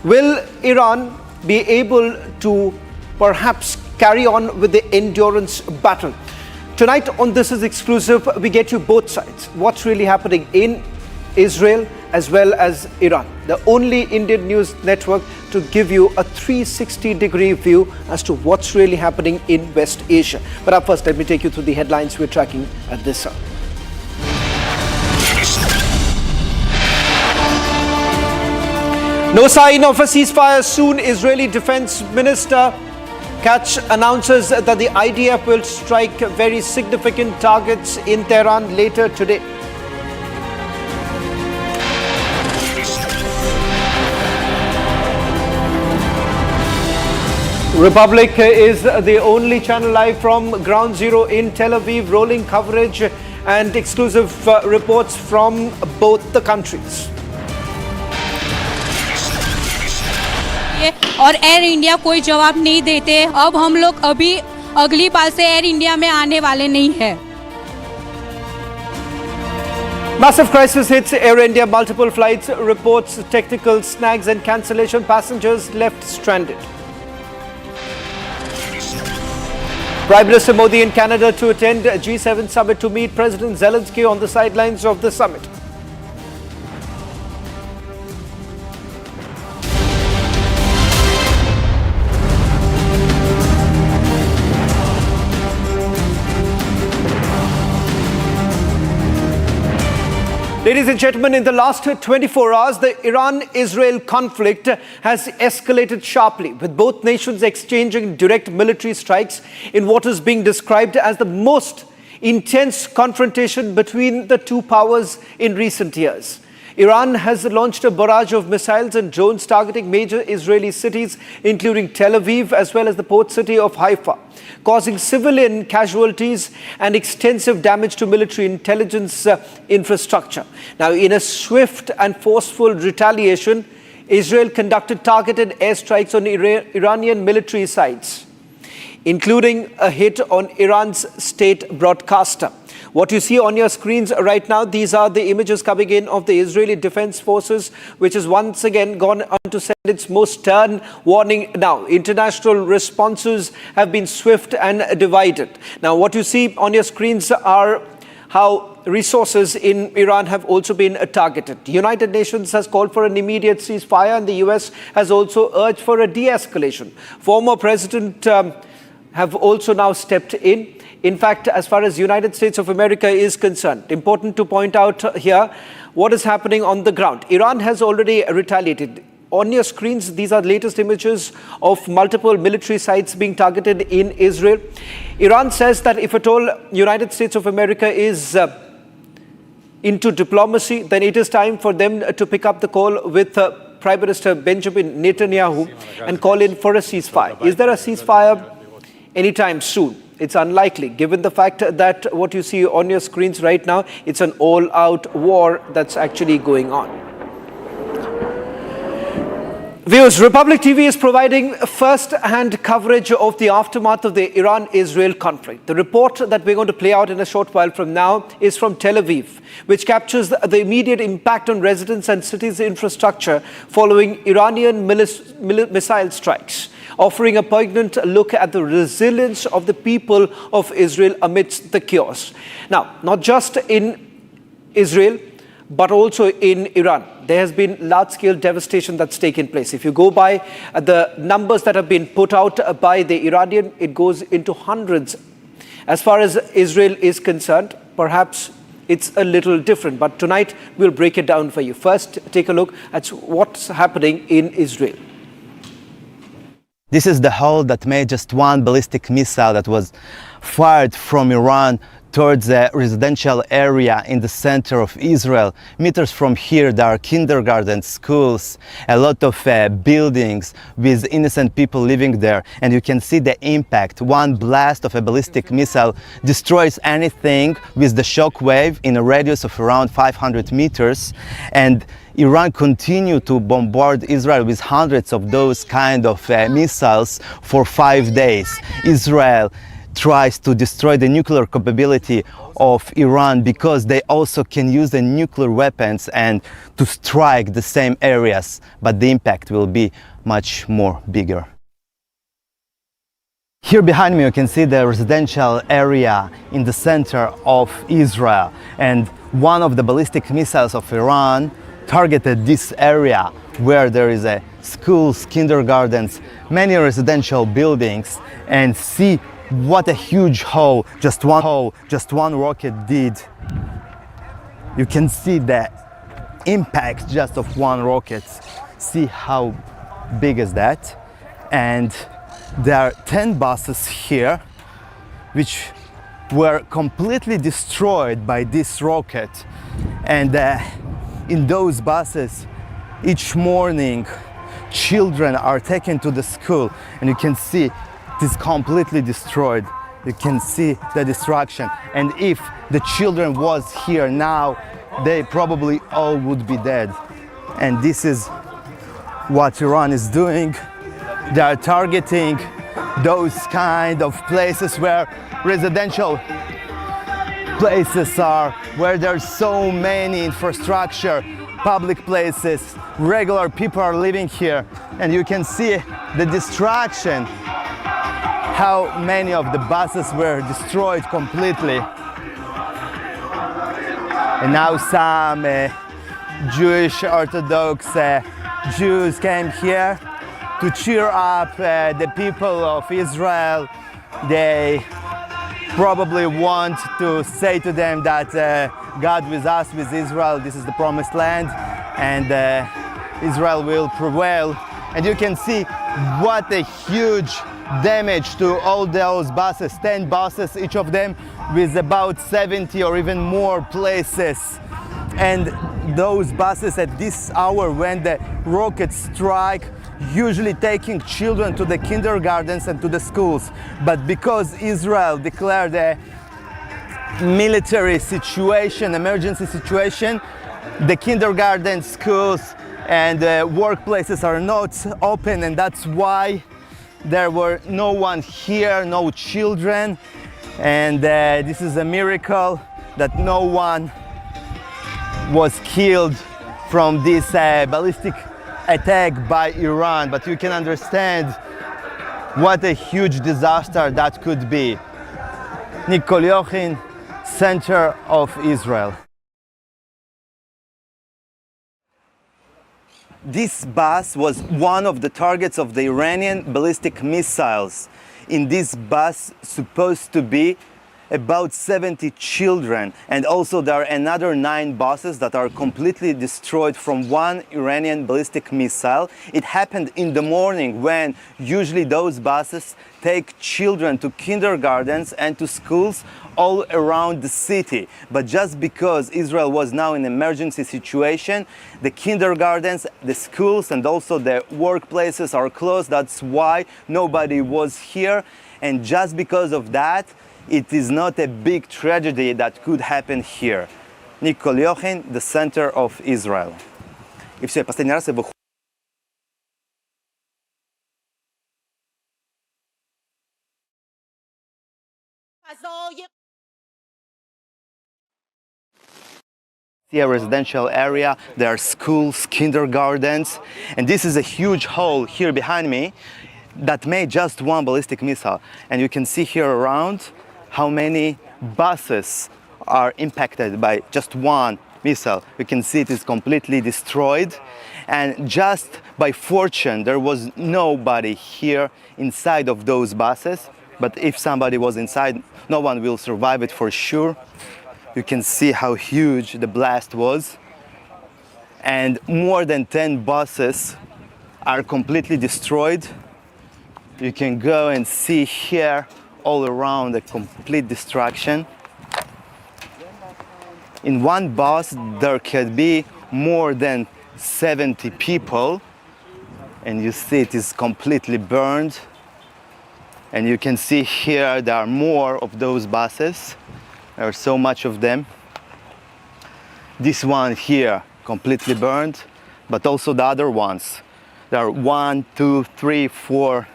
[SPEAKER 13] Will Iran be able to perhaps carry on with the endurance battle? Tonight on This is Exclusive, we get you both sides. What's really happening in Israel as well as Iran. The only Indian news network to give you a 360-degree view as to what's really happening in West Asia. But up first, let me take you through the headlines we're tracking at this hour. No sign of a ceasefire soon. Israeli Defense Minister Katz announces that the IDF will strike very significant targets in Tehran later today. Republic is the only channel live from Ground Zero in Tel Aviv, rolling coverage and exclusive reports from both the countries.
[SPEAKER 18] और air India कोई जवाब नहीं देते। अब हम लोग अभी अगली बार से एयर इंडिया में आने वाले नहीं है।
[SPEAKER 13] Massive crisis hits Air India. Multiple flights reports technical snags and cancellation. Passengers left stranded. Prime Minister Modi in Canada to attend a G7 summit to meet President Zelensky on the sidelines of the summit. Ladies and gentlemen, in the last 24 hours, the Iran-Israel conflict has escalated sharply, with both nations exchanging direct military strikes in what is being described as the most intense confrontation between the two powers in recent years. Iran has launched a barrage of missiles and drones targeting major Israeli cities, including Tel Aviv, as well as the port city of Haifa, causing civilian casualties and extensive damage to military intelligence infrastructure. Now, in a swift and forceful retaliation, Israel conducted targeted airstrikes on Iranian military sites, including a hit on Iran's state broadcaster. What you see on your screens right now, these are the images coming in of the Israeli Defense Forces, which has once again gone on to send its most stern warning now. International responses have been swift and divided. Now, what you see on your screens are how resources in Iran have also been targeted. The United Nations has called for an immediate ceasefire, and the US has also urged for a de-escalation. Former President have also now stepped in. In fact, as far as United States of America is concerned, important to point out here what is happening on the ground. Iran has already retaliated. On your screens, these are latest images of multiple military sites being targeted in Israel. Iran says that if at all United States of America is into diplomacy, then it is time for them to pick up the call with Prime Minister Benjamin Netanyahu and call in for a ceasefire. Is there a ceasefire anytime soon? It's unlikely, given the fact that what you see on your screens right now, it's an all-out war that's actually going on. Viewers, Republic TV is providing first-hand coverage of the aftermath of the Iran-Israel conflict. The report that we're going to play out in a short while from now is from Tel Aviv, which captures the immediate impact on residents and cities' infrastructure following Iranian missile strikes, offering a poignant look at the resilience of the people of Israel amidst the chaos. Now, not just in Israel, but also in Iran, there has been large-scale devastation that's taken place. If you go by the numbers that have been put out by the Iranian, it goes into hundreds. As far as Israel is concerned, perhaps it's a little different, but tonight we'll break it down for you. First, take a look at what's happening in Israel.
[SPEAKER 3] This is the hole that made just one ballistic missile that was fired from Iran towards a residential area in the center of Israel. Meters from here there are kindergarten, schools, a lot of buildings with innocent people living there, and you can see the impact. One blast of a ballistic missile destroys anything with the shock wave in a radius of around 500 meters, and Iran continued to bombard Israel with hundreds of those kind of missiles for 5 days. Israel tries to destroy the nuclear capability of Iran because they also can use the nuclear weapons and to strike the same areas, but the impact will be much more bigger. Here behind me you can see the residential area in the center of Israel, and one of the ballistic missiles of Iran targeted this area where there is a schools, kindergartens, many residential buildings, and see what a huge hole just one rocket did. You can see the impact just of one rocket. See how big is that? And there are 10 buses here which were completely destroyed by this rocket, and in those buses each morning children are taken to the school, and you can see it is completely destroyed. You can see the destruction, and if the children was here now, they probably all would be dead. And this is what Iran is doing. They are targeting those kind of places where residential places are, where there's so many infrastructure, public places, regular people are living here, and you can see the destruction, how many of the buses were destroyed completely. And now some Jewish Orthodox Jews came here to cheer up the people of Israel. They probably want to say to them that God with us, with Israel, this is the promised land, and Israel will prevail. And you can see what a huge damage to all those buses, 10 buses, each of them with about 70 or even more places. And those buses at this hour when the rockets strike, usually taking children to the kindergartens and to the schools. But because Israel declared a military situation, emergency situation, the kindergarten, schools and workplaces are not open, and that's why there were no one here, no children. And this is a miracle that no one was killed from this ballistic attack by Iran. But you can understand what a huge disaster that could be. Nikol Yochin, center of Israel. This bus was one of the targets of the Iranian ballistic missiles. In this bus supposed to be about 70 children, and also there are another 9 buses that are completely destroyed from one Iranian ballistic missile. It happened in the morning when usually those buses take children to kindergartens and to schools all around the city. But just because Israel was now in an emergency situation, the kindergartens, the schools and also the workplaces are closed. That's why nobody was here, and just because of that, it is not a big tragedy that could happen here. Nikol Yochin, the center of Israel. И все, последний раз я выхожу. A residential area, there are schools, kindergartens, and this is a huge hole here behind me that made just one ballistic missile. And you can see here around how many buses are impacted by just one missile. You can see it is completely destroyed, and just by fortune there was nobody here inside of those buses. But if somebody was inside, no one will survive it for sure. You can see how huge the blast was, and more than 10 buses are completely destroyed. You can go and see here all around the complete destruction. In one bus there could be more than 70 people, and you see it is completely burned. And you can see here there are more of those buses. There are so much of them. This one here completely burned, but also the other ones. There are 1, 2, 3, 4,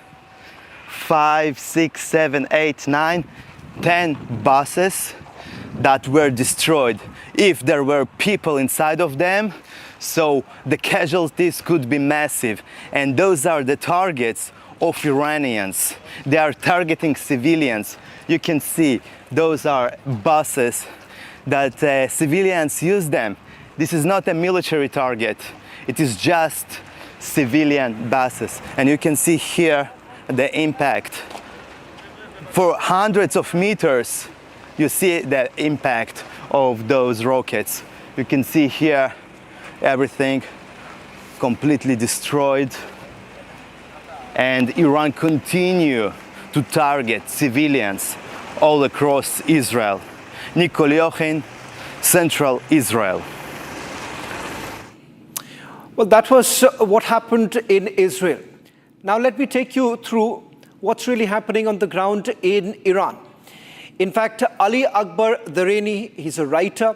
[SPEAKER 3] 5, 6, 7, 8, 9, 10 buses that were destroyed. If there were people inside of them, so the casualties could be massive. And those are the targets of Iranians. They are targeting civilians. You can see those are buses that civilians use them. This is not a military target. It is just civilian buses. And you can see here the impact. For hundreds of meters, you see the impact of those rockets. You can see here everything completely destroyed. And Iran continue to target civilians all across Israel. Nikol Yochin, Central Israel.
[SPEAKER 13] Well, that was what happened in Israel. Now let me take you through what's really happening on the ground in Iran. In fact, Ali Akbar Dareni, he's a writer,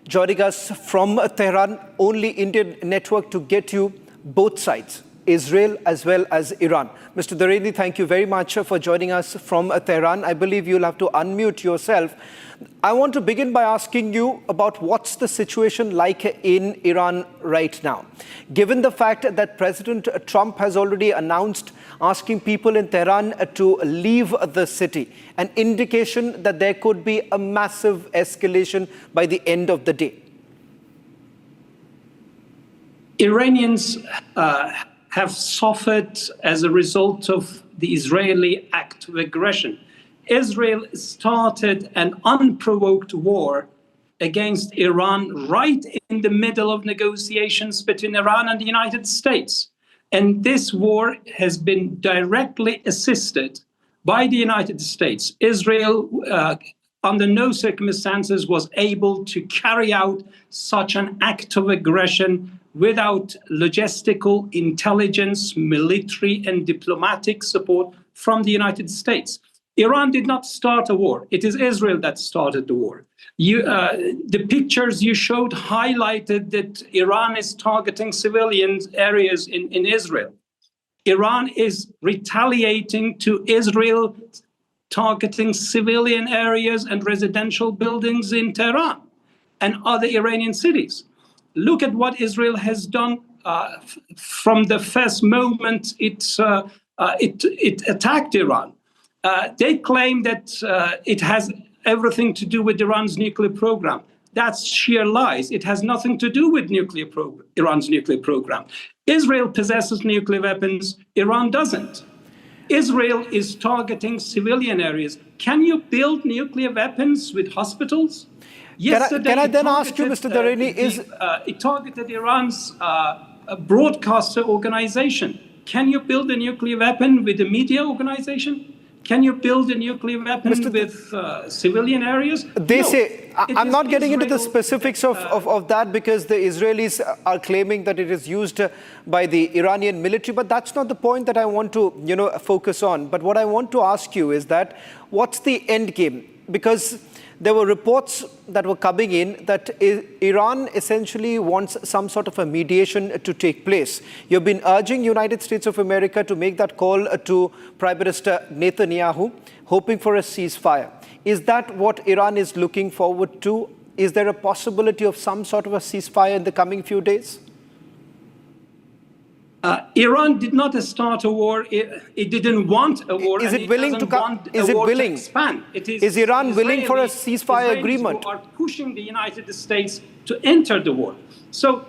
[SPEAKER 13] joining us from Tehran, only Indian network to get you both sides, Israel as well as Iran. Mr. Dareni, thank you very much for joining us from Tehran. I believe you'll have to unmute yourself. I want to begin by asking you about what's the situation like in Iran right now. Given the fact that President Trump has already announced asking people in Tehran to leave the city, an indication that there could be a massive escalation by the end of the day.
[SPEAKER 4] Iranians have suffered as a result of the Israeli act of aggression. Israel started an unprovoked war against Iran right in the middle of negotiations between Iran and the United States. And this war has been directly assisted by the United States. Israel, under no circumstances, was able to carry out such an act of aggression without logistical, intelligence, military, and diplomatic support from the United States. Iran did not start a war. It is Israel that started the war. The pictures you showed highlighted that Iran is targeting civilian areas in Israel. Iran is retaliating to Israel, targeting civilian areas and residential buildings in Tehran and other Iranian cities. Look at what Israel has done from the first moment it attacked Iran. They claim that it has everything to do with Iran's nuclear program. That's sheer lies. It has nothing to do with Iran's nuclear program. Israel possesses nuclear weapons. Iran doesn't. Israel is targeting civilian areas. Can you build nuclear weapons with hospitals? Yesterday,
[SPEAKER 13] can I then ask you, Mr. Dareni,
[SPEAKER 4] it targeted Iran's broadcaster organization. Can you build a nuclear weapon with a media organization? Can you build a nuclear weapon with civilian areas?
[SPEAKER 13] They say, I'm not getting into the specifics of that because the Israelis are claiming that it is used by the Iranian military, but that's not the point that I want to, focus on. But what I want to ask you is that, what's the end game? Because there were reports that were coming in that Iran essentially wants some sort of a mediation to take place. You've been urging United States of America to make that call to Prime Minister Netanyahu, hoping for a ceasefire. Is that what Iran is looking forward to? Is there a possibility of some sort of a ceasefire in the coming few days?
[SPEAKER 4] Iran did not start a war. It didn't want a war.
[SPEAKER 13] Is it willing to come? Is it willing?
[SPEAKER 4] Expand.
[SPEAKER 13] Is Iran willing for a ceasefire agreement?
[SPEAKER 4] Who are pushing the United States to enter the war. So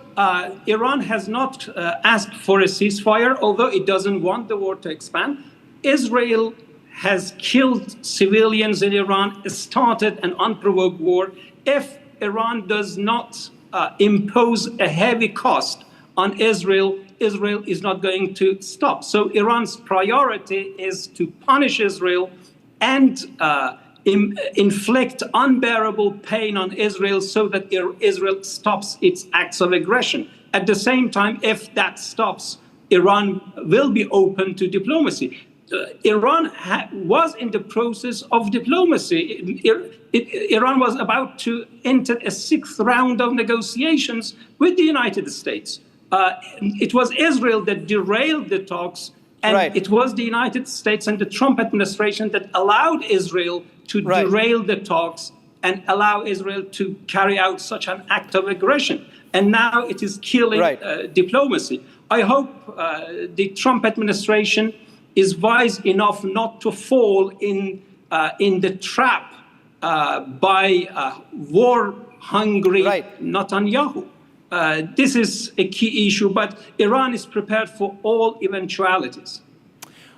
[SPEAKER 4] Iran has not asked for a ceasefire, although it doesn't want the war to expand. Israel has killed civilians in Iran, started an unprovoked war. If Iran does not impose a heavy cost on Israel, Israel is not going to stop. So Iran's priority is to punish Israel and inflict unbearable pain on Israel so that Israel stops its acts of aggression. At the same time, if that stops, Iran will be open to diplomacy. Iran was in the process of diplomacy. Iran was about to enter a 6th round of negotiations with the United States. It was Israel that derailed the talks, and it was the United States and the Trump administration that allowed Israel to derail the talks and allow Israel to carry out such an act of aggression. And now it is killing diplomacy. I hope the Trump administration is wise enough not to fall in the trap by war-hungry Netanyahu. This is a key issue, but Iran is prepared for all eventualities.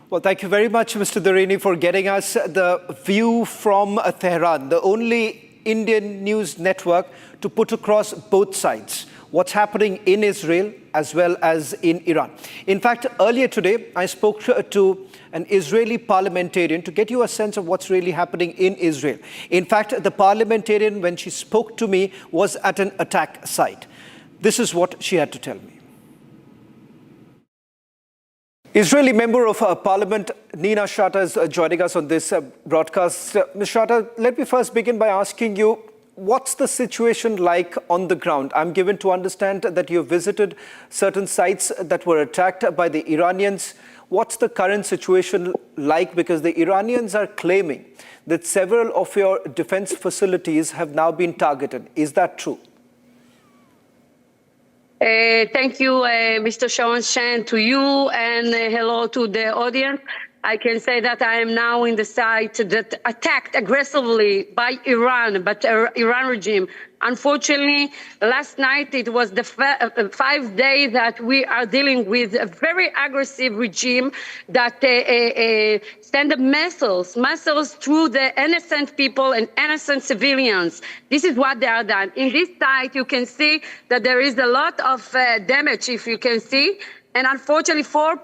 [SPEAKER 13] Well, thank you very much, Mr. Durini, for getting us the view from Tehran, the only Indian news network to put across both sides, what's happening in Israel as well as in Iran. In fact, earlier today, I spoke to an Israeli parliamentarian to get you a sense of what's really happening in Israel. In fact, the parliamentarian, when she spoke to me, was at an attack site. This is what she had to tell me. Israeli Member of Parliament Nina Shatta is joining us on this broadcast. Ms. Shatta, let me first begin by asking you, what's the situation like on the ground? I'm given to understand that you visited certain sites that were attacked by the Iranians. What's the current situation like? Because the Iranians are claiming that several of your defense facilities have now been targeted. Is that true?
[SPEAKER 7] Thank you, Mr. Sharon Shan, to you, and hello to the audience. I can say that I am now in the site that attacked aggressively by Iran, but Iran regime. Unfortunately, last night it was the 5th day that we are dealing with a very aggressive regime that send missiles through the innocent people and innocent civilians. This is what they are done. In this site, you can see that there is a lot of damage, if you can see. And unfortunately, 4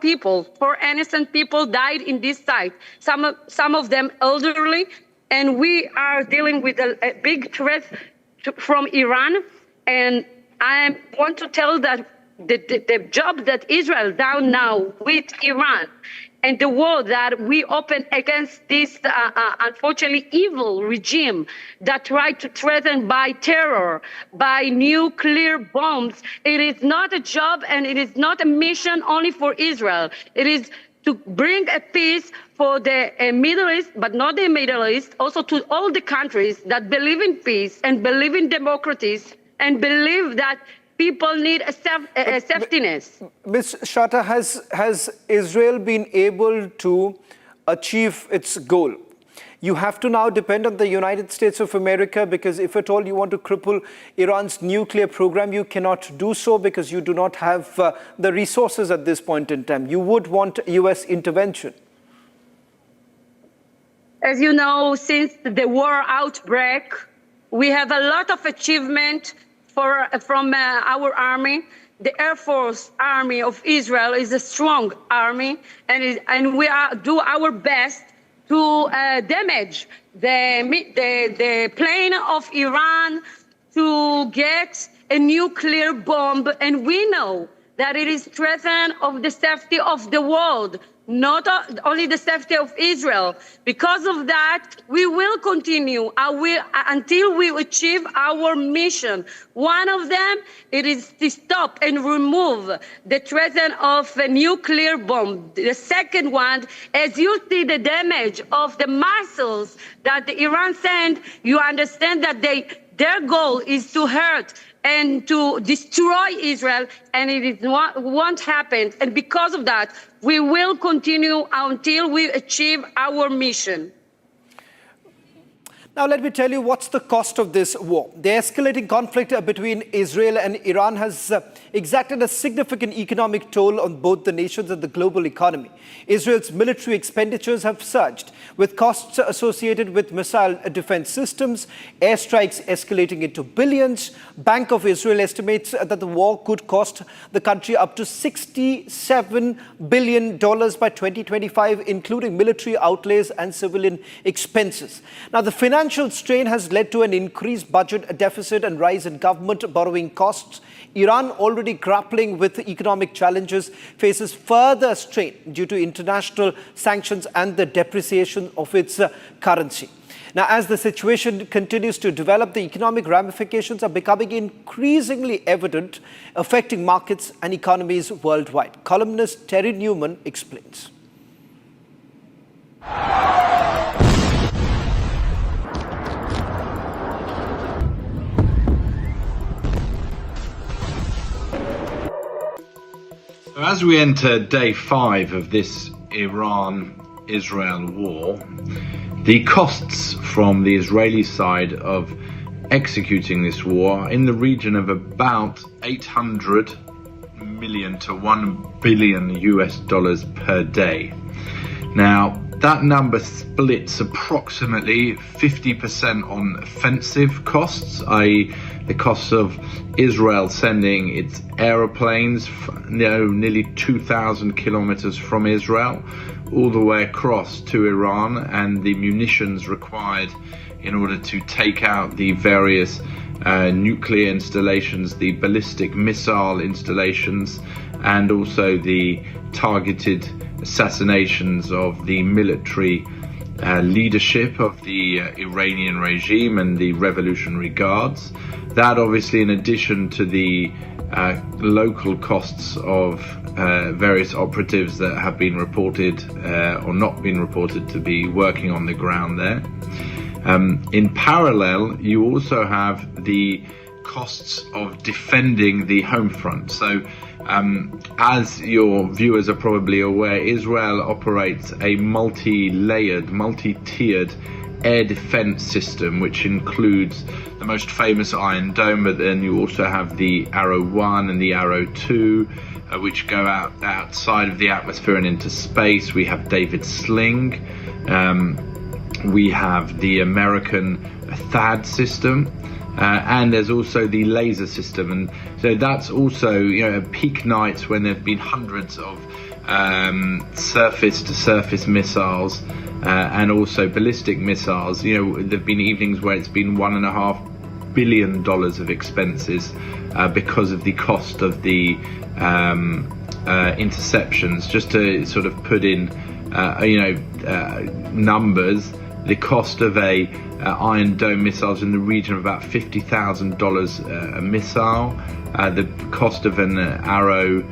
[SPEAKER 7] innocent people died in this site. Some of them elderly, and we are dealing with a big threat from Iran. And I want to tell that the job that Israel done now with Iran and the war that we open against this unfortunately evil regime that tried to threaten by terror, by nuclear bombs, it is not a job and it is not a mission only for Israel. It is to bring a peace for the Middle East, but not the Middle East, also to all the countries that believe in peace and believe in democracy and believe that people need a safetiness.
[SPEAKER 13] Ms. Shatta, has Israel been able to achieve its goal? You have to now depend on the United States of America, because if at all you want to cripple Iran's nuclear program, you cannot do so because you do not have the resources at this point in time. You would want US intervention.
[SPEAKER 7] As you know, since the war outbreak, we have a lot of achievement from our army. The Air Force Army of Israel is a strong army, and we do our best to damage the plane of Iran to get a nuclear bomb. And we know that it is threatened of the safety of the world, not only the safety of Israel. Because of that, we will continue until we achieve our mission. One of them, it is to stop and remove the threat of a nuclear bomb. The second one, as you see the damage of the missiles that Iran sent, you understand that their goal is to hurt and to destroy Israel, and it won't happen. And because of that, we will continue until we achieve our mission.
[SPEAKER 13] Now, let me tell you what's the cost of this war. The escalating conflict between Israel and Iran has exacted a significant economic toll on both the nations and the global economy. Israel's military expenditures have surged, with costs associated with missile defense systems, airstrikes escalating into billions. Bank of Israel estimates that the war could cost the country up to $67 billion by 2025, including military outlays and civilian expenses. Now, the financial strain has led to an increased budget deficit and rise in government borrowing costs. Iran, already grappling with economic challenges, faces further strain due to international sanctions and the depreciation of its currency. Now, as the situation continues to develop, the economic ramifications are becoming increasingly evident, affecting markets and economies worldwide. Columnist Terry Newman explains.
[SPEAKER 9] As we enter day 5 of this Iran-Israel war, the costs from the Israeli side of executing this war are in the region of about 800 million to $1 billion per day. Now, that number splits approximately 50% on offensive costs, i.e. the costs of Israel sending its aeroplanes nearly 2,000 kilometers from Israel all the way across to Iran, and the munitions required in order to take out the various nuclear installations, the ballistic missile installations, and also the targeted assassinations of the military leadership of the Iranian regime and the Revolutionary Guards. That obviously, in addition to the local costs of various operatives that have been reported or not been reported to be working on the ground there. In parallel, you also have the costs of defending the home front. So as your viewers are probably aware, Israel operates a multi-layered, multi-tiered air defense system, which includes the most famous Iron Dome, but then you also have the Arrow 1 and the Arrow 2, which go outside of the atmosphere and into space. We have David Sling. We have the American THAAD system. And there's also the laser system, and so that's also, at peak nights when there have been hundreds of surface-to-surface missiles and also ballistic missiles. There've been evenings where it's been $1.5 billion of expenses because of the cost of the interceptions. Just to sort of put in, numbers, the cost of a Iron Dome missile is in the region of about $50,000 a missile. The cost of an Arrow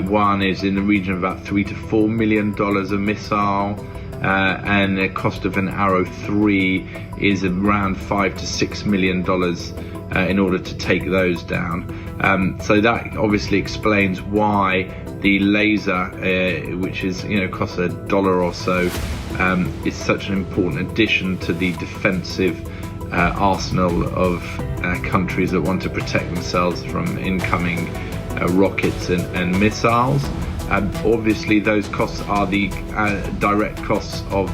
[SPEAKER 9] 1 is in the region of about $3 to $4 million a missile, and the cost of an Arrow 3 is around $5 to $6 million in order to take those down. So that obviously explains why the laser, which is costs $1 or so, is such an important addition to the defensive arsenal of countries that want to protect themselves from incoming rockets and missiles. Obviously, those costs are the direct costs of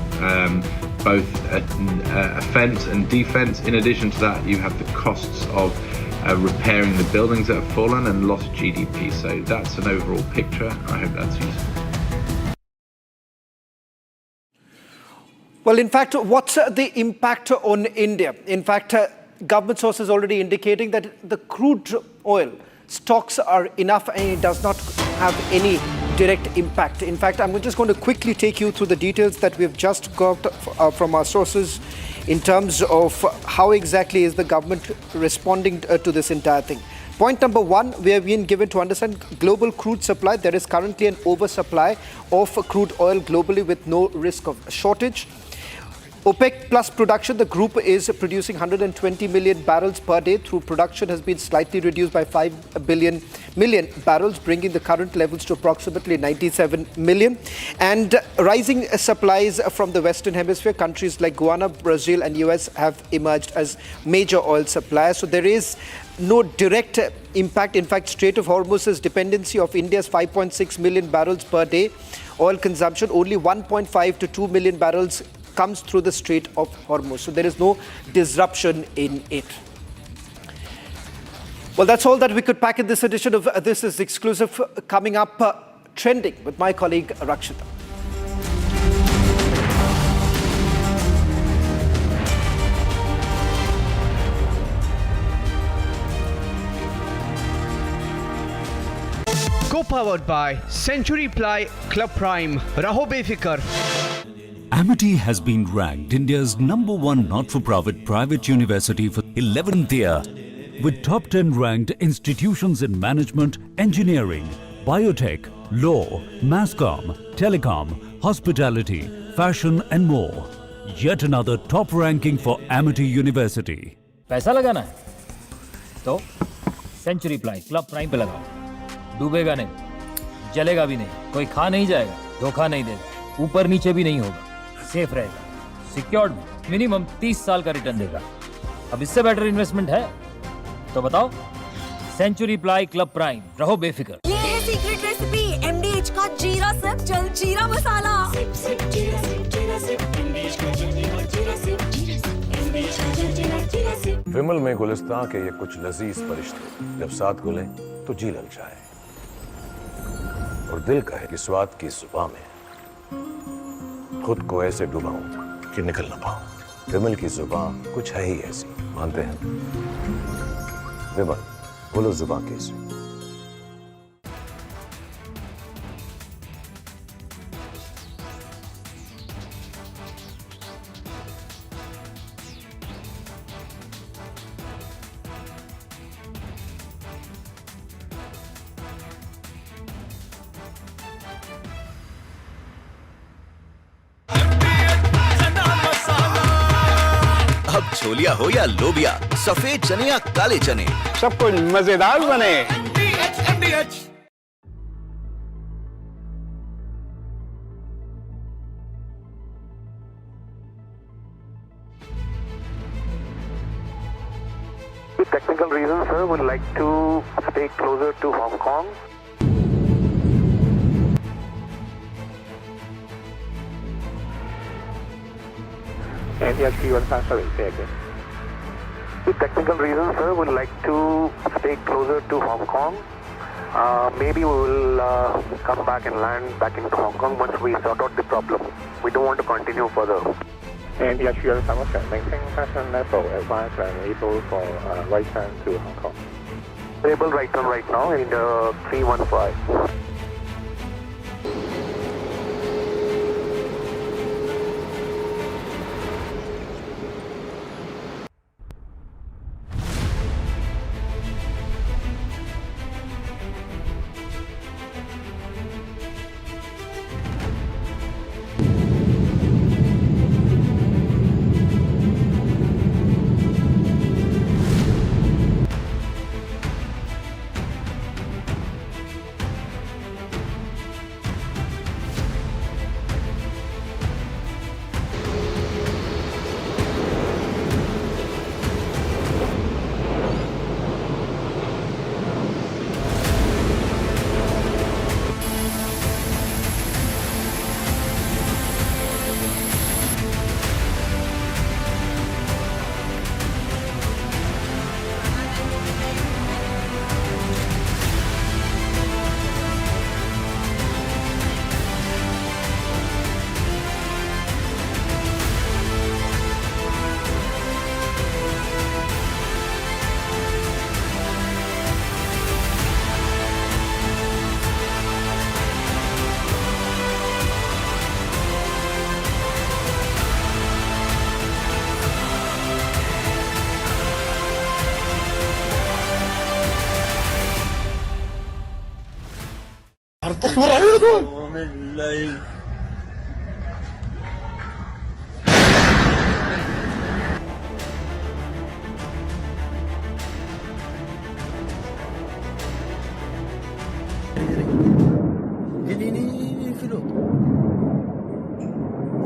[SPEAKER 9] both offense and defense. In addition to that, you have the costs of repairing the buildings that have fallen and lost GDP. So that's an overall picture. I hope that's useful.
[SPEAKER 13] Well, in fact, what's the impact on India? In fact, government sources already indicating that the crude oil stocks are enough and it does not have any direct impact. In fact, I'm just going to quickly take you through the details that we've just got from our sources in terms of how exactly is the government responding to this entire thing. Point number 1, we have been given to understand global crude supply. There is currently an oversupply of crude oil globally with no risk of shortage. OPEC plus production, the group is producing 120 million barrels per day. Through production has been slightly reduced by 5 million barrels, bringing the current levels to approximately 97 million. And rising supplies from the Western Hemisphere, countries like Guyana, Brazil and US have emerged as major oil suppliers. So there is no direct impact. In fact, Strait of Hormuz's dependency of India's 5.6 million barrels per day oil consumption, only 1.5 to 2 million barrels comes through the Strait of Hormuz. So there is no disruption in it. Well, that's all that we could pack in this edition of This Is Exclusive. Coming up, trending with my colleague Rakshita.
[SPEAKER 1] Co-powered by Century Ply Club Prime. Raho befikar.
[SPEAKER 19] Amity has been ranked India's #1 not-for-profit private university for 11th year, with top 10 ranked institutions in management, engineering, biotech, law, masscom, telecom, hospitality, fashion and more. Yet another top ranking for Amity University.
[SPEAKER 21] पैसा लगाना है तो century ply club prime पे लगाओ। डूबेगा नहीं, जलेगा भी नहीं, कोई खा नहीं जाएगा, धोखा नहीं देगा, ऊपर नीचे भी नहीं होगा, सेफ रहेगा, सिक्योर्ड, मिनिमम 30 साल का रिटर्न देगा। अब इससे बेटर इन्वेस्टमेंट है तो बताओ। सेंचुरी प्लाई क्लब प्राइम, रहो बेफिक्र।
[SPEAKER 22] ये है सीक्रेट रेसिपी MDH का जीरा सिप जल जीरा मसाला।
[SPEAKER 6] विमल में गुलिस्तां के ये कुछ लजीज फरिश्ते जब साथ घुले तो जी ललचाए और दिल कहे कि स्वाद की जुबान में खुद को ऐसे डुबाऊं कि निकल ना पाऊं। विमल की जुबान कुछ है ही ऐसी, मानते हैं? विमल, बोलो जुबान कैसी?
[SPEAKER 25] अब छोलिया हो या लोबिया, सफेद चने या काले चने,
[SPEAKER 26] सब कुछ मजेदार बने।
[SPEAKER 24] With technical reasons, sir, would like to stay closer to Hong Kong. With technical reasons, sir, would like to stay closer to Hong Kong. Maybe we will come back and land back into Hong Kong once we sort out the problem. We don't want to continue further. And the actual summertime, maintain passion level, advance and able for right turn to Hong Kong. Able right turn right now in the 315.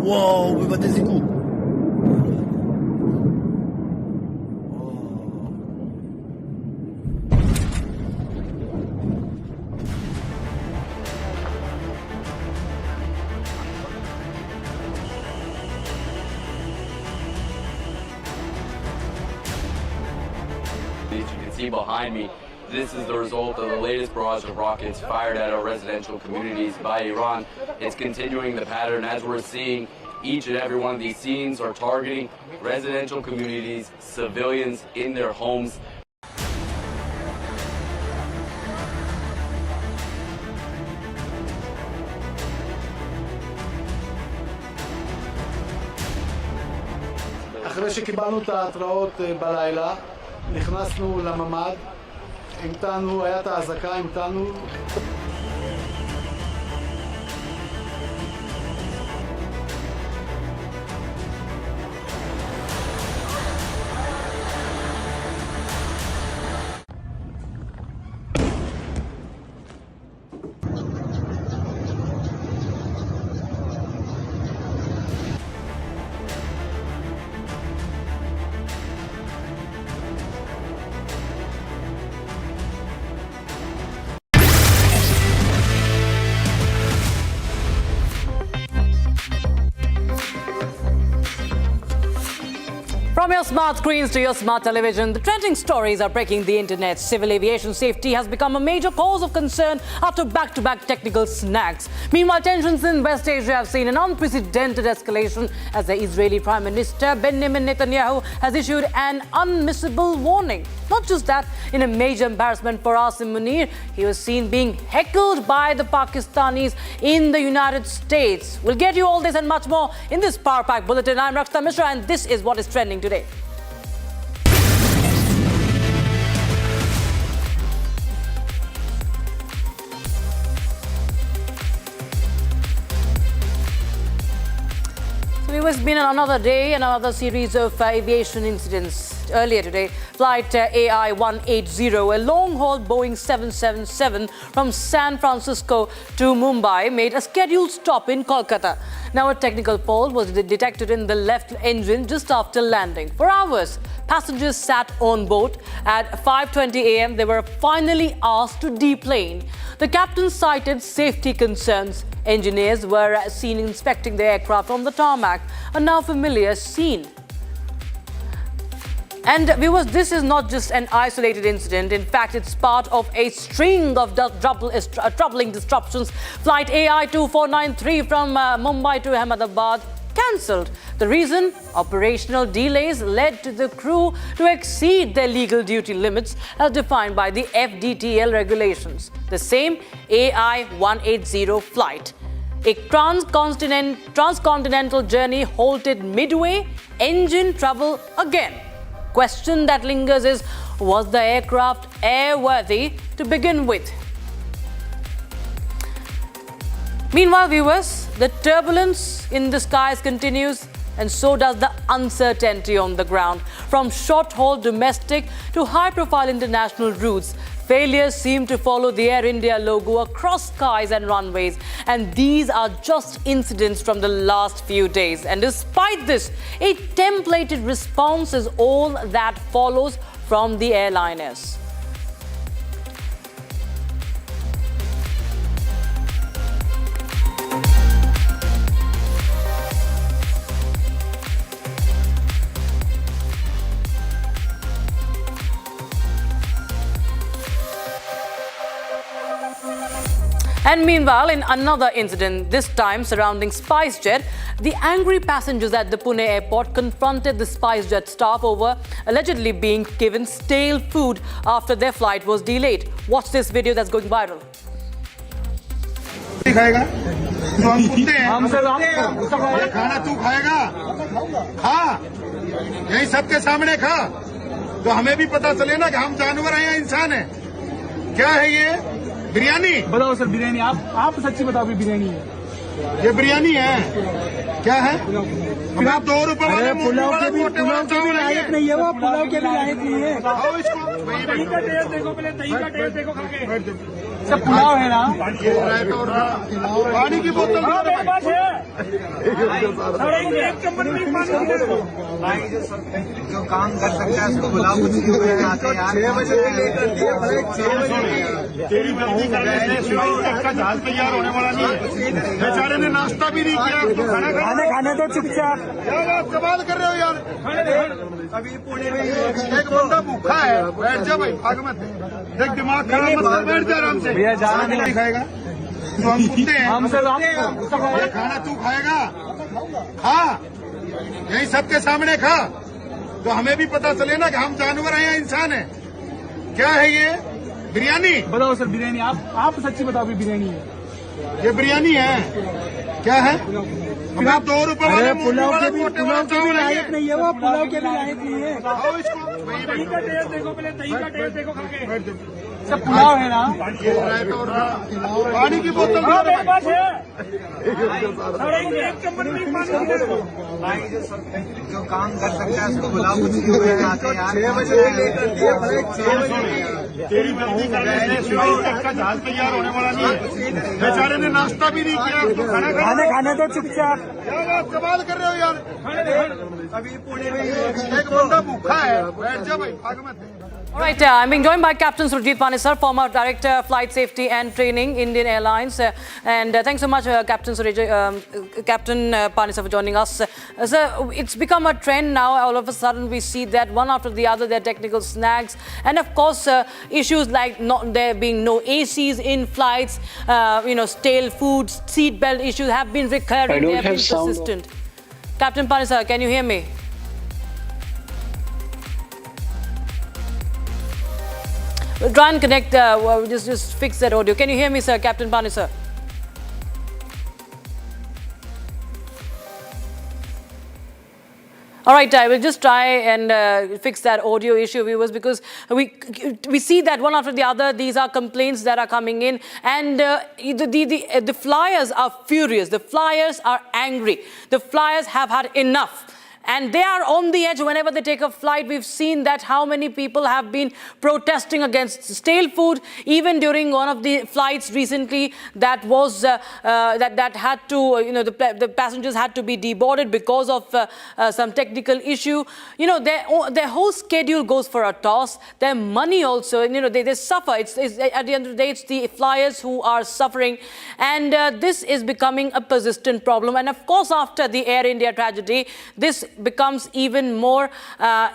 [SPEAKER 15] Wow, wie war das gut?
[SPEAKER 17] As you can see behind me, this is the result of the latest barrage of rockets fired at our residential communities by Iran. It's continuing the pattern as we're seeing. Each and every one of these scenes are targeting residential communities, civilians in their homes.
[SPEAKER 2] אחרי שקיבלנו את ההתראות בלילה, נכנסנו לממ"ד, המתנו, היה את האזעקה, המתנו.
[SPEAKER 8] From your smart screens to your smart television, the trending stories are breaking the internet. Civil aviation safety has become a major cause of concern after back-to-back technical snags. Meanwhile, tensions in West Asia have seen an unprecedented escalation as the Israeli Prime Minister Benjamin Netanyahu has issued an unmissable warning. Not just that, in a major embarrassment for Asim Munir, he was seen being heckled by the Pakistanis in the United States. We'll get you all this and much more in this Power Pack Bulletin. I'm Rakshita Mishra and this is what is trending today. It has been another day and another series of aviation incidents. Earlier today, flight AI-180, a long-haul Boeing 777 from San Francisco to Mumbai, made a scheduled stop in Kolkata. Now, a technical fault was detected in the left engine just after landing. For hours, passengers sat on board. At 5:20 a.m., they were finally asked to deplane. The captain cited safety concerns. Engineers were seen inspecting the aircraft on the tarmac, a now familiar scene. And viewers, this is not just an isolated incident. In fact, it's part of a string of troubling disruptions. Flight AI-2493 from Mumbai to Ahmedabad cancelled. The reason? Operational delays led to the crew to exceed their legal duty limits as defined by the FDTL regulations. The same AI-180 flight. A transcontinental journey halted midway, engine trouble again. Question that lingers is, was the aircraft airworthy to begin with? Meanwhile, viewers, the turbulence in the skies continues, and so does the uncertainty on the ground. From short-haul domestic to high-profile international routes, failures seem to follow the Air India logo across skies and runways. And these are just incidents from the last few days. And despite this, a templated response is all that follows from the airliners. And meanwhile, in another incident, this time surrounding SpiceJet, the angry passengers at the Pune airport confronted the SpiceJet staff over allegedly being given stale food after their flight was delayed. Watch this video that's going viral.
[SPEAKER 10] खाना तू खाएगा खा यही सबके सामने खा तो हमें भी पता चले ना कि हम जानवर हैं या इंसान हैं क्या है ये बिरयानी बताओ सर बिरयानी आप सच्ची बताओ बिरयानी है ये बिरयानी है क्या है फिर आप 2 रुपए वाले पुलाव के भी लायक नहीं है वो पुलाव के भी लायक नहीं है खाओ इसको दही का टेस्ट देखो पहले दही का टेस्ट देखो खा के सब पुलाव है ना पानी की बोतल
[SPEAKER 5] जो काम कर सकता है उसको बुलाओ। 6 बजे लेकर दिए भाई, 6 बजे
[SPEAKER 10] तेरी मर्जी करने का जहाज तैयार होने वाला नहीं। बेचारे ने नाश्ता भी नहीं किया, खाना खाने तो चुपचाप। क्या बात सवाल कर रहे हो यार?
[SPEAKER 5] अभी पुणे में
[SPEAKER 10] एक बंदा भूखा है, बैठ जा भाई, भाग मत। देख दिमाग खराब मत कर, बैठ जा आराम से। भैया जाना नहीं खाएगा तो हम कुत्ते हैं, ये खाना तू खाएगा? खा, यही सबके सामने खा, तो हमें भी पता चले ना कि हम जानवर हैं या इंसान हैं। क्या है ये? बिरयानी?
[SPEAKER 2] बताओ सर, बिरयानी? आप सच्ची बताओ, बिरयानी है?
[SPEAKER 10] ये बिरयानी है? क्या है? हमें 2 रुपए वाले
[SPEAKER 2] पुलाव के भी
[SPEAKER 10] चावल
[SPEAKER 2] लायक नहीं है वो, पुलाव के भी लायक नहीं है।
[SPEAKER 10] खाओ इसको।
[SPEAKER 2] दही का टेस्ट देखो, पहले दही का टेस्ट देखो खा के। सब पुलाव है ना?
[SPEAKER 10] पानी की बोतल
[SPEAKER 5] जो काम कर सकता है उसको बुलाओ। 6 बजे लेकर दिए भाई, 6 बजे
[SPEAKER 10] तेरी मर्जी करने का जहाज तैयार होने वाला नहीं। बेचारे ने नाश्ता भी नहीं किया, खाना खाने तो चुपचाप। क्या बात सवाल कर रहे हो यार?
[SPEAKER 5] अभी पुणे में
[SPEAKER 10] एक बंदा भूखा है, बैठ जा भाई, भाग मत।
[SPEAKER 8] All right, I'm being joined by Captain Surjit Panesar, former Director of Flight Safety and Training, Indian Airlines. And thanks so much, Captain Panesar, for joining us. Sir, it's become a trend now. All of a sudden, we see that one after the other, there are technical snags. And of course, issues like not there being no ACs in flights, stale foods, seatbelt issues have been recurring. They have been persistent. Captain Panesar, can you hear me? We'll try and connect, just fix that audio. Can you hear me, sir, Captain Panesar? All right, I will just try and fix that audio issue, viewers, because we see that one after the other, these are complaints that are coming in, and the flyers are furious. The flyers are angry. The flyers have had enough. And they are on the edge whenever they take a flight. We've seen that how many people have been protesting against stale food, even during one of the flights recently that was that had to, the passengers had to be deboarded because of some technical issue. Their whole schedule goes for a toss. Their money also, they suffer. It's at the end of the day, it's the flyers who are suffering, and this is becoming a persistent problem. And of course, after the Air India tragedy, this becomes even more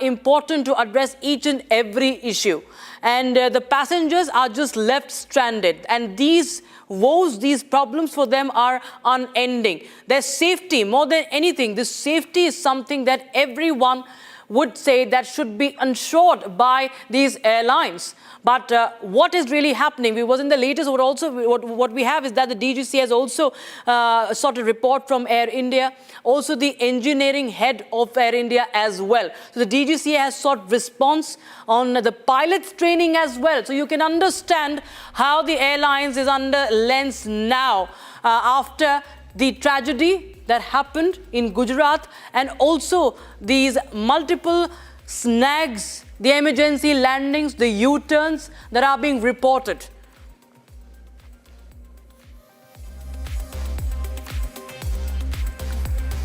[SPEAKER 8] important to address each and every issue. And the passengers are just left stranded. And these woes, these problems for them are unending. Their safety, more than anything, this safety is something that everyone would say that should be ensured by these airlines. But what is really happening? We was in the latest, what we have is that the DGC has also sought a report from Air India, also the engineering head of Air India as well. So the DGC has sought response on the pilot's training as well. So you can understand how the airlines is under lens now after the tragedy that happened in Gujarat, and also these multiple snags, the emergency landings, the U-turns that are being reported.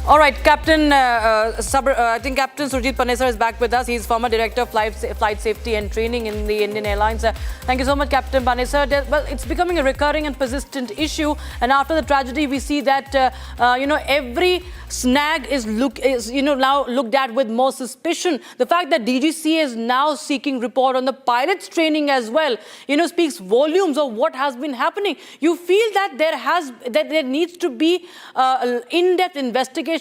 [SPEAKER 8] All right, Captain, I think Captain Surjit Panesar is back with us. He's former Director of Flight Safety and Training in the Indian Airlines. Thank you so much, Captain Panesar. Well, it's becoming a recurring and persistent issue. And after the tragedy, we see that, every snag is now looked at with more suspicion. The fact that DGC is now seeking report on the pilot's training as well, speaks volumes of what has been happening. You feel that there needs to be in-depth investigation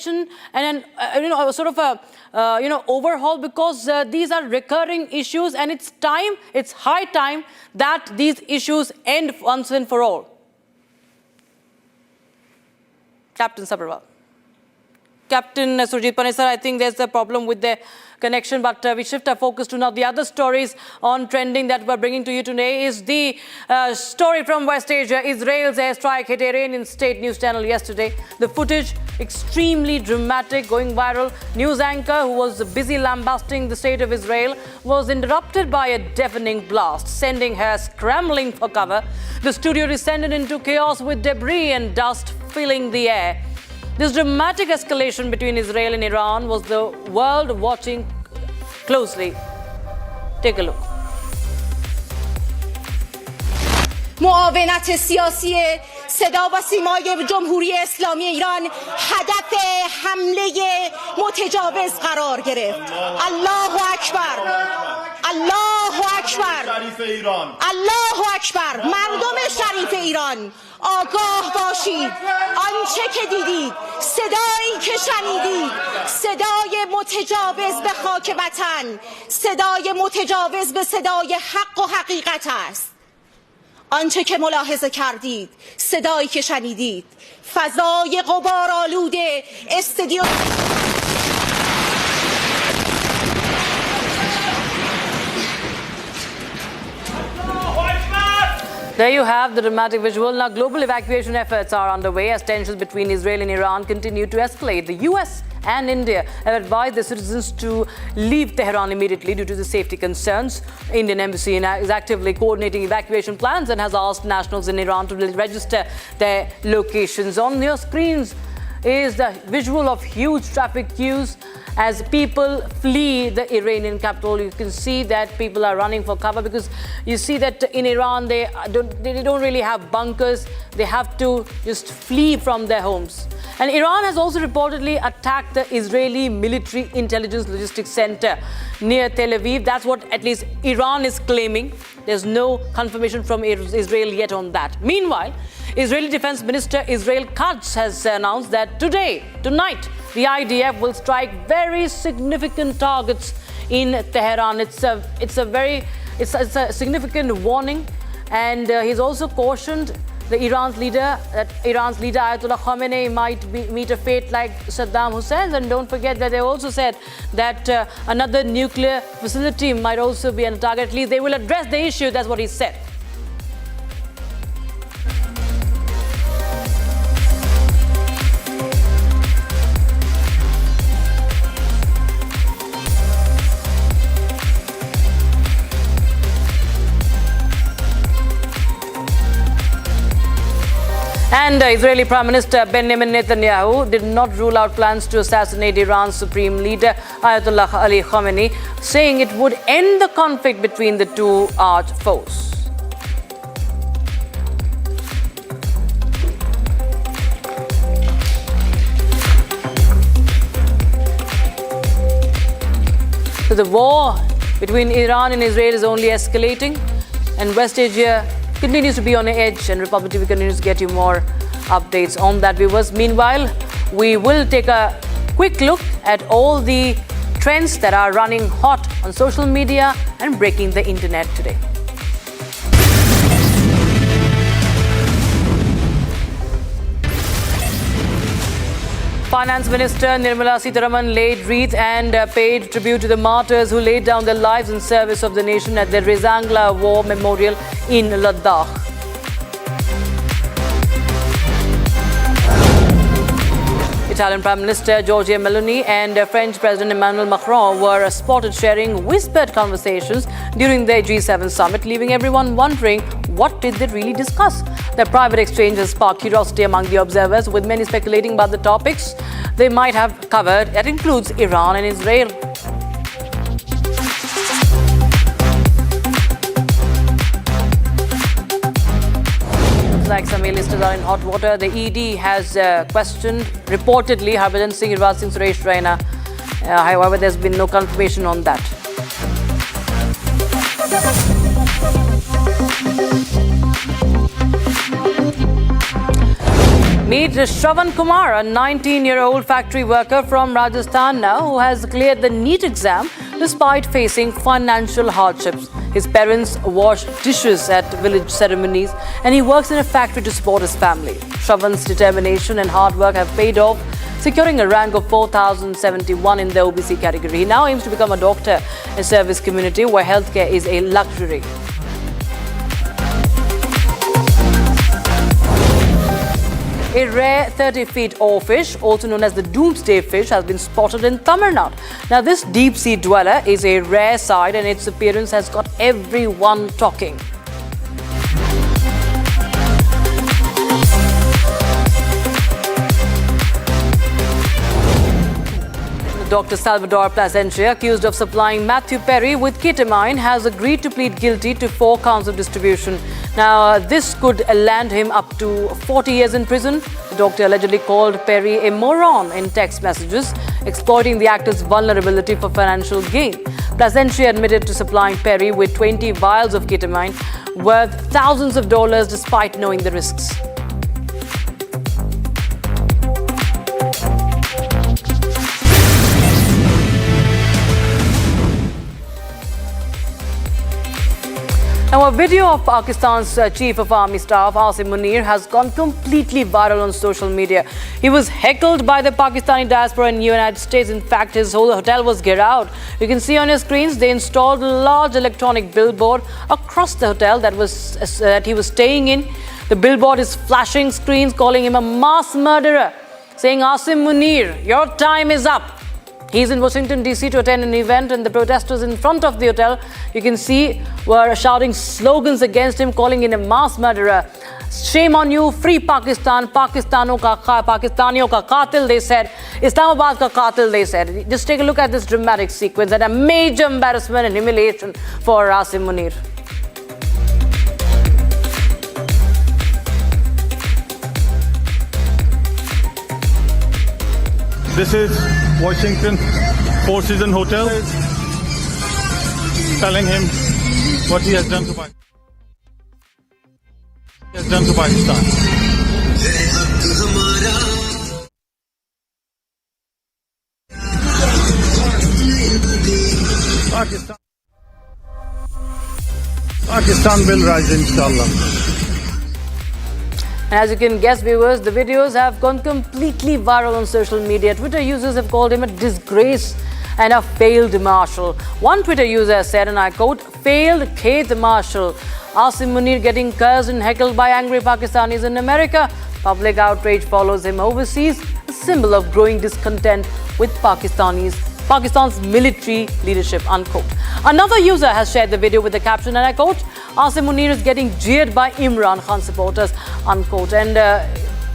[SPEAKER 8] and a sort of a overhaul, because these are recurring issues, and it's high time that these issues end once and for all. Captain Sabharwal. Captain Surjit Panesar, I think there's a problem with the connection, but we shift our focus to now the other stories on trending that we're bringing to you today. Is the story from West Asia. Israel's airstrike hit Iranian state news channel yesterday. The footage extremely dramatic, going viral. News anchor who was busy lambasting the state of Israel was interrupted by a deafening blast, sending her scrambling for cover. The studio descended into chaos with debris and dust filling the air. This dramatic escalation between Israel and Iran was the world watching closely. Take a look.
[SPEAKER 22] معاونت سیاسی صدا و سیمای جمهوری اسلامی ایران هدف حمله متجاوز قرار گرفت. الله اکبر، الله اکبر، الله اکبر. مردم شریف ایران آگاه باشید. آنچه که دیدید، صدایی که شنیدید، صدای متجاوز به خاک وطن، صدای متجاوز به صدای حق و حقیقت است. آنچه که ملاحظه کردید، صدایی که شنیدید، فضای غبارآلود استودیو.
[SPEAKER 8] There you have the dramatic visual. Now, global evacuation efforts are underway as tensions between Israel and Iran continue to escalate. The US and India have advised their citizens to leave Tehran immediately due to the safety concerns. Indian embassy is actively coordinating evacuation plans and has asked nationals in Iran to register their locations. On your screens is the visual of huge traffic queues as people flee the Iranian capital. You can see that people are running for cover because you see that in Iran they don't really have bunkers. They have to just flee from their homes. And Iran has also reportedly attacked the Israeli military intelligence logistics center near Tel Aviv. That's what at least Iran is claiming. There's no confirmation from Israel yet on that. Meanwhile, Israeli Defense Minister Israel Katz has announced that tonight, the IDF will strike very significant targets in Tehran. It's a significant warning, and he's also cautioned Iran's leader Ayatollah Khamenei might meet a fate like Saddam Hussein's. And don't forget that they also said that another nuclear facility might also be on target. At least they will address the issue. That's what he said. And Israeli Prime Minister Benjamin Netanyahu did not rule out plans to assassinate Iran's supreme leader Ayatollah Ali Khamenei, saying it would end the conflict between the two arch foes. So the war between Iran and Israel is only escalating, and West Asia continues to be on the edge, and Republic TV continues to get you more updates on that, viewers. Meanwhile, we will take a quick look at all the trends that are running hot on social media and breaking the internet today. Finance Minister Nirmala Sitharaman laid wreath and paid tribute to the martyrs who laid down their lives in service of the nation at the Rezangla War Memorial in Ladakh. Italian Prime Minister Giorgia Meloni and French President Emmanuel Macron were spotted sharing whispered conversations during their G7 summit, leaving everyone wondering what did they really discuss. The private exchange has sparked curiosity among the observers, with many speculating about the topics they might have covered. That includes Iran and Israel. Looks like some A-listers are in hot water. The ED has questioned, reportedly, Harbhajan Singh, Iraj Singh, Suresh Raina. However, there's been no confirmation on that. Meet Shravan Kumar, a 19-year-old factory worker from Rajasthan now, who has cleared the NEET exam despite facing financial hardships. His parents wash dishes at village ceremonies, and he works in a factory to support his family. Shravan's determination and hard work have paid off, securing a rank of 4,071 in the OBC category. He now aims to become a doctor in a service community where healthcare is a luxury. A rare 30-feet oarfish, also known as the doomsday fish, has been spotted in Tamil Nadu. Now, this deep-sea dweller is a rare sight and its appearance has got everyone talking. Dr. Salvador Plasencia, accused of supplying Matthew Perry with ketamine, has agreed to plead guilty to 4 counts of distribution. Now, this could land him up to 40 years in prison. The doctor allegedly called Perry a moron in text messages, exploiting the actor's vulnerability for financial gain. Plasencia admitted to supplying Perry with 20 vials of ketamine worth thousands of dollars despite knowing the risks. Now, a video of Pakistan's Chief of Army Staff, Asim Munir, has gone completely viral on social media. He was heckled by the Pakistani diaspora in the United States. In fact, his whole hotel was geared out. You can see on your screens, they installed a large electronic billboard across the hotel that he was staying in. The billboard is flashing screens calling him a mass murderer, saying, Asim Munir, your time is up. He's in Washington, D.C. to attend an event, and the protesters in front of the hotel, you can see, were shouting slogans against him, calling him a mass murderer. Shame on you, free Pakistan, Pakistaniyon ka qatil, they said. Islamabad ka qatil, they said. Just take a look at this dramatic sequence and a major embarrassment and humiliation for Asim Munir.
[SPEAKER 11] This is Washington Four Seasons Hotel, telling him what he has done to Pakistan. Pakistan will rise, inshallah.
[SPEAKER 8] As you can guess, viewers, the videos have gone completely viral on social media. Twitter users have called him a disgrace and a failed marshal. One Twitter user said, and I quote, failed Kate Marshal. Asim Munir getting cursed and heckled by angry Pakistanis in America. Public outrage follows him overseas, a symbol of growing discontent with Pakistan's military leadership, unquote. Another user has shared the video with the caption, and I quote, Asim Munir is getting jeered by Imran Khan supporters, unquote. And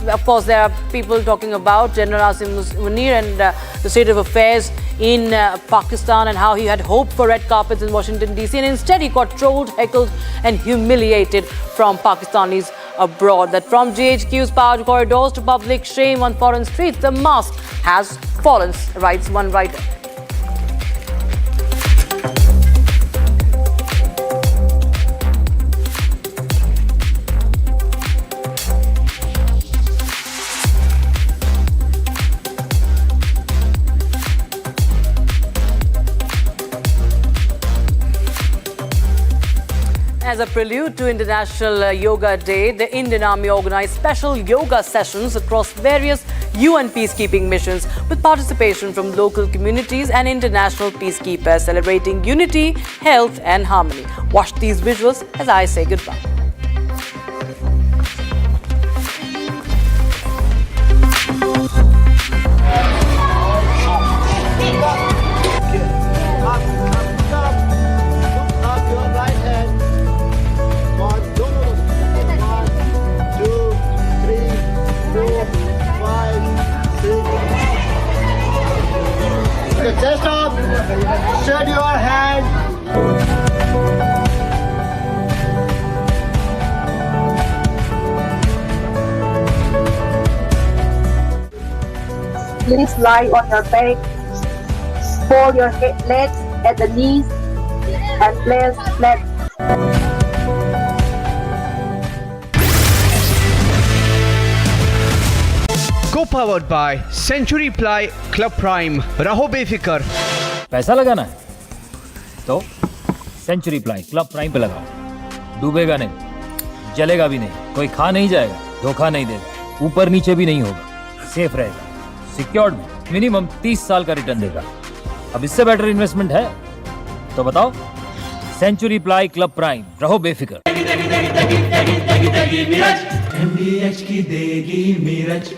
[SPEAKER 8] of course, there are people talking about General Asim Munir and the state of affairs in Pakistan and how he had hoped for red carpets in Washington, D.C. and instead he got trolled, heckled and humiliated from Pakistanis abroad. That from GHQ's powered corridors to public shame on foreign streets, the mask has fallen, writes one writer. As a prelude to International Yoga Day, the Indian Army organized special yoga sessions across various UN peacekeeping missions with participation from local communities and international peacekeepers celebrating unity, health and harmony. Watch these visuals as I say goodbye.
[SPEAKER 5] Chest up, shed your hand.
[SPEAKER 12] Please lie on your back, fold your legs at the knees and place flat.
[SPEAKER 1] Co-powered by Century Ply Club Prime. रहो बेफिक्र।
[SPEAKER 21] पैसा लगाना है तो century ply club prime पे लगाओ। डूबेगा नहीं, जलेगा भी नहीं, कोई खा नहीं जाएगा, धोखा नहीं देगा, ऊपर नीचे भी नहीं होगा, सेफ रहेगा, सिक्योर्ड में मिनिमम 30 साल का रिटर्न देगा। अब इससे बेटर इन्वेस्टमेंट है तो बताओ। सेंचुरी प्लाई क्लब प्राइम, रहो बेफिक्र।
[SPEAKER 3] MDH की देगी मिर्च,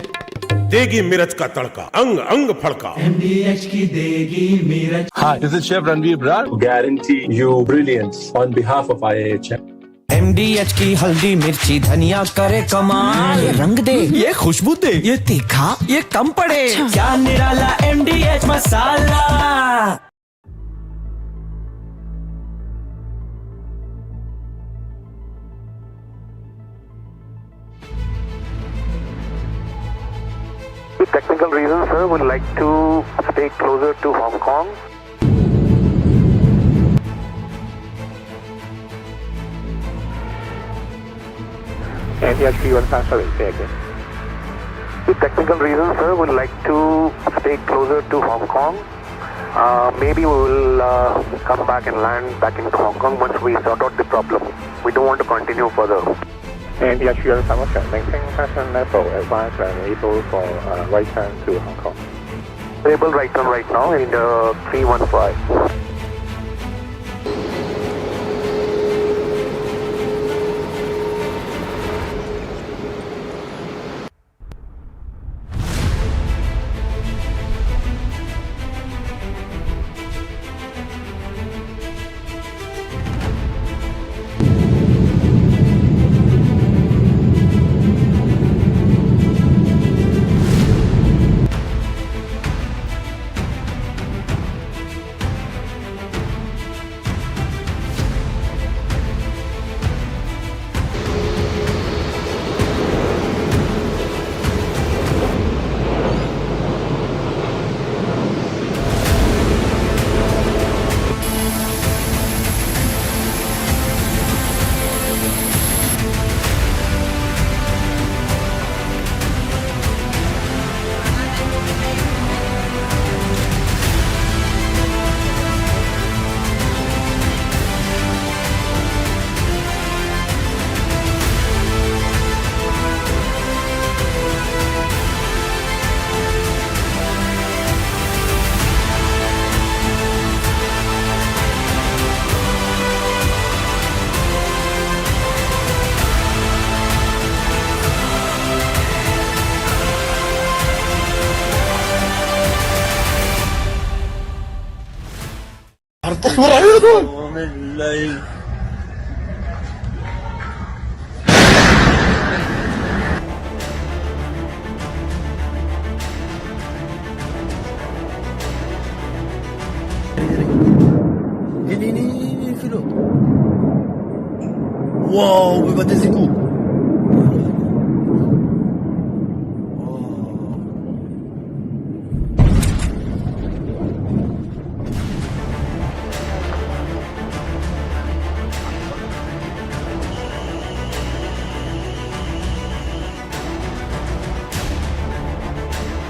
[SPEAKER 14] देगी मिर्च का तड़का, अंग अंग फड़का।
[SPEAKER 3] MDH की देगी मिर्च.
[SPEAKER 11] Hi, this is Chef Ranveer Brar.
[SPEAKER 16] Guarantee you brilliance on behalf of IAHM.
[SPEAKER 3] MDH की हल्दी मिर्ची धनिया करे कमाल, ये रंग दे, ये खुशबू दे, ये तीखा, ये कम पड़े, क्या निराला MDH masala.
[SPEAKER 24] With technical reasons, sir, would like to stay closer to Hong Kong. NDHP 157, say again. With technical reasons, sir, would like to stay closer to Hong Kong. Maybe we will come back and land back into Hong Kong once we sort out the problem. We don't want to continue further. NDHP 157, maintain passion level, advance and able for right turn to Hong Kong. Able right turn right now in 315.
[SPEAKER 15] Ini filo. Wow, vai bater esse cu.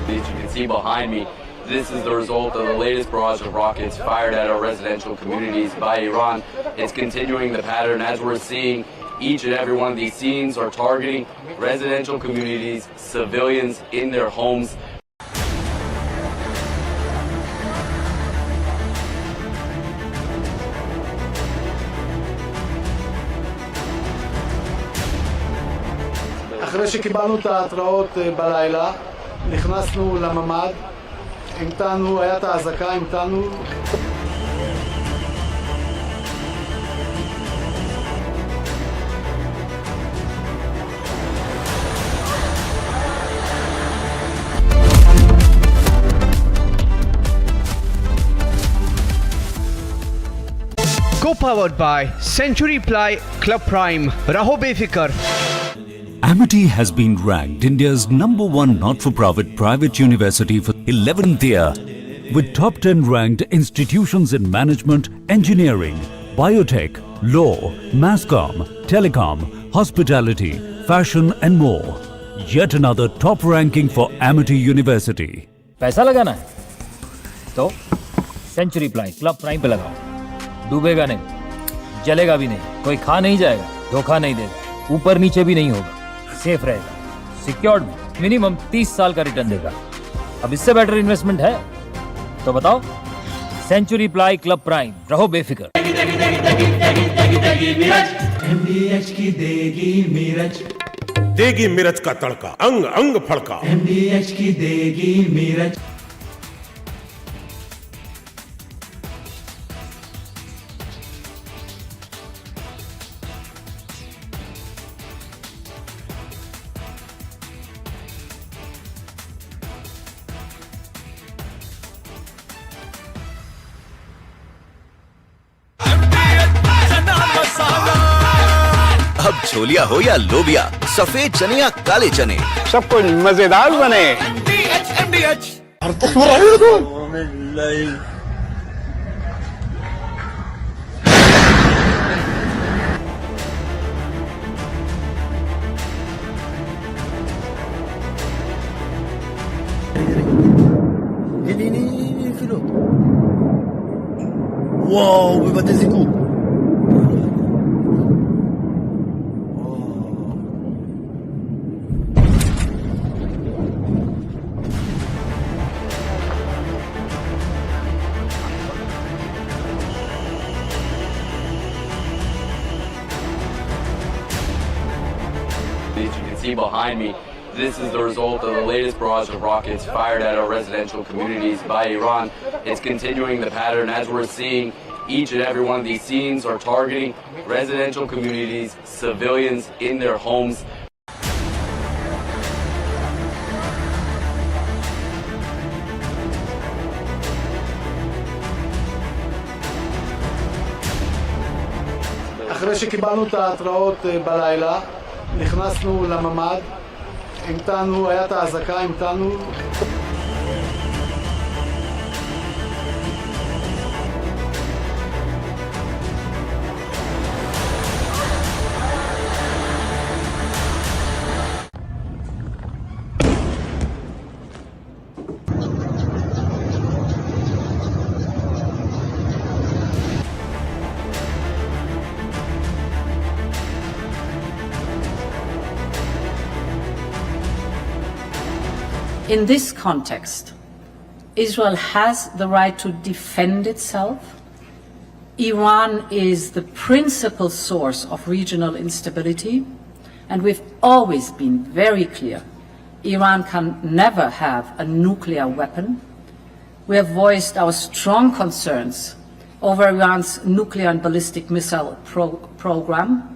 [SPEAKER 17] As you can see behind me, this is the result of the latest barrage of rockets fired at our residential communities by Iran. It's continuing the pattern as we're seeing. Each and every one of these scenes are targeting residential communities, civilians in their homes.
[SPEAKER 2] אחרי שקיבלנו את ההתראות בלילה, נכנסנו לממ"ד, המתנו, היה את האזעקה, המתנו.
[SPEAKER 1] Co-powered by Century Ply Club Prime. Raho befikar.
[SPEAKER 19] Amity has been ranked India's #1 not-for-profit private university for 11th year, with top 10 ranked institutions in management, engineering, biotech, law, masscom, telecom, hospitality, fashion and more. Yet another top ranking for Amity University.
[SPEAKER 21] पैसा लगाना है तो century ply club prime पे लगाओ, डूबेगा नहीं, जलेगा भी नहीं, कोई खा नहीं जाएगा, धोखा नहीं देगा, ऊपर नीचे भी नहीं होगा, सेफ रहेगा, सिक्योर्ड में मिनिमम 30 साल का रिटर्न देगा। अब इससे बेटर इन्वेस्टमेंट है तो बताओ। सेंचुरी प्लाई क्लब प्राइम, रहो बेफिक्र।
[SPEAKER 3] MDH की देगी मिर्च,
[SPEAKER 14] देगी मिर्च का तड़का, अंग अंग फड़का।
[SPEAKER 3] MDH की देगी मिर्च।
[SPEAKER 25] अब छोलिया हो या लोबिया, सफेद चने या काले चने,
[SPEAKER 26] सब कुछ मजेदार बने।
[SPEAKER 15] Ini, Philo. Wow, we bater esse cu.
[SPEAKER 17] As you can see behind me, this is the result of the latest barrage of rockets fired at our residential communities by Iran. It's continuing the pattern as we're seeing. Each and every one of these scenes are targeting residential communities, civilians in their homes.
[SPEAKER 2] אחרי שקיבלנו את ההתראות בלילה, נכנסנו לממ"ד, המתנו, היה את האזעקה, המתנו.
[SPEAKER 4] In this context, Israel has the right to defend itself. Iran is the principal source of regional instability, and we've always been very clear. Iran can never have a nuclear weapon. We have voiced our strong concerns over Iran's nuclear and ballistic missile program.